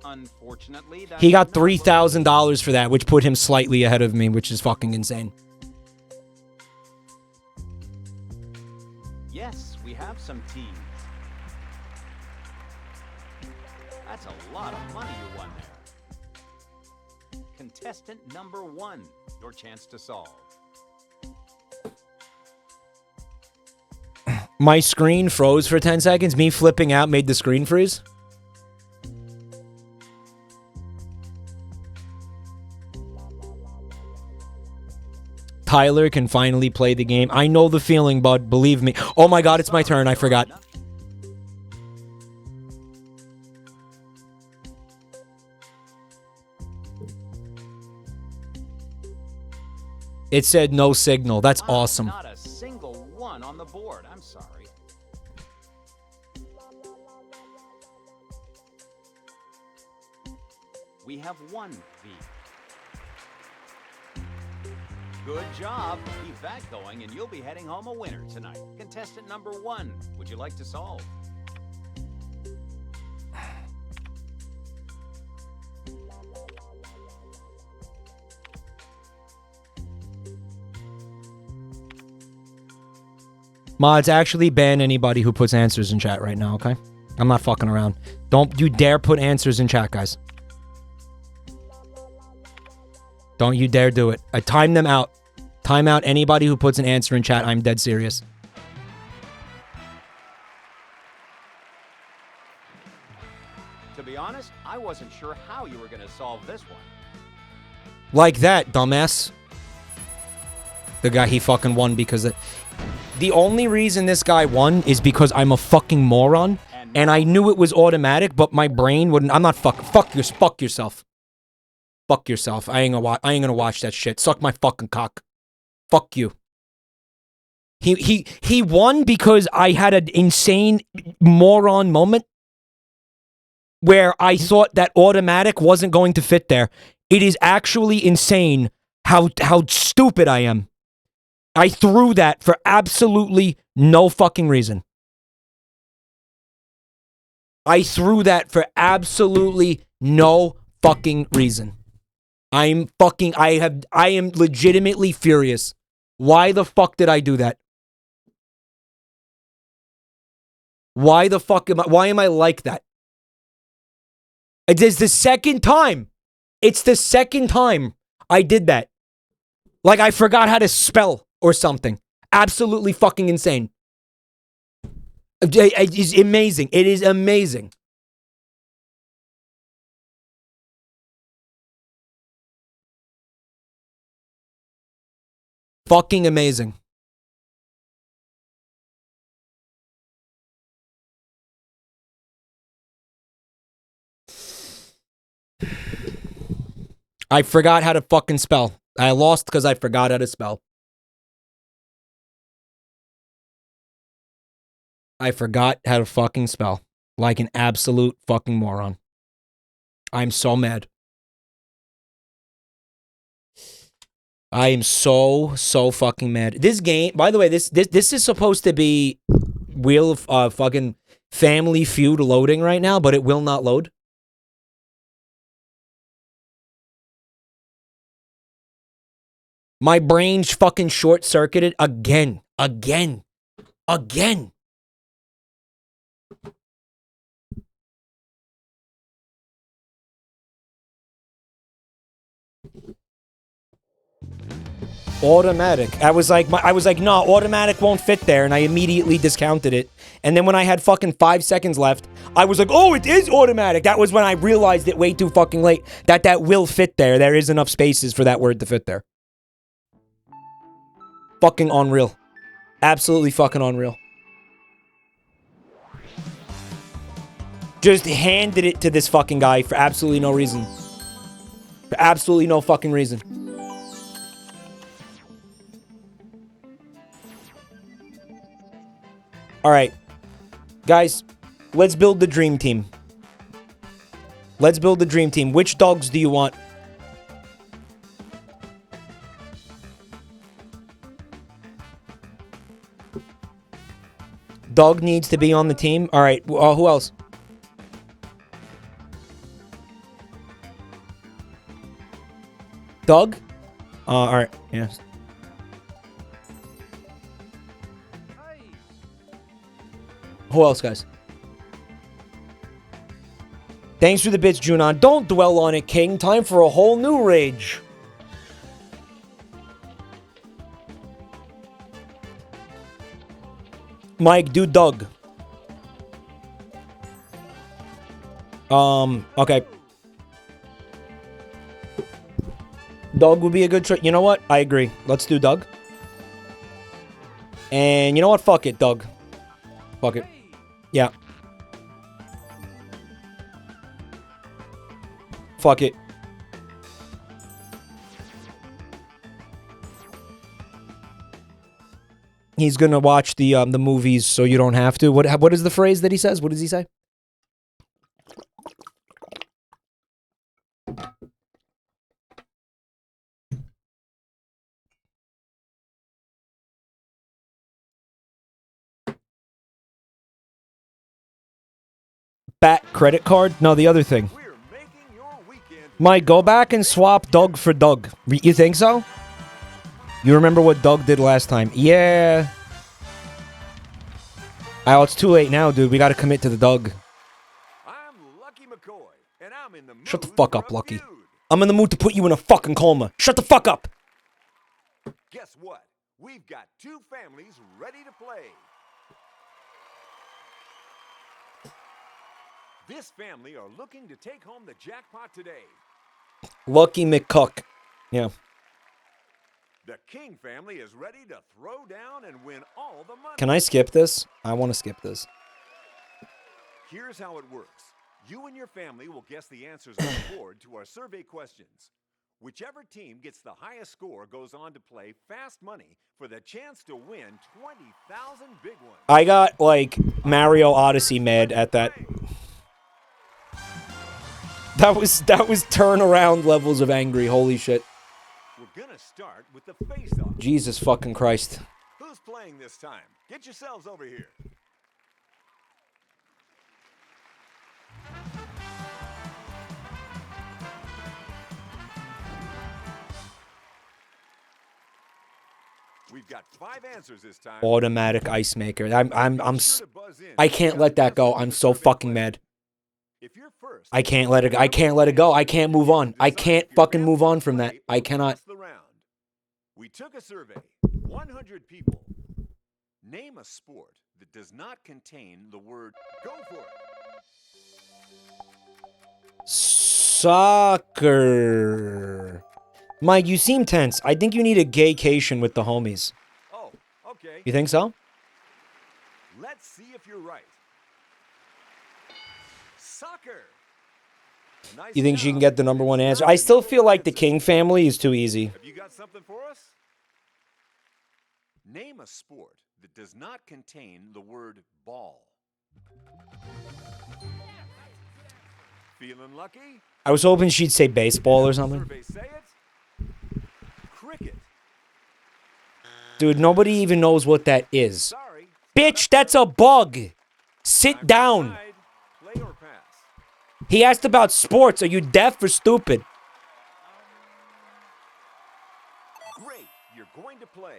Unfortunately, He got $3,000 for that, which put him slightly ahead of me, which is fucking insane. Yes, we have some T's. That's a lot of money you won there. Contestant number 1, your chance to solve. My screen froze for 10 seconds. Me flipping out made the screen freeze. Tyler can finally play the game. I know the feeling, bud. Believe me. Oh my god, it's my turn. I forgot. It said no signal. That's awesome. Not a single one on the board. I'm sorry. We have 1 V. Good job. Keep that going, and you'll be heading home a winner tonight. Contestant number 1, would you like to solve? Mods, actually ban anybody who puts answers in chat right now, okay? I'm not fucking around. Don't you dare put answers in chat, guys. Don't you dare do it. I time them out. Time out anybody who puts an answer in chat. I'm dead serious. To be honest, I wasn't sure how you were going to solve this one. Like that, dumbass. The guy, he fucking won because... The only reason this guy won is because I'm a fucking moron. And I knew it was automatic, but my brain wouldn't... I'm not fucking... Fuck yourself. Fuck yourself. I ain't gonna watch that shit. Suck my fucking cock. Fuck you. He won because I had an insane moron moment where I thought that automatic wasn't going to fit there. It is actually insane how stupid I am. I threw that for absolutely no fucking reason. I threw that for absolutely no fucking reason. I am legitimately furious. Why the fuck did I do that? Why am I like that? It is the second time. It's the second time I did that. Like I forgot how to spell or something. Absolutely fucking insane. It is amazing. It is amazing. Fucking amazing. I forgot how to fucking spell. I lost because I forgot how to spell. I forgot how to fucking spell. Like an absolute fucking moron. I'm so mad. I am so fucking mad. This game, by the way, this is supposed to be Wheel of fucking Family Feud loading right now, but it will not load. My brain's fucking short-circuited again. Automatic. I was like, no, automatic won't fit there, and I immediately discounted it. And then when I had fucking 5 seconds left, I was like, oh, it is automatic. That was when I realized it way too fucking late that will fit there. There is enough spaces for that word to fit there. Fucking unreal. Absolutely fucking unreal. Just handed it to this fucking guy for absolutely no reason. For absolutely no fucking reason. Alright. Guys, let's build the dream team. Let's build the dream team. Which dogs do you want? Doug needs to be on the team. All right. Who else? Doug? All right. Yes. Who else, guys? Thanks for the bits, Junon. Don't dwell on it, King. Time for a whole new rage. Mike, do Doug. Okay. Doug would be a good choice. You know what? I agree. Let's do Doug. And you know what? Fuck it, Doug. Fuck it. Yeah. Fuck it. He's gonna watch the movies so you don't have to. What is the phrase that he says? What does he say? Bat credit card? No, the other thing. Mike, go back and swap Doug for Doug. You think so? You remember what Doug did last time? Yeah. Oh, it's too late now, dude. We gotta commit to the Doug. Shut the fuck up, Lucky. I'm in the mood to put you in a fucking coma. Shut the fuck up! Guess what? We've got two families ready to play. This family are looking to take home the jackpot today. Lucky McCuck. Yeah. The King family is ready to throw down and win all the money. Can I skip this? I want to skip this. Here's how it works. You and your family will guess the answers on the board to our survey questions. Whichever team gets the highest score goes on to play Fast Money for the chance to win 20,000 big ones. I got, like, Mario Odyssey mad at that. That was turnaround levels of angry. Holy shit. We're gonna start with the face-off. Jesus fucking Christ. Who's playing this time? Get yourselves over here. We've got 5 answers this time. Automatic ice maker. I can't let that go. I'm so fucking mad. If you're first, I can't let it go. I can't move on. I can't fucking move on from that. I cannot. We took a survey, 100 people. Name a sport that does not contain the word go for it. Soccer. Mike, you seem tense. I think you need a gaycation with the homies. Oh, okay. You think so? Let's see if you're right. Soccer. Nice You think she can get the number 1 answer? I still feel like the King family is too easy. Have you got something for us? Name a sport that does not contain the word ball. Feeling lucky? I was hoping she'd say baseball or something. Survey say it? Cricket. Dude, nobody even knows what that is. Bitch, that's a bug. Sit down. Play or pass? He asked about sports. Are you deaf or stupid? Great. You're going to play.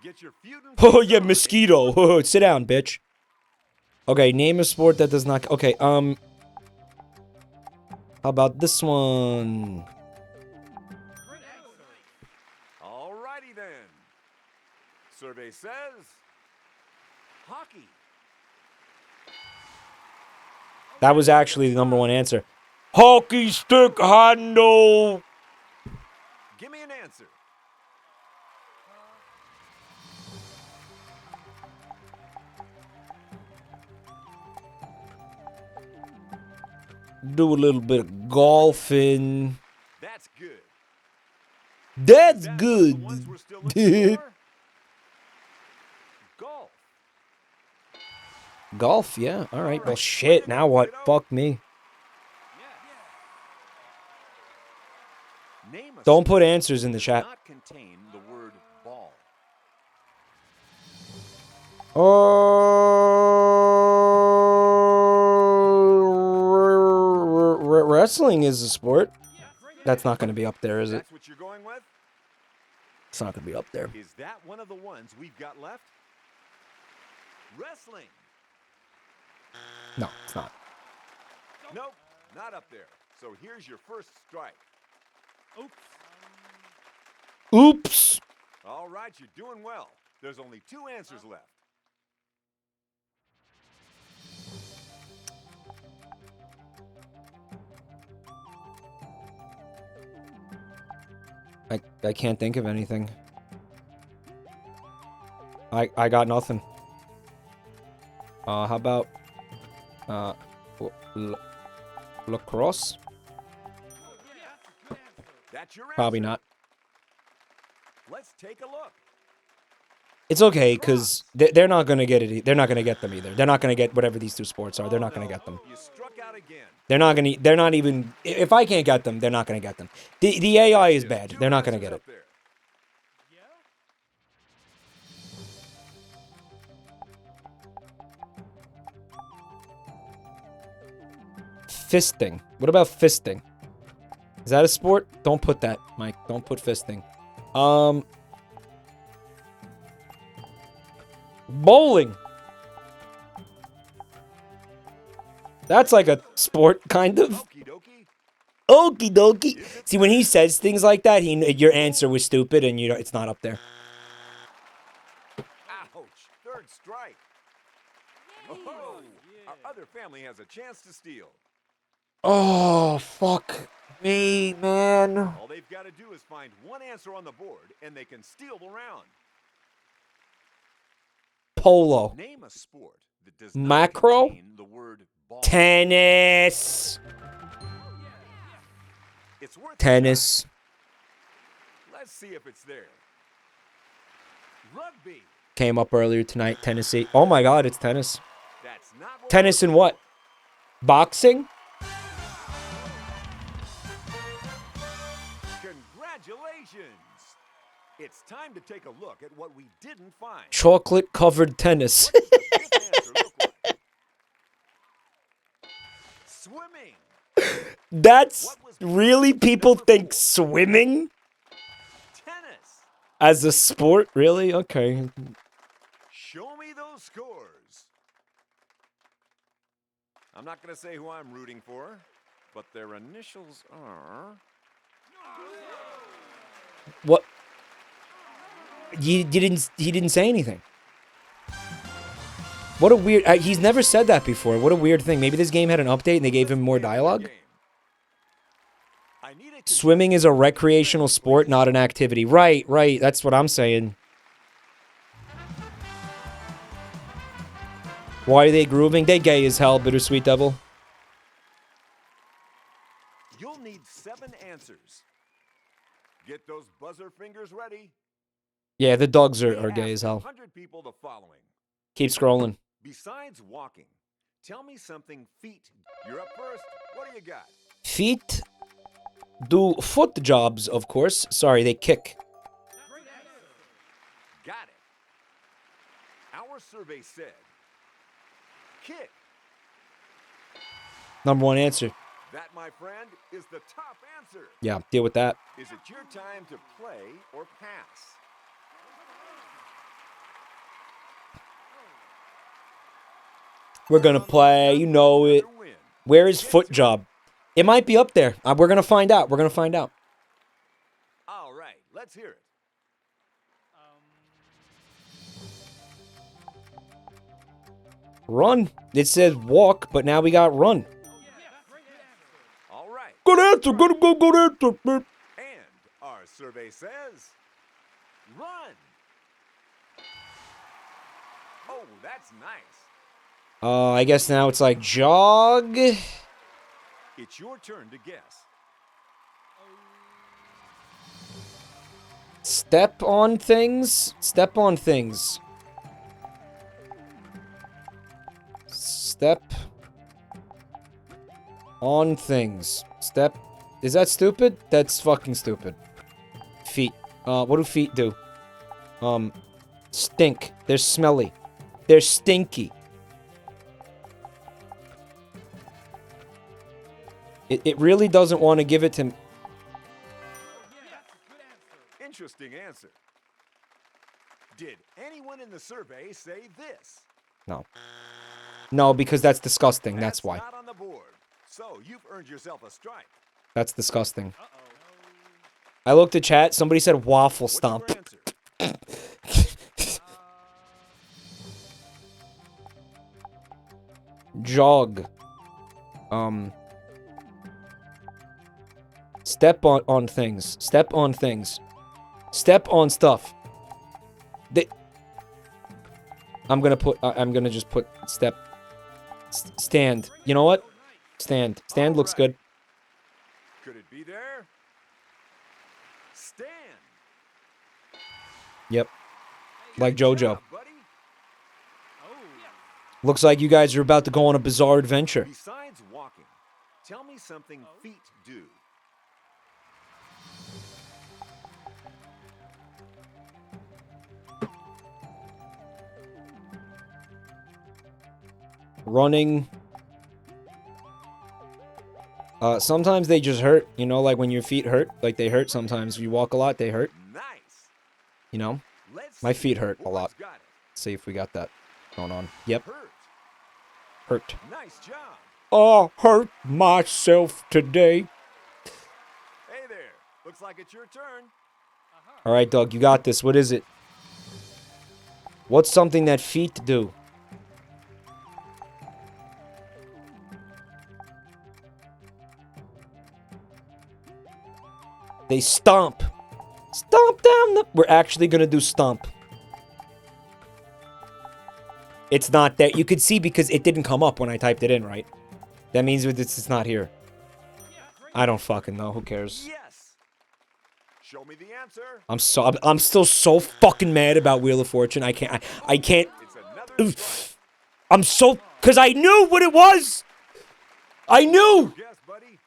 Get your feud and Oh, yeah, mosquito. Sit down, bitch. Okay, name a sport that does not... Okay, how about this one? Alrighty then. Survey says... hockey. That was actually the number 1 answer. Hockey stick handle. Give me an answer. Do a little bit of golfing. That's good. That's good. Golf. Golf, yeah. All right. Well, shit. Now what? Fuck me. Don't put answers in the chat. Not contain the word ball. Wrestling is a sport. That's not going to be up there, is it? That's what you're going with? It's not going to be up there. Is that one of the ones we've got left? Wrestling. No, it's not. Nope, not up there. So here's your first strike. Oops. All right, you're doing well. There's only 2 answers left. I can't think of anything. I got nothing. How about lacrosse? That's your Probably answer. not. Let's take a look. It's okay, because they're not going to get it. They're not going to get them either. They're not going to get whatever these 2 sports are. They're not going to get them. You struck out again. They're not going to. They're not even. If I can't get them, they're not going to get them. The AI is bad. They're not going to get it. Fisting. What about fisting? Is that a sport? Don't put that, Mike. Don't put fisting. Bowling. That's like a sport, kind of. Okie dokie. See, when he says things like that, your answer was stupid, and it's not up there. Ouch! Third strike. Oh, our other family has a chance to steal. Oh, fuck me, man. All they've got to do is find one answer on the board, and they can steal the round. Polo. Name a sport that does Macro. not contain the word ball. Tennis. It's worth Tennis. Let's see if it's there. Rugby. Came up earlier tonight, Tennessee. Oh my God, it's tennis. That's not what Tennis and what? Boxing? Congratulations! It's time to take a look at what we didn't find. Chocolate covered tennis. Swimming. That's What was Really? People think swimming Tennis. as a sport? Really? Okay. Show me those scores. I'm not going to say who I'm rooting for, but their initials are... What? He didn't say anything. What a weird... he's never said that before. What a weird thing. Maybe this game had an update and they gave him more dialogue? Swimming is a recreational sport, not an activity. Right, right. That's what I'm saying. Why are they grooving? They gay as hell, Bittersweet Devil. You'll need 7 answers. Get those buzzer fingers ready. Yeah, the dogs are gay as hell. 100 people the following. Keep scrolling. Besides walking, tell me something feet. You're up first. What do you got? Feet do foot jobs, of course. Sorry, they kick. Got it. Our survey said kick. Number one answer. That, my friend, is the top answer. Yeah, deal with that. Is it your time to play or pass? We're gonna play, you know it. Where is foot job? It might be up there. We're gonna find out. We're gonna find out. All right, let's hear it. Run. It says walk, but now we got run. All right. Good answer. Good answer. And our survey says run. Oh, that's nice. I guess now it's like jog. It's your turn to guess. Step on things. Step on things. Step on things. Step. Is that stupid? That's fucking stupid. Feet. What do feet do? Stink. They're smelly. They're stinky. It really doesn't want to give it to... Interesting answer. Did anyone in the survey say this? No. No, because that's disgusting. That's why. Not on the board. So you've earned yourself a strike. That's disgusting. I looked at chat. Somebody said waffle stomp. Jog. Step on things. Step on things. Step on stuff. I'm gonna just put step. Stand. You know what? Stand. Stand looks good. Could it be there? Stand. Yep. Like JoJo. Looks like you guys are about to go on a bizarre adventure. Besides walking, tell me something feet do. Running. Sometimes they just hurt. You know, like when your feet hurt. Like they hurt sometimes. You walk a lot, they hurt. Nice. You know? My feet hurt a lot. Let's see if we got that going on. Yep. Hurt. Nice job. Oh, hurt myself today. Hey there. Looks like it's your turn. All right, Doug, you got this. What is it? What's something that feet do? They stomp. Stomp down the... We're actually going to do stomp. It's not that. You could see because it didn't come up when I typed it in, right? That means it's not here. I don't fucking know. Who cares? Yes. Show me the answer. I'm still so fucking mad about Wheel of Fortune. I can't. I'm so... Because I knew what it was. I knew. Yes, buddy.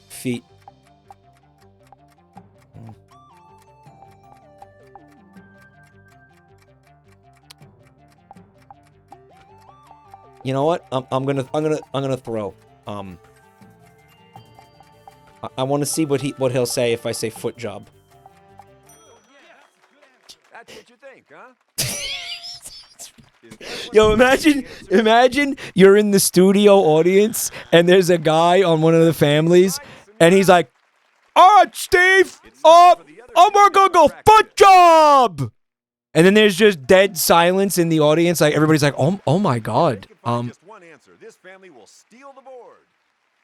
Feet. You know what? I'm gonna throw. I want to see what he'll say if I say foot job. That's what you think, huh? Yo, imagine you're in the studio audience and there's a guy on one of the families and he's like, "All right, Steve, I'm gonna go foot job." And then there's just dead silence in the audience. Like everybody's like, "Oh my god." Just one answer. This family will steal the board.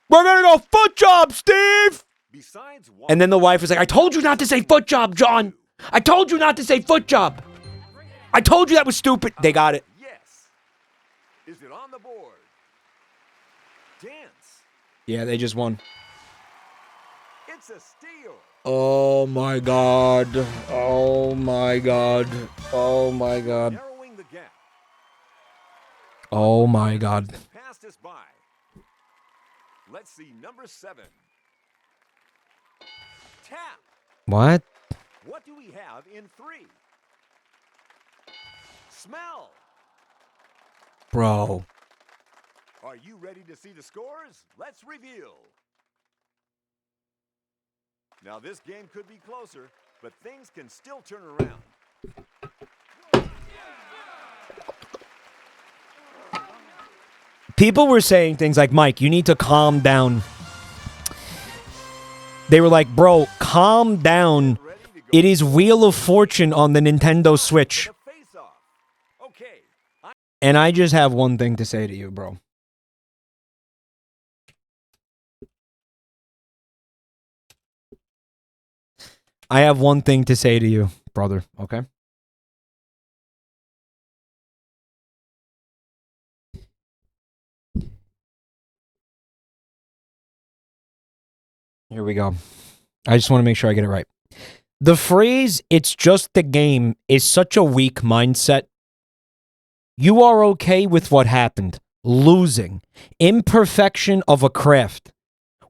We're gonna go foot job, Steve. Besides, And then the wife was like, "I told you not to say foot job, John. I told you not to say foot job. I told you that was stupid." They got it. Yes. Is it on the board? Dance. Yeah, they just won. It's a steal. Oh my god. Oh my god. Oh my god. Narrowing the gap. Oh my god. Passed us by. Let's see number 7. Tap. What? What do we have in 3? Smell. Bro. Are you ready to see the scores? Let's reveal. Now this game could be closer, but things can still turn around. People were saying things like, "Mike, you need to calm down." They were like, "Bro, calm down. It is Wheel of Fortune on the Nintendo Switch." And I just have one thing to say to you, bro. I have one thing to say to you, brother, okay? Here we go. I just want to make sure I get it right. The phrase, "it's just the game," is such a weak mindset. You are okay with what happened. Losing. Imperfection of a craft.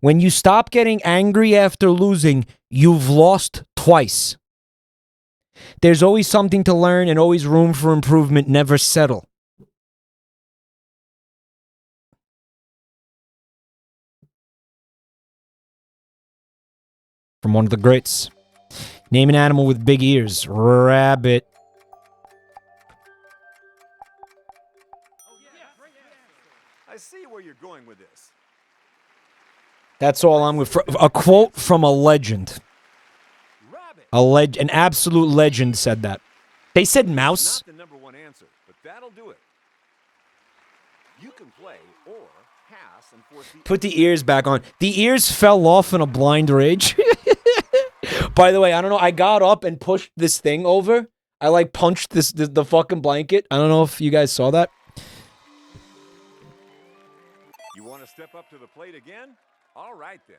When you stop getting angry after losing, you've lost twice. There's always something to learn and always room for improvement. Never settle. From one of the greats. Name an animal with big ears. Rabbit. I see where you're going with this. That's all I'm with. A quote from a legend. An absolute legend said that. They said mouse. Not the number 1 answer, but that'll do it. You can play or pass and force the Put the ears back on. The ears fell off in a blind rage. By the way, I don't know. I got up and pushed this thing over. I like punched the fucking blanket. I don't know if you guys saw that. You want to step up to the plate again? All right then.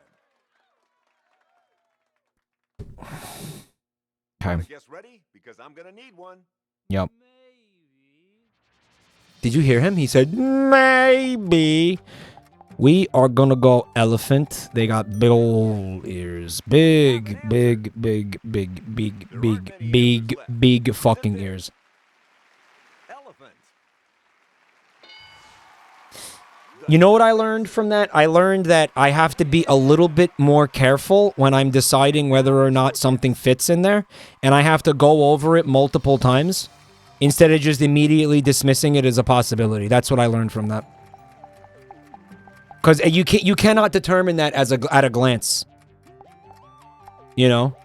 Okay. Guess ready? Because I'm gonna need one. Yep. Did you hear him? He said, "Maybe." We are gonna go elephant. They got big old ears. Big fucking ears. You know what I learned from that? I learned that I have to be a little bit more careful when I'm deciding whether or not something fits in there. And I have to go over it multiple times instead of just immediately dismissing it as a possibility. That's what I learned from that. Because you cannot determine that at a glance. You know?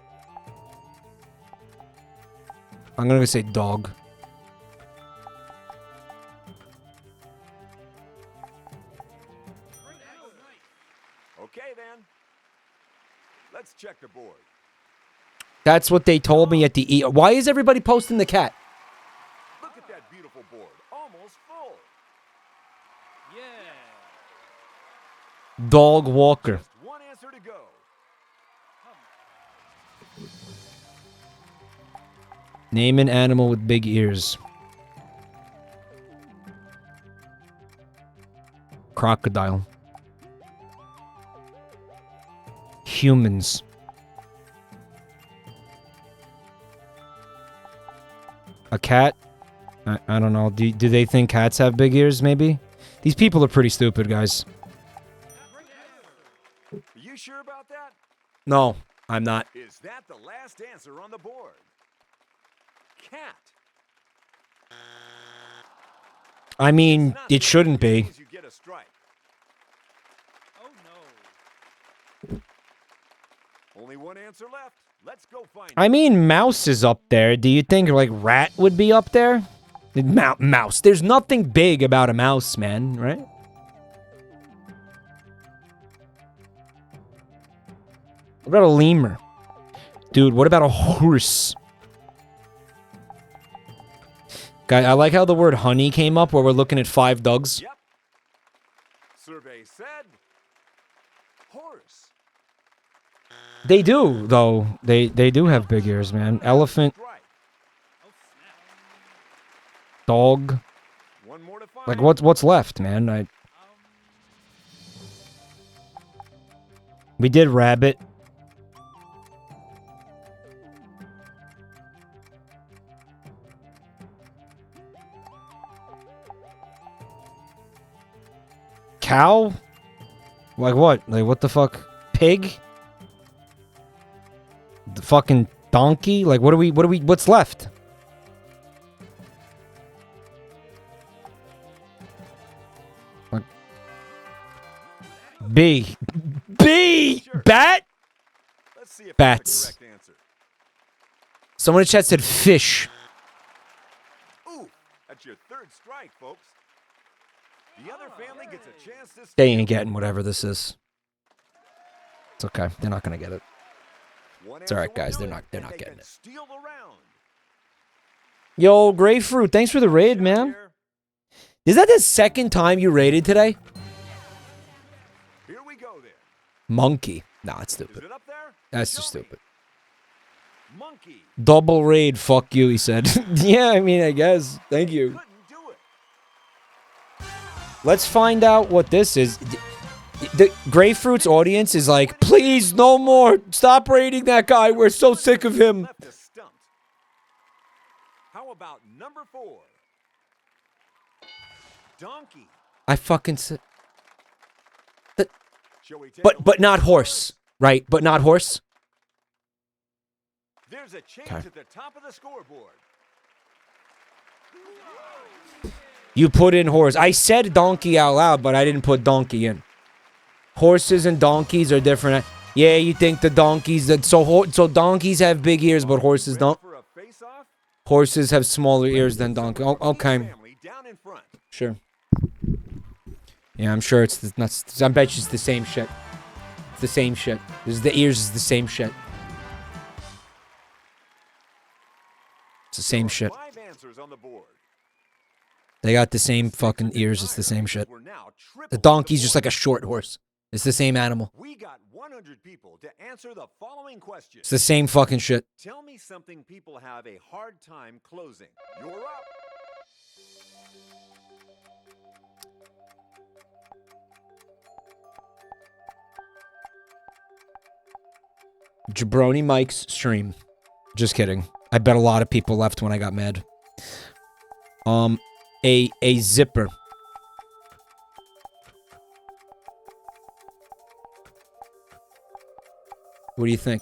I'm going to say dog. Okay then. Let's check the board. That's what they told me at the Why is everybody posting the cat? Look at that beautiful board. Almost full. Dog walker. Just one answer to go. Name an animal with big ears. Crocodile. Humans. A cat? I don't know. Do they think cats have big ears, maybe? These people are pretty stupid, guys. Are you sure about that? No, I'm not. Is that the last answer on the board? Cat. I mean, it shouldn't be. You get a strike. Oh no. Only one answer left. Let's go find I mean, mouse is up there. Do you think, like, rat would be up there? Mouse. There's nothing big about a mouse, man, right? What about a lemur? Dude, what about a horse? Guy, I like how the word honey came up where we're looking at 5 dogs. Yep. Survey said horse. They do, though. They do have big ears, man. Elephant. Dog. One more to find. Like, what's left, man? We did rabbit. Cow? Like what? Like what the fuck? Pig? The fucking donkey? Like what's left? Like B. B! Bat? Let's see if Bats. that's the correct answer. Someone in chat said fish. Ooh, that's your third strike, folks. The other family gets a chance to They ain't getting whatever this is. It's okay. They're not gonna get it. It's alright, guys. They're not getting it. steal the round. Yo, Grapefruit, thanks for the raid, man. Is that the second time you raided today? Here we go then. Monkey. Nah, it's stupid. Is it up there? That's just stupid. Monkey. Double raid, fuck you, he said. Yeah, I mean, I guess. Thank you. Let's find out what this is. The Grapefruit's audience is like, please, no more. Stop raiding that guy. We're so sick of him. How about number 4? Donkey. I fucking said... But not horse, right? But not horse? There's a change Okay. at the top of the scoreboard. You put in horse. I said donkey out loud, but I didn't put donkey in. Horses and donkeys are different. Yeah, you think the donkeys... So donkeys have big ears, but horses don't? Horses have smaller ears than donkeys. Okay. Sure. Yeah, I'm sure it's... I bet you it's the same shit. It's the same shit. The ears is the same shit. It's the same shit. 5 answers on the board. They got the same fucking ears. It's the same shit. The donkey's just like a short horse. It's the same animal. We got 100 people to answer the following question. It's the same fucking shit. Tell me something people have a hard time closing. You're up. JabroniMike's stream. Just kidding. I bet a lot of people left when I got mad. A zipper. What do you think?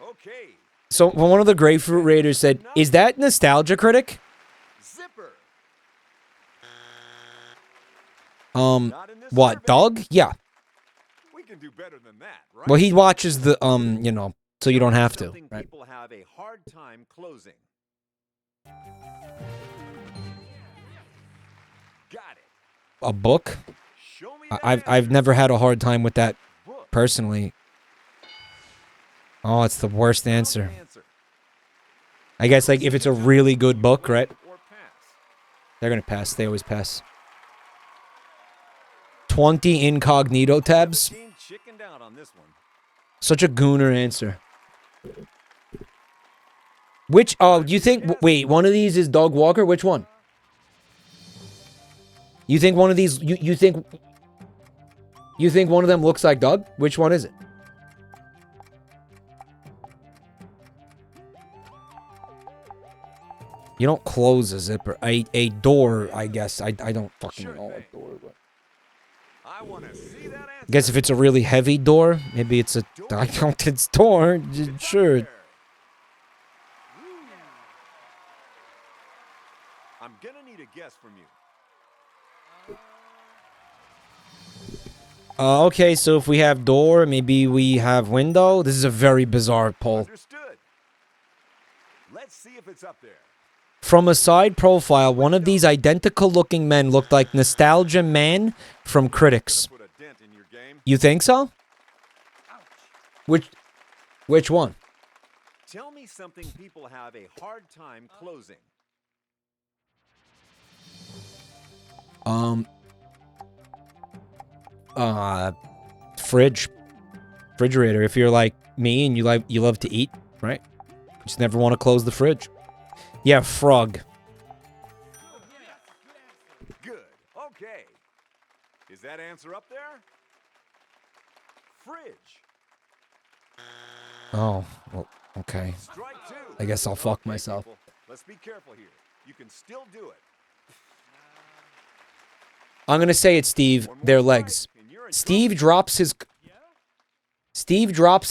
Okay. So one of the Grapefruit Raiders said, "Is that Nostalgia Critic?" Zipper. What, dog? Yeah. We can do better than that, right? Well, he watches the you know, so you don't have to, Something right? people have a hard time closing. Got it. A book? I've never had a hard time with that personally. Oh, it's the worst answer. I guess like if it's a really good book, right? They're gonna pass. They always pass. 20 incognito tabs. Chickened out on this one. Such a gooner answer. Which, oh, you think, wait, one of these is Dog Walker? Which one? You think one of these, you think one of them looks like Doug? Which one is it? You don't close a zipper. A door, I guess. I don't fucking know a door. But... I want to see that answer. I guess if it's a really heavy door, maybe it's a... I don't... It's door. Sure. I'm gonna need a guess from you. Okay, so if we have door, maybe we have window. This is a very bizarre poll. Understood. Let's see if it's up there. From a side profile, one of these identical-looking men looked like Nostalgia Man from Critics. You think so? Which one? Tell me something people have a hard time closing. Refrigerator. If you're like me and you love to eat, right? You just never want to close the fridge. Yeah, frog. Good. Okay. Is that answer up there? Fridge. Oh, well, okay. Strike two. I guess I'll fuck Okay, myself. people, let's be careful here. You can still do it. I'm gonna say it's Steve. Their legs. Steve drops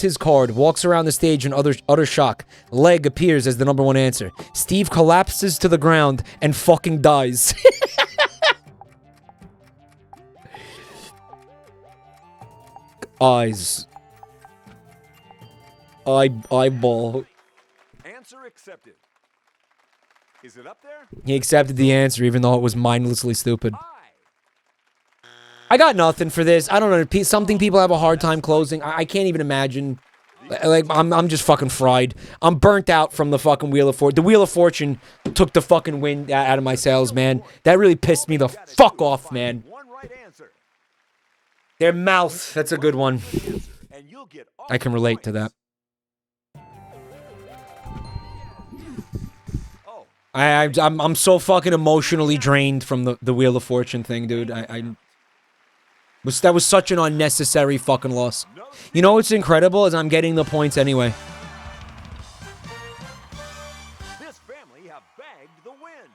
his card, walks around the stage in utter shock. Leg appears as the number one answer. Steve collapses to the ground and fucking dies. Eyes. Eyeball. Answer accepted. Is it up there? He accepted the answer even though it was mindlessly stupid. I got nothing for this. I don't know. Something people have a hard time closing. I can't even imagine. Like, I'm just fucking fried. I'm burnt out from the fucking Wheel of Fortune. The Wheel of Fortune took the fucking wind out of my sails, man. That really pissed me the fuck off, man. Their mouth. That's a good one. I can relate to that. I'm so fucking emotionally drained from the Wheel of Fortune thing, dude. That was such an unnecessary fucking loss. You know what's incredible is I'm getting the points anyway. This family have bagged the win.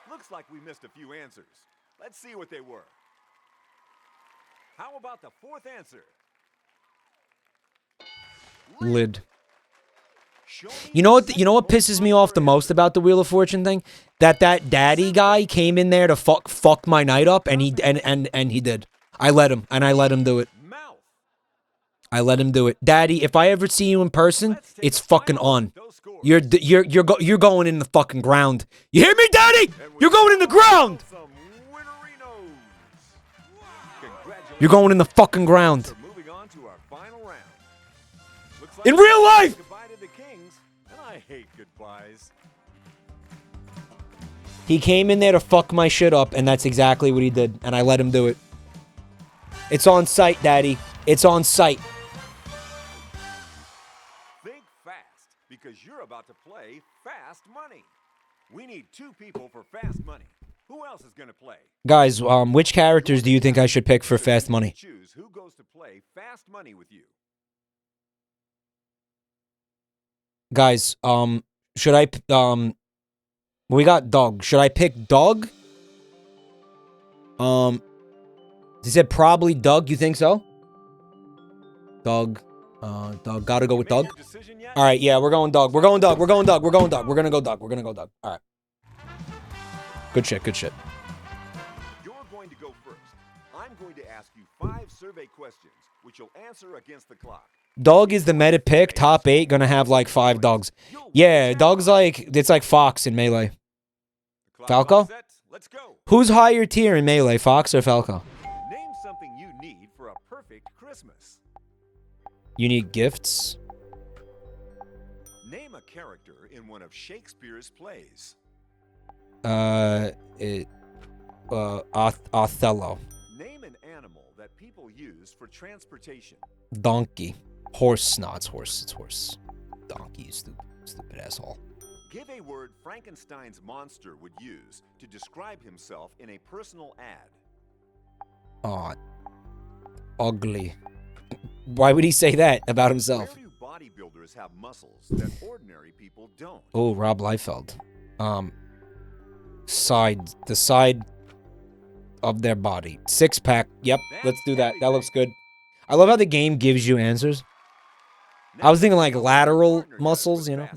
Looks like we missed a few answers. Let's see what they were. How about the fourth answer? Lid. You know what pisses me off the most about the Wheel of Fortune thing? That daddy guy came in there to fuck my night up, and he did. I let him do it. I let him do it. Daddy, if I ever see you in person, it's fucking on. You're going in the fucking ground. You hear me, Daddy? You're going in the ground. You're going in the fucking ground. In real life. I hate goodbyes. He came in there to fuck my shit up, and that's exactly what he did, and I let him do it. It's on site, Daddy. It's on site. Think fast, because you're about to play Fast Money. We need 2 people for Fast Money. Who else is going to play? Guys, which characters do you think I should pick for Fast Money? Choose who goes to play Fast Money with you. Guys, should I, we got Doug. Should I pick Doug? He said probably Doug. You think so? Doug. Doug. Gotta go with Doug. All right, yeah, we're going Doug. We're going Doug. We're going Doug. We're going Doug. We're gonna go Doug. We're gonna go Doug. All right. Good shit. Good shit. You're going to go first. I'm going to ask you 5 survey questions, which you'll answer against the clock. Doug is the meta pick. Top 8. Gonna have like 5 dogs. Yeah, Doug's like, it's like Fox in Melee. Falco? Who's higher tier in Melee, Fox or Falco? Name something you need for a perfect Christmas. You need gifts. Name a character in one of Shakespeare's plays. Othello. Name an animal that people use for transportation. Donkey. Horse. No, it's horse. It's horse. Donkey, you stupid asshole. Give a word Frankenstein's monster would use to describe himself in a personal ad. Ugly. Why would he say that about himself? Where do bodybuilders have muscles that ordinary people don't? Oh, Rob Liefeld. The side of their body. 6-pack. Yep, let's do that. That looks good. I love how the game gives you answers. I was thinking like lateral muscles, you know.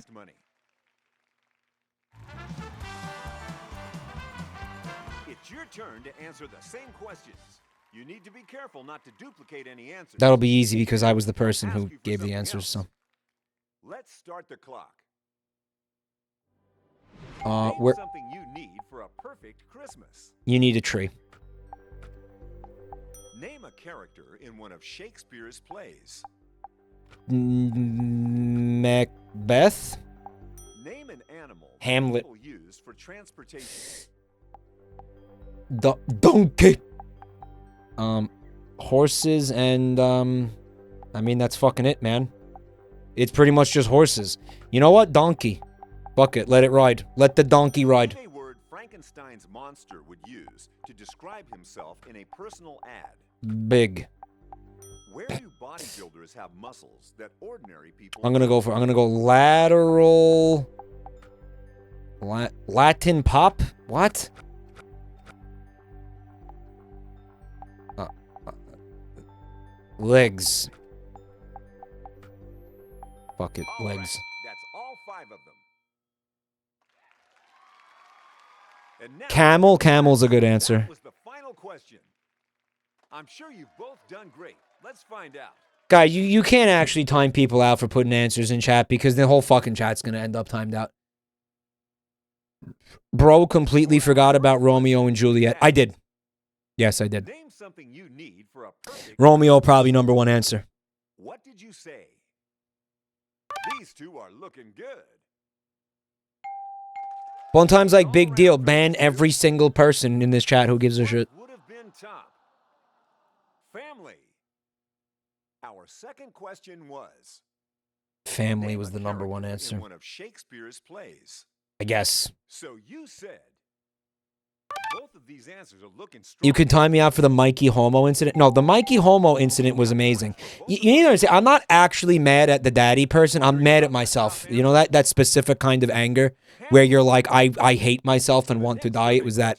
It's your turn to answer the same questions. You need to be careful not to duplicate any answers. That'll be easy because I was the person who gave the answers, so. Let's start the clock. Where Something you need for a perfect Christmas. you need a tree. Name a character in one of Shakespeare's plays. Macbeth? Name an animal Hamlet. people use for transportation. Donkey. Horses and I mean that's fucking it, man. It's pretty much just horses. You know what? Donkey. Fuck it. Let it ride. Let the donkey ride. Name a word Frankenstein's monster would use to describe himself in a personal ad. Big. Where do bodybuilders have muscles that ordinary people I'm gonna go lateral. Latin pop? What? Legs. Fuck it, All legs. right, that's all 5 of them. And now, Camel's a good answer. that was the final question. I'm sure you've both done great. Let's find out. Guy, you can't actually time people out for putting answers in chat because the whole fucking chat's gonna end up timed out. Bro completely forgot about Romeo and Juliet. I did. Yes, I did. Name something you need for a perfect Romeo probably #1 answer. What did you say? These two are looking good. One time's like big deal. Ban every single person in this chat who gives a shit. Would have been top. Family. Our second question was Family was the #1 in answer. one of Shakespeare's plays. I guess. So you said both of these answers are looking strong. You can time me out for the Mikey Homo incident. No, the Mikey Homo incident was amazing. You need to understand, I'm not actually mad at the daddy person. I'm mad at myself. You know that specific kind of anger where you're like, I hate myself and want to die. It was that.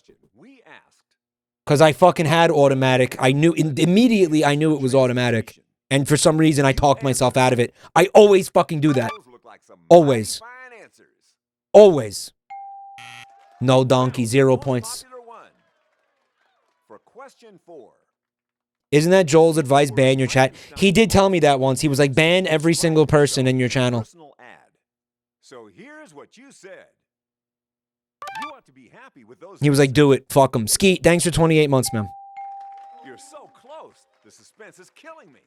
Because I fucking had automatic. I knew immediately. I knew it was automatic, and for some reason I talked myself out of it. I always fucking do that. Always. Always. No donkey. 0 points. For question 4. Isn't that Joel's advice? Ban your chat. He did tell me that once. He was like, ban every single person in your channel. So here's what you said. You ought to be happy with those. He was like, do it. Fuck him. Skeet, thanks for 28 months, man. You're so close. The suspense is killing me.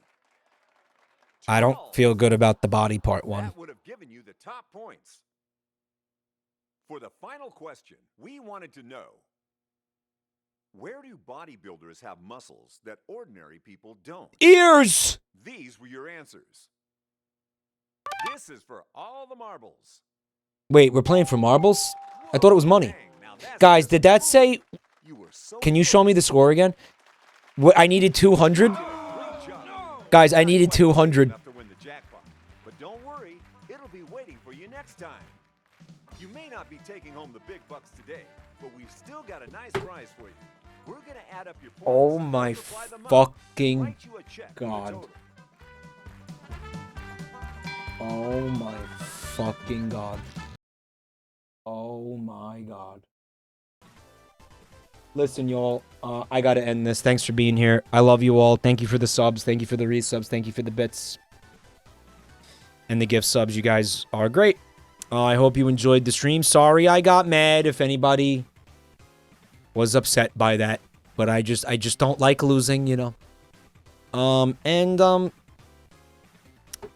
I don't feel good about the body part one. That would have given you the top points. For the final question, we wanted to know, where do bodybuilders have muscles that ordinary people don't? Ears! These were your answers. This is for all the marbles. Wait, we're playing for marbles? I thought it was money. Guys, did that say... Can you show me the score again? I needed 200? Guys, I needed 200. But don't worry, it'll be waiting for you next time. You may not be taking home the big bucks today, but we've still got a nice prize for you. We're going to add up your points. Oh my fucking god. Oh my fucking god. Oh my god. Listen, y'all, I gotta end this. Thanks for being here. I love you all. Thank you for the subs. Thank you for the resubs. Thank you for the bits. And the gift subs. You guys are great. I hope you enjoyed the stream. Sorry I got mad if anybody was upset by that. But I just don't like losing, you know.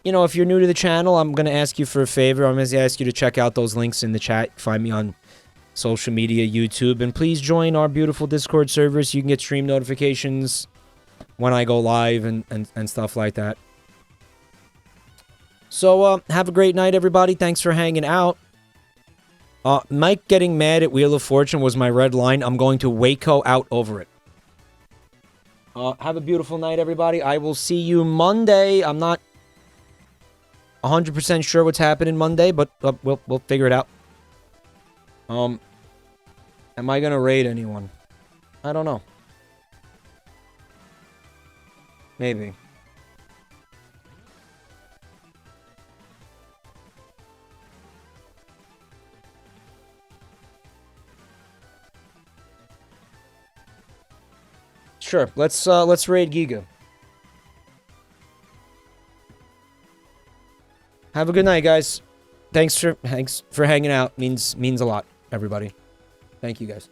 You know, if you're new to the channel, I'm going to ask you for a favor. I'm going to ask you to check out those links in the chat. Find me on social media, YouTube. And please join our beautiful Discord server so you can get stream notifications when I go live and stuff like that. So, have a great night, everybody. Thanks for hanging out. Mike getting mad at Wheel of Fortune was my red line. I'm going to Waco out over it. Have a beautiful night, everybody. I will see you Monday. I'm not 100% sure what's happening Monday, but we'll figure it out. Am I gonna raid anyone? I don't know. Maybe. Sure, let's raid Giga. Have a good night, guys. Thanks for hanging out. Means a lot, everybody. Thank you, guys.